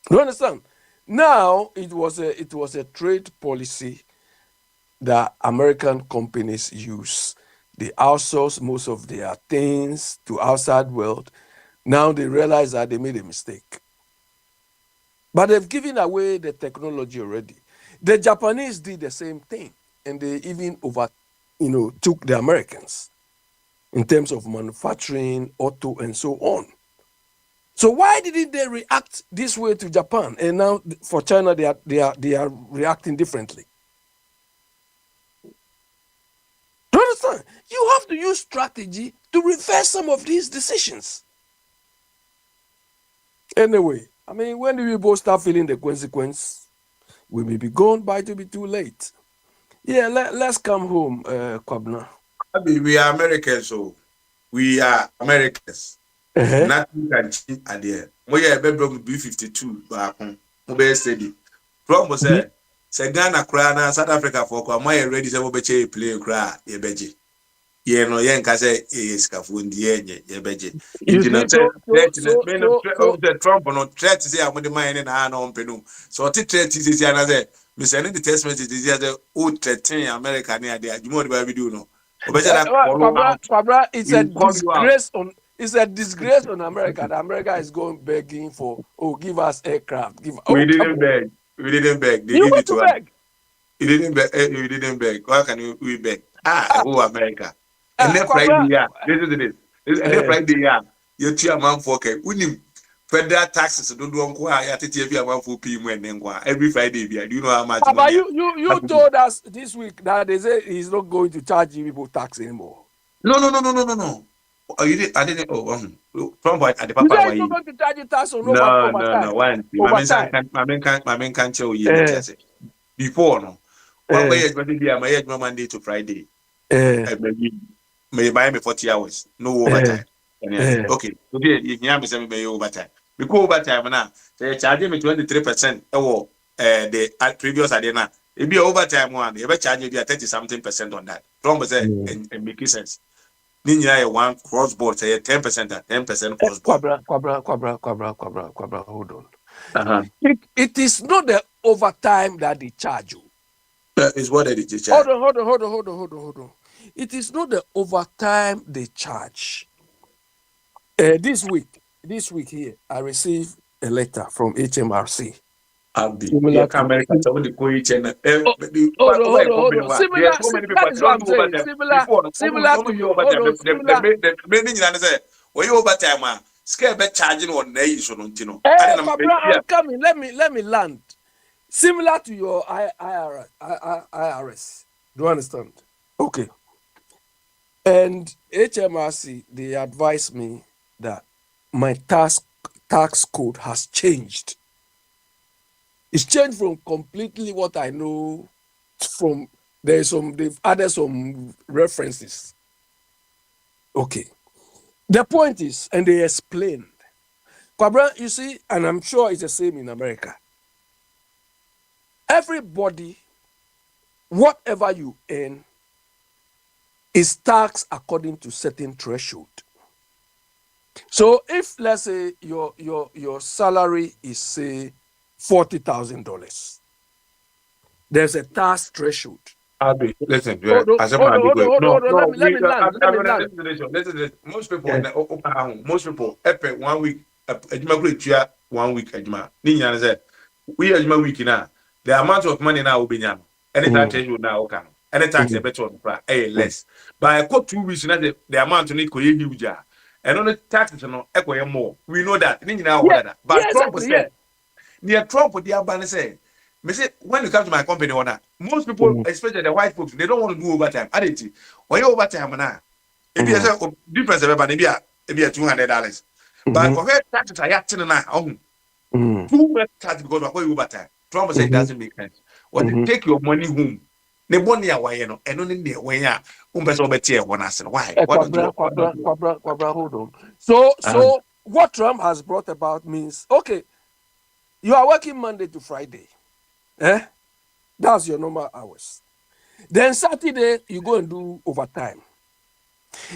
F: Do you understand? Now it was a trade policy that American companies use. They outsource most of their things to outside world. Now they realize that they made a mistake. But they've given away the technology already. The Japanese did the same thing, and they even took the Americans in terms of manufacturing, auto, and so on. So why didn't they react this way to Japan? And now for China, they are reacting differently. Do you understand? You have to use strategy to reverse some of these decisions. Anyway, when we both start feeling the consequence, we may be gone, but it will be too late. Yeah, let's come home, Kwabna.
K: We are Americans, so we are Americans. Nothing can change at the end. We are bedroom B52 back home. We steady. From was say Ghana cry South Africa for my ready to be play cry ye beji. Ye no yen ka say is kafundi ye beji. Trump no threat say am the mind na no mpenu. So the threat is say na say me send the text message is say o threaten America near there. You know the video no.
F: Kwabra, it's a disgrace on America. That America is going begging for, give us aircraft.
K: We didn't beg. We didn't beg. They
F: you
K: give
F: want
K: it to
F: to
K: us.
F: beg?
K: You didn't beg. You didn't beg. Why can we beg? Who America? And then Friday, yeah. Listen to this. And then Friday, yeah. You see a man for okay. We federal taxes. Don't do uncle. I have to tell you a man for PM and then every Friday. Do you know how much?
F: But you told us this week that they say he's not going to charge you people tax anymore.
K: No. Oh, you did. I didn't. From what at the papa.
F: You say you're going to charge you tax on
K: No. One. My man can't tell you. Before no. One way is going to be my age Monday to Friday. May buy me 40 hours. No overtime. Okay. You can me say overtime. Because overtime now, they charge me 23% or the previous adena. It be overtime one. You ever charge you 30-something% on that. From say and make sense. Ninya one cross board say 10% and 10% cross board.
F: Kwabra, hold on. It is not the overtime that they charge you.
K: It's what they charge.
F: Hold on. It is not the overtime they charge. This week here, I received a letter from HMRC.
K: Similar to America, somebody go each and
F: hold on. Similar to you.
K: When you overtime, scare bet charging on day, so don't you know?
F: I'm coming. Let me land. Similar to your IRS. Do you understand? Okay. And HMRC, they advised me that my tax code has changed. It's changed from completely what I know from they've added some references. Okay. The point is, and they explained. Kwabra, you see, and I'm sure it's the same in America. Everybody, whatever you earn, is taxed according to certain threshold. So if let's say your salary is say $40,000, there's a tax threshold.
K: Abi, listen,
F: Hold on.
K: no,
F: Let me land.
K: listen. Most people, most people, 1 week, ejuma 1 week, ejuma. Ni nyana say, we ejuma week na. The amount of money now will be nyam. Any tax threshold now okay. Any tax a better on less. By a 2 weeks, the amount to need ko huge. And on the taxes no, more. We know that. Ni nyana order that. But Trump said, near Trump, the abane say. Me say when you come to my company, most people, especially the white folks, they don't want to do overtime. I didn't. When you overtime now, if you say difference everybody be a $200. But for taxes are acting now, too much tax because of overtime. Trump said it doesn't make sense. When they take your money home, the money away, and only the way why?
F: Kwabra, hold on. So what Trump has brought about means okay, you are working Monday to Friday. That's your normal hours. Then Saturday, you go and do overtime.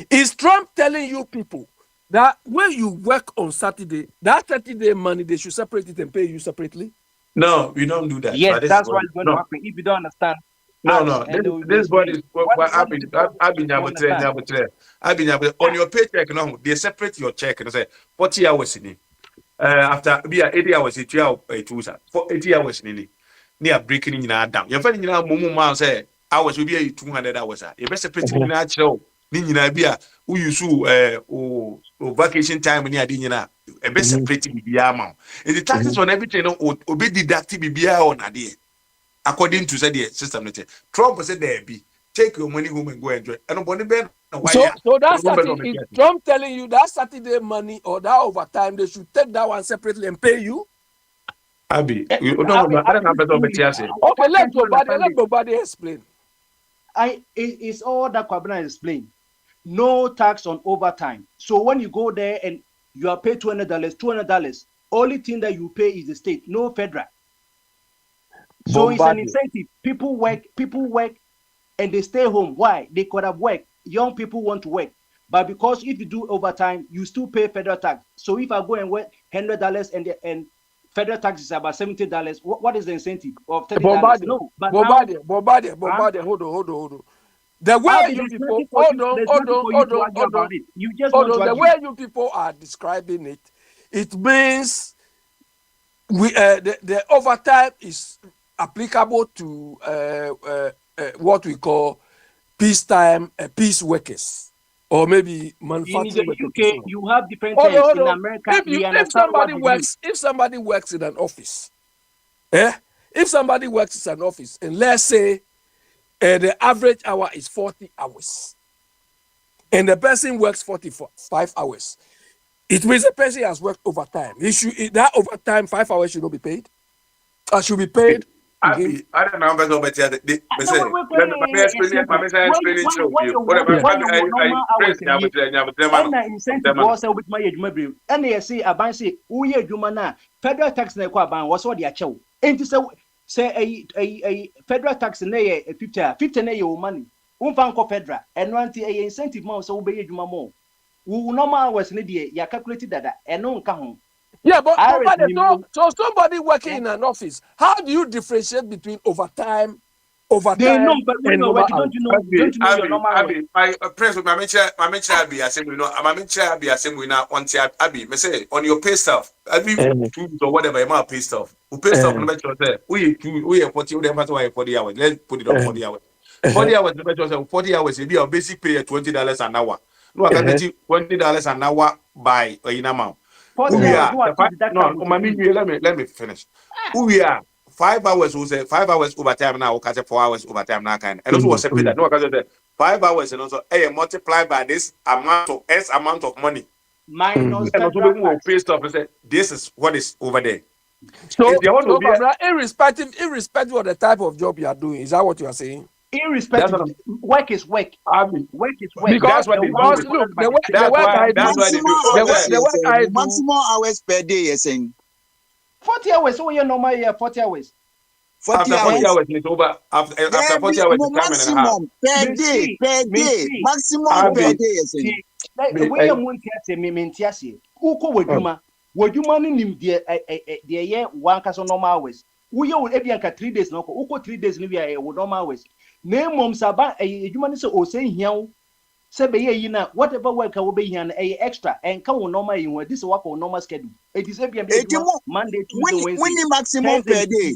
F: Is Trump telling you people that when you work on Saturday, that Saturday money, they should separate it and pay you separately?
K: No, we don't do that.
C: Yes, that's what is going to happen if you don't understand.
K: No. This body is I've been on your paycheck. No, they separate your check and say 40 hours in it. After be 80 hours, 2 hours for 80 hours in it. Near breaking in our down. You're finding out Mumu say hours will be 200 hours. You best separate in our show. Nina Bia, who you sue vacation time near dinner. A best separating the amount. And the taxes on everything will be deducted on a day. According to the system, Trump said there be take your money home and go enjoy. And
F: so that's Saturday. Trump telling you that Saturday money or that overtime, they should take that one separately and pay you.
K: Abi, you don't know. I don't have better say.
F: Okay, let nobody explain.
C: It's all that Kwabena explained. No tax on overtime. So when you go there and you are paid $200, only thing that you pay is the state, no federal. So it's an incentive. People work, and they stay home. Why? They could have worked. Young people want to work. But because if you do overtime, you still pay federal tax. So if I go and work $100 and federal tax is about $70, what is the incentive of $30? No. But
F: Bombardier, hold on. The way you people, hold on.
C: You just
F: hold on. The way you people are describing it, it means the overtime is applicable to what we call peacetime peace workers, or maybe manufacturing workers.
C: In the UK, you have different terms. In America,
F: if somebody works in an office, if somebody works in an office, and let's say the average hour is 40 hours, and the person works 45 hours, it means the person has worked overtime. That overtime 5 hours should not be paid. Should be paid.
K: I don't know. Let
C: federal tax na kwa ban was what they achew. Enti say a federal tax na ye 50 na ye o money. Umfa nko federal. Eno anti a incentive ma so be adwuma mo. Wo normal was ne de ya calculate dada. Eno nka ho.
F: Yeah, but so somebody working in an office, how do you differentiate between overtime?
C: They know, but when you're working, don't you know your normal work?
K: My press with my mentor be assembly. No, my mentor be assembly now. On Abi, me say on your pay stuff, every 2 weeks or whatever, you might pay stuff. We pay stuff. No matter what, we 40. We never say 40 hours. Let's put it on 40 hours. 40 hours. No matter what, 40 hours. It be our basic pay $20 an hour. No, I can get you $20 an hour by in amount. Who we are? Let me finish. Who we are 5 hours will say 5 hours overtime now, or 4 hours overtime now kind. And also was separate. No, because 5 hours and also multiply by this amount of S amount of money.
C: Minus
K: And also
C: federal
K: we will
C: tax.
K: pay stuff and say this is what is over there.
F: So,
K: If they want to be
F: irrespective of the type of job you are doing, is that what you are saying?
C: Irrespective, work is work. Work is work.
F: Because
K: what they
F: because
K: do.
F: look, the work
K: That's why they do.
G: Maximum hours per day, you're saying?
C: 40 hours. So you're normal here, 40 hours.
G: 40
K: after 40
G: hours.
K: hours it's over. After 40 hours, it's time and a half.
G: Maximum per day, per day. Maximum per day, you're saying?
C: The way you want to say, Uko Wajuma nim de one cast normal hours. We will ebianka 3 days no uko 3 days no we normal hours. Name mom saba adwuma say o say hia say be ye na whatever work will be here extra and can normal you this work on normal schedule. It is Monday, Tuesday, Wednesday.
G: When maximum per day.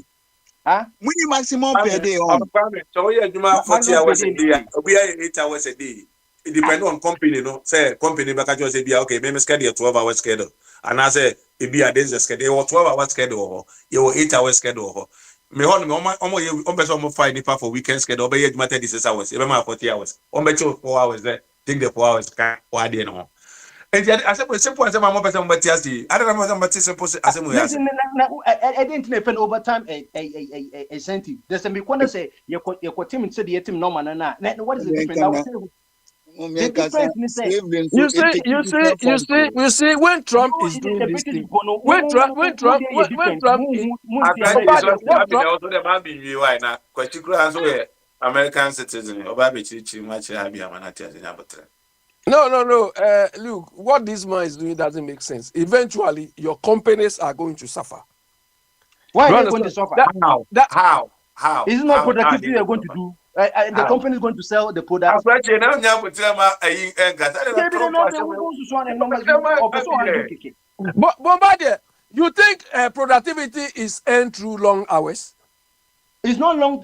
C: Huh?
G: When maximum per day on.
K: So we are 40 hours a day. We are 8 hours a day. It depends on company, no. Say company back at say okay, maybe schedule 12 hours schedule. And I say it be a day's schedule or 12 hours schedule or 8 hours schedule. Me hon me on person find nipa for weekend schedule be you matter 6 hours. E be ma 40 hours. On be 4 hours there. Take the 4 hours can what dey no. And I say simple as my person but I don't know what simple as
C: I didn't even overtime a incentive. There's a me say your team say the team normal na. What is the difference? I would say
F: You see, when Trump is doing this thing, when Trump
K: American citizen,
F: no. Look, what this man is doing doesn't make sense. Eventually, your companies are going to suffer.
C: Why are they going to suffer?
K: How?
C: It's not productivity they're going to do. The company is going to sell the product.
F: But Bogyae, you think productivity is earned through long hours?
C: It's not long.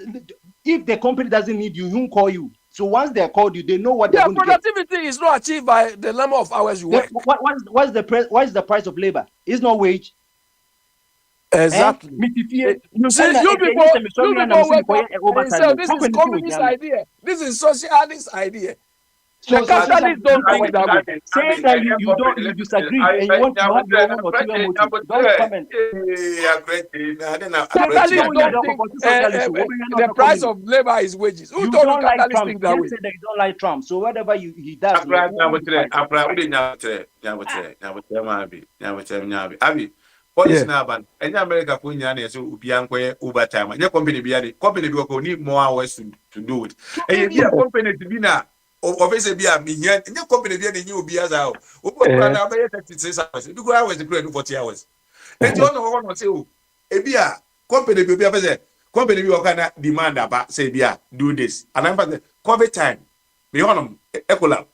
C: If the company doesn't need you, he won't call you. So once they called you, they know what they're going to get.
F: Productivity is not achieved by the number of hours you work.
C: What's the price of labor? It's not wage.
F: Exactly. You see, you people wake up and say, this is communist idea. This is socialist idea.
C: So
F: the capitalists don't think that way.
C: Say that you disagree and you want to have your own ulterior motive. Don't comment.
F: Capitalists don't think the price of labor is wages. Who told you capitalists think that way?
C: Say that you don't like Trump. So whatever he does.
K: Policy na ban. Any America ko nya na so obi ankoye overtime. Any company company bi ko need more hours to do it. And be a company to be na office bi a minya. Any company bi na nyi obi aza o. Obo na be 36 hours. You go hours to do 40 hours. And you know what say o. E bi a company bi a say company bi o kana demand aba say bi a do this. And I'm say COVID time. Me honom ecola.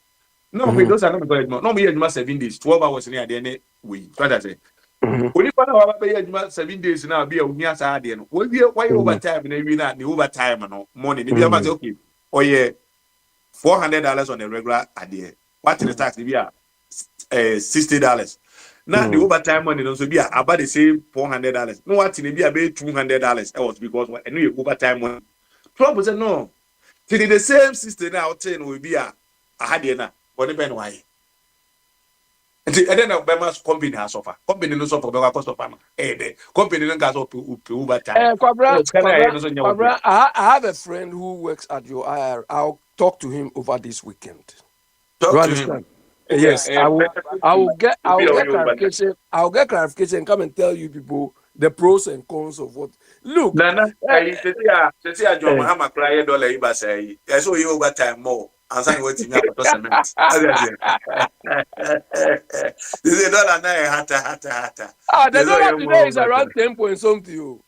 K: No, we those are not going no me use 7 days, 12 hours in there any we. What I say. Only for now, I 7 days now. Be a near Saturday. Why overtime? The overtime no money. Maybe I'm okay. Oh yeah, $400 on a regular idea. What in the tax? Maybe $60. Now the overtime money also be about the same $400. No, what in be about $200 else because I know overtime money. Trump said no. Till the same system now, 10 will be a hadiana. What depend why? And then Obama's company has suffered. Company no suffer because cost of farmer. Company no gas up over time.
F: I have a friend who works at your IR. I'll talk to him over this weekend.
K: You understand?
F: Yes, I will get clarification. I'll get clarification and come and tell you people the pros and cons of what. Look,
K: Nana, John Mahama cry dollar iba say. I saw you over time more. And saying what you have to cement. This is dollar na hata.
F: The dollar today is around 10 point something.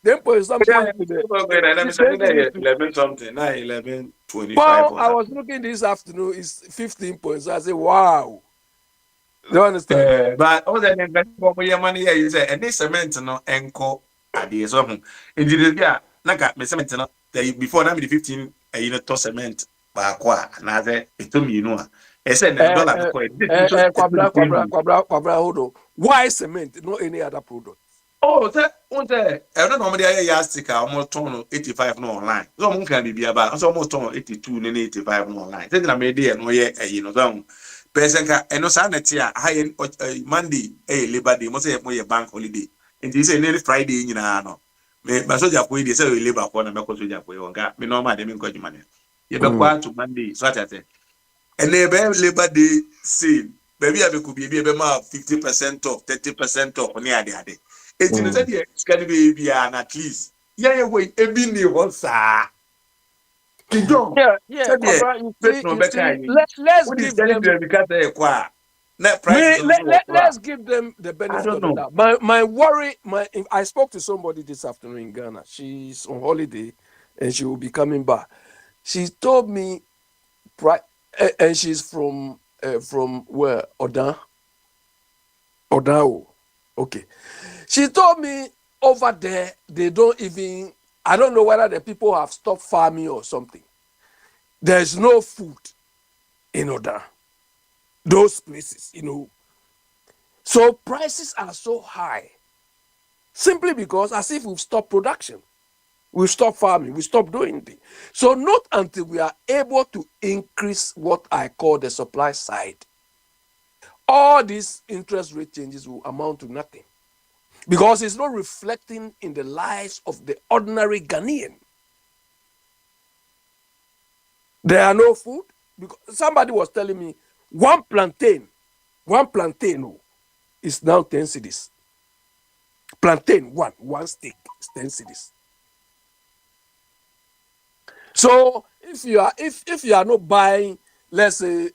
F: 10 point something today.
K: 11 something. 11.25.
F: I was looking this afternoon. It's 15 points. So I say, wow. Do you understand?
K: But all the money here is and this cement no enko ade so ho. Injiri dia naka me cement no before na me 15 to cement ba kwa na say etominu a. E say na dollar ko
F: Kwabra, hold on. Why cement? Not any other product.
K: Oh, that one there. I don't know how many yastic are almost turn 85 no online. So one can be about almost turn 82 and 85 no online. Then I made there no you know down. Person can and no sanity high Monday Labor Day must have more bank holiday. And this is nearly Friday in ano. Me basoja kwa dey say labor kwa na me ko soja kwa nga me normal dey me ko jumane. Ye be kwa to Monday so at and then Labor Day sale. Baby, I could be 50% off, 30% off, near the other. It's in the can be at least. Yeah, wait, a bini was John.
F: Yeah,
K: Said the
F: Cobra,
K: first no
F: you see,
K: better.
F: let's
K: What is
F: give
K: telling
F: them
K: you because they acquire net prices also.
F: let's give them the
K: I
F: benefit
K: don't
F: of the
K: know.
F: doubt. My worry, if I spoke to somebody this afternoon in Ghana. She's on holiday and she will be coming back. She told me, and she's from where Odan, Odao. Okay, she told me over there they don't even. I don't know whether the people have stopped farming or something. There's no food in Odan. Those places, So prices are so high simply because as if we've stopped production, we've stopped farming, we stopped doing things. So not until we are able to increase what I call the supply side, all these interest rate changes will amount to nothing because it's not reflecting in the lives of the ordinary Ghanaian. There are no food because somebody was telling me one plantain is now 10 cedis. Plantain one stick is 10 cedis. So if you are not buying, let's say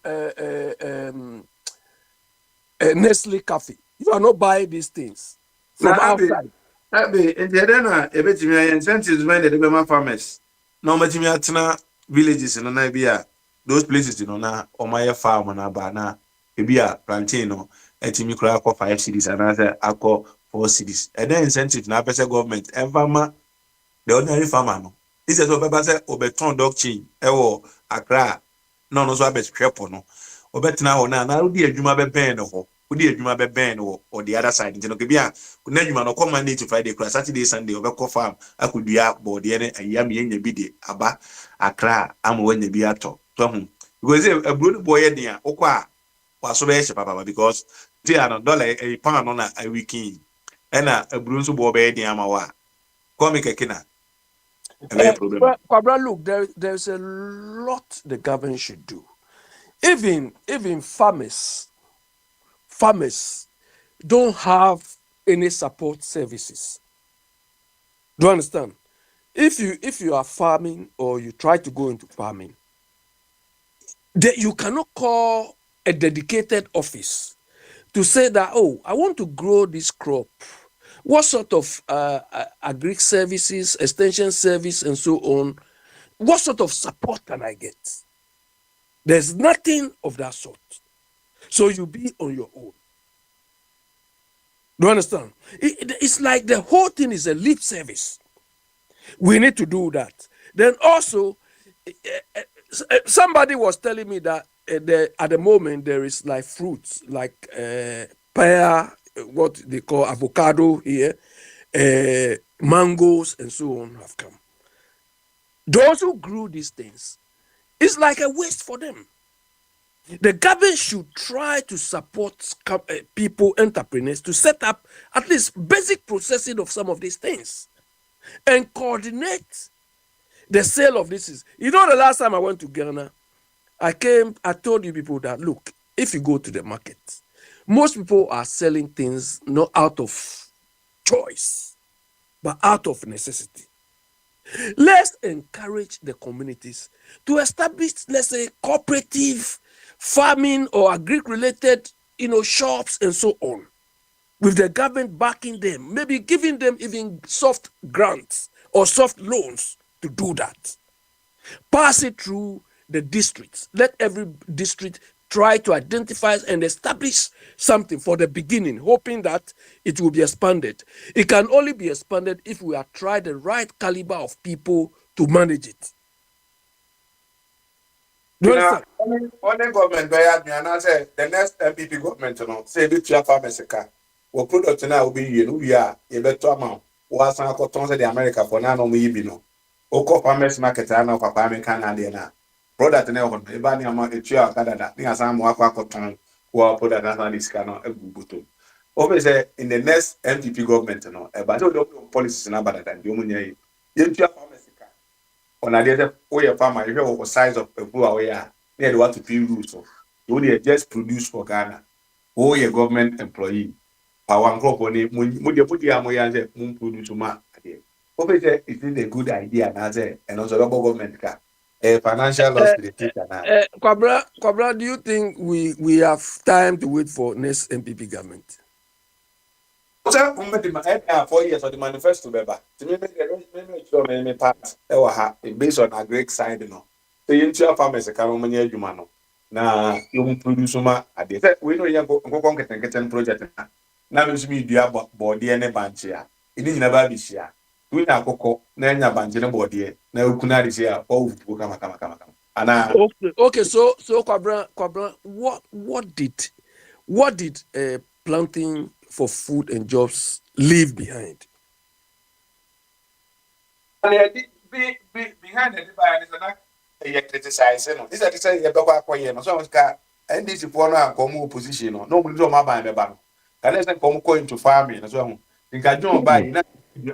F: Nestle coffee, you are not buying these things from
K: Now,
F: outside.
K: Abby, and the other, a bit me incentives when the Bema farmers. No, but me at villages in Nabia, those places, na or my farm and Abana, Ebia, plantain, and Timmy crack for 5 cities, and other alcohol 4 cities. And then incentives now, better government, and farmer, the ordinary farmer. No, this is what Baba said, Obeton dog chain, Accra, no, so I bet crepe no. Obetna ona na odi adwuma be ben no odi adwuma be ben no or the other side nti no bia kuna adwuma no come Monday to Friday cross Saturday Sunday obekọ farm akudua bode ne ayam ye nya bi de aba akra ama wanya bi ato to hu because aburo no boy den a ukọ a waso be hye papa because ti ano dollar a pound no na a weekend na aburo nso bo be den ama wa come keke na a problem.
F: Kwabra, look, there's a lot the government should do. Even farmers don't have any support services. Do you understand? If you are farming or you try to go into farming, you cannot call a dedicated office to say that, oh, I want to grow this crop. What sort of agri services, extension service, and so on? What sort of support can I get? There's nothing of that sort. So you be on your own. Do you understand? It's like the whole thing is a lip service. We need to do that. Then also, somebody was telling me that at the moment there is like fruits like pear, what they call avocado here, mangoes, and so on have come. Those who grew these things, it's like a waste for them. The government should try to support people, entrepreneurs, to set up at least basic processing of some of these things and coordinate the sale of this. The last time I went to Ghana, I told you people that, look, if you go to the market, most people are selling things not out of choice, but out of necessity. Let's encourage the communities to establish, let's say, cooperative farming or agri-related, shops and so on, with the government backing them, maybe giving them even soft grants or soft loans to do that. Pass it through the districts. Let every district try to identify and establish something for the beginning, hoping that it will be expanded. It can only be expanded if we have tried the right caliber of people to manage it.
K: You know, only government where I say the next MPP government, say bit your farmers car. Wo product na obi wie no wie a ye beto ama wo asan akoton se the America for na no mo yibi no. Oko farmers market na papa me kan na de na. Product na ho no e ba ni ama etu akada da. Ni asan mo akoton wo product na this kind of egubuto. Over say in the next MPP government no e ba so the policies na bada da di omunya yi. Ye tu farmers ka. Ona de say wo ye farmer you hear size of a who are ya. They want to pay rules of. You dey just produce for Ghana. Wo ye government employee. Power crop on it, Mudi Amoya, Moon produce ma. Over there, it is a good idea, and also local government car. A financial loss to the teacher now.
F: Kwabra, do you think we have time to wait for next MPP government?
K: So, 4 years for the manifesto, Beba. To me, part, based on a great side, no. So, you two farmers, a Caromania Jumano. Now, you won't produce ma. We know you go get a project. Now, you see, you have body and a bunch here. It is never be here. We na koko na enya banjene body na ukuna this year all kama. Ana
F: Okay, so Kwabra, what did planting for food and jobs leave behind?
K: behind the by is not a criticize no. This is say you bekwa akoye no. So ka NDC for no akomo opposition no. No mo do ma ban me ba no. Can I say come go into farming so ho. Nka John buy na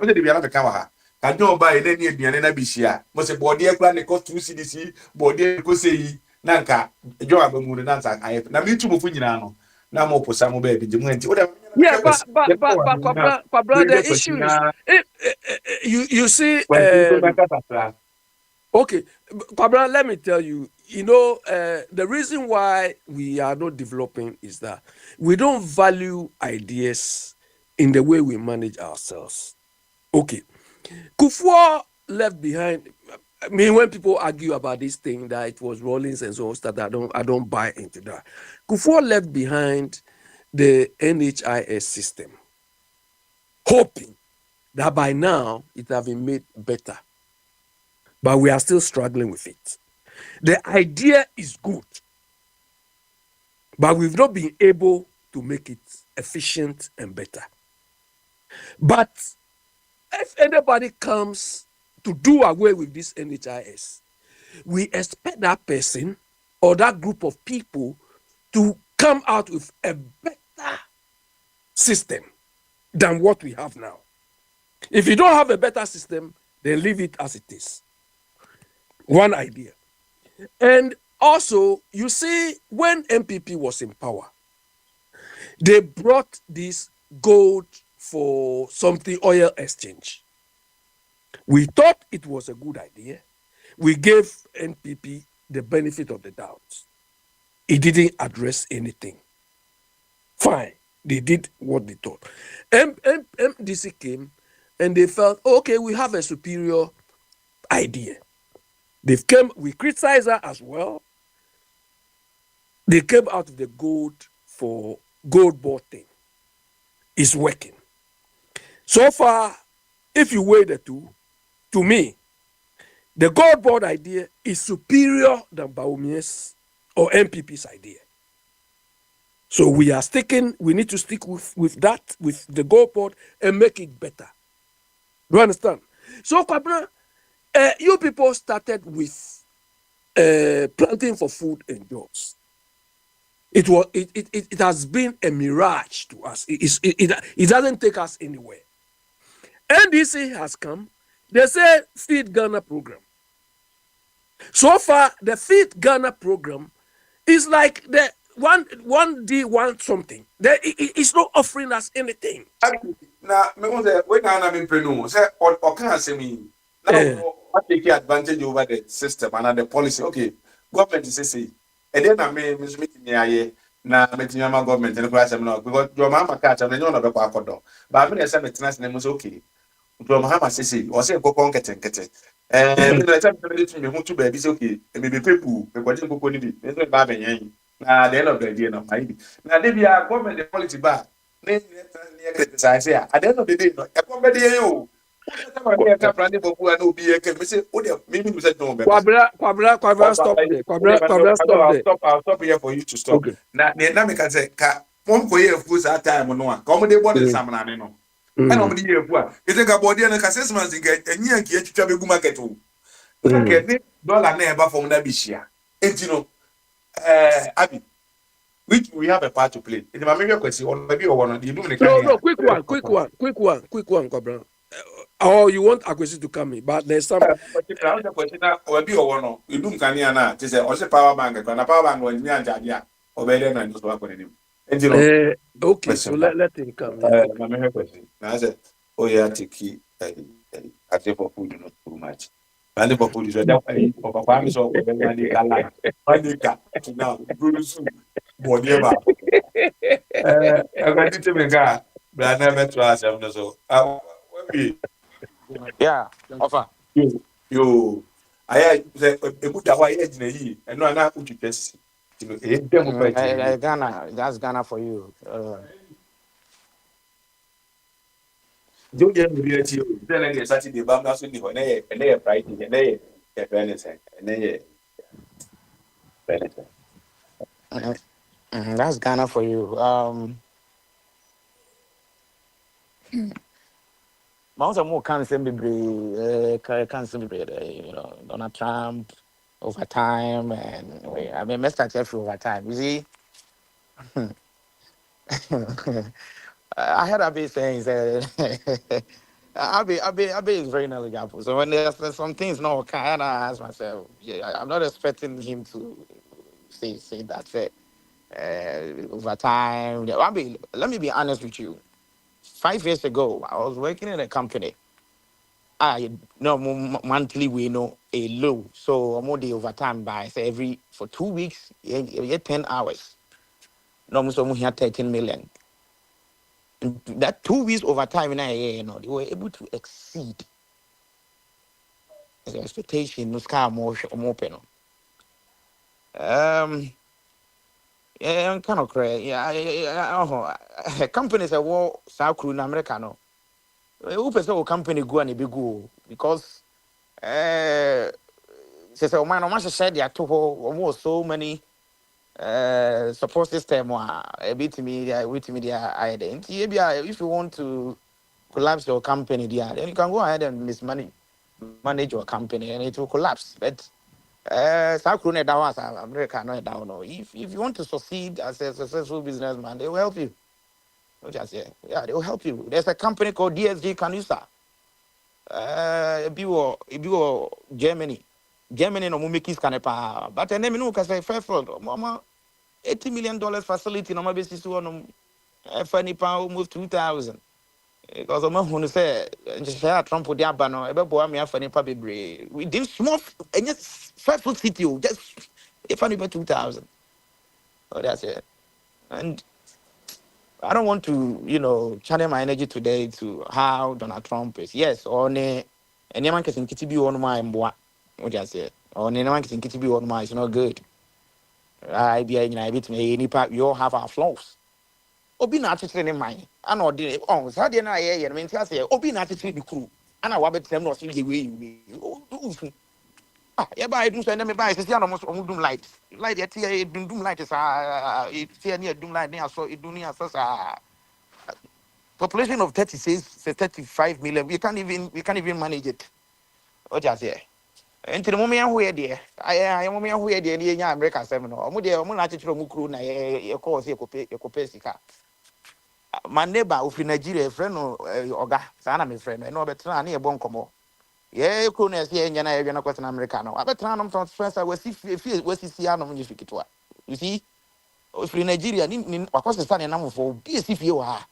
K: o de bia na ka wa ha. Ka John buy na ni aduane na bihia. Mo se body ekura ne cost 2 CDC body ko sei na nka John abamu na nsa ayef. Na me tu mo fu nyina no. Na mo posa mo ba bi je mo anti. O da
F: Yeah, but Kwabra, the issue is you see. Okay, Kwabra, let me tell you. You know, the reason why we are not developing is that we don't value ideas in the way we manage ourselves. Okay, Kufuor left behind. I mean, when people argue about this thing that it was Rawlings and so on, that I don't buy into that. Kufuor left behind the NHIS system, hoping that by now it have been made better. But we are still struggling with it. The idea is good, but we've not been able to make it efficient and better. But if anybody comes to do away with this NHIS, we expect that person or that group of people to come out with a better system than what we have now. If you don't have a better system, then leave it as it is. One idea. And also, you see, when MPP was in power, they brought this gold for something oil exchange. We thought it was a good idea. We gave NPP the benefit of the doubt. It didn't address anything. Fine, they did what they thought. MDC came and they felt, okay, we have a superior idea. They came, we criticized her as well. They came out of the gold board thing. It's working. So far, if you weigh the two, to me, the gold board idea is superior than Baumie's or MPP's idea. So we need to stick with that, with the gold board, and make it better. Do you understand? So, Kwabra, you people started with planting for food and jobs. It has been a mirage to us. It doesn't take us anywhere. NDC has come. They say Feed Ghana program. So far, the Feed Ghana program is like the one something. It's not offering us anything.
K: Now, when I'm in Penu, say or can say me. Now, I take advantage over the system and the policy. Okay, government is say, and then I may meeting me na meeting my government and class because your mama catch and you know the back door. But I mean, I said maintenance name was okay. Your mama say, or say go kete. And the time to me to be okay. And maybe people, the question go ni bi. There's no bad yan. Na the end of the day no maybe. Now they be a government the policy back. Criticize here. At the end of the day, no, a company you.
F: Kwabra, stop there. Kwabra, stop there.
K: I'll stop here for you to stop.
F: Okay.
K: Now, me can say, Mom ko ye fu sa time no a. Ka mo de body samna no. And on the year, it's a body and assessments in get and you get to be market. Market dollar never from that this year. And you know, Abby, which we have a part to play. In my major question, or maybe one of you do the
F: No,
K: can
F: no, quick one, Cobra. Oh, you want acquisition to come in, but there's some.
K: question or be one. You do can na. Just say, also power bank, and a power bank when me and Jadia or better than those work on him. And you know,
F: Okay, so
K: question.
F: let him come. Yeah, okay.
K: My major question. Now I said, oh, yeah, take I say for food, not too much. And for food is that for farmers or Manica. Manica now, good soup, Bodieva. I got it to me, guy, but I never trust him. So,
O: Yeah, offer.
K: you, I said, a good hour edge, and no, I'm not put you test. You know, a democrat.
O: Ghana, that's Ghana for you.
K: Don't get reality. Then I get Saturday, but I'm not saying when they Friday, and they benefit, and they benefit.
O: That's Ghana for you. Most of more can't be you know, Donald Trump over time, and I mean, Mr. Jeffrey over time. You see, I heard Abe saying that Abe is very knowledgeable. So when there's some things no, I ask myself, yeah, I'm not expecting him to say that. Say, over time, Abe, let me be honest with you. 5 years ago, I was working in a company. I no monthly we know a low. So I'm more the overtime by say every for 2 weeks, you get 10 hours. No so here 13 million. And that 2 weeks overtime in a year, you know, they were able to exceed the expectation, no scar more open. Yeah, I'm kind of crazy. Yeah, companies are war South Korea in America no. Who person company go and be go because so man, I must said there to almost so many support system a bit me with me there if you want to collapse your company there, then you can go ahead and manage your company and it will collapse. But South Korea that was America no down. No. If you want to succeed as a successful businessman, they will help you. Not just yeah, they will help you. There's a company called DSG Canusa. If you were Germany. Germany no make his canepa. But then you know because I first mama $80 million facility no basis on funny pound almost 2,000. Because I'm going to say Trump would have no ever boy me funny pabe. We did small and just first food city just if funny 2,000. Oh, that's it. And I don't want to, you know, channel my energy today to how Donald Trump is. Yes, or ne, and the man can be on my boy. What I say, or ne man can be on my. It's not good. I be I bit me any part. We all have our flaws. Obi na atete ne man. Ana odi on sa de na ye me ntia say obi na atete ne kru. Ana wa betem no so ye we. Ah, yeah, buy do so na me buy say na mo dum light. Light ye tie dum light sa e tie ne dum light ne aso e dum ne aso sa. Population of 36 say 35 million. We can't even manage it. What you say? Enti the moment who there. I moment who there ne nya America 7 no. Omo there omo na atete mu kru na ye call say ekope sika. My neighbor of Nigeria, friend no oga, sana my friend, no better than a bon como. Yeah, cronies here in Yana question Americano. I bet Ranum from Spencer was if was Siano when you speak it. You see, if in Nigeria, across the sun and number for be as if you are.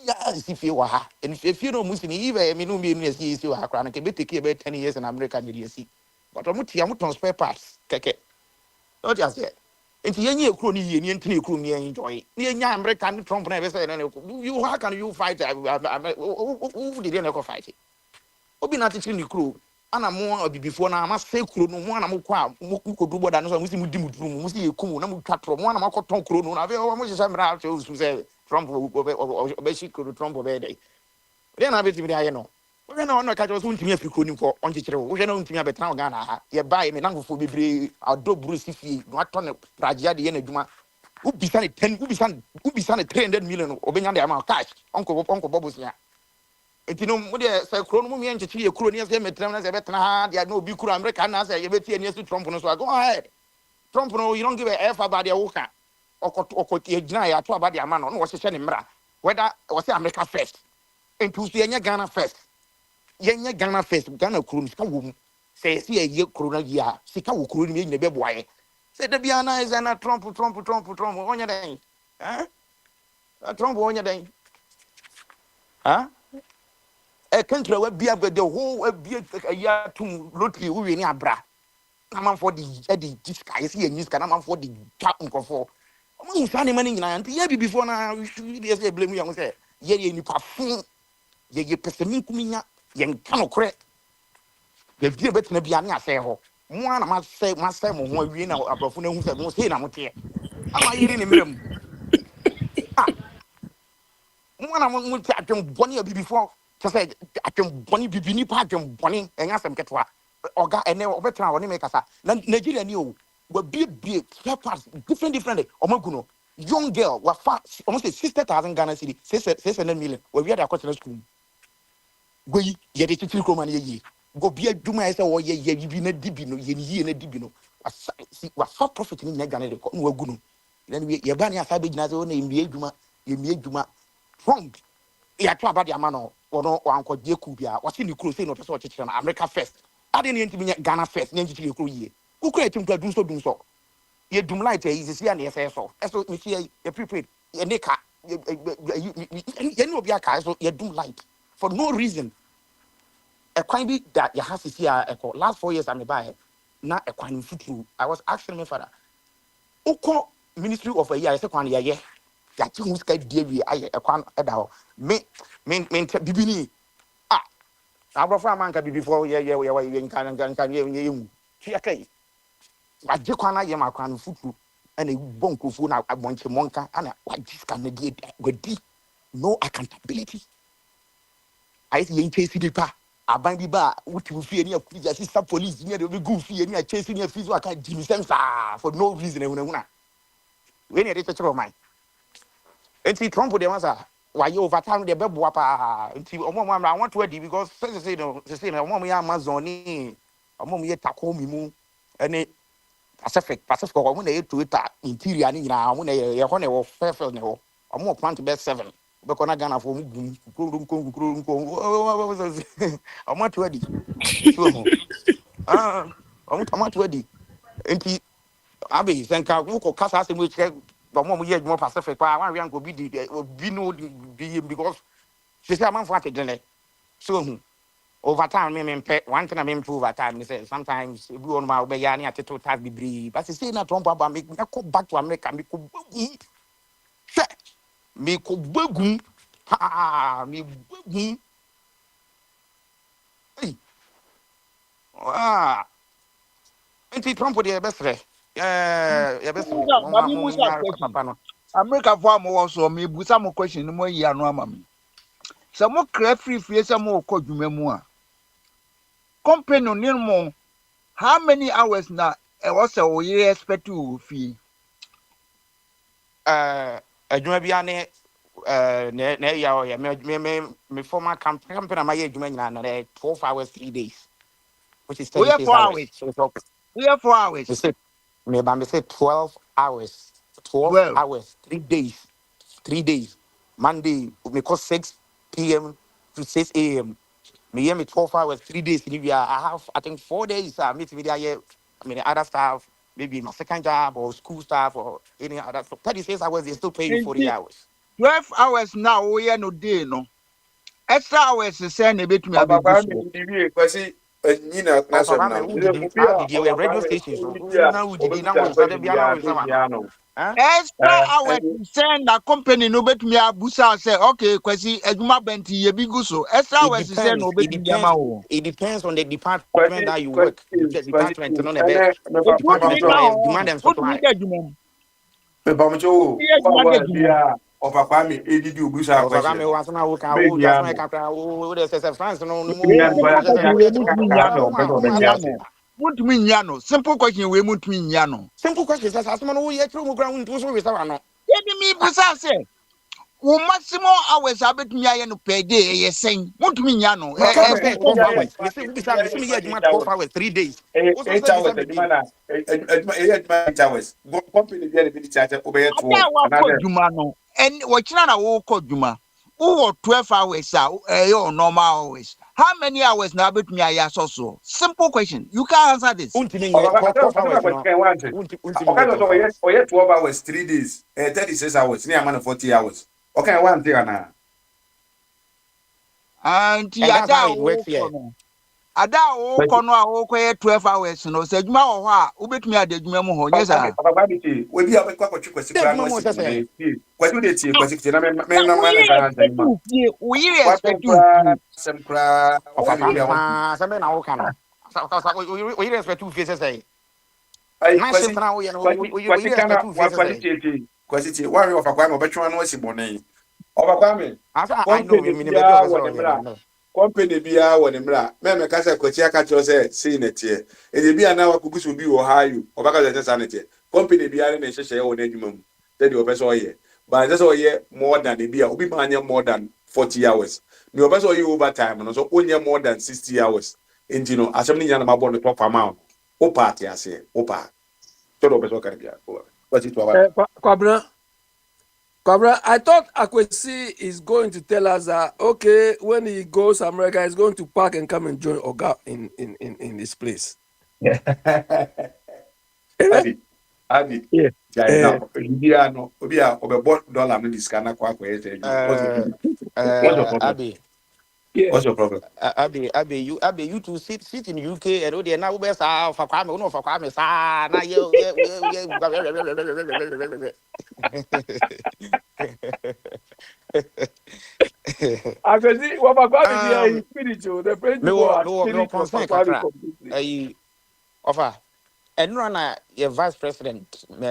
O: Yeah, as if you are. And if you know Muslim, even I mean, no means you are chronic, a bit take about 10 years in America, you see. But I'm not spare parts, keke. Not just yet. If you ain't crony, you ain't crony, enjoy. Near American Trump never said, you how can you fight? Who didn't ever fight it? Obi not teaching the crew. And I'm more before now. I must say, crew no one. I'm quite could do what I know. We see Mudimu, we see a cool. I'm cut from one. I'm a cotton crew. No, I've almost some out to say Trump or basically Trump over day. Then I bet I know. We know no catch us won't me if you couldn't for on teacher. We know to me about Ghana. You buy me now for be a do Bruce if you not on a tragedy in a juma. Who be sane 10, who be sane 300 million obenya the amount cash. Uncle Bobos ya. It you know what they say chrono me and chi kuro near them metra na betna they no be kuro America na say you bet near to Trump no so go ahead. Trump no you don't give a f about their worker. Okoti ejina ya to about their man no was share mra. Whether was America first. Into see Ghana first. Yenya Ghana first. Ghana kuro ska wo say see a ye kuro na ya. Sika wo kuro ni me be boy. Say the Biana is na Trump onya den. Huh? Trump onya den. Huh? A country will be the whole be a year to lottery we ni abra. Na man for the disguise here news kana man for the cap for. Omo say money nyina ante ya bi before na we should say blame you say ye ni pafun ye pesemi kuminya ye nka no kore. Ye bi betina bia na say ho. Mo ana ma say mo ho awie na abrofo na hu say mo say na mo te. Ama yiri ni mrem. Ah, mo na mo ti atwem boni abi before. Just say atwem boni bibi ni pa atwem boni enya sem ketwa. Oga ene obetra woni make asa. Na Nigeria ni o. We be spare parts different omaguno. Young girl wa fa almost 60,000 Ghana cedi 600 million. We are the question school. Go ye de titiri kroma na ye. Go be adwuma ese wo ye bi na dibi no ye ni na dibi no. Wa fa profit ni na Ghana de ko no aguno. Then we ye ba ni asa be gina se wo na mie adwuma Trump ya to about the amano or no anko je ku bia what ni kuro say no person che na America first ade ne ntimi Ghana first ne nchi kuro ye ku kuro etim to dun so ye dum light e is here na ye so me see ye prepared ye nika ye no bia ka so ye dum light for no reason a kwan bi that you have to see last 4 years I'm by na a kwan futu I was asking my father uko ministry of a year say kwan ye ya chi hu ska die wi aye ekwan eda ho me bibini ah abrofa amanka bibifo ye nkan ye mu chi akai wa je kwana ye makwan futu ena bonkofu na abonche monka ana wa jiska na die gwadi no accountability I see yen chase dipa aban bi ba wuti fie ni akuja sister police ni de go fie ni a chase ni afizo aka jimi sensa for no reason ehuna we ni de chechero man. Enti Trump de masa why you over time de beboa pa enti omo I want to ready because say no omo ya Amazon ni omo ye Takomi mu ene Pacific omo na ye Twitter interior ni nyina omo na ye ho na wo Fairfield ne ho omo plant be 7 be kona Ghana for mu gum omo to ready so omo to ready enti abi senka wo ko kasa se mu che omo ye mo Pacific pa wan wan go bi di bi no di because she say man for atedele so over time me pay one thing I mean over time me say sometimes we on my be ya ni ateto tax bibri but say na Trump aba me go back to America me ko bagum se me ko bagum me bagum ah enti Trump dey best yeah best
G: Mami
O: mo
G: Musa
O: nya
G: question.
O: papa no
G: America for am also me busa mo question no mo yi anu ama me. So mo cra free say mo ko dwuma mu a. Company no ni mo how many hours na e was o ye expect you fee?
O: adwuma bia ne na ya o ya me former company na my adwuma nyina na 12 hours 3 days which is
G: We have
O: 36
G: 4
O: hours
G: hours.
O: so
G: We have 4
O: me
G: hours.
O: say me say 12 hours 12
G: 12.
O: hours 3 days 3 days Monday me call 6 p.m. to 6 a.m. me hear me 12 hours 3 days in I have I think 4 days meet me there I mean other stuff maybe my second job or school stuff or any other so 36 hours they still pay you 40 hours
G: 12 hours now we are no day no. Extra hours say na betumi
K: Papa
G: abegu
K: Kwame
G: so.
K: Ndidi kwasi nyina
O: or
K: n'asɛm
O: papa
K: na
O: me who did
K: obi
O: how
K: a
O: did you
K: Papa
O: radio
K: Kwame
O: stations
K: obi a
O: now who did now
K: obetumi
O: we
K: akɔ
O: started be
K: biribiara
O: now
K: de
O: sama
K: bia no
O: huh
G: Extra hours
K: ɛne
G: say na company no betumi abusa say okay kwasi adwuma benti ye bigu so. Extra hours say na
O: it
G: obetumi
O: depends
G: ama wo.
O: it depends on the department
K: kwasi
O: that you work
K: kwasi kwasi
O: department no be
K: ɛne
G: Etumi
O: department
G: ka
O: no
K: mepamkyɛw
O: demand
G: ho.
O: and
G: Otumi
O: supply
G: ka adwuma mu.
K: mepamkyɛw
G: Otumi
K: o
G: yɛ
K: wo a
G: adwuma ka
K: wɔyɛ
G: adwuma mu.
K: bia Papa Kwame edidi obusa
O: or papa
K: akwɛhyɛ
O: me
K: no
O: was na wo ka wo just
K: media
O: like
K: no
O: after wo the say France no
K: media no
O: mo
G: Etumi
K: baya
O: just
G: ka
O: say
K: ka
G: adwuma
O: okay
G: mu
O: to
G: tumi
O: mo
G: nya
K: ka
G: no.
K: no pɛ
O: mo
K: sɛ
G: Etumi
O: mo
K: ɔbɛte
G: nya
O: asa
K: ase
G: no. Mutumi nyano. Simple question we mutumi nyano.
O: Simple question sɛ asɛm no woyɛ tiri mu ground nti so resa no.
G: Yedi mi busa say. Wo maximum hours abetumi aye no per day ye sen. Mutumi nyano.
O: Maka
K: Kwame,
O: sɛ sɛ 12 hours. Me say ubisa me say me yɛ adwuma 12 hours 3 days. Wo so
K: 8
O: sɛ
K: hours
O: bisa me
K: adwuma
O: din.
K: na adwuma 8 hours. Company bi a bi charge obey
G: Ada
K: 2
G: wa ko
K: another.
G: dwuma no. En wo kina na wo ko dwuma. Wo 12 hours your normal hours. How many hours na abetumi aye so? Simple question. You can answer this.
O: Untimi
K: Ọba
O: nyɛ
K: ata
O: 12
K: ata
O: hours
K: ma
O: no.
K: kwesikan one thing.
O: Untimi
K: Ọka
O: nyɛ
K: sọ
O: 12 hours.
K: ọyẹ 12 hours 3 days 36 hours ní àmà na 40 hours. Ọka one thing ana.
G: Anti
O: And that's
G: ada
O: how it
G: wo
O: works
G: ko
O: here.
G: no. Ada wo ko no a wo ko 12 hours no. Se dwuma wo ho a ubetumi ade dwuma mu ho. Yes sir.
K: Ọba gba mi ti we bi ọbẹ kwakọ twi kwesi
O: Dɛ
K: kura
O: adwuma
K: no
O: mu
K: si
O: sɛ
K: mu
O: sɛ
K: ne. Kwesi de ti kwesi ti na me
G: Na
K: na
G: we
K: ma me ka answer
G: expect
K: ma.
G: you fie. We
K: Wato
G: expect you
K: kura
G: fie.
K: sem kura
O: ɔfa
K: ọyẹ bi
O: kwa me
K: bia wọn.
O: paa sɛ me na woka no. Oyi respect wo fie sɛ sɛ.
K: Ai
O: Na shift
K: kwesi
O: na woyɛ no oyi
K: kwesi
O: respect
K: kana
O: wo fie
K: wa
O: sɛ
K: kwesi
O: sɛ.
K: ti kwesi ti wa ọfa kwa me ọbẹtwe no si bọne. Ọba kwa me.
O: Asa I know
K: Company
O: me ne baabi a
K: biara
O: ɔpɛ
K: wɔ
O: sɛ
K: ne
O: ɔyɛ no
K: mmara
O: no.
K: company biara wɔ ne mmara mɛmɛ kasa kwakyi aka kyerɛ sɛ sei na teɛ ɛdɛ bi a na wakɔgu so bi wɔ ha yi ɔbɛka sɛ ɛsɛ saa na teɛ company biara ne nhyehyɛeɛ wɔ n'adwuma mu sɛdeɛ ɔpɛ sɛ ɔyɛ but ɛsɛ sɛ ɔyɛ more than ebi a obi maa nyɛ more than 40 hours nea ɔpɛ sɛ ɔyɛ over time no so onyɛ more than 60 hours nti no asɛm no nyina na mabɔ no tɔ fama o wopa ate aseɛ wopa sɛdeɛ ɔpɛ sɛ ɔka no biara wɔkyi to aba
F: Kwabra, I thought Akwesi is going to tell us that okay, when he goes to America, he's going to park and come and join Oga in this place.
K: adi adi
F: Yeah.
K: gyae na biribiara no obi a ɔbɛbɔ dollar no de sika no akɔ akɔyɛ sɛ adwuma what's your problem
O: Abi.
F: Yeah.
K: what's your problem
O: Abi, you to sit in UK and all the now best for Kwame, no for Kwame, sa na you.
F: Akwesi, what Kwame there is spiritual. The principle has
O: Me
F: finished for
O: concern
F: Kwame
O: kakra.
F: completely.
O: Offer. And run your vice president, me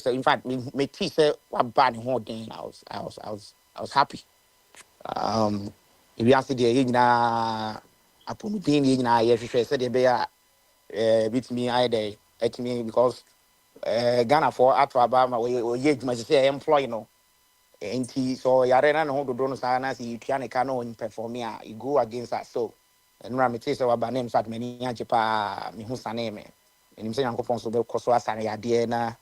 O: in fact, me say what bad whole thing. I was happy. If you ask the na apomudin na ye hwehwe said be beat me either at me because Ghana for atwa ma we ye dwuma say employ no enti so yare na no do no sa na si tua ne ka no perform a you go against us so enra me say wa ba name fat mani age pa me hu sane me enim say yankopon so be koso asane yade na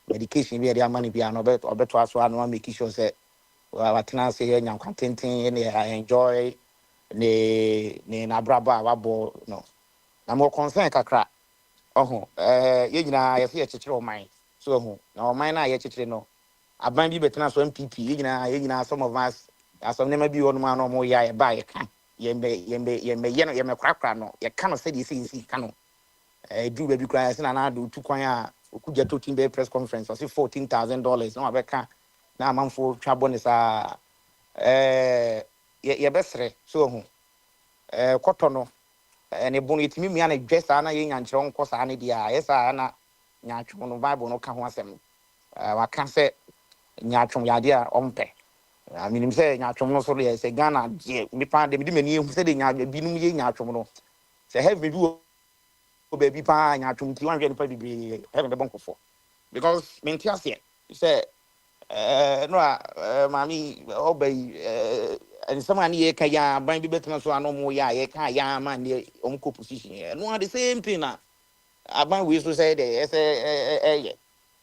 O: medication bi e dey amani bia no obeto aso anu make sure say wa tena say yankwa tenten ne enjoy ne na braba wabo no na mo concern kakra ye nyina ye se ye kyekyere o man so na o man na ye kyekyere no aban bi betena so MPP ye nyina some of us asom ne ma bi wonu ma no mo ya ye ba ye ka ye me kwakra no ye ka no se de se ka no du ba bi kra se na do tu kwan a okugya to team be press conference o se $14,000 na abeka na amanfo twa bonus a ye besre so kɔtɔ no ne bono yɛtumi mmea no dwɛ saa na yɛnya nkyerɛ nkɔ saa ne deɛ a ɛyɛ saa na nyaatwom no bible no ka ho asɛm waka sɛ nyaatwom yɛade a ɔmpɛ menim sɛ nyaatwom no so deɛ sɛ ghana deɛ mepa de mede m'ani ɛhu sɛde binom yɛ nyaatwom no sɛ heaven bi wɔ baabi paa nyaatwom nti wanhwɛ nipa bebree heaven bɛbɔ nkɔfoɔ because mente aseɛ sɛ no a maame ɔba yi nsɛm a ne yɛka yɛ a ban bi bɛtena so a no mo yɛ a yɛka yɛ a ma ne ɔmkɔ position no a the same thing na aban wei so sɛ de ɛsɛ ɛyɛ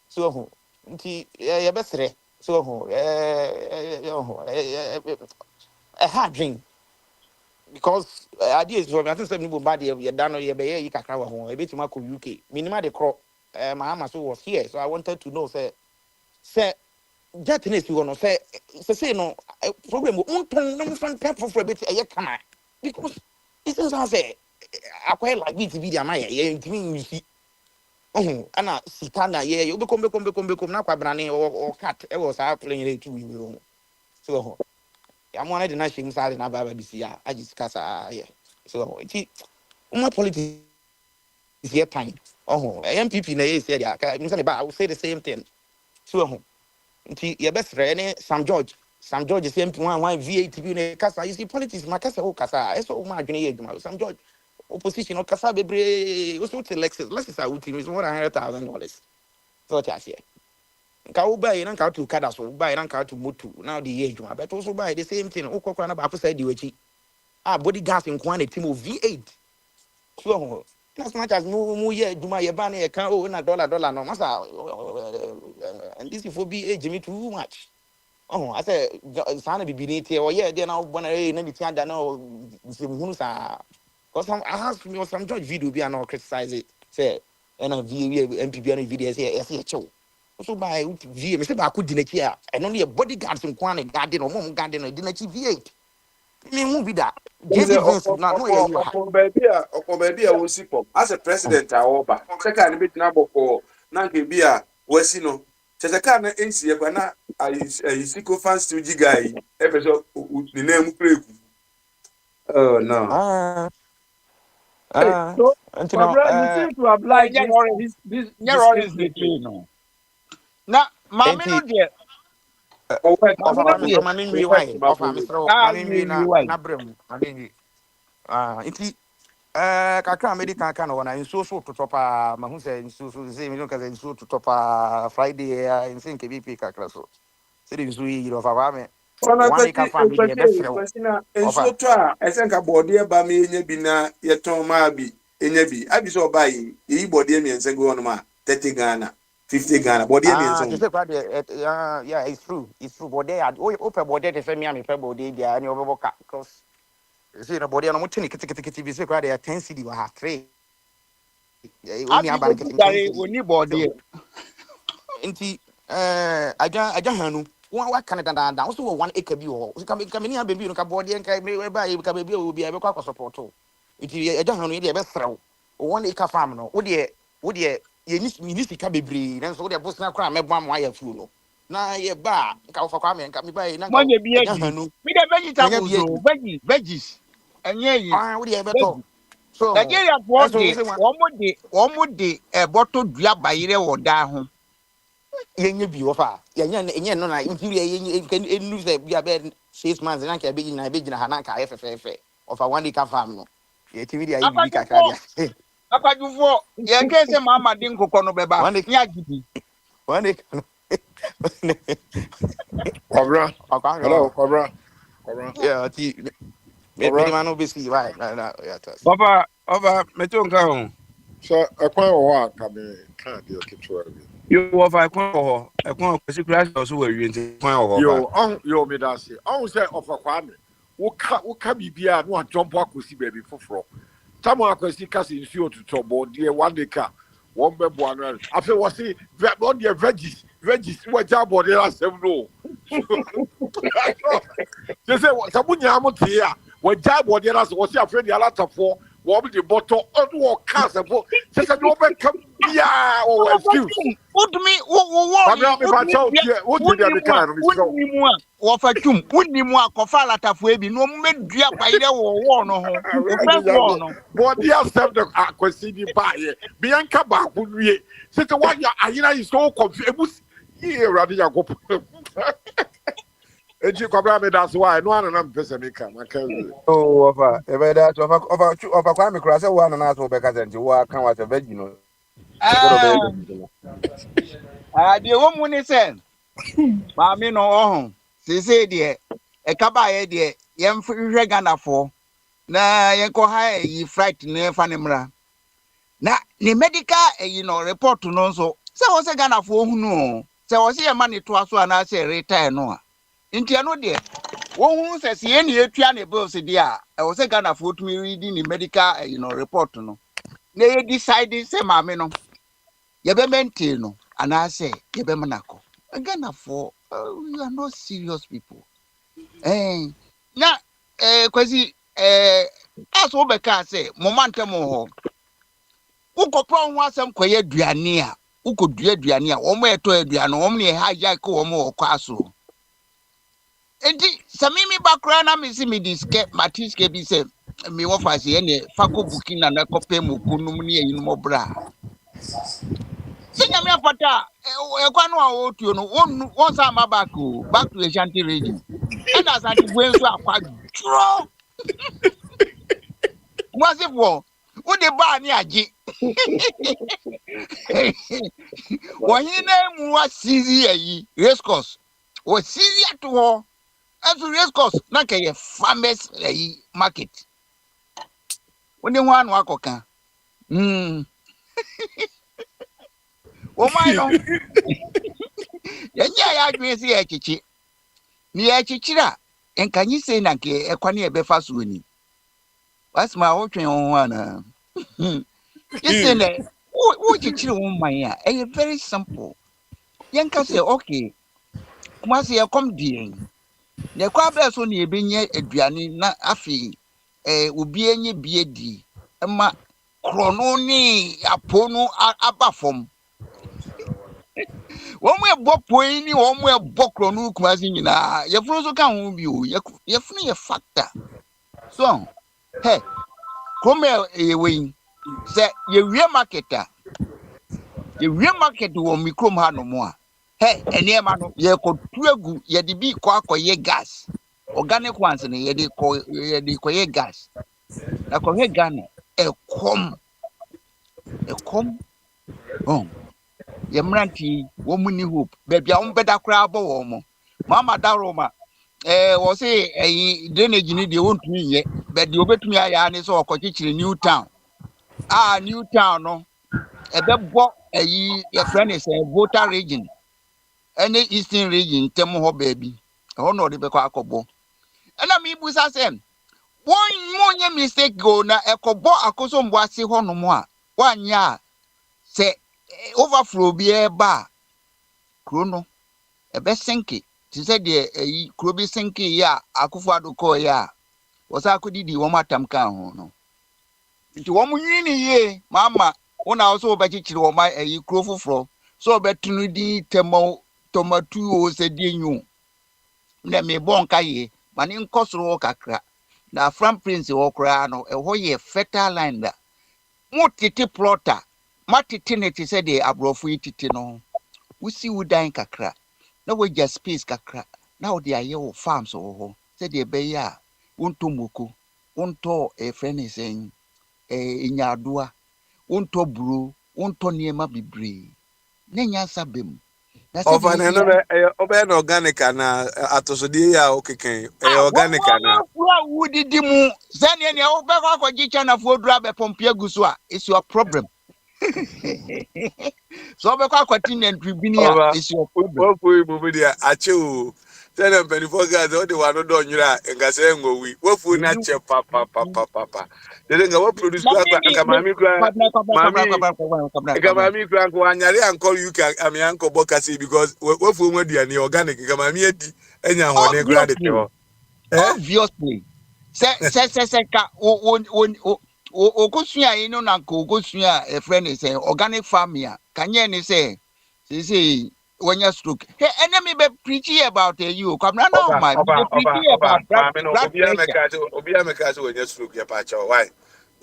O: so ho nti yɛbɛserɛ so ho ɛha adwen because adeɛ so I think sɛ ne boba deɛ yɛda no yɛbɛyɛ yi kakra wɔ ho ɛbɛtumi akɔ UK menim ade korɔ mahama so was here so I wanted to know sɛ jet ne si hɔ no sɛ no problem wontɔn na mfa mpɛ foforɔ bɛti ɛyɛ kama because ɛsɛ sɛ sɛ akɔyɛ like bi bi de ama yɛ ntumi nwisi ana sika na yɛ wobɛkɔm na akwabrane ɔkat ɛwɔ saa plane yɛ tu wi ho so hɔ yɛamoa no de no ahyɛ mu saa de no abaaba bi si a agye sika saa yɛ so hɔ nti woma politics yɛ tan MPP na ɛyɛ sɛ deɛ aka nim sɛ ne ba I will say the same thing so hɔ nti yɛbɛsrɛ ne Sam George sɛ mpi one VAT bi ne kasa you see politics ma kasa wo kasa ɛsɛ wo ma adwene yɛ adwuma Sam George opposition or kasa bebre also to Lexus are with is $100,000. So what I say. Nka wo buy na nka to kada so buy na nka to motu now the year juma but also buy the same thing okokora na ba for say the wachi body gas in kwan team of V8 so as much as mu ye juma ye ba na ye kan na dollar no masa and this for be age me too much. Oh, I said, Sana be beneath here, or yeah, then I'll want to let me tell that no, because I have me some judge video be and criticize it. Say, and a MPB and video say, I see a show. So by V, Mr. Baku didn't here, and only a bodyguard from Kwan garden or mom garden or didn't V8. Me movie that.
K: Nze
O: JB Vince, not no, yeah, you are.
K: ọkọ baabi a wosi pọ as a president a ọba sẹ kaa ne bi tena abọkọ na nke bi a wasi no kyerɛ kaa na nsi yɛ kwa na ayi siko fan still gyi guy yi ɛfɛ sɛ ne nan mu kura eku. Oh no.
B: Hey, so,
O: And
B: Pablo, you seem to have liked this discrepancy.
G: no. Na mami no de
O: of
G: mami no de
O: a mammy, why? Of a Mr. Mammy, na brim, kakra medical kind of one in so to top mahu say so say me don't say so to top Friday in think BP kakra so say the we of our
K: Ọ̀nà
O: one ka family the best friend
K: kwesi na
O: of
K: nsuo tọ a ẹsẹ nka bọọdeẹ ba mi enye bi na yẹtọn maa bi enye bi abi sọ ọba yi eyi bọọdeẹ mmiɛnsa gu hɔnom a 30 Ghana 50 Ghana bọọdeẹ mmiɛnsa
O: just quite yeah it's true but they are open but they say me am pe but they and you because you see the body no mutini kiti bi say quite 10 cedi wa 3 only
G: abi
O: about
G: go
O: getting 10
G: gare
O: cedi
G: oni body
O: nti aja hanu wa Canada da also 1 acre bi ho so ka me ni abebi no ka body nka me ba yi ka bebi obi e be kwa support nti aja hanu ye be srew 1 acre farm no wo de ye ni sika bebre na so wo de bosna kra mebo am ya fu no na ye ba nka wo fa kwa me nka me ba yi na nka
G: money bi
O: aja
G: agi
O: hanu
G: me the
O: menya
G: vegetables
O: bi
G: o veggies enye yi
O: wo de be to so
G: Nigeria for
O: so we
G: de
O: say
G: omo de e bottle dua bayire wo da ho
O: yenye bi ofa yenye no na impiri yenye enu se bia be 6 months na ka be gina ha na ka efefefe ofa one day ka farm no ye timi dia yi bi kakra dia
G: akwadufo ye ke se mama din kokọ no beba
O: one day
G: ni agidi
O: one day
L: Cobra. Hello,
O: akwa
L: Cobra. Cobra.
O: yeah ti me
L: Cobra.
O: man no be see right na yeah tas
K: ọba mẹtọ nka ho
L: So, a quite a walk, I mean, can't do a kitchen.
K: yóò wọ fa ẹkwan wọ họ ẹkwan kwesi kura ọsọ wọ ewie nti ẹkwan wọ họ fa.
L: Yo, me that's it. I say of a kwame. Woka bibia no a jump akosi baby for. Tamu akosi kasi nsuo to top board dear 1 acre. One be one. I feel was see on the veggies what job board there are seven no. They say Samunya Amotia, what job board there was afraid the lot of four. What the bottle on what cast and for just a no come yeah or excuse.
G: Udmi wo fa twum wonni mu akofa latafo ebi no medua bayire wo no ho wo no
L: but dia self the akwasi di bae bianca ba ko wie say why ya ayina is so confused here radi yakop eji kwabra me that's why no an na mpese me ka maka
K: oh ofa e be that ofa kwa me kura say wo anana so be ka senti wo kan wa se vegi no
G: de wo mu ni sen ma me no ohun sese de e ka ba ye de yem hwehwe ganafo na ye ko ha yi fright ne fa ne mra na ni medical no report no nso se wo se ganafo ohunu se wo se ye ma ne to aso ana se retire no a ntia no de wo hunu se se ye ne etua ne bills de a e wo se ganafo tumi read ni medical report no na ye decide se ma me no ye be maintain no ana se ye be manako ganafo you are not serious people na kwasi aso be ka say momentum ho ukopro ho asem koye aduane a ukodua aduane a wo mo eto aduane wo mo ne haja ko wo mo okọ aso enti samimi bakra na me si me diske matiske bi se me wo fa se ne fako bukina na kope mu kunum ne yin mo bra senya me apata kwanu a otuo no won sa ma back to Ashanti region and as anti gwen so akwa dro mwasifo the bar near G. When he name was CZ race course was CZ to all. As a race course, not a farmers market. When you want Wakoka. Oh, my no. Yeah, I see a chichi. Near Chichira. And can you say Naki a quania befas winning? That's my old train on one. You say that. What you chill on my ear? Very simple. Yanka say, okay. Kumasi ya come dear. The crabs only being a duani na afi. Ubi any beadi. Emma Chrononi apono abafom. One way book poini, one way book chrono kumasi na. Your frozen can you. You're free a factor. So, hey, come here, wing. Say, you real marketer. The real market will be come no more. Hey, and yeah, man, ye could twegu, ye de be ye gas. Organic ones and ye de ye gas. Na ko he Ghana, oh, ye mranti, womuni hope, baby, better crab or Mama Daroma, was say, drainage need you won't me yet, but you bet me I am so in New Town. New Town, no, a bed your friend is a voter region. Any eastern region, Temo baby. Oh no, the Bequacobo. And I mean, Busa said, one more mistake go na a cobo a cosum wasi honomoa. 1 year say overflow be a bar. Chrono, a best sinky. She said, a crubby sinky ya, Akufado ko ya. Was I could do one matam can no. To 1 ye, Mamma, one also betty or my a crowful fro. So better di Temo tomato said you. Na me bon kaye mane nkosoro kakra na Afram Prince wo kra no eho ye fertile land da mo tete plotter matete ne te se de abrofo tete no wusi wudan kakra na wagya space kakra na wo de aye wo farms wo ho se de be ya wonto moko wonto friend sen inyadoa wonto bro wonto niema bibre na nyansa bem.
K: Of an open organic and atosodia okay, organic and
G: would dimu send any over for Gichana for drab a pompia gusua. It's your problem. So because continue tribunia is your problem.
K: Achu. Tell them 24 guys, all the one who don't you and Gasengo. What food not papa. They think I will produce Mammy Kamami Crank one yari uncle you can I mean uncle Bokasi because what food were the organic Kamami and your one granted.
G: Obviously. Se ka o kosua ino na ko kosua a friend is organic farming can you say when you stroke hey enemy be preaching about you come now my preaching about blood pressure
K: Obia mekaso when you stroke your patch why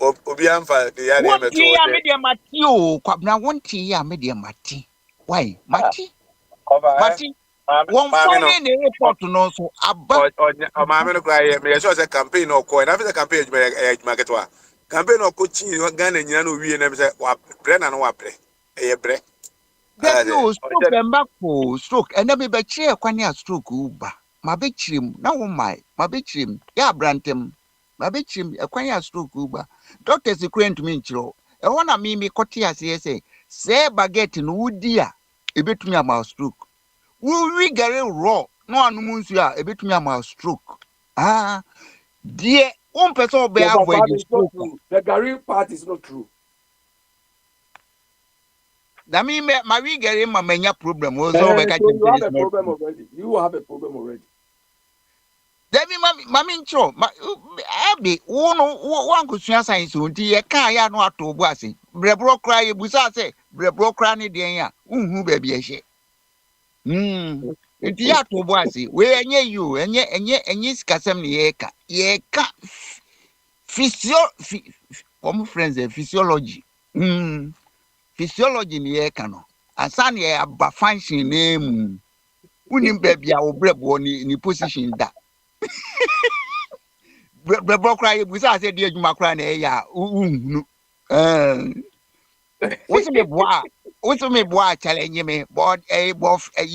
K: Obia fa the yari
G: one tea
K: meto
G: media mati o kwabna one tea media mati why mati one phone in the report no so abba
K: or mammy cry me so as a campaign or coin after the campaign market wa campaign or coaching Ghana and Yano we and say Brennan wapre a bre.
G: That you stroke and back for stroke and then be chair quania stroke uba. My big trim, now my big trim, ya brantem, my big trim, a quania stroke uba. Doctors according to me, Chiro. I want to me cotia say baguette in wood dear, a bit me about stroke. Will we get it raw? No one moons ya, a bit me about stroke. Ah, dear, one person be avoid stroke.
L: The Gary part is not true.
G: That mean my we get him a mania problem was
L: So
G: over.
L: you have a problem already. You have a problem already.
G: That mean mammy cho Abby one could see science would dear car ya no to bossy. Brebro cry busa say brebro cranny dear who baby a shit. It's ya to bossy where near you and yet scasam yeka friends physiology. Physiology ni ekano asani e aba function name unim baby a obrebo ni position da brebo kra e busa say de adwuma kra na e ya uhunu What's me boa challenge me board a buff a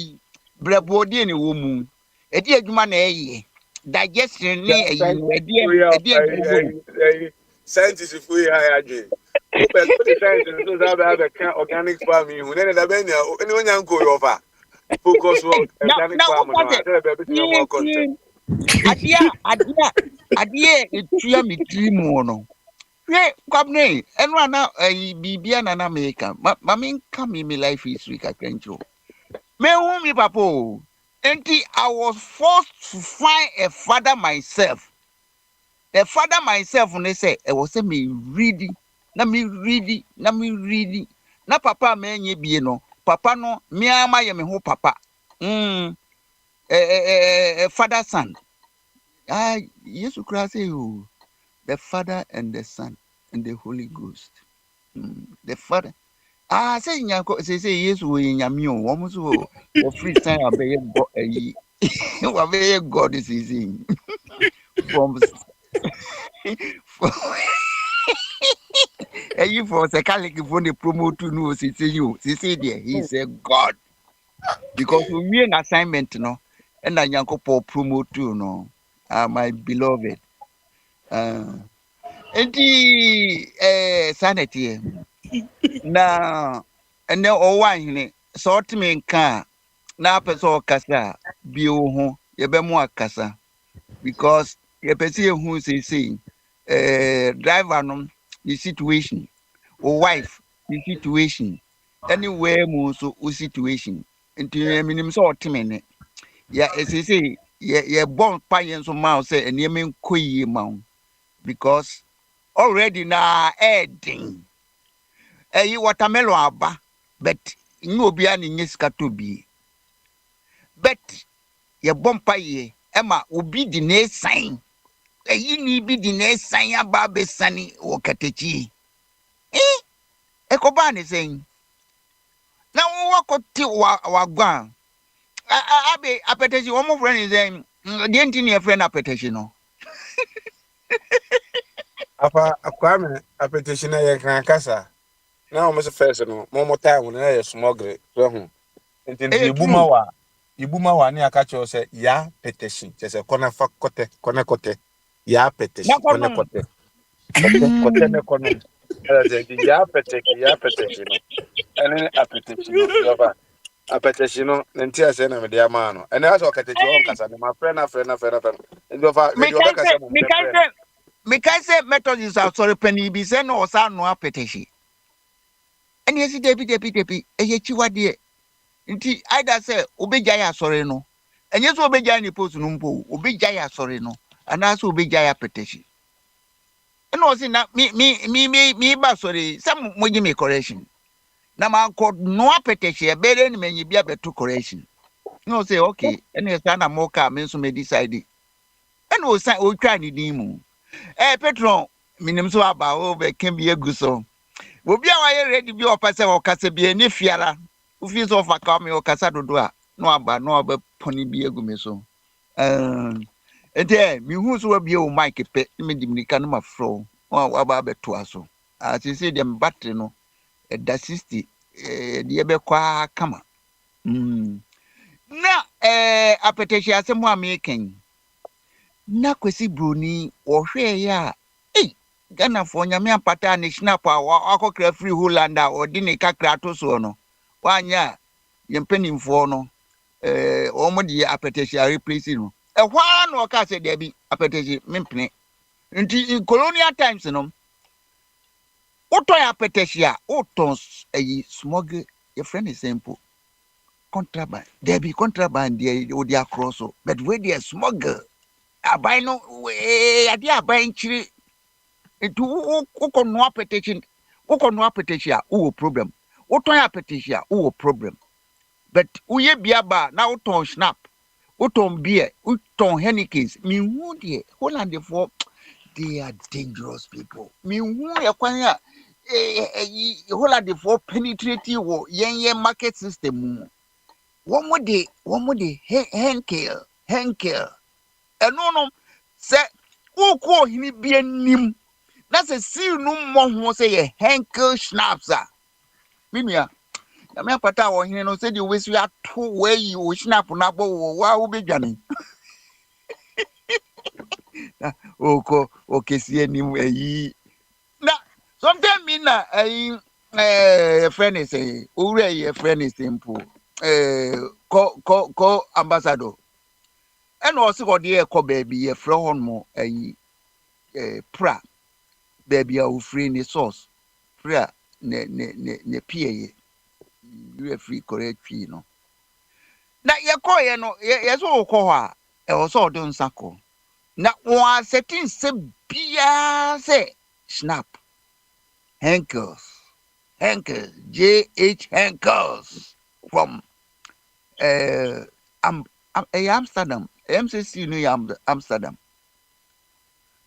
G: brabodi any woman. A dear man a digestion near a dear.
K: Scientists if we hire again. But the scientists have organic farming. When anyone young go over, focus on organic
G: Now,
K: farming.
G: what was
K: I
G: it?
K: tell a bit more content.
G: Adia, it me dream one. Yeah, come ne, and run now a Bibian and America. Mammy, come in my life history, I can show. Me whom me papa. Auntie, I was forced to find a father myself. The father myself, when they say, I was me reading, na me reading, na me reading. Na papa me nye bi no. Papa no, me ama ye me ho papa. Father son. Ah, yes, Christ say you. The Father and the Son and the Holy Ghost. The Father. Ah, say yes, we nyamio. Almost o free time obey God. Obey God is easy. From from you for the Catholic for the promote to know say you. Say there, he said God because we an assignment no, and I yanko promote to no. My beloved. And the sanity. Na ene owa hene so otime nka na apeso okasa bi ho yebemu akasa because yepesi ehu say driver no the situation o wife the situation anywhere mu so o situation nti minim so otime ne ya say ye bon pa yen so ma say eneme nkoyie ma because already na edin watermelon aba but nye obi a nye sika to bi but ye bompa ye ema obi di na esan ni bi di na esan aba be sani wo katechi ekoba ne sen na wo wakoti wa gwan abe apetechi wo mo friend sen de ntini e friend apetechi no
K: Apa akwame apetition na ye kan kasa. Na almost first no, more time when I smuggle. So nti ibuma wa ne aka cho say ya petition. Just a corner fa kote ya
G: na
K: petition, corner
G: kono
K: kote ne kono. Ala say ya petition no. Ene a petition no. Yoba a petition no nti ase na me dia ma no. Ene aso katechi on kasa no, my friend. Nti yoba me
G: me
K: di oba
G: kan
K: kasa mo me friend.
G: Methodist are sorry penny be say no sa no apetechi and yes debi eye chiwade nti either say obegya ya sɔre no enye so obegya ni post no mpo obegya ya sɔre no ana so obegya ya petition no say na me ba sɔre some moji me correction na man called no petition e bere ni menyi bia beto correction no say okay ene say na mo ka me so me decide ene o say o twa ni din mu petron minim so aba o be kan bi eguso obi a waye ready bi opase o kasa bi eni fiara ufi so fa ka me o kasa dodo a no aba no aba poni bi egumi so ente mi hu so bi o mic pe me di mnika no mafro o aba beto aso a se dem battery no da 60 de be kwa kama na apetehia asemu american na kwesi broni wo hwe ya Ghana for nyame apata ne snap a akokra free Holland a odi ne kakra to so no wanya yempanimfo no omo de apetehia replace no ehwa na o ka se de bi apetehia mempene nti in colonial times no oton apetehia oton smuggle your friend is simple contraband there be contraband there o dia cross but we dey smuggle abai no ade abai nchiri etu uko no petition uwo problem uton ya petition uwo problem but uye biaba na uton snap uton beer uton henikins mi hu de Holland for they are dangerous people mi hu e kwan ya Holland for penetrating wo yen market system mu one mo de henkel eno no se uko hini bi anim That's a seal no more who say a Henkel schnapps. Mimia, I mean, Pata or he no said you wish you are two way you snap on a bow. Why will be Johnny? Okay, see anyway. Now, sometimes me na a friend is a a friend is simple. Co ambassador. And also got the echo baby a flow on more a pra baby a free in the source. Prayer ne PA. You are free correct tree no. Now you call you no yes all call her. I also don't sacco. Now one setting se bia say snap Henkels. Henkels, J.H. Henkels from Amsterdam, MCC New Amsterdam.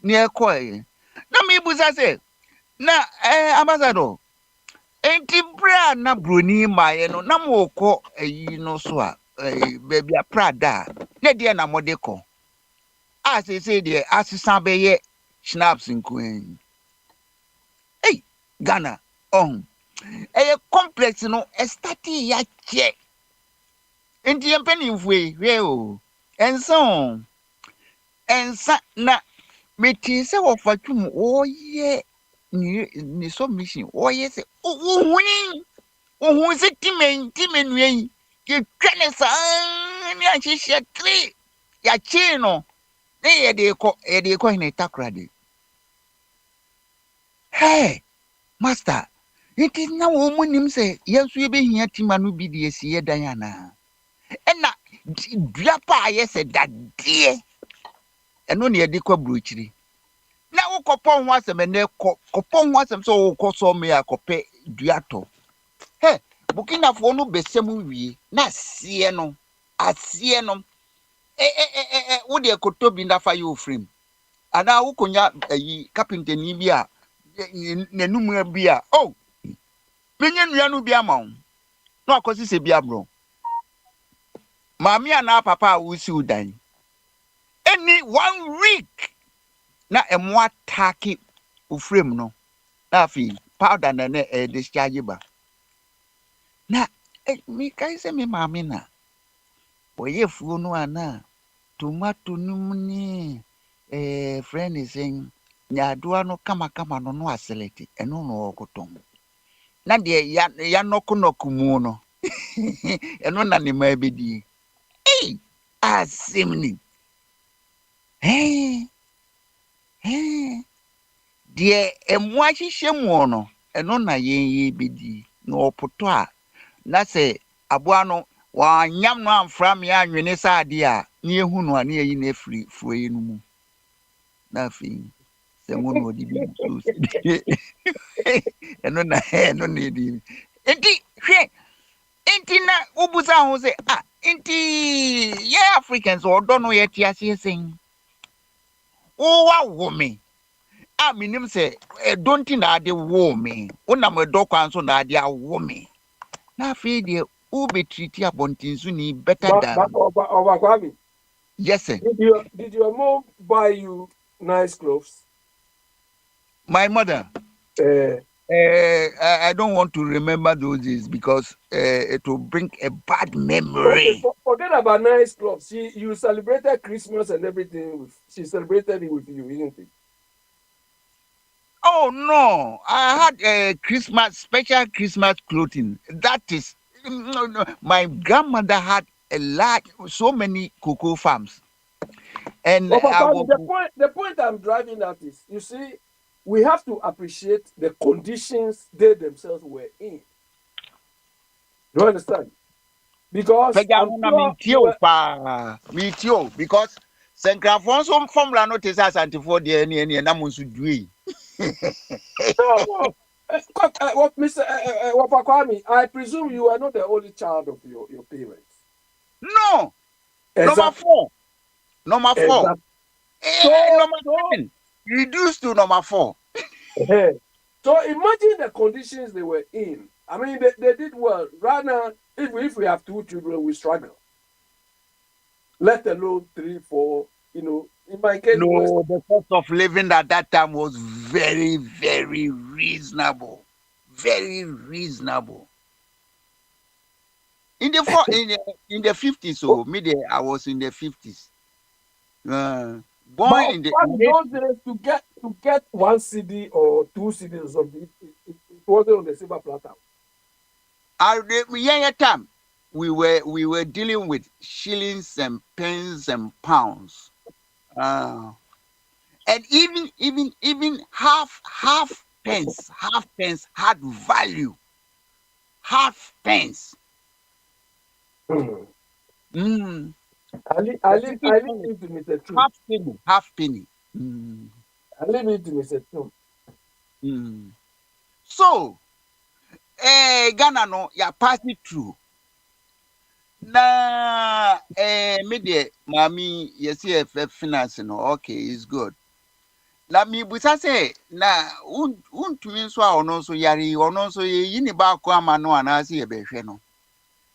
G: Near Koi. Na me busa say, na ambassador. Enti bra na broni maye no na mo ko no so a baby a prada. Na dia na modeko. As say there asesa be ye schnapps in Queen. Hey, Ghana. Complex no estati ya che. Enti mpanimfo hwe o. Ensa na meti se ofatum oye ni submission oye se ohun se timen wen ke twene sa ni ahihye tri ya che no ne ye de ko ni takrade. Hey master, it is now woman say yes we be here tima no bi de sie dan ana. Ena dua pa ye se dade. Eno ne ye de kwa bruchiri. Na wokɔpɔ ho asɛm ne kɔpɔ ho asɛm sɛ wokɔ sɔ me akɔpɛ duatɔ. He, Burkinafoɔ no besɛm wie na aseɛ no. Wo de koto bi na fa yɛ ofrim. Ana wokonya ayi carpentani bi a n'anum bi a oh menye nua no bi ama wo. Na akosi se bi abro. Maame ana papa a wosi udan. Any 1 week na emo attack ofrem no na fi powder na discharge ba na me kai se me maame na oye fuo no ana tomato num ni friend is saying nyadoa no kama no aselect eno no okotom na de ya noko mu no eno na ne ma bedi asemni de emu ahihye mu no eno na ye bedi na opoto a na se aboa no wa nyam no amfra me anwene sa ade a na ehu no a na yi na free fuoyi no mu na fi se mo no di bi so eno na di enti hwe enti na ubuza ho se enti ye Africans odo no ye tiase sen o wa wo me minim se don't na ade wo me wona me do kwan so na ade awo me na fi de u be treat abontinsu ni better than
F: But over Kwame.
G: Yes sir.
F: Did your mom buy you nice clothes?
G: My mother I don't want to remember those days because it will bring a bad memory.
F: Okay, forget about nice clothes. You celebrated Christmas and everything. She celebrated it with you, isn't it?
G: Oh no, I had special Christmas clothing. That is, no. My grandmother had so many cocoa farms, and
F: the point I'm driving at is, you see, we have to appreciate the conditions they themselves were in. Do you understand? Because
G: because Sankrafonso formula notice as anti-for the any namus dui.
F: No. Mr. Wapakwami, I presume you are not the only child of your parents.
G: No.
F: Exactly.
G: Number 4. Exactly. Number 7. Reduced to number 4.
F: So imagine the conditions they were in. I mean, they did well. Right now, if we have 2 children, we struggle. Let alone 3, 4.
G: No, the cost of living at that time was very, very reasonable. Very reasonable. In the 50s, so I was in the 50s. Born
F: But
G: in the
F: in those days, to get 1 CD or 2 CDs or something, it wasn't on the silver platter.
G: Time we were dealing with shillings and pence and pounds. And even half pence had value. Half pence. Mm.
F: I leave it to Mr. Chum.
G: Half penny. Mm.
F: I leave it to Mr. Chum.
G: Mm. So, Ghana no, ya pass it through. Na media mami yesi finance no okay, it's good. Na mi busa say na untumi nso a ono nso yari ono nso yi ni ba ko ama no anase ye behwe no.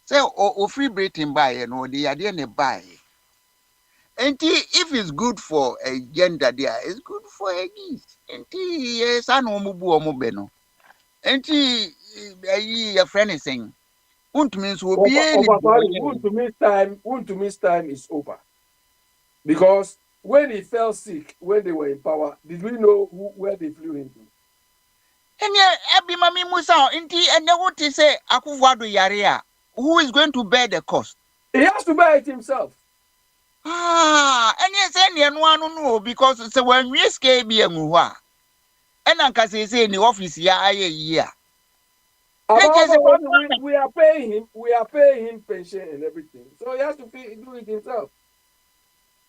G: Say o free Britain buy no the yade ne buy. Enti if it's good for a gender there, it's good for a geese. Enti yes anu omubu omube no. Enti ayi your friend is saying untumi nso obi
F: Untumi's time is over. Because when he fell sick, when they were in power, did we know where they flew him to?
G: Who is going to bear the cost?
F: He has to bear it himself.
G: And yes, no, because it's when we escape be a muwa. And Uncle say in the office, yeah.
F: We are paying him pension and everything. So he has to do it himself.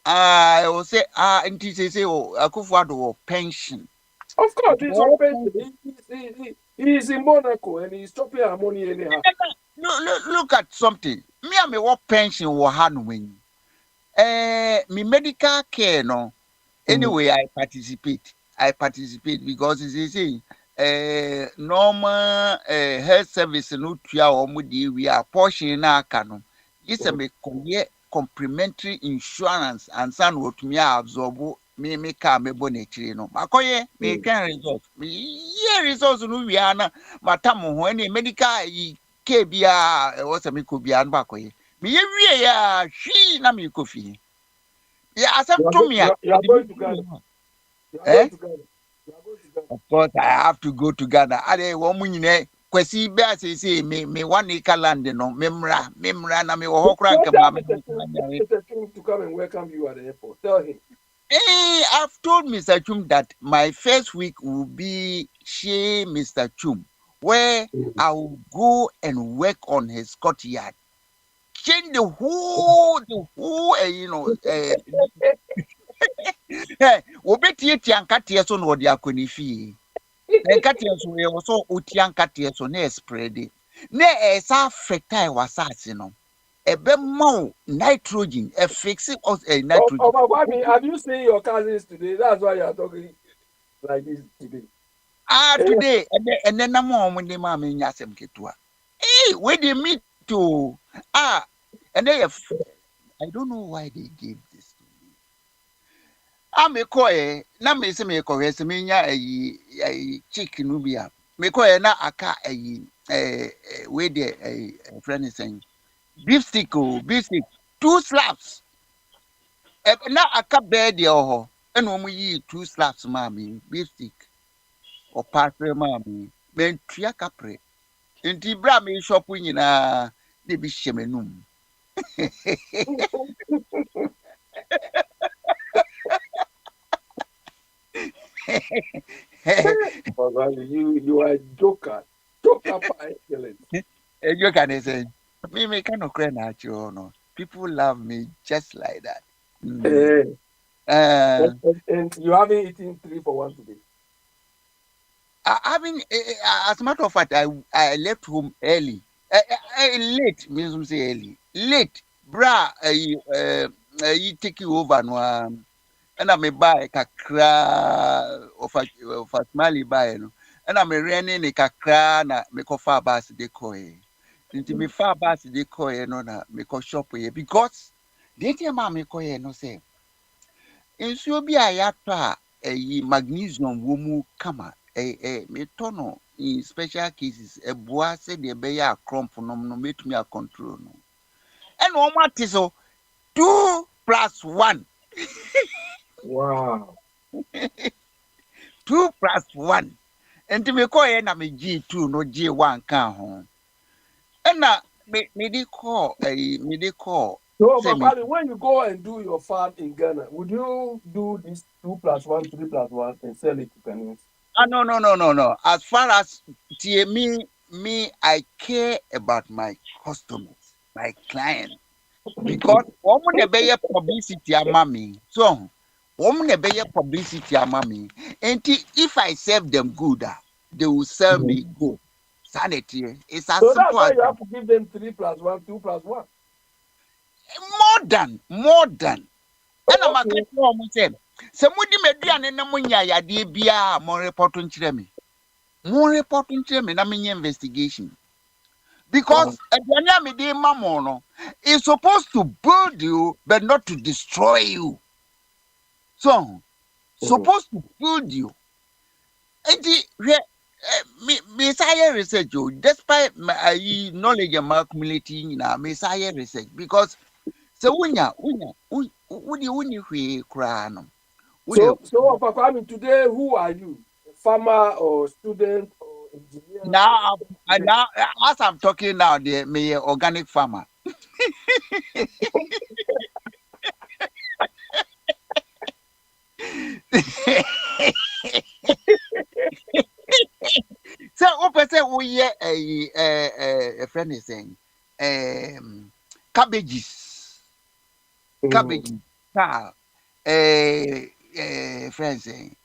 G: I will say, and he say, oh, Akufo-Addo pension.
F: Of course, he's on pension. He is in Monaco and he's chopping our money anyhow.
G: Look at something. Me and me what pension will handling. Me medical care no. Anyway, I participate because it's a normal health service no tua omudi we are portion na aka no. Yes, me complementary insurance and san what me absorb me ka me bonetiri no. Makoye me can result. Me results no we ana matam ho any medical care bia what's me ko bia no bakoye. Me ye wie ya hwi na me kofi. Yeah, as I'm to me.
F: You are going to Ghana.
G: Of course, I have to go to Ghana. Ade woman kwesi be say me 1 acre land no memra na me wo hokra nka ma
F: to come and welcome you at the airport. Tell him.
G: I've told Mr. Chum that my first week will be Shea Mr. Chum, where I will go and work on his courtyard. Change the whole you know obetie tiankatie so no de akoni fie enkatie so ye so otiankatie so na spread na esa fertile wasase no ebe ma nitrogen fix nitrogen.
F: Have you seen your cousins today? That's why you are talking like this today.
G: Today and then na mo de ma me nyasem ketua we dey meet to and they I don't know why they gave this to me. Me koye na me se me koye se me nya chicken no bia me koye na aka we dey friend is saying beef stick 2 slaps na aka bed dey ho and omo yi 2 slaps ma me beef stick or parfait ma me tua kapre nti bra me shop nyina de bi hyemenum.
F: You are a joker by excellence.
G: A joker they say me kind of cry no. People love me just like that.
F: And you haven't eaten 3 for 1 today.
G: As a matter of fact, I left home early. Late means say early. Late, bra. You take you over no. And I may buy kakra of a smiley buy no. And I may run in a kakra na me ko far bus de koe. Into me far bus de koe no na me ko shop because the time me koe no say. nsuo bi a yɛatɔ a magnesium wɔ mu kama metɔ no in special cases ɛboa sɛdeɛ ɛbɛyɛ a crump nom no mɛtumi a control no ɛna wɔn ate so 2+1
F: Wow.
G: 2+1 nti mekɔɛ na megye 2 no gye 1 ka ho ɛna mede kɔɔ
F: So,
G: sɛ
F: Papa, when you go and do your farm in Ghana, would you do this 2+1, 3+1 and sell it to Ghanaians?
G: No. As far as me, I care about my customers, my clients, because woman ne be publicity ama me. So, woman ne be publicity ama me. And if I serve them good, they will sell me good. Sanity. It's as
F: So
G: simple
F: that's why
G: as
F: you have to give them 3+1, 2+1.
G: more than. And I'm a catch woman said, somebody median and Namunya Yadia Bia, more reporting to me. More reporting to me, I mean investigation. Because it's supposed to build you, but not to destroy you. So, supposed to build you. And Messiah research, despite my knowledge and accumulating in our Messiah research, because so when you cry.
F: So, Papa, I mean, today, who are you? A farmer or student or engineer?
G: Now, as I'm talking now, the me organic farmer. So, open say we a friend is saying, cabbages, cabbages, friend saying,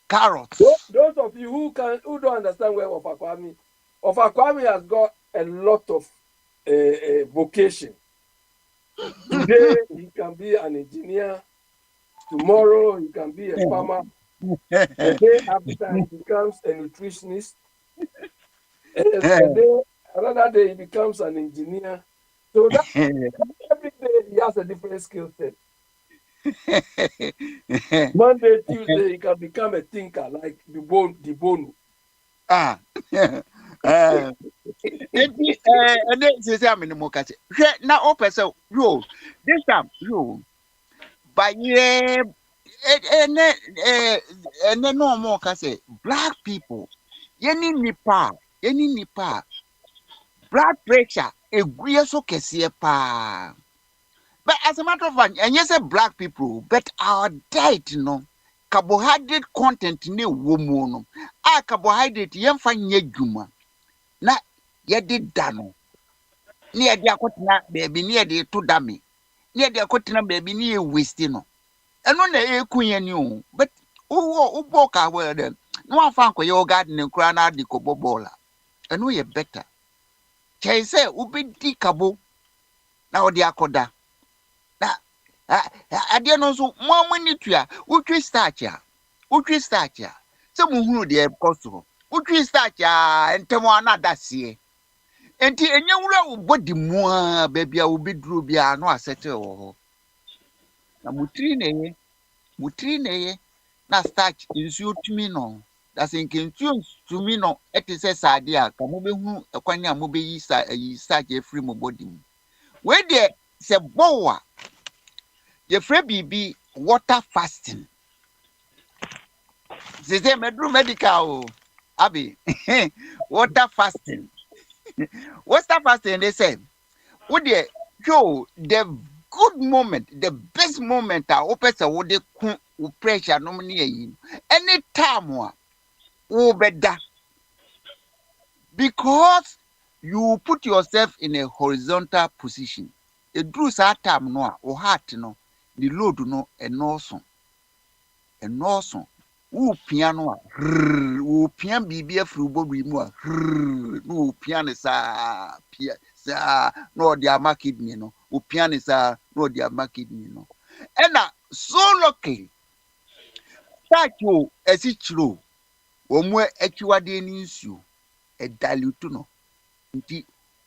G: carrots.
F: Those of you who don't understand where Ofakwami has got a lot of vocation. Today he can be an engineer. Tomorrow he can be a farmer. The day after he becomes a nutritionist. Another day he becomes an engineer. So that every day he has a different skill set. Monday, Tuesday he can become a thinker like the Bono.
G: And then say I'm in the market. Now open so you this time you by and then no more can say black people any nipa blood pressure a so kesiye pa. But as a matter of fact, and yes, black people, but our diet, carbohydrate content ne woman, carbohydrate yemfa nyejuma. Na yedi dano. Ni yedi akotina baby ni yedi to dami. Ni yedi akotina baby ni waste no. Eno na kunye ni o. But ubo ka well then. No one fan ko your garden kura na di ko bobola. Eno ye better. Chai say ubi di kabo na odi akoda. Na ade no so mo ni tua utwi starch ya. Se mo hunu de ekoso. Utwi starch ya entemo anadasie. Enti enye wura wo body mu a baabi a wo beduru bia no asete wo ho. Na mutiri na ye na starch nsuo tumi no. That's in nsuo tumi no etese sade a ka mo behu ekwan a mo beyi starch efiri mo body mu. We de se bowa ye frɛ bibi water fasting. Say medru medical o. Abi water fasting. Water fasting they say what the good moment, the best moment opesa wo de ku pressure no me any time wo beda because you put yourself in a horizontal position. A drew that time no o heart no the load no enoso wo piano wo pian bibia fru bodu mu a no piano sa pia sa no dia market ni no wo piano sa no dia market ni no ena so lucky that you esichiro wo mu akiwade ni nsuo e dilute no nti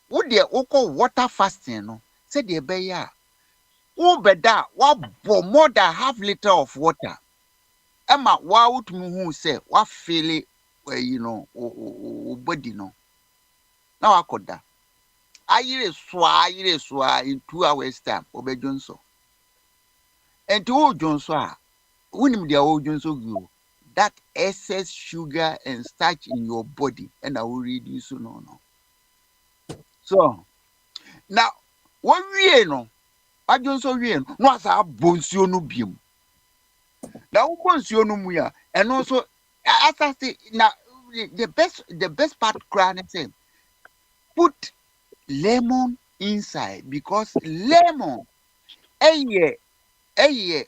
G: wo de wo water fasting no se de be ya Ubeda, what more than half liter of water. Emma, why would who say what feel it where body no. Now I could that. I swa in 2 hours time, Obe Johnson. And to old Johnson, when the old Johnson grew, that excess sugar and starch in your body, and I will reduce no. So now what we know, I Johnson we know, what's our bonsio no beam. Now bonsio no muya, and also as I say now the best part crying say put lemon inside because lemon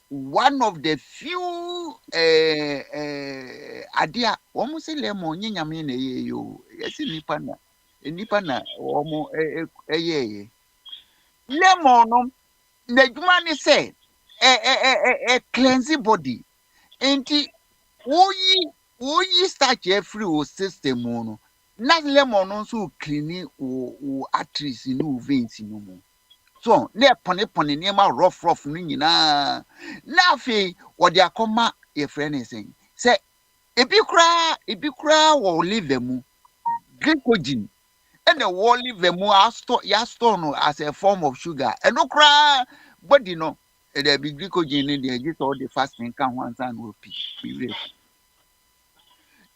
G: one of the few idea almost say lemon nyame na yo yes nipa na omo lemon no na dwuma ne say cleanse body enti woyi starch free o system no na lemon no so clean o arteries no veins no mo so na pone nema rough no nyina na afi wode akoma ye friend sen say ebi kra wo liver mu glycogen and the wall liver mu store no as a form of sugar and no kra body no there be glycogen in there just all the fasting can one and will be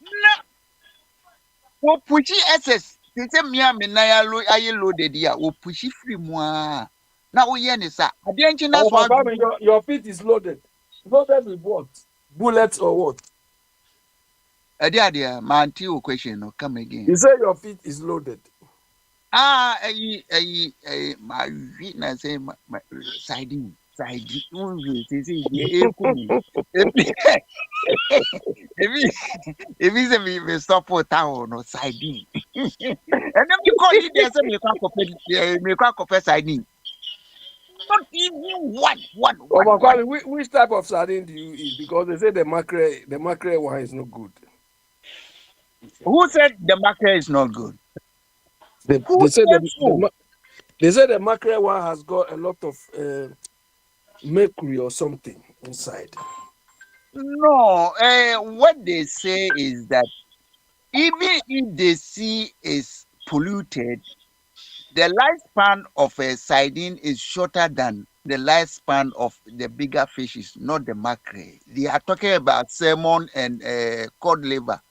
G: na wo pushi excess say me na ya loaded ya wo pushi free mu a na wo ye ne sa ade nchi na so
F: Your feet is loaded. Loaded with what? Bullets or what?
G: ade my auntie question no come again.
F: You say your feet is loaded.
G: My na say my siding say if say me stop for town no siding and then you call it there say me kwa siding not even one.
F: Which type of sardine do you eat? Because they say the mackerel one is not good.
G: Who said the mackerel is not good?
F: They say
G: so?
F: They say the mackerel one has got a lot of mercury or something inside.
G: No, what they say is that even if the sea is polluted, the lifespan of a sardine is shorter than the lifespan of the bigger fishes, not the mackerel. They are talking about salmon and cod liver.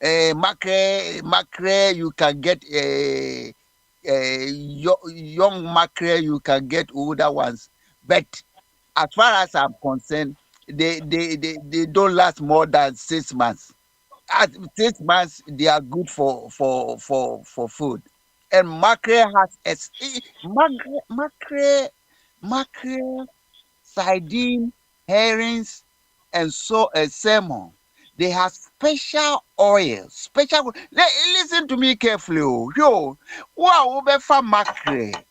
G: Mackerel, you can get young mackerel, you can get older ones. But as far as I'm concerned, they don't last more than 6 months. At 6 months, they are good for food. And mackerel has mackerel, sardine, herrings, and so a salmon. They have special oil. Listen to me carefully. Yo, wow, ubefa mackerel.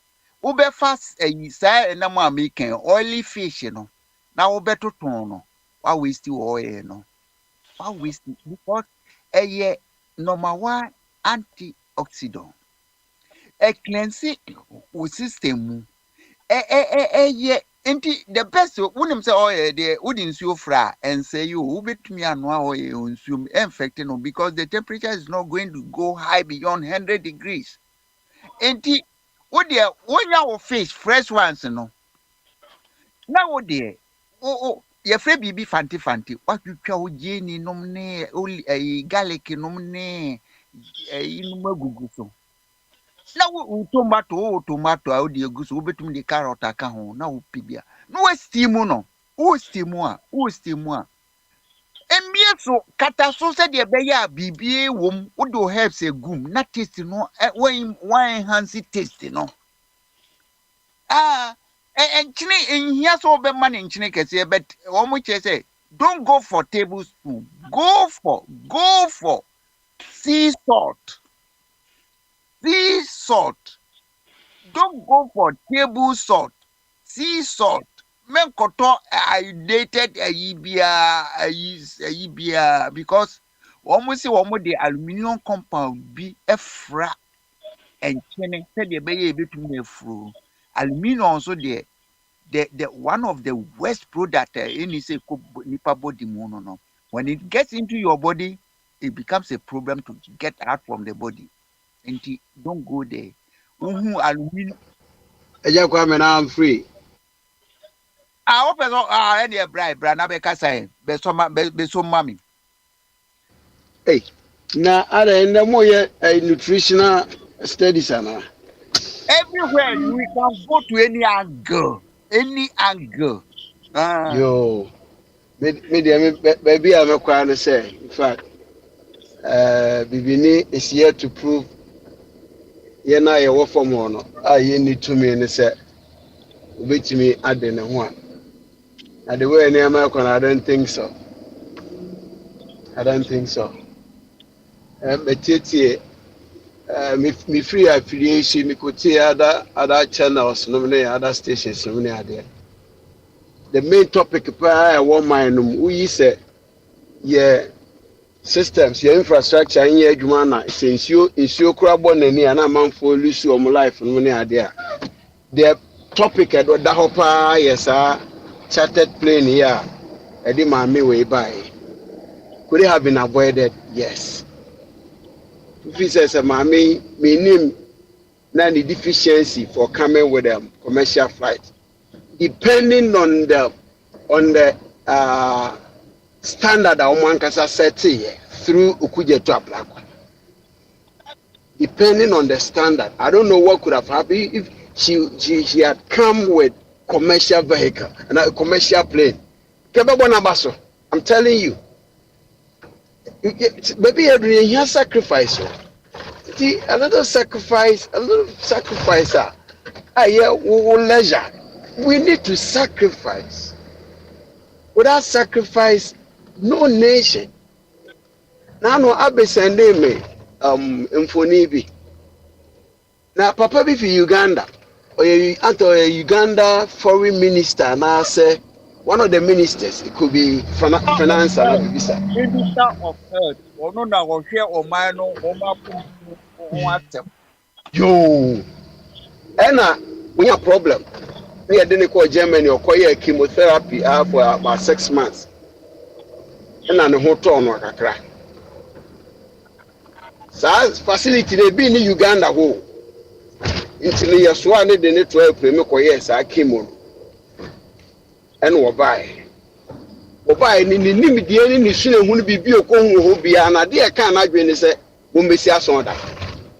G: Ubefa say na mo making oily fish, Now ubeto tono. Why waste oil, Why waste because number one antioxidant. A cleansing system nti the best wonim say oil there wouldn't nsuo fra and say you wobetumi anoa oil nsuo infect no because the temperature is not going to go high beyond 100 degrees nti wo there wonya wo fish fresh ones no na wo there ye frɛ bibi fanti watwitwa wo genie nom ne garlic nom ne nom agugu so na wo tomato a wode egu so wobetumi de carrot aka ho na wo pibia na wo steam a emie so kata so se de be ya bibie wom wode o herbs egum na taste no when enhance taste no enchine enhia so be ma ne enchine kese but wo mo che say don't go for tablespoon go for sea salt don't go for table salt, sea salt. Men koto iodinated because almost the aluminium compound be efra and chene said the bay bit me fru. Aluminium also there the one of the worst product in say nipa body no. When it gets into your body, it becomes a problem to get out from the body. And don't go there. Aluminum.
M: I'm free.
G: Any brand na beka say be so mami.
M: Hey, now are in the more nutritional studies ana.
G: Everywhere we can go to any angle. Any angle.
M: Yo, baby, I'm a crowd to say. In fact, Bibini is here to prove you're not a war for mono. You need to me and say, which me I didn't want. And the way in American, I don't think so. I don't think so. But me free affiliation, me could see other channels, no other stations, no there. The main topic I want mind we say, yeah, systems, your infrastructure in your jumana, since you crab on any and a man for lose your life and money are there. The topic at the hopper, yes, chartered plane here, I did my me way by. Could it have been avoided? Yes. If he says, me name nanny deficiency for coming with a commercial flight, depending on the standard that one can set through Ukuje to Black. Depending on the standard, I don't know what could have happened if she had come with commercial vehicle and a commercial plane. I'm telling you, maybe you have sacrifice. See, a little sacrifice. Leisure. We need to sacrifice. Without sacrifice, no nation. Now no abe sende me mfoni. Now papa bi fi Uganda. Or Uganda foreign minister now say one of the ministers, it could be finance and
G: Minister of Health. No na go share o man no
M: yo. We have a problem. We are doing Germany or chemotherapy for about 6 months. And then the hotel no kakra. Facility they be in Uganda ho. Until you swan the network me ko yes chemo. And obai ni nimdie ni sune hu no bibi okohu ho bia na de ka na adwene se wo mesi aso da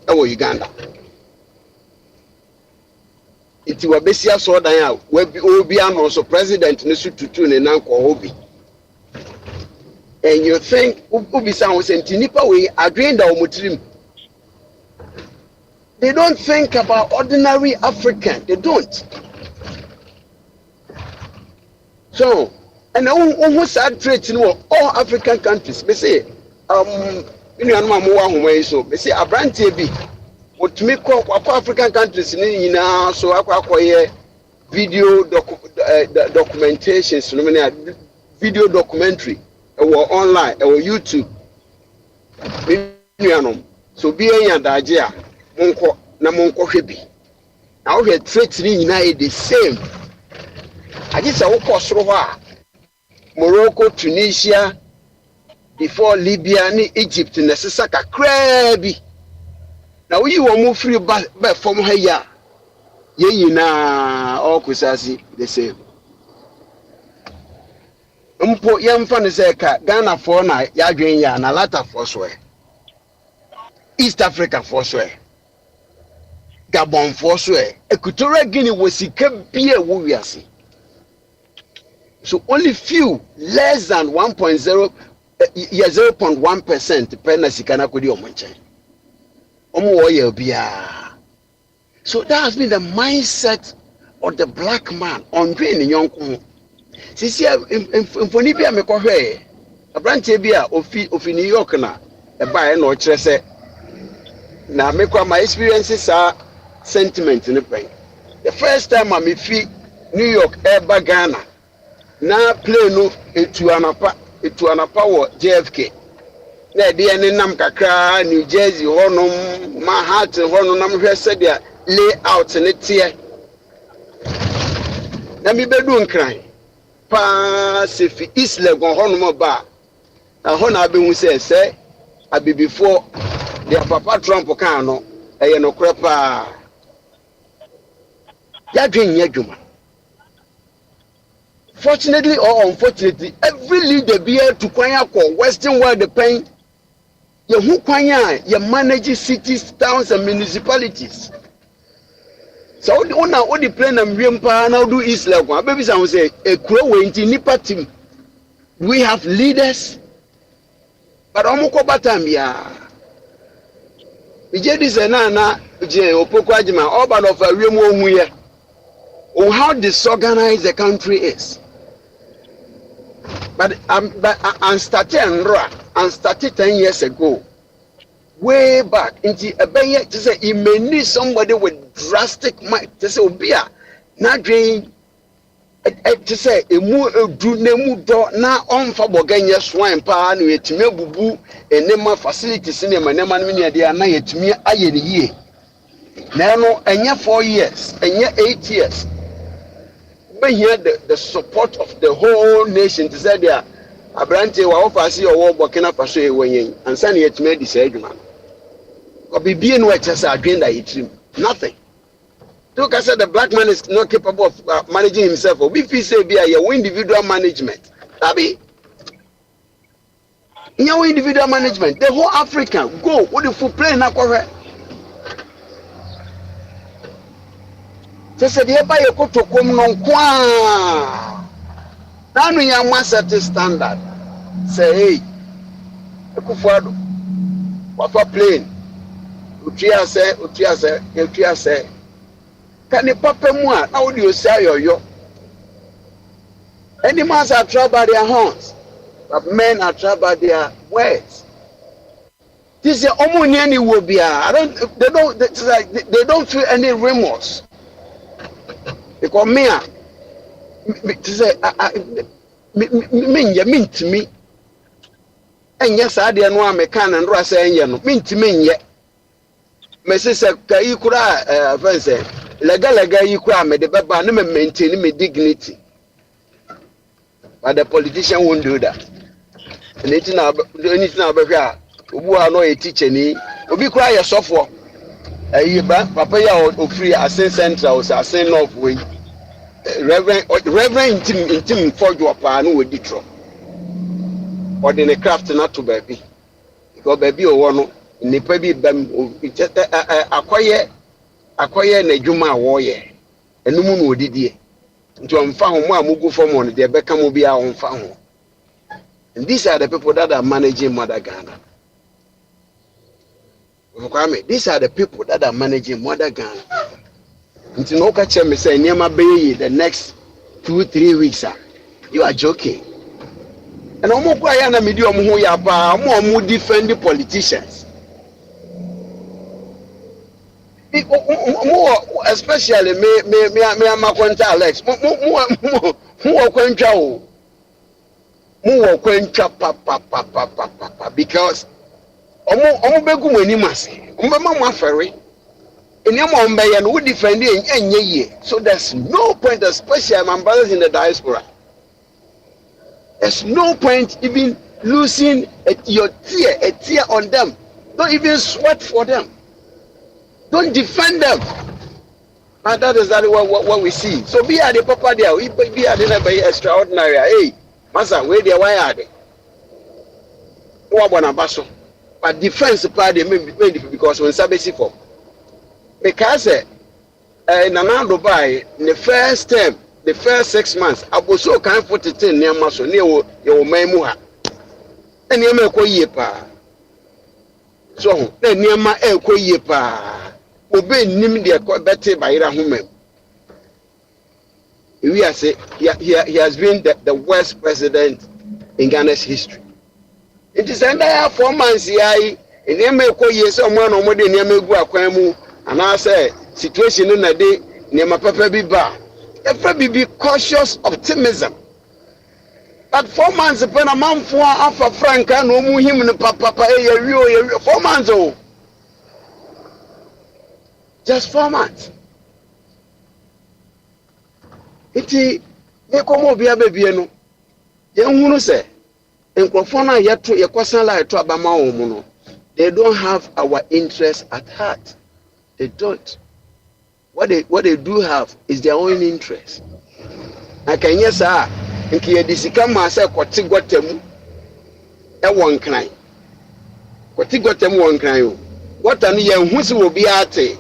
M: e wo Uganda. Iti wa besi aso dan a obi ano so president ne su tutu ne nan ko hobi. And you think obi san wo senti nipa we adwen da omotrim. They don't think about ordinary African. They don't. So, and almost sad traits in all African countries. They say, you know, so they say, a brand TV. What to make African countries in so I video documentations, video documentary, or online, or YouTube. So be a Dajia, Monko, Namonko Hebi. Now we traits in United the same. I just say, Morocco, Tunisia, before Libya, Egypt, and the Saka crabby. Now we will move free back from here. Ye na all kusasi the same. Young fan is Ghana for na Yadwin ya na Lata Forsway. East Africa Forsway. Gabon Forsway. Equatorial Guinea was a beer wuiasi. So only few, less than 0.1% per nasikana kudi omonche. So that has been the mindset of the black man on doing the young. Sisi mfoni bia me kohwe. Abranche bia ofi New York na e ba na o kire se na me kwa my experiences are sentiment in the brain. The first time I me fi New York eba Ghana. Na play no etu anapa wo JFK na de ene nam kakra New Jersey honom Manhattan honom nam hwe se de layout ne tie na mi bedu nkran pa se fi East Legon ho no ba na ho na abehu se abibifo de papa Trump kan no eye no kora pa ya dwen nya dwuma. Fortunately or unfortunately, every leader be here to kwanya ko Western world the pain. Ye hu kwanya ye manage cities, towns and municipalities. So una o di plan am wiem pa na do East Legon. Abebi say say e kuro we nti nipa team. We have leaders, but omo ko batam ya. Ije di say na je opoko agima urban of wiem ohun ye. Oh, how disorganized the country is. But I started 10 years ago, way back. Into a bay to say you may need somebody with drastic mind to say Obia, not dream to say a more do nemu do na on for Bogyae swine pan with me bubu and nema facilities in my name they are na to me aye ye. Now and 4 years and 8 years. Here the support of the whole nation to say there abrante wa offer see or Burkina Faso ewenyen and send it made this adwuma or be no chese agenda yitrim nothing to say the black man is not capable of managing himself or be say be a individual management abi your individual management the whole African go what the full play na kwere just the eba yekotokom no kwa na no ya ma set standard say hey ekufuado wafa plane utia say can the papa mu a na wo di osi ayoyo any man are tried by their horns but men are tried by their words. This is almost any will be they don't feel any remorse. Because me to say mean to me and yes I didn't want me can and rasa and mean to me yet me say you could say lega you could me the baba no maintain me dignity but the politician won't do that and it's now behwa obu a no a teacher ni obi kura ye sofo papa ya ofri asen central or asen north way reverend intim fojo pa no we ditro or the craft not to baby because baby o no nipa bi bam akoye na dwuma wo ye enum no odidie nti omfa ho mo amugu form on de beka mo bia omfa ho. And these are the people that are managing Mother Ghana. These are the people that are managing Mother Ghana. Until no catch me say Nema Bay the next 2-3 weeks. You are joking. And Omo Kwayana medium who ya pa more defend the politicians. Especially me Makwenta Alex. More papa because omo begu mani mase omo ma afere enemo mbe ye no we defend enye ye so there's no point especially my brothers in the diaspora there's no point even losing a tear on them. Don't even sweat for them, don't defend them. And that is exactly what we see. So be at the papa there we be at the extraordinary. Hey masa we there why are they but defense part they made because when sabesi for because Nana Dubai the first term the first 6 months aboso kan 14 near maso near your memu ha ene ma ekoyie pa so na near ma ekoyie pa obe nim de bete bayira home we are say he has been the worst president in Ghana's history. It is under 4 months here. In the ekoyie someone no de near gu akwan mu and I say situation in a day near my papa bi ba. If be cautious optimism. But 4 months upon a month for Alpha Franca no mu him no papa 4 months oh. Just 4 months. Iti me komo bia bebie no ye hunu se nkrofo na yeto yekosan la yeto abama wo mu no they don't have our interest at heart. They don't. What they do have is their own interest. Akanye sa nke ye disika ma se kwoti gotamu e won kran. Kwoti gotamu won kran yo. Gota no ye hu se obi ate.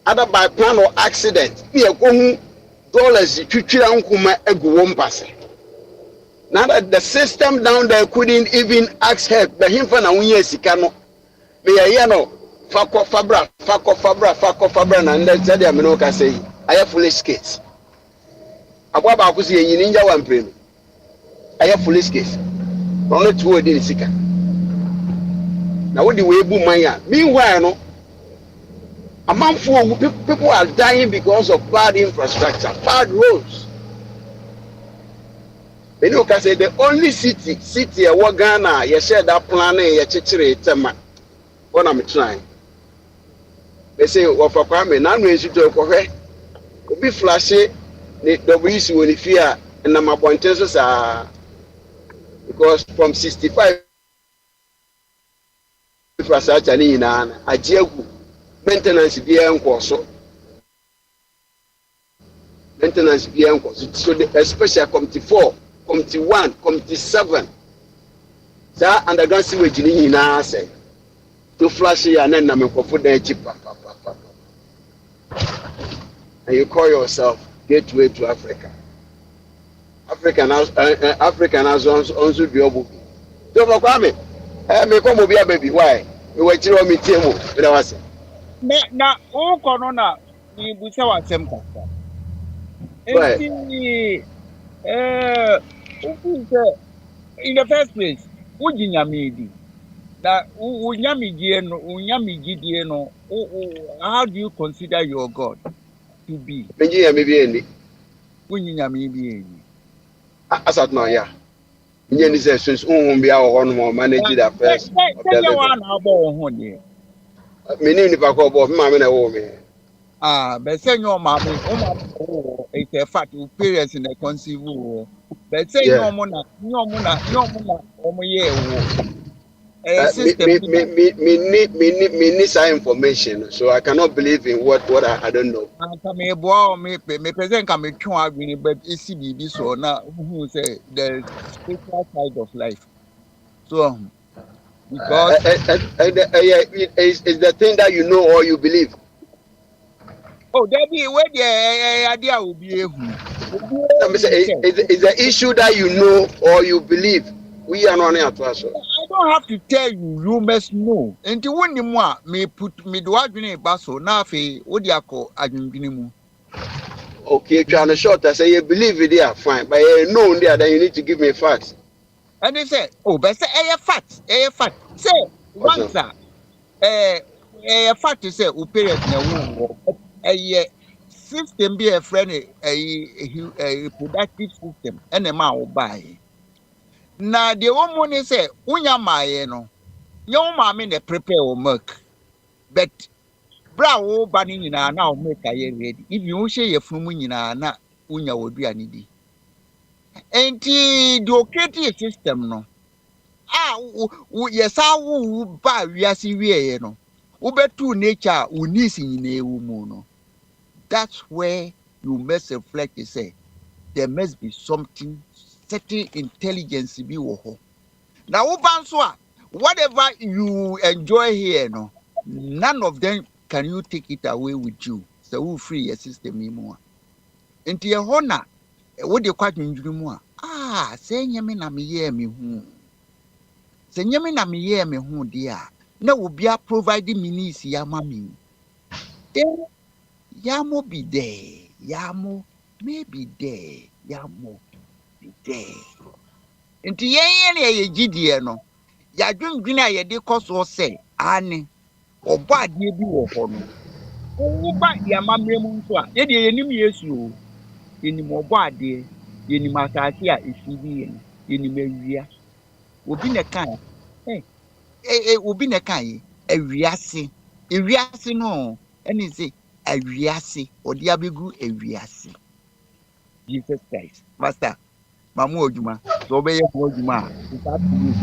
M: Other by plan or accident. Ye ko hu dollars twitwira nkuma egu wo mpase. Now that the system down there couldn't even ask help, but him for na unye sika no. Me ya no fako fabra na nda tell them no ka say I have foolish case. Agwa ba ku say yin ninja wan prem. I have foolish case. Only two odi sika. Na wo di we bu man ya. Meanwhile no among people are dying because of bad infrastructure, bad roads. Many can say the only city a Ghana, you share that plan, you chichire tema. What I'm trying. They say, "Well, for Kwame, now we should do it. Be flashy. The WC will fear and my pointers are because from 65 infrastructure in an ajiegu maintenance be so maintenance be so especially committee 4. Committee 1, Committee 7. That underground sewage in na say to flash here and then na me for the cheap. And you call yourself gateway to Africa. African has also be able. Don't Kwame. Me come be a baby. Why? We were chiro me temo. That was it.
G: Na o kono na ni busa wa sem kasa. Enti in the first place, ujinyamidi. That unyamidi no. How do you consider your God to be?
M: Maybe
G: Unyamidi.
M: Asat no ya. Nyeni say since be our one more manage the affairs of the living. Me ni nipa ko bo me ma me na wo me.
G: But say your mommy, it's a fact, parents in the conceive. But say no mona, system.
M: Me need some information, so I cannot believe in what I don't know.
G: Me present can be true, but it's CBB so now who say the spiritual side of life. So because
M: is the thing that you know or you believe.
G: there be where the idea will be
M: Is the issue that you know or you believe. We are not here to answer.
G: I don't have to tell you, you must know. And you want more, may put me do adwene baso na fe odiako adwene mu.
M: Okay, trying to short I say you believe it there, fine. But you know there that you need to give me facts.
G: And they say, but say fact. Say once fact is say parents na wo system be a friend a productive system and a ma wo buy. Na the woman say unya maaye no. Your mommy ne prepare or milk. But bra wo ba ni nyina na o make aye ready. If you share your from nyina na unya woduane di. Enti the occupational system no. Yesa wo ba wiase wieye no. Wo betu nature unisi nyina ewu mu no. That's where you must reflect and say there must be something certain intelligence be wo ho. Na wo ban so a whatever you enjoy here no, none of them can you take it away with you. So we free your system anymore. Into your honor, what you quite injury more. Say nyame na me ye me hu. Say nyame na me ye me hu dear. Na will be a providing me needs yama me. Then yamo be there. Yamo may be there. Yamo be there. Into ye GDN no. Ya dwendwene a yɛde kɔ so sɛ ane ɔbɔ adeɛ bi wɔ hɔ no wo ba yɛamammerɛ mu nso a yɛde yɛnim Yesu o yɛnim ɔbɔ adeɛ yɛnim asase a ɛsi bi yɛ no yɛnim awia obi na ka obi na ka yi ewiase no ɛne sɛ awiase ɔde abɛgu ewiase Jesus Christ. Master, Mamu Ojuma. So obey your Ojuma. It's up to you.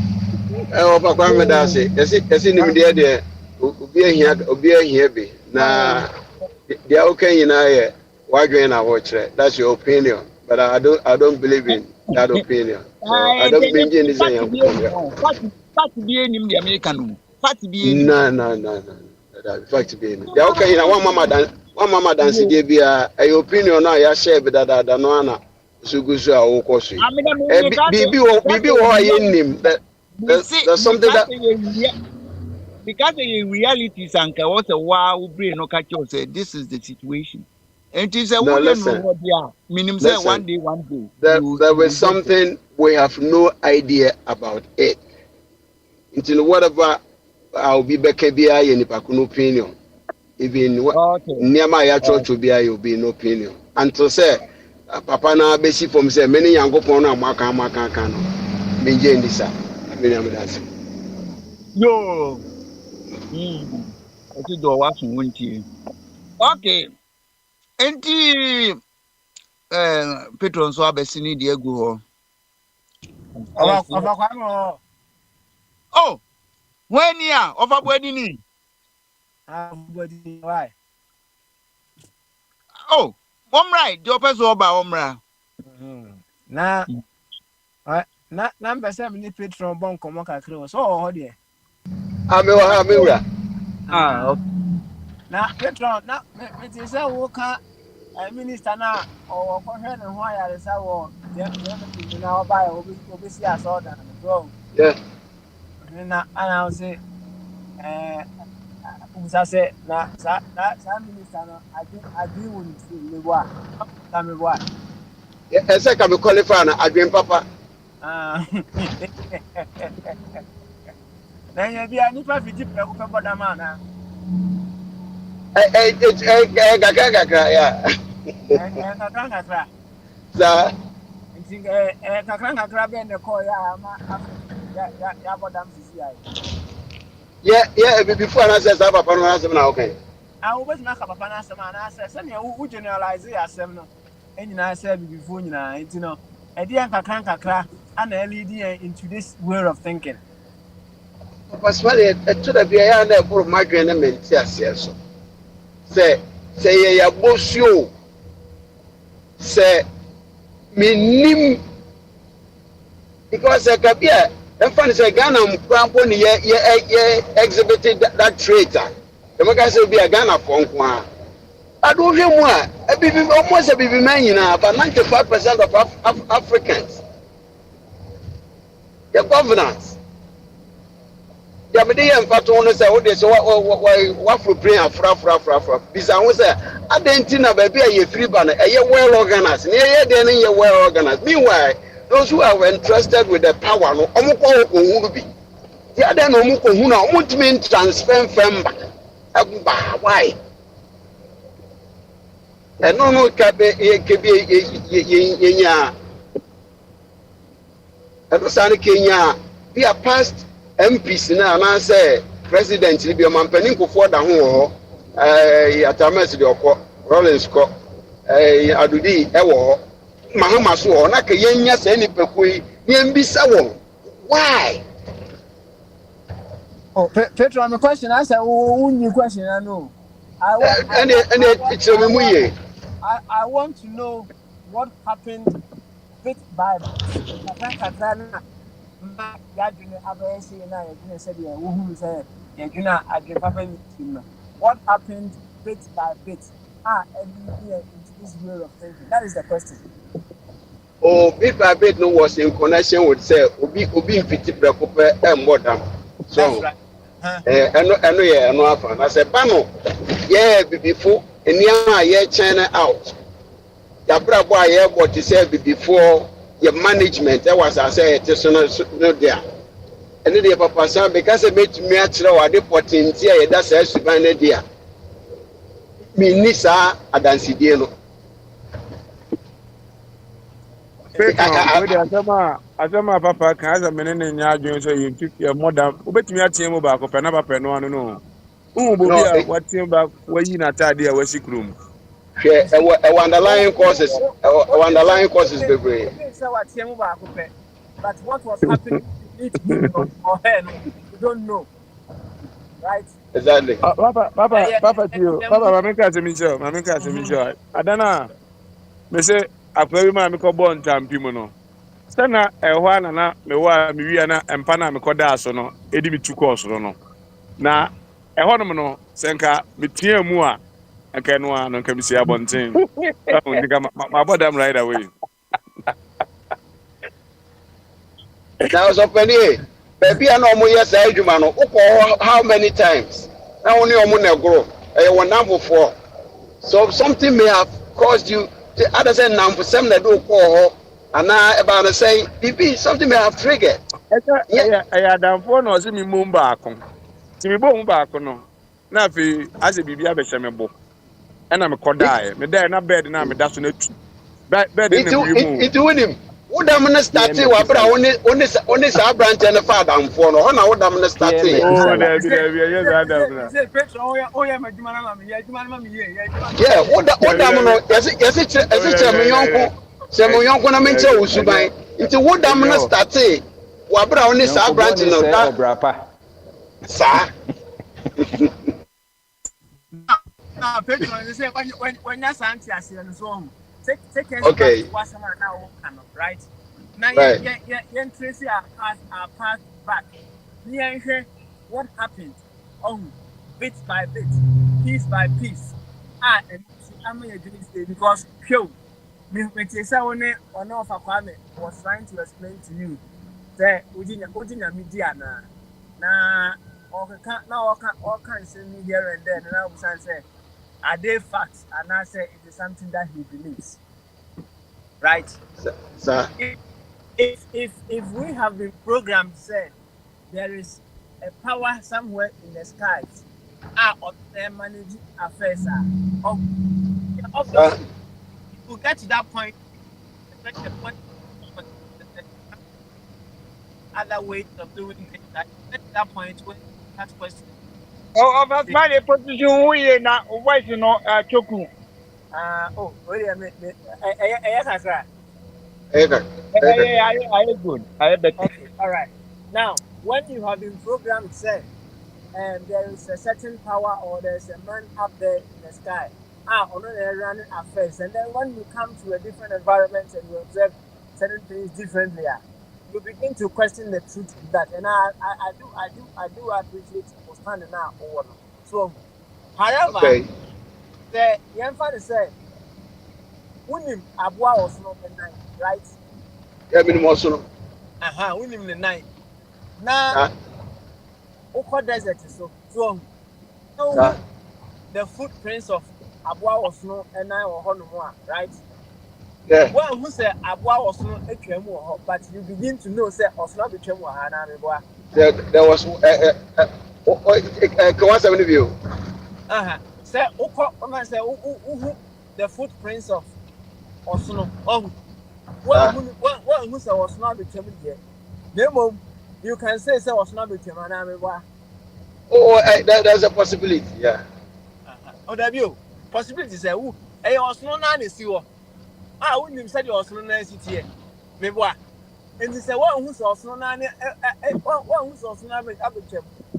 M: Ọba Kwame Dase, yɛsi nimdeɛ deɛ obi ahia bi na deɛ woka nyinaa yɛ w'adwene na wɔkyerɛ. That's your opinion, but I don't believe in that opinion. So I don't mean in this
G: Party be party be any American. Party be any.
M: No. That fact be in. Deɛ woka nyinaa one mama dance deɛ bi a opinion na ya share bi dadaada no ana sugusu a wokɔ so yi. Biribi wɔ hɔ a yɛnnim that there's something that
G: because in reality, Sanka was a wow brain no catch you say this is the situation. And it is a
M: no,
G: woman
M: listen,
G: minimum say one day.
M: There was something we have no idea about it. Until whatever I'll be back here in the opinion. Even near my church will be no opinion. Until say Papa na besi from say many young go for na maka no. Minje ndisa.
G: Yo. Okay. Enti Petron so abesini de agu ho. Oh, when ya over body ni.
B: Why?
G: Oh, right. The person oba omra.
B: Na mbese me ni Petron bon komo kakre so ho de.
M: Amewura.
G: Okay.
B: Na Petron na me ti say wo ka minister na o ko hwe ne ho ayare sa wo Germany na oba ya obi si asoda bro.
M: Yeah.
B: Na ana say usa say na sa minister no adi won ti me wa ta me wa.
M: Ese ka me qualify na adwen papa.
B: Na ya bia ni pa fiti pre ko pe boda ma na.
M: Kakra ya.
B: Kakra.
M: Sa
B: kakra be ne ko ya ma ya bodam sisi ai.
M: Yeah, before I said papa no asem na okay.
B: Wo bet na ka papa na asem na se ne wo generalize asem no. Enyina say before nyina enti no. E dey kakra ana lead into this way of thinking.
M: Paswale to da bia ya na eburu madwen na menti ase so. Say ya bosio. Say minim because kabia emfa ni say Ghana mprampo ni ye exhibited that trait. The maka say be a Ghana for nko a. Ado hwe mu a ebibi almost ebibi man nyina but 95% of Africans. The governance. The media mfato no say wo dey say wa for brain afra. Bisa ho say adentina ba bia ye free ban e ye well organized. Ne ye dey ne ye well organized. Meanwhile, those who are entrusted with the power no omukọ ohunu bi. The other no omukọ ohunu na omutimi transfer femba. Agba why? No ka be ye nya. Sani Kenya be a past MPs na say president ni bi o mampanin kofo da ho Atamas de okọ Rollins ko Adudi e wo Mahama so ho na ka yenya se ni pekoi ni mbisa wo why
B: Petro my question answer who question I know I want to know what happened bit by bit. What happened bit by bit? Into this way of thinking. That is the question.
M: Oh, bit by bit no was in connection with say obi in fiti prekope modam. So
B: right.
M: No afa. I say bano yeah before eniama ye China out. Ya brabo aye what say before your management that was I say it is no there. And the papa say because make me actually what the potency e da say suban na dia. Me ni sa adansidie no.
K: Asema papa kan asa menene nya adwen so you modern obetimi atie mu ba ko pe na papa no ano no. Bo bi a watie ba wayi na tade a wasikrum.
M: Share
N: You see,
M: a underlying causes, a underlying causes, baby.
N: but what was happening beneath him or her, no, you don't know, right?
M: Exactly.
K: Papa, tio, Papa, mami ka se mi jo. Adana, me se akwa bi ma me ko bo ntampi mu no. Sana ehwa na me wa me wi na empa na me ko da so no, edi mi tu course no. Na ɛhɔ nom no sɛ nka metia mu a nka ɛno a no nka mesi abɔnten nka mabɔ dam right away.
M: Now, so penny, baby, I know more yes, I do, man. How many times? Now only on one grow. I want number 4. So something may have caused you. The other say number 7 that do call, and now about the say, PP, something may have triggered. Yeah.
K: Ɛyɛ adamfoɔ na ɔse me mmom baako nti mebɔ mu baako no na afei asɛ biribi abɛhyɛ me bo ɛna mekɔdaeɛ medaeɛ na bed na meda so no atu bed na mewie mu
M: It win him. What I'm gonna start
P: TM
M: what
P: Kisala.
M: only sa branch and the father and for no, now what I'm gonna start
P: TM
K: oh
P: Kisala.
K: dabi ɛyɛ saa dam na
M: yeah, what
K: dabi
M: I'm
K: dabi
M: gonna yes it me yonko se mo
K: dabi
M: yonko na me che
K: ɛnyɛ
M: usuban nti what I'm gonna
K: hɔ
M: start wa bra only sa
P: Yonko
M: branch
P: Bonnie
M: no
P: say
M: da
P: Obrapa.
M: sa
N: Now, patron, they say when you're Santi, I see and so on. Take us back to
M: okay,
N: what someone now can, right? Now,
M: right.
N: Tracy are passed back. Yeah, what happened? Bit by bit, piece by piece. And I'm going to do this because, me say one of Kwame was trying to explain to you that Udina media na all can say me here and there, and I was say, are they facts? And I say it is something that he believes, right?
M: Sir.
N: If we have been programmed, say there is a power somewhere in the skies, or they manage affairs,
M: Sir.
N: obviously, if we get to that point, the point other ways of doing things, that get to that point where that question.
Q: Oh, that's my position. We na voice no choku.
N: Wait a minute. I
Q: I good. I better.
N: Okay, all right. Now, when you have been programmed, say, and there is a certain power or there's a man up there in the sky, on they're running affairs, and then when you come to a different environment and you observe certain things differently, you begin to question the truth in that. And I do appreciate understanding now or no. So, however,
M: Okay.
N: the young father say, "Unim abua or snow the night, right?
M: Yeah, minimum so.
N: Unim the night. Now,
M: Sir.
N: Oko desert so
M: Sir.
N: the footprints of Abua Osno and I or Honoma, right?
M: Yeah.
N: Well, who said Abua Osno a tremo, but you begin to know, say, Osno be tremo, Hana.
M: There was 170 view.
N: Say, Oko, say, the footprints of Osno. Well,
M: Sir.
N: who said Osno be tremo yet? Nemo, you can say, Osno be tremo,
M: There's a possibility. Yeah.
N: Oh, there you possibility say, oh, I Osno Nani see what. When you said you Osno Nani city, maybe. And he said, one who's also nine, one who's also nine,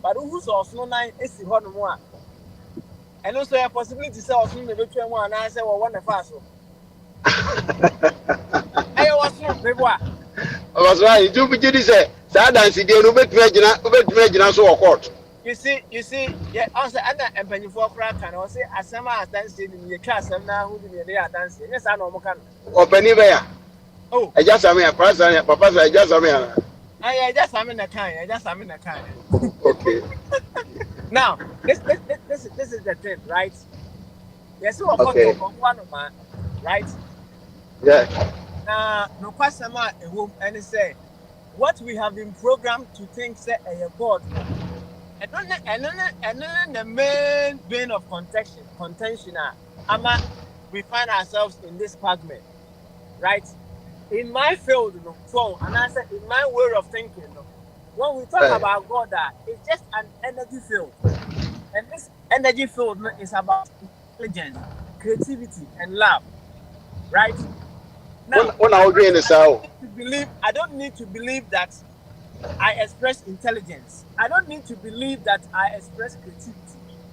N: but who's also nine is the one more. And also a possibility to say, also maybe one, and I say, well, one of us. I was not, maybe what?
M: I was right. You be just say, Sadan, see, you bet so court.
N: You see, yeah, also, and penny for crack, and also, as some are dancing in your class, and now who they are dancing. Yes, I know, can.
M: Or penny bear.
N: Oh,
M: I just, I mean, a person, Papa, I just, I mean,
N: I just, I'm in a kind,
M: okay.
N: Now, this is the thing, right? Yes, you are
M: Okay.
N: one of man, right?
M: Yeah.
N: No question a home and say what we have been programmed to think say a God no. And then the main vein of contention we find ourselves in this fragment, right? In my field, no, so and I said in my way of thinking, no, when we talk about God, it's just an energy field, and this energy field no, is about intelligence,
B: creativity and love, right?
M: When
B: Now,
M: I was doing this out.
B: I don't need to believe that I express intelligence. I don't need to believe that I express creativity.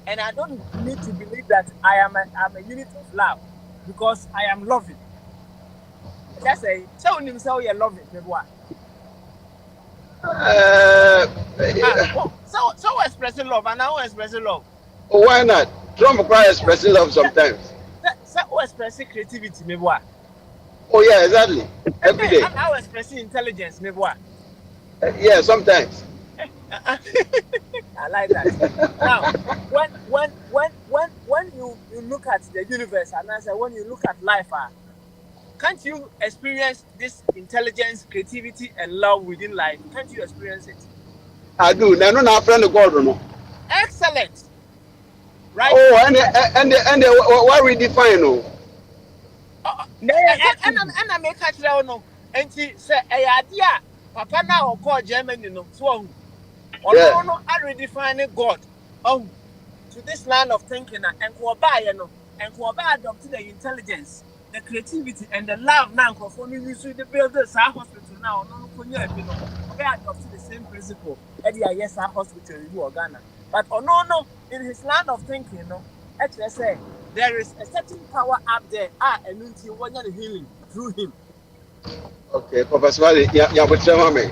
B: And I don't need to believe that I'm a unit of love because I am loving. Just say, so when you say you're loving, maybe what? So expressing love and now expressing love.
M: Why not? Trump requires expressing love sometimes.
B: So expressing creativity, maybe what?
M: Oh yeah, exactly. Every day.
B: And now expressing intelligence, maybe what?
M: Yeah, sometimes.
B: I like that. Now, when you look at the universe and answer, when you look at life, can't you experience this intelligence, creativity, and love within life? Can't you experience it?
M: I do. Now, no, friend of God, no.
B: Excellent. Right?
M: Oh, and what we define, no.
B: And I make catch that no. And she say, "Hey, idea, Papa now call Germany no. So,
M: Yeah.
B: no, I redefine God. Oh, to this line of thinking and Kuaba adopted the intelligence, the creativity, and the love now for me. You see the builders our hospital now. No, you know, we adopted the same principle. Eddie, yes, our hospital in Ghana. But no, in his line of thinking, actually say there is a certain power up there. And until one the healing through him.
M: Okay, Professor Wale, yeah, but tell me.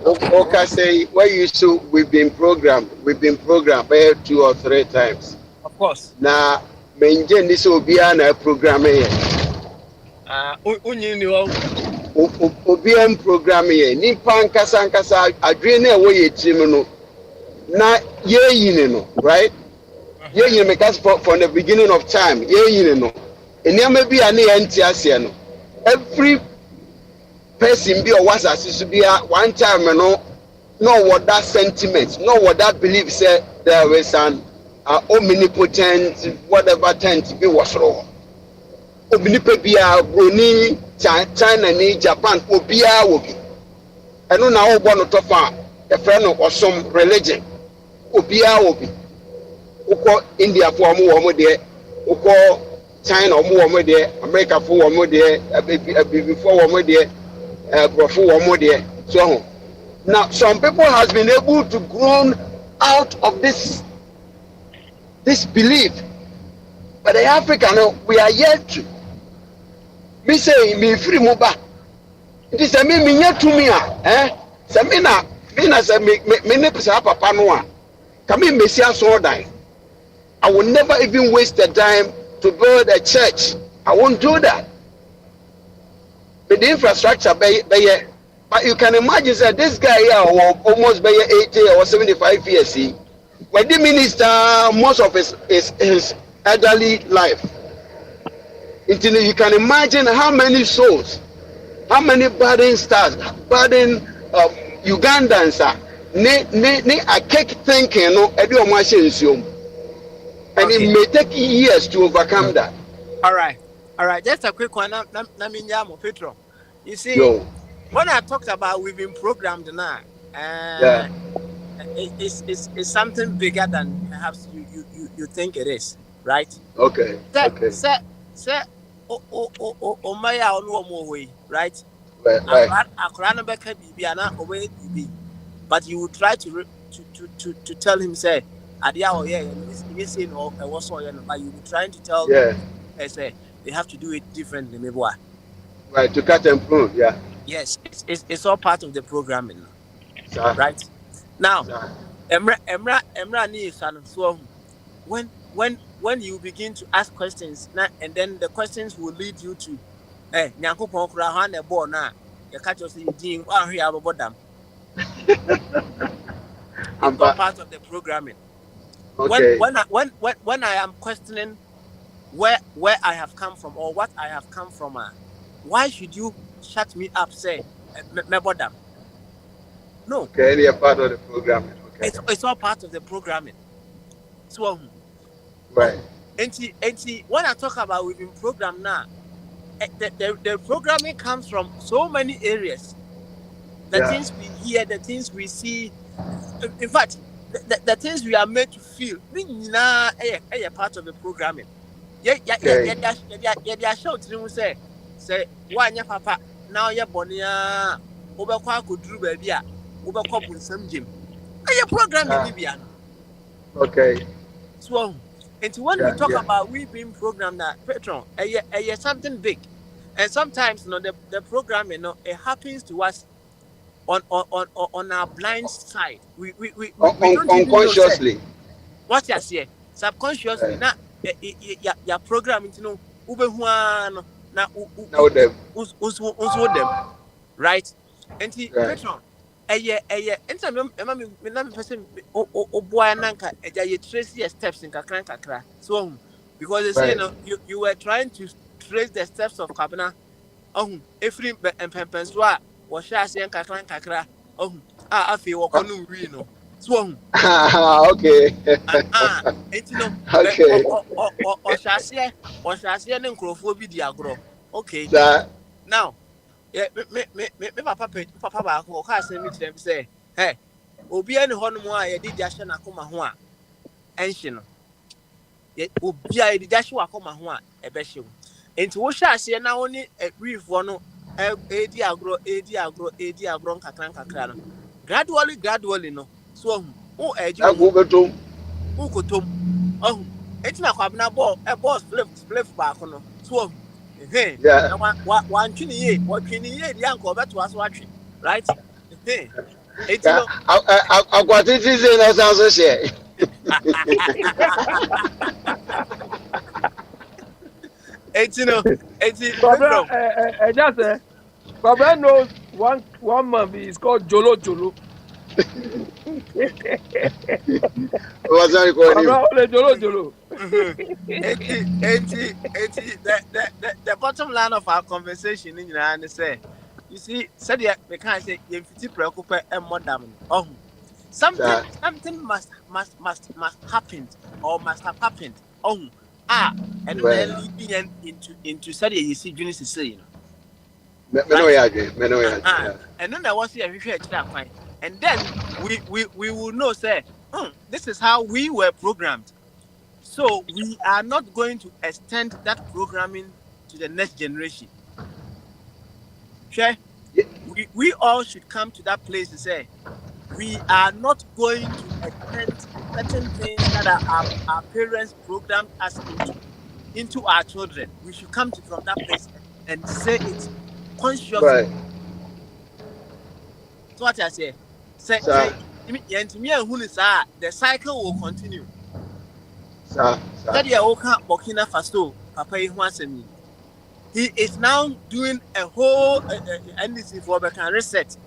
M: Okay, say where you so we've been programmed by 2 or 3 times.
B: Of course.
M: Now, maintain this Obiana programming. Obian programming. Nipan Kasankasa, Adrena way Chimino. Na ye no, right? Ye because from the beginning of time, ye no. And there may be an anti-Asian. Every person be or was as to be one time, no what that sentiment, no what that belief said there is an omnipotent whatever tent to be was wrong. Omnipobia, Bruni, China, Japan, Obia will be. I don't know one to find a friend or some religion. Obia will be. Uko India for more there, Uko China more there, America for more there, before more there. So now some people has been able to grow out of this belief, but the African we are yet to. Me say me free moba. It is a me yet to me Say me na say me ne pesa papa no a. Come me mesia so die. I will never even waste the time to build a church. I won't do that. With the infrastructure but you can imagine that this guy here almost by 80 or 75 years when the minister most of his elderly life until you can imagine how many souls, how many burden stars, burden Ugandans are ne a cake thinking no edu omo ahye and it may take years to overcome that.
B: All right. Just a quick one. Petro. You see, when I talked about we've been programmed now, it's something bigger than perhaps you think it is, right?
M: Okay.
B: Say, Maya on way, right? But you will try to tell him, say, Adia or yeah, you say no, but you will trying to tell him, say they have to do it differently, maybe why.
M: Right, to cut and prune, yeah.
B: Yes, it's all part of the programming, right? Now, Emra needs so when you begin to ask questions, and then the questions will lead you to, Nyankopon kura ha na ball na you catch us in din one here about them. It's all part of the programming.
M: Okay.
B: When I am questioning where I have come from or what I have come from, why should you shut me up? Say, me bodam. No.
M: Okay, they are part of the programming. Okay.
B: It's all part of the programming. So,
M: right.
B: And when I talk about we've been programmed now, the programming comes from so many areas. The things we hear, the things we see. In fact, the things we are made to feel, are part of the programming.
P: Yeah, show to them say, one ya papa, now ya bonia, Obaqua could do baby, Obaqua with some gym. Are you programming Nibiano?
M: Okay.
P: So, and when we
M: Yeah,
P: talk
M: yeah.
P: about we being programmed that patron, something big. And sometimes the program, it happens to us on our blind side. We don't even know say
M: Unconsciously.
P: what you say subconsciously na ya program into no ube huano na
M: Know them.
P: them right and
M: Right.
P: patron enta me na me person o boy nanka eja ye trace your steps in kakra so because they say
M: Right.
P: you were trying to trace the steps of Kabana every empempenso a wo hye ase kakra afi wo kono wi no so
M: Okay.
P: enti no
M: Okay.
P: o hyase ne nkrofo bi di agro okay
M: Sir.
P: now me papa ba ko ka se mi kire say hey obi ani ho no mo a ye di ahye na koma ho a enhye no ye obi a ye di ahye wa koma ho a ebe hye wo enti wo hyase na wo ni briefo no edi agro nkakra no gradually no so o eji wo who could tom it's not Kwabena ball a boss flip back on so hey
M: Yeah.
P: one twenty what 28 the uncle bet was watching right hey it's
M: Yeah.
P: no
M: I got it is in as also share.
P: it's
F: Barbara,
P: bedroom
F: just Barbara knows one man is called Jolo Jolo.
M: What's that recording?
F: Barbara, only Jolo Jolo.
P: The bottom line of our conversation in your say you see said we can't say you fiti preoccupy and modern something must happen or must have happened and then
M: Right.
P: leading into study you see Junior say you know
M: Me know ya.
P: and then there was here and then we will know say this is how we were programmed. So we are not going to extend that programming to the next generation. Okay? We all should come to that place to say we are not going to extend certain things that our parents programmed us into our children. We should come from that place and say it consciously.
M: Right.
P: So what I say, the cycle will continue. Burkina Faso, Papa he is now doing a whole NDC for Bekan reset.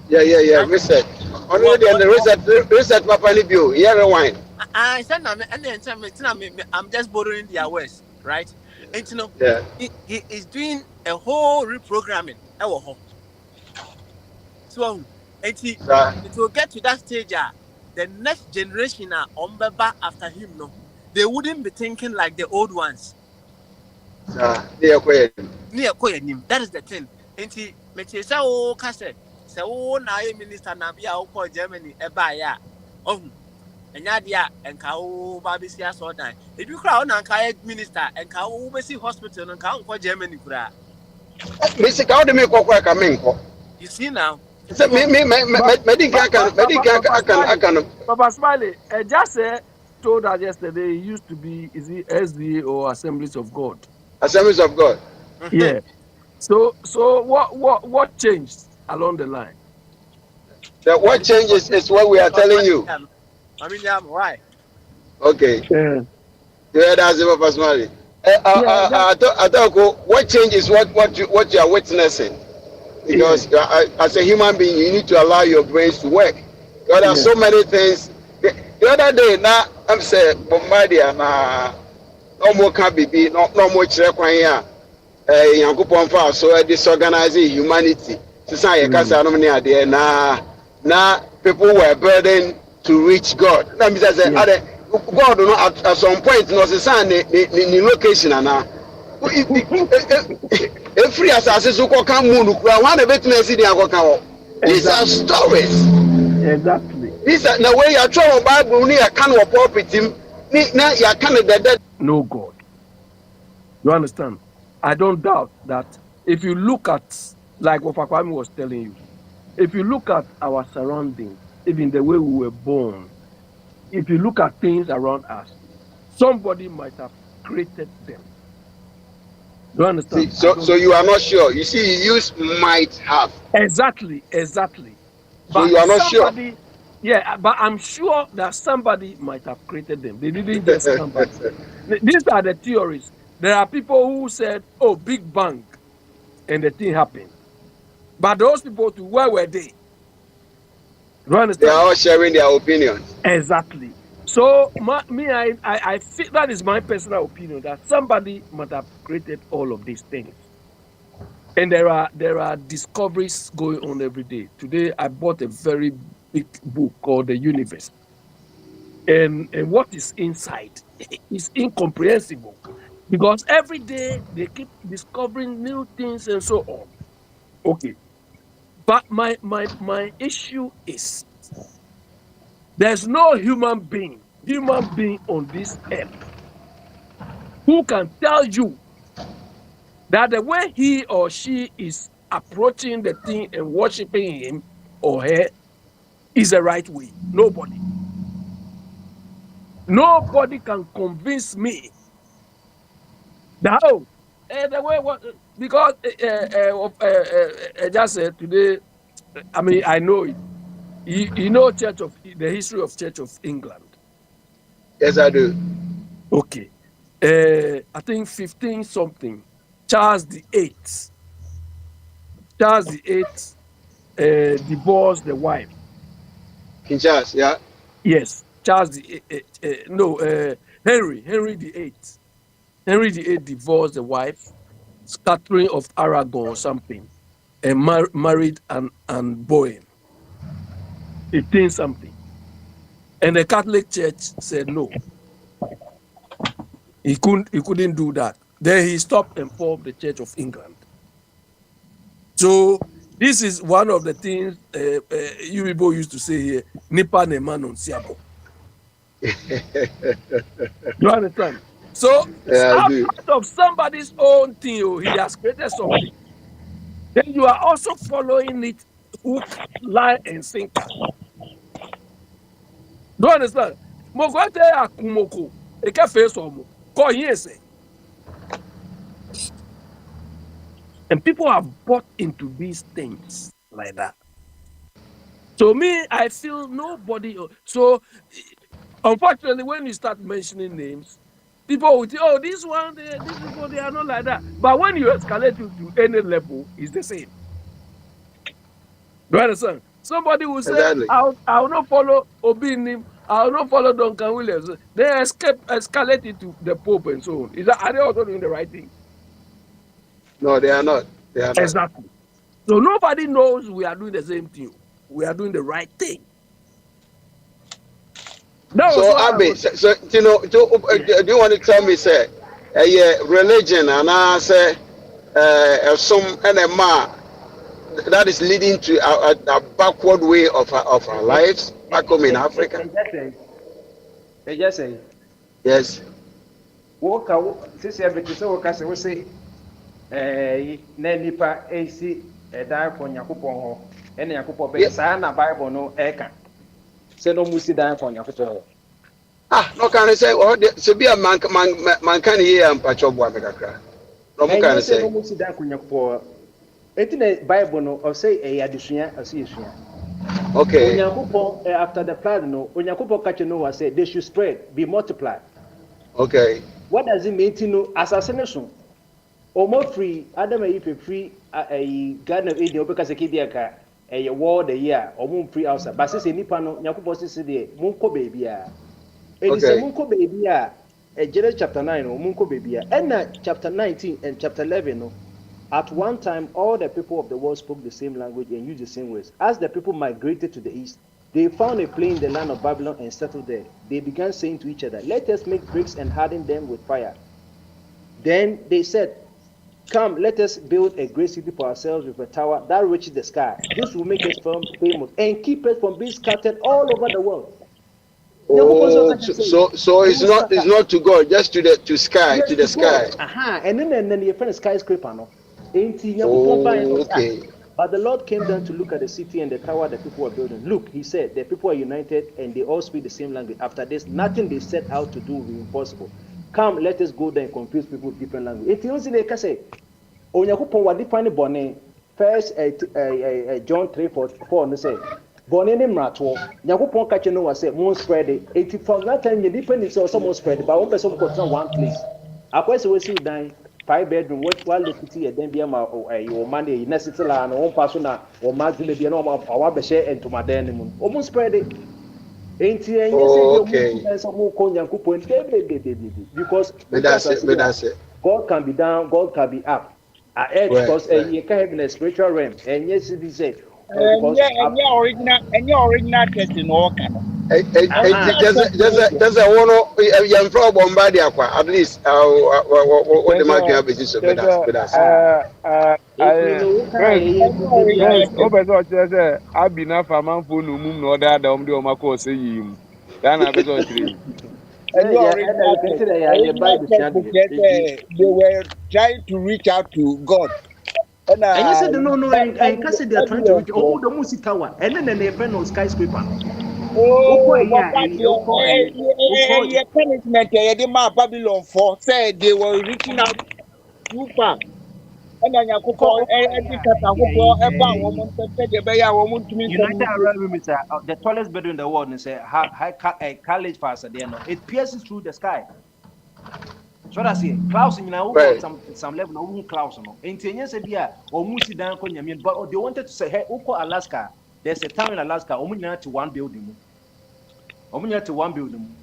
M: Yeah. Reset. Already on the reset Papa Libio. Yeah, rewind.
P: I said, I'm just borrowing their words, right? And you know,
M: Yeah.
P: he is doing a whole reprogramming. So, it will get to that stage. The next generation after him, no, they wouldn't be thinking like the old ones. That is the thing. And he say, oh, Cassette, so now minister Nabia call Germany a buyer. And Yadia and Kao Babisia so time. If you crown and Kaya minister and Kao see hospital and count for Germany.
M: Mr. How do make work I mean?
P: You see now.
M: So
F: Papa Smiley, just told us yesterday he used to be SDA or Assemblies of God.
M: Assemblies of God.
F: Yeah. So what changed along the line?
M: What changes is what we are telling you.
P: I mean, why?
M: Okay. Yeah, that's it, Papa Smiley. I thought what change is what you are witnessing. Because as a human being, you need to allow your brains to work. There are so many things. The other day, now I'm saying, Bombardia, no more can be, no more Chirquania, Yankupon, so disorganizing humanity. Society, there now people were burdened to reach God. That means that God, at some point, no, the location now. Free as so called Moon, one of it, these are stories.
F: Exactly.
M: These are the way you are trying to buy Bruni, a can of property. Now you are kind of dead.
F: no God. You understand? I don't doubt that if you look at, like what Kwame was telling you, if you look at our surroundings, even the way we were born, if you look at things around us, somebody might have created them. You
M: See,
F: understand? I
M: so
F: don't.
M: you are not sure. You see, you use might have.
F: Exactly.
M: So
F: But
M: you are not sure.
F: somebody, yeah, but I'm sure that somebody might have created them. They didn't just come back. These are the theories. There are people who said, oh, Big Bang, and the thing happened. But those people, too, where were they? You
M: They are
F: understand?
M: all sharing their opinions.
F: Exactly. So I feel that is my personal opinion that somebody must have created all of these things. And there are discoveries going on every day. Today I bought a very big book called The Universe. And what is inside is incomprehensible. Because every day they keep discovering new things and so on. Okay. But my issue is there's no human being on this earth who can tell you that the way he or she is approaching the thing and worshiping him or her is the right way. Nobody. Nobody can convince me that, oh, the way what, because just today, I mean, I know it. You know the history of Church of England.
M: Yes, I do.
F: Okay. I think 15 something. Charles the Eighth. Charles the Eighth divorced the wife.
M: King Charles, yeah.
F: Yes, Charles the no Henry the Eighth. Henry the Eighth divorced the wife, Catherine of Aragon or something, and married an Bowen. 15 something. And the Catholic Church said no, he couldn't do that. Then he stopped and formed the Church of England. So this is one of the things you people used to say here, Nipa Nema non siabo. You understand? So
M: Yeah, I
F: out
M: do.
F: of somebody's own thing, oh, he has created something. Then you are also following it hook, line, and sinker. Do you understand? Mokwete akumoko, eke face omo, ko yese. And people have bought into these things like that. So me, I feel nobody. So unfortunately, when you start mentioning names, people will think, oh, this one, these people, they are not like that. But when you escalate it to any level, it's the same. Do you understand? Somebody will say,
M: Exactly.
F: I will not follow Obinim, I will not follow Duncan Williams. They escalate it to the Pope and so on. Are they also doing the right thing?
M: No, they are not. They are not.
F: Exactly. So nobody knows we are doing the same thing. We are doing the right thing. That was
M: So,
F: why I
M: Abby,
F: was.
M: so you know,
F: Yeah.
M: do you want to tell me, say, religion and I say, some NMA that is leading to a backward way of our lives back home in Africa?
C: ɛgya sɛ
M: Yes.
C: woka sisi abɛte sɛ woka sɛ wo se na nipa ɛsi ɛdan kɔ nyankopɔn hɔ ɛna nyankopɔn bɛyɛ saa na bible no ɛka sɛ na ɔmo si dan kɔ nyankopɔn hɔ.
M: No, can I say, oh, so be a man can hear and patch up one kakra. No, more can I
C: ɛnyɛ sɛ na
M: say.
C: ɔmo si dan kɔ nyankopɔn hɔ eti na bible no ɔsɛ ɛyɛ adesua ɔsɛ esua.
M: Okay.
C: Onyankopɔn after the flood no onyankopɔn ka kyerɛ Noah say they should spread be multiplied.
M: Okay.
C: What does it mean to know asase ne so ɔmo free adam ayi free Garden of Eden ɔbɛka sɛ kebi aka ɛyɛ world ayi a ɔmo free outside but sɛ nipa no nyankopɔn sisi deɛ monkɔ beebi a ɛni sɛ monkɔ beebi a Genesis chapter 9 no monkɔ beebi a ɛna chapter 19 and chapter 11 no. At one time, all the people of the world spoke the same language and used the same words. As the people migrated to the east, they found a plain in the land of Babylon and settled there. They began saying to each other, let us make bricks and harden them with fire. Then they said, come, let us build a great city for ourselves with a tower that reaches the sky. This will make us famous and keep us from being scattered all over the world.
M: Oh, so it's not to God, just to sky,
R: Yes,
M: to the
R: to God.
M: sky.
R: And then you find a skyscraper, no? Ain't he?
M: Oh, okay.
R: But the Lord came down to look at the city and the tower that people were building. Look, he said, the people are united and they all speak the same language. After this, nothing they set out to do will be impossible. Come, let us go there and confuse people with different language. It is in the say, Onyankopɔn wa define bɔne. First, John 3:4 no say, bɔne ne mmarato. Nyankopɔn ka kyerɛ no wa say, mo spread it. It from that time, you depend on some spread, but one person go to one place. Akwai sɛ wasi dan 5 bedroom what lokiti yɛ dan bi ama ɛyɛ ɔma ne na siti la na wɔn pa so na ɔma dwuma bi na ɔma abɛhyɛ ntomadan ne mu ɔmo spread it enti ɛnyɛ sɛ bi ɔmo
M: Okay.
R: ti dan sɛ ɔmo kɔ nyankopɔn bebree because
M: But that's it.
R: God can be down God can be up at earth
M: Right,
R: because
M: right.
R: you can have in a spiritual realm ɛnyɛ sɛ bi sɛ because
Q: Original text in all canon.
M: Just
Q: Original text in
M: just a one young frog bombard at least what the market have is so
I: There's
M: but
I: a
M: that's
R: enti no wo kan
Q: any
R: ɛyɛ sisi bi a
Q: original
I: Prince,
Q: text.
I: open so say abi na faman fo no mum no da da de o mako say yim. Da na be so chire.
Q: Any
R: sɛ yɛ ɛna
Q: original
R: yɛ
Q: text.
R: kɛntɛ dɛ yɛ
Q: Original
R: bible
Q: text
R: sua deɛ enti
Q: they were trying to reach out to God. And
R: ɛnyɛ sɛ de no ɛnka sɛ they are trying to reach
Q: Babylon for
R: ɔmo de ɔmo si tower ɛne na yɛ fɛ no skyscraper no. Wokɔ
Q: oh,
R: ɛyi
Q: but
R: a
Q: that
R: ɛyi wokɔ ɛyi wokɔ
Q: punishment they ma Babylon for say they were reaching out too far. And then Yakupon,
R: ɛyi
Q: every
R: a
Q: cat,
R: ɛyi
Q: Eba, woman, the Baya, woman to me
R: United
Q: communicate.
R: Arab Emirates the tallest building in the world and say college pass there no it pierces through the sky. So that's it. Clouds in now
M: right.
R: some level no clouds no. Enti enye se bia omu si dan ko nyame but they wanted to say hey uko Alaska there's a town in Alaska omu nyina to one building mu. Omu nyina to one building mu.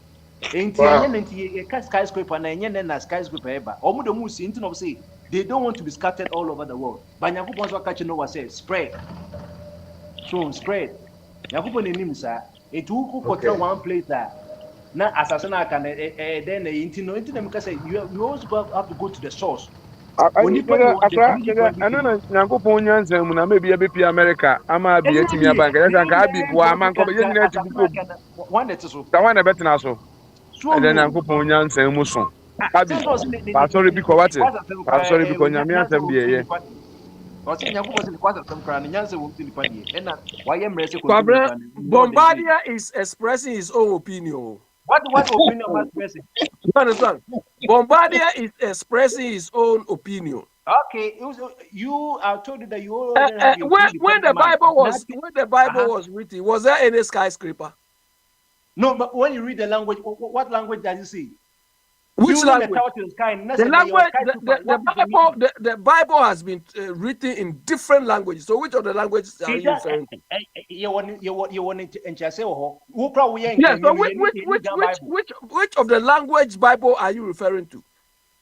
R: Enti enye
M: Wow.
R: na enti ye skyscraper na enye na skyscraper eba. Omu de mu si enti no say they don't want to be scattered all over the world. But Nyankopon so catch no was say spread. So spread. Nyankopon enim sa. Enti uko kotra
M: Okay.
R: one place that na asase na aka na then na meka say you always have to go to the source.
I: Ani
R: Onipa
I: tell
R: you the
I: asa
R: solution to
I: tell ana
R: everything.
I: na nyankopon nyansa mu na maybe e be pi America ama bi etimi
R: Ebi
I: abanka ya
R: ni
I: ka abi
R: na
I: bo
R: nka
I: ama nko be
R: ka
I: nyina ti
R: asase na
I: bukom.
R: aka na one that so.
I: Ta wana betina so.
R: So
I: Ede
R: mu
I: nyankopon nyansa mu so. Abi.
R: send us
I: Pa sorry bi ko wate.
R: kwasa sem
I: Pa
R: kra
I: sorry bi ko nyame
R: nyansa
I: asem
R: wo
I: de
R: ti
I: ye.
R: nipa de. O se nyankopɔ se kwasa sem kra na nyansa wo ti nipa de. E na wayɛ mmerɛ se kontum
F: Kwabena,
R: nipa ne no dey be.
F: Bombardier is expressing his own opinion.
R: What opinion am I expressing?
F: You understand? Bombardier is expressing his own opinion.
R: Okay, you I told you that you already have your
F: When
R: predetermined mind. Nothing.
F: the Bible
R: Uh-huh.
F: was written, was there any skyscraper?
R: No, but when you read the language, what language does it say?
F: Which
R: Building a
F: language?
R: tower to the sky, and that's
F: The
R: your
F: language,
R: skyscraper.
F: the
R: What is the
F: Bible,
R: meaning?
F: the Bible has been written in different languages. So which of the languages are
R: Is
F: you
R: that
F: referring to?
R: you want to say who crowd we ain't
F: Yeah.
R: can
F: So
R: you any Bible?
F: which of the language Bible are you referring to?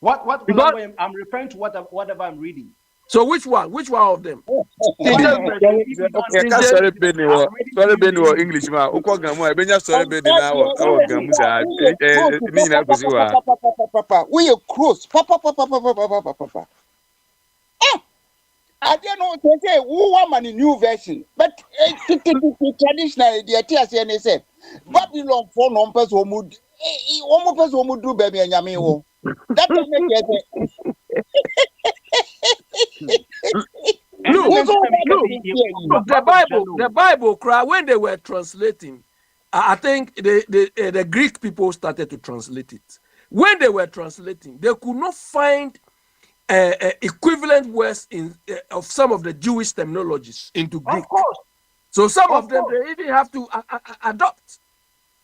R: What
F: Because
R: language I'm referring to whatever I'm reading.
F: so which one? Which one of them? King
R: One
F: James
R: of them,
F: Version.
R: if you don't
I: Ya
F: King
I: ka
R: understand
F: James.
I: sorry
R: it,
I: be ni
R: I'm
I: wo.
R: reading to
I: Sorry
R: you
I: be
R: in
I: ni wo
R: English.
I: English ma. Ukọ gamu e benya sorry be ni na wo gamu sa.
Q: We are close to
I: Ni nyina kwesi wa.
Q: papa. We are close. Papa. I don't know to say who woman in new version, but traditional the tears and they say Babylon for non person would one more person would do baby and yami wo. That can make it
R: And then
F: Look,
R: mention them because
F: look, look. The Bible cry when they were translating. I think the Greek people started to translate it. When they were translating, they could not find equivalent words of some of the Jewish terminologies into Greek.
R: Of course.
F: So some
R: Of
F: of them
R: course.
F: they even have to adopt.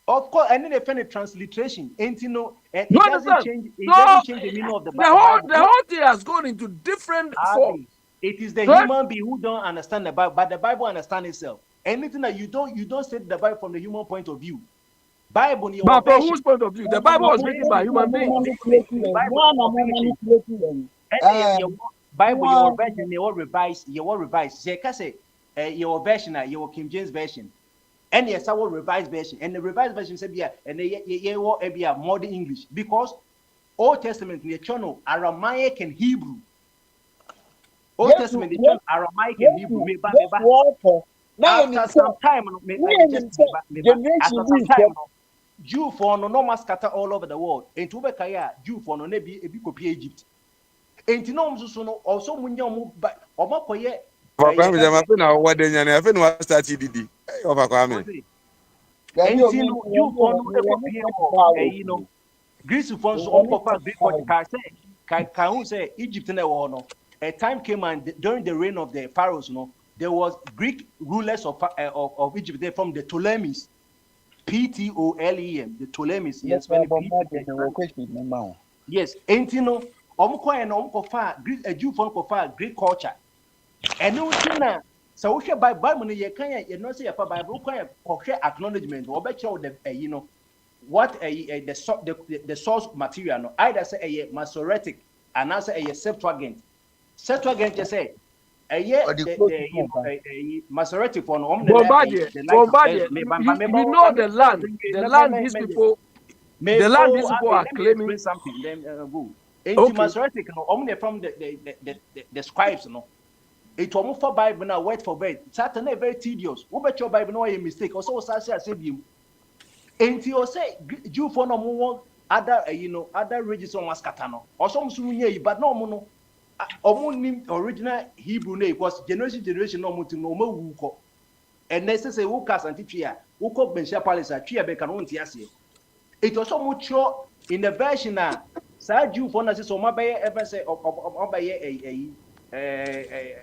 R: Of course, and then they find a transliteration. And you know, and
F: You
R: it doesn't
F: understand?
R: change. It
F: So
R: doesn't change the meaning of the Bible.
F: the whole thing has gone into different form.
R: Abi, it is the
F: So
R: human being who don't understand the Bible, but the Bible understands itself. Anything that you don't study the Bible from the human point of view. Bible in your
F: but from
R: version.
F: whose point of view? The Bible was written by human beings.
R: The Bible in your version. And your Bible, your version, your revise. Say, say, your version, your King James version. And yes, our revised version. And the revised version said, yeah, and be a modern English because Old Testament in the channel Aramaic and Hebrew. Old Testament, the channel Aramaic and Hebrew. After some time, after some time, Jew for no scatter all over the world. Into Bekaya, Jew for no nebi copy Egypt. Enti no so no also munya mu ba omakoye
K: For Kwame Jama fe na wo den yana fe no start didi. O fa Kwame.
R: Enti no Jew for no copy you know Greece for so omkofa Greek ka say can say Egypt na wo no. A time came and during the reign of the pharaohs there was Greek rulers of Egypt there from the Ptolemies. Ptolem, the Ptolemies, yes, yes, ain't you know, Greek, a Jew for Greek culture. And no sooner, so we shall buy Bible, you can't, you know, say a Bible, acknowledgement, or bet you the, you know, what the source material, no, either say a Masoretic, and answer a Septuagint. Septuagint, you say, Masoretic for
F: Bogyae, you know the land these people, the land these people are claiming
R: something. Then go. Into Masoretic, no, from the scribes, no. It almost for Bible now, word for word. Certainly very tedious. Who bet your Bible no a mistake? Also, say you. Ain't you say Jew for no more other other religions on Mascatano or some soon but no original Hebrew name was generation no mutu no mo wuko and necessary wukas and teacher wuko bensha palace a tria be canon tiase it was so much in the version na sa Jew for na so mabaye ever say obaye a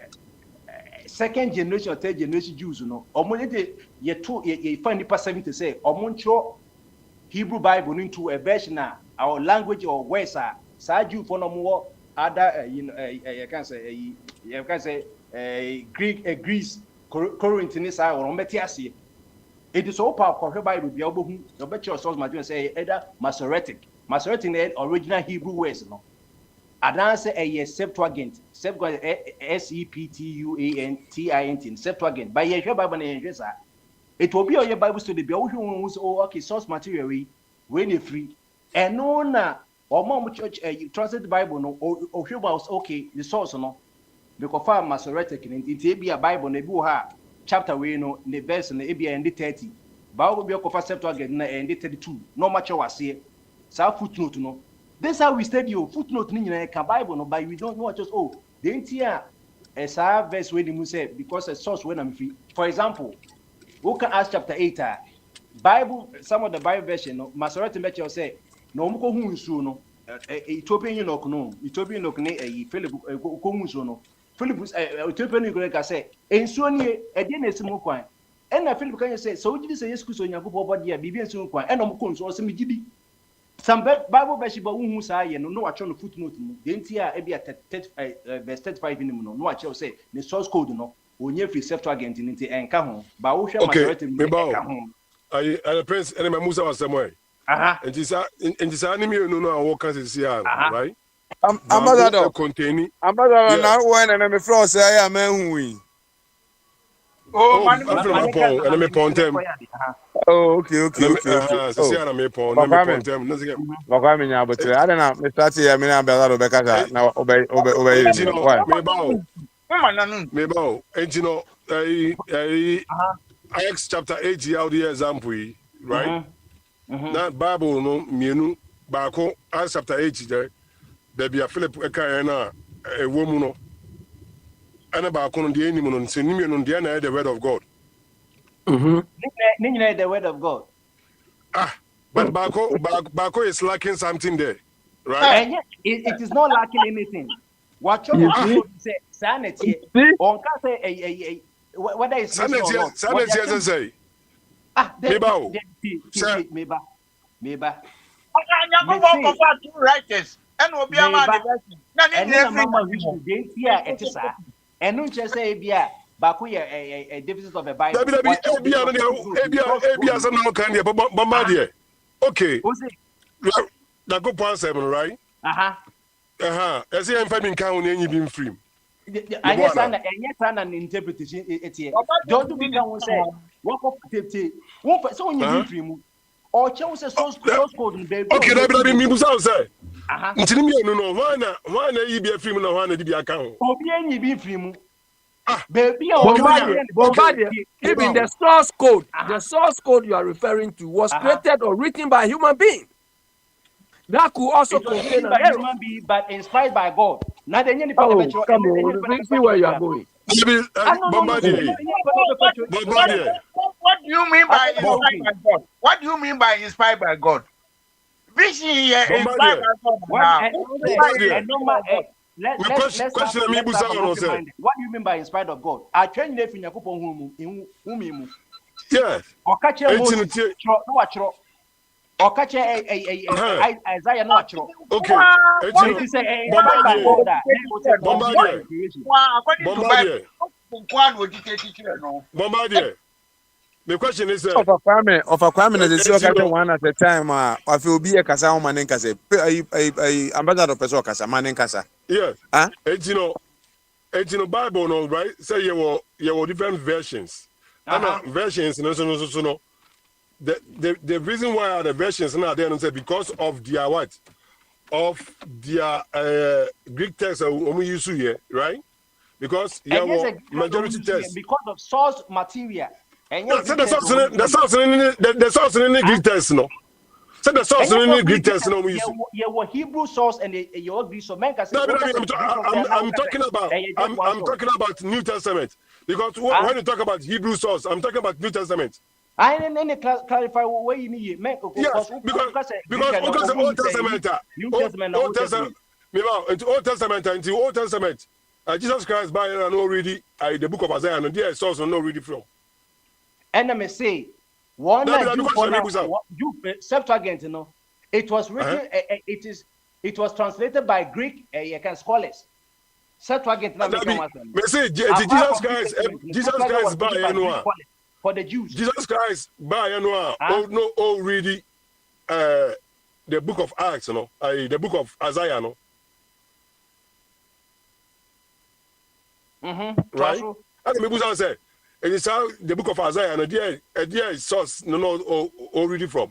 R: second generation or third generation Jews no omonde ye find the 70 say omoncho Hebrew Bible into a version our language or words are sa Jew for no more other you can say Greece Corinthians or Metiasi. It is all part of the Bible be able to the better source material say either Masoretic original Hebrew words no. Adance a Septuagint Septuagint Septuagint by your Bible it will be on your Bible study be okay source material when you free and no na or mom church translate the Bible no or was okay the source no because far Masoretic it be a Bible ne bu ha chapter we no the verse no e be end 30 Bible be ko fa Septuagint na end 32 no much was here sa footnote no this how we study your footnote ni nyina ka Bible no but we don't know just the entire sa verse we mu say because a source when I'm free for example who can ask chapter 8 Bible some of the Bible version no Masoretic make you say no mo ko hu nsuo no Ethiopian no ne Philip ko hu nsuo no Philip Ethiopian no ka say nsuo ni e de na esimu kwan e na Philip kan say so gidi say Yesu so Nyankopɔ body a bibi nsuo kwan e na mo ko nsuo so me gidi some Bible version ba hu saa ye no wa no footnote no de ntia e bia verse 35 ni mu no wa che say the source code no onye free Septuagint ni nti enka ho ba wo hwe Masoretic ni enka ho
A: I prince and my Musa was somewhere. And this enemy no walk as right?
K: Ambassador
A: containing
K: Ambassador now when enemy flow say I am who.
A: Enemy pontem.
K: Oh, okay.
A: See enemy pontem.
K: Bakwa me nya botre. I don't know. Me start here me na Ambassador be kasa na obey.
A: Me ba engine Acts chapter 8 how the example right? That Bible no mienu baako Acts chapter 8 there be a Philip eka na a woman no ana baako no de enimu no se nimu no de na the word of God.
R: The word of God.
A: But baako is lacking something there, right?
R: And yet, it is not lacking anything. What you say sanity on can say whether it's sanity or not.
A: Sanity say
R: Meba.
G: Two writers. And will be a man.
R: And no just say bia baku a deficit of a Bible.
A: Okay. Na go point 7 right? I say I'm finding count any being free.
R: And yes, and an interpretation it's here. Don't be can say walk up so when you free or choose a source code in baby.
A: Okay, that be me musa say. Ntini me no one you be free no one dey be account.
R: Obi any be free mu.
P: Baby,
F: Bombardier, even the source code, the source code you are referring to was created or written by a human being. That could also
P: it was
F: contain
P: written
F: an
P: by
F: error.
P: human being, but inspired by God. Now the
F: Oh, come on. See where you are going.
K: Bombardier.
G: What do you mean by inspired by God? What do you mean by inspired by God? Vision here is inspired by God.
P: Let's have an open mind. What do you mean by inspired of God? I train you in Yakupon
K: Yes.
P: Okache Moses, no Okache Isaiah no achro.
K: Okay.
P: It is inspired by God.
K: Bombardier.
G: Bombardier.
K: The question is
S: of a Kwame is the second one at the time. I feel be a Casa man in Casa, ambassador of Peso Casa, man in Casa.
K: Yes. It's you know, Bible, no, right? Say you were different versions. Versions, no. The reason why are the versions now there and say because of their what? Of their Greek text we use here, right? Because you have majority text.
P: Because of source material.
K: So the source in the Greek text, no. So the source in the Greek text, no.
P: You were Hebrew source and your Greek so I'm
K: talking about New Testament because when you talk about Hebrew source, I'm talking about New Testament.
P: I didn't clarify what you mean.
K: Yes, because Old Testament, until Old Testament, Jesus Christ by and already the book of Isaiah and there source not ready from.
P: And I may say, one Septuagint, you know, it was written. It was translated by Greek scholars. Septuagint.
K: Jesus Christ by anyone.
P: For the Jews.
K: Jesus Christ by anyone. Already the book of Acts, you know, the book of Isaiah, no. Right? And the people say. And it's how the book of Isaiah and there is source no already from.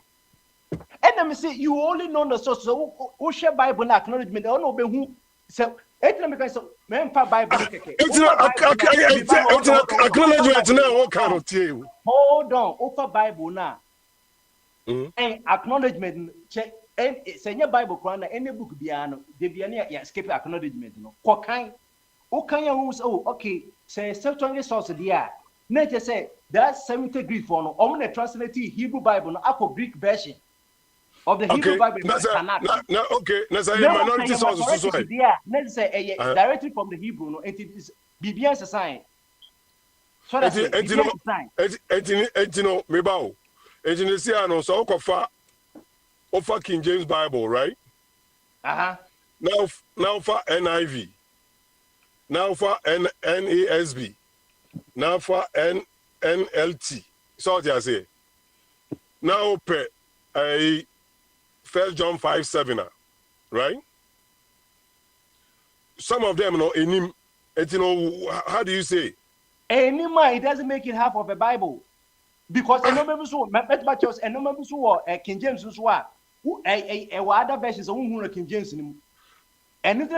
P: And let me say you only know the source. So who share Bible acknowledgement? I don't know who. So it's Bible.
K: It's acknowledgement now. What kind of thing?
P: Hold on, over Bible now. And acknowledgement check. And say your Bible, any book biano. They be any escape acknowledgement. No, what kind? Okay, okay. Say certain source there. Nature say that's 70 Greek for no. I'm gonna translate Hebrew Bible no Apple Greek version of the Hebrew Bible.
K: Okay, that's a minority source.
P: Yeah, let's say directly from the Hebrew. No, it is BBS sign. So that's it.
K: You know, mebao. You see, I know so offer King James Bible, right? Now for NIV. Now for NASB. Now for NLT. So what I say. Now per 1 John 5:7, right? Some of them know you know, how do you say?
P: Anymore, it doesn't make it half of a Bible. Because I know members who and no members who King James who are other versions of King James. And it's the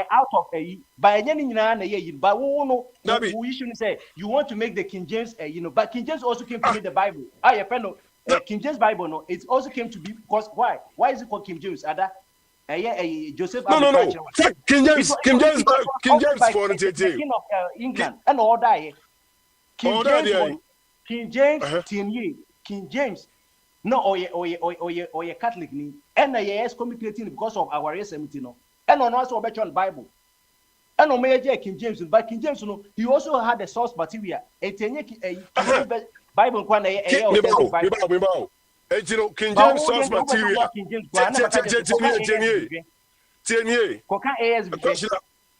P: out of by any but we shouldn't say you want to make the King James, but King James also came to make the Bible. King James Bible, no, it also came to be because why? Why is it called King James? Joseph.
K: No. King James for the
P: King of England and all that. King James, King James. No, or ye Catholic ni. And yes, communicating because of our SMT no. And on also about on Bible. And on major King James, but King James no, he also had the source material. Bible
K: King James source material.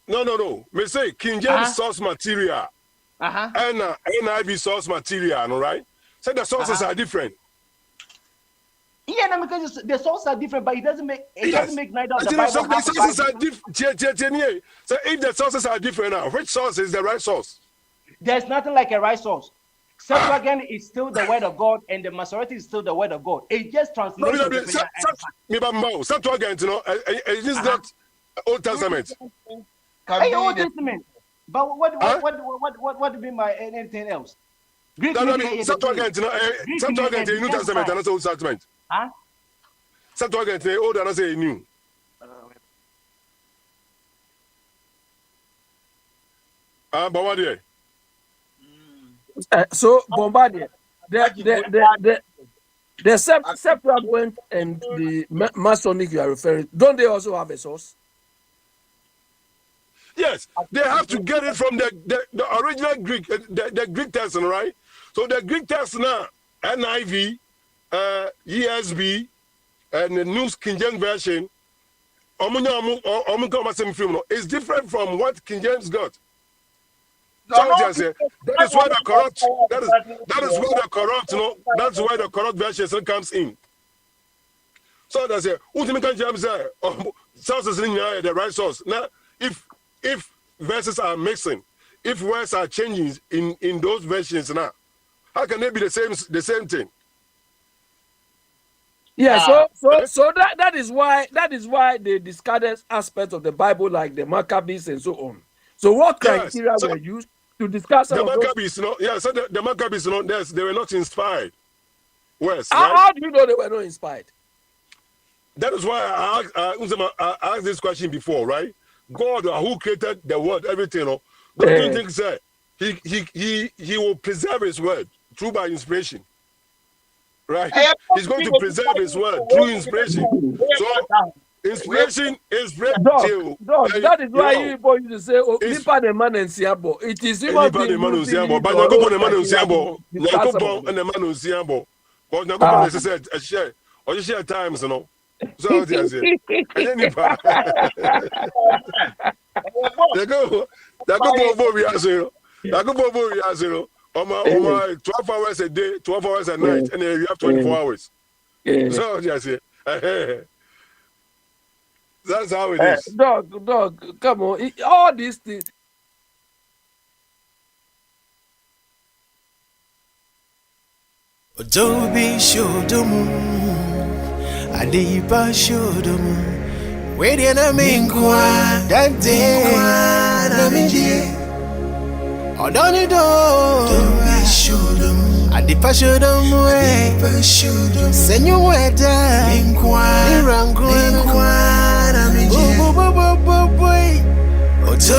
K: No. Me say King James source material. And NIV source material, right? So the sources are different.
P: Yeah, because the sources are different, but it doesn't make neither of the Bible.
K: So the sources are different. So if the sources are different now, which source is the right source?
P: There's nothing like a right source. Septuagint is still the word of God, and the Masoreti is still the word of God. It just translates.
K: Septuagint, you know, it is not Old Testament.
P: Hey, Old Testament. But what do you mean by anything else? Greek
K: That
P: meaning
K: mean Septuagint, New Testament, and also Old Testament.
P: Huh?
K: Septuagint, old and I say new. But what do you?
F: So Bombardier, the Septuagint and the Masonic you are referring, don't they also have a source?
K: Yes, they have to get it from the original Greek, the Greek text, right? So the Greek text now, NIV, ESV, and the New King James Version, is different from what King James got. That is why the corrupt. That is where the corrupt. That's why the corrupt version comes in. So that's it. Ultimately, James say, sources in the right source. Now, if verses are mixing, if words are changing in those versions now, how can they be the same thing?
F: Yeah, so that is why they discarded aspects of the Bible like the Maccabees and so on. So what criteria were used to discuss
K: the Maccabees? So the Maccabees, they were not inspired. Words, right?
F: How do you know they were not inspired?
K: That is why I asked this question before, right? God, who created the world, everything, don't you think, sir, he will preserve his word through by inspiration, right? He's going to preserve his word through inspiration. So inspiration is till.
F: That is why you used to say, "Nipa the man and siabo." It is even
K: the man and siabo, but Nagopo the man and siabo, Nagopo and the man and siabo. Because Nagopo said, "A share or you share times, So I say, Nipa. They go over here, on my 12 hours a day, 12 hours a night, and then you have 24 hours. So I say, that's how it is.
F: Dog, come on. All these things.
T: Odobi shodomu, Adiba shodomu, Wede na minkwa, Dante kwa na minjie, Odonido, Odobi shodomu, Adipa shodomu, Adipa shodomu, Senyo weda, minkwa, Nirangu, minkwa na minjie, Odobi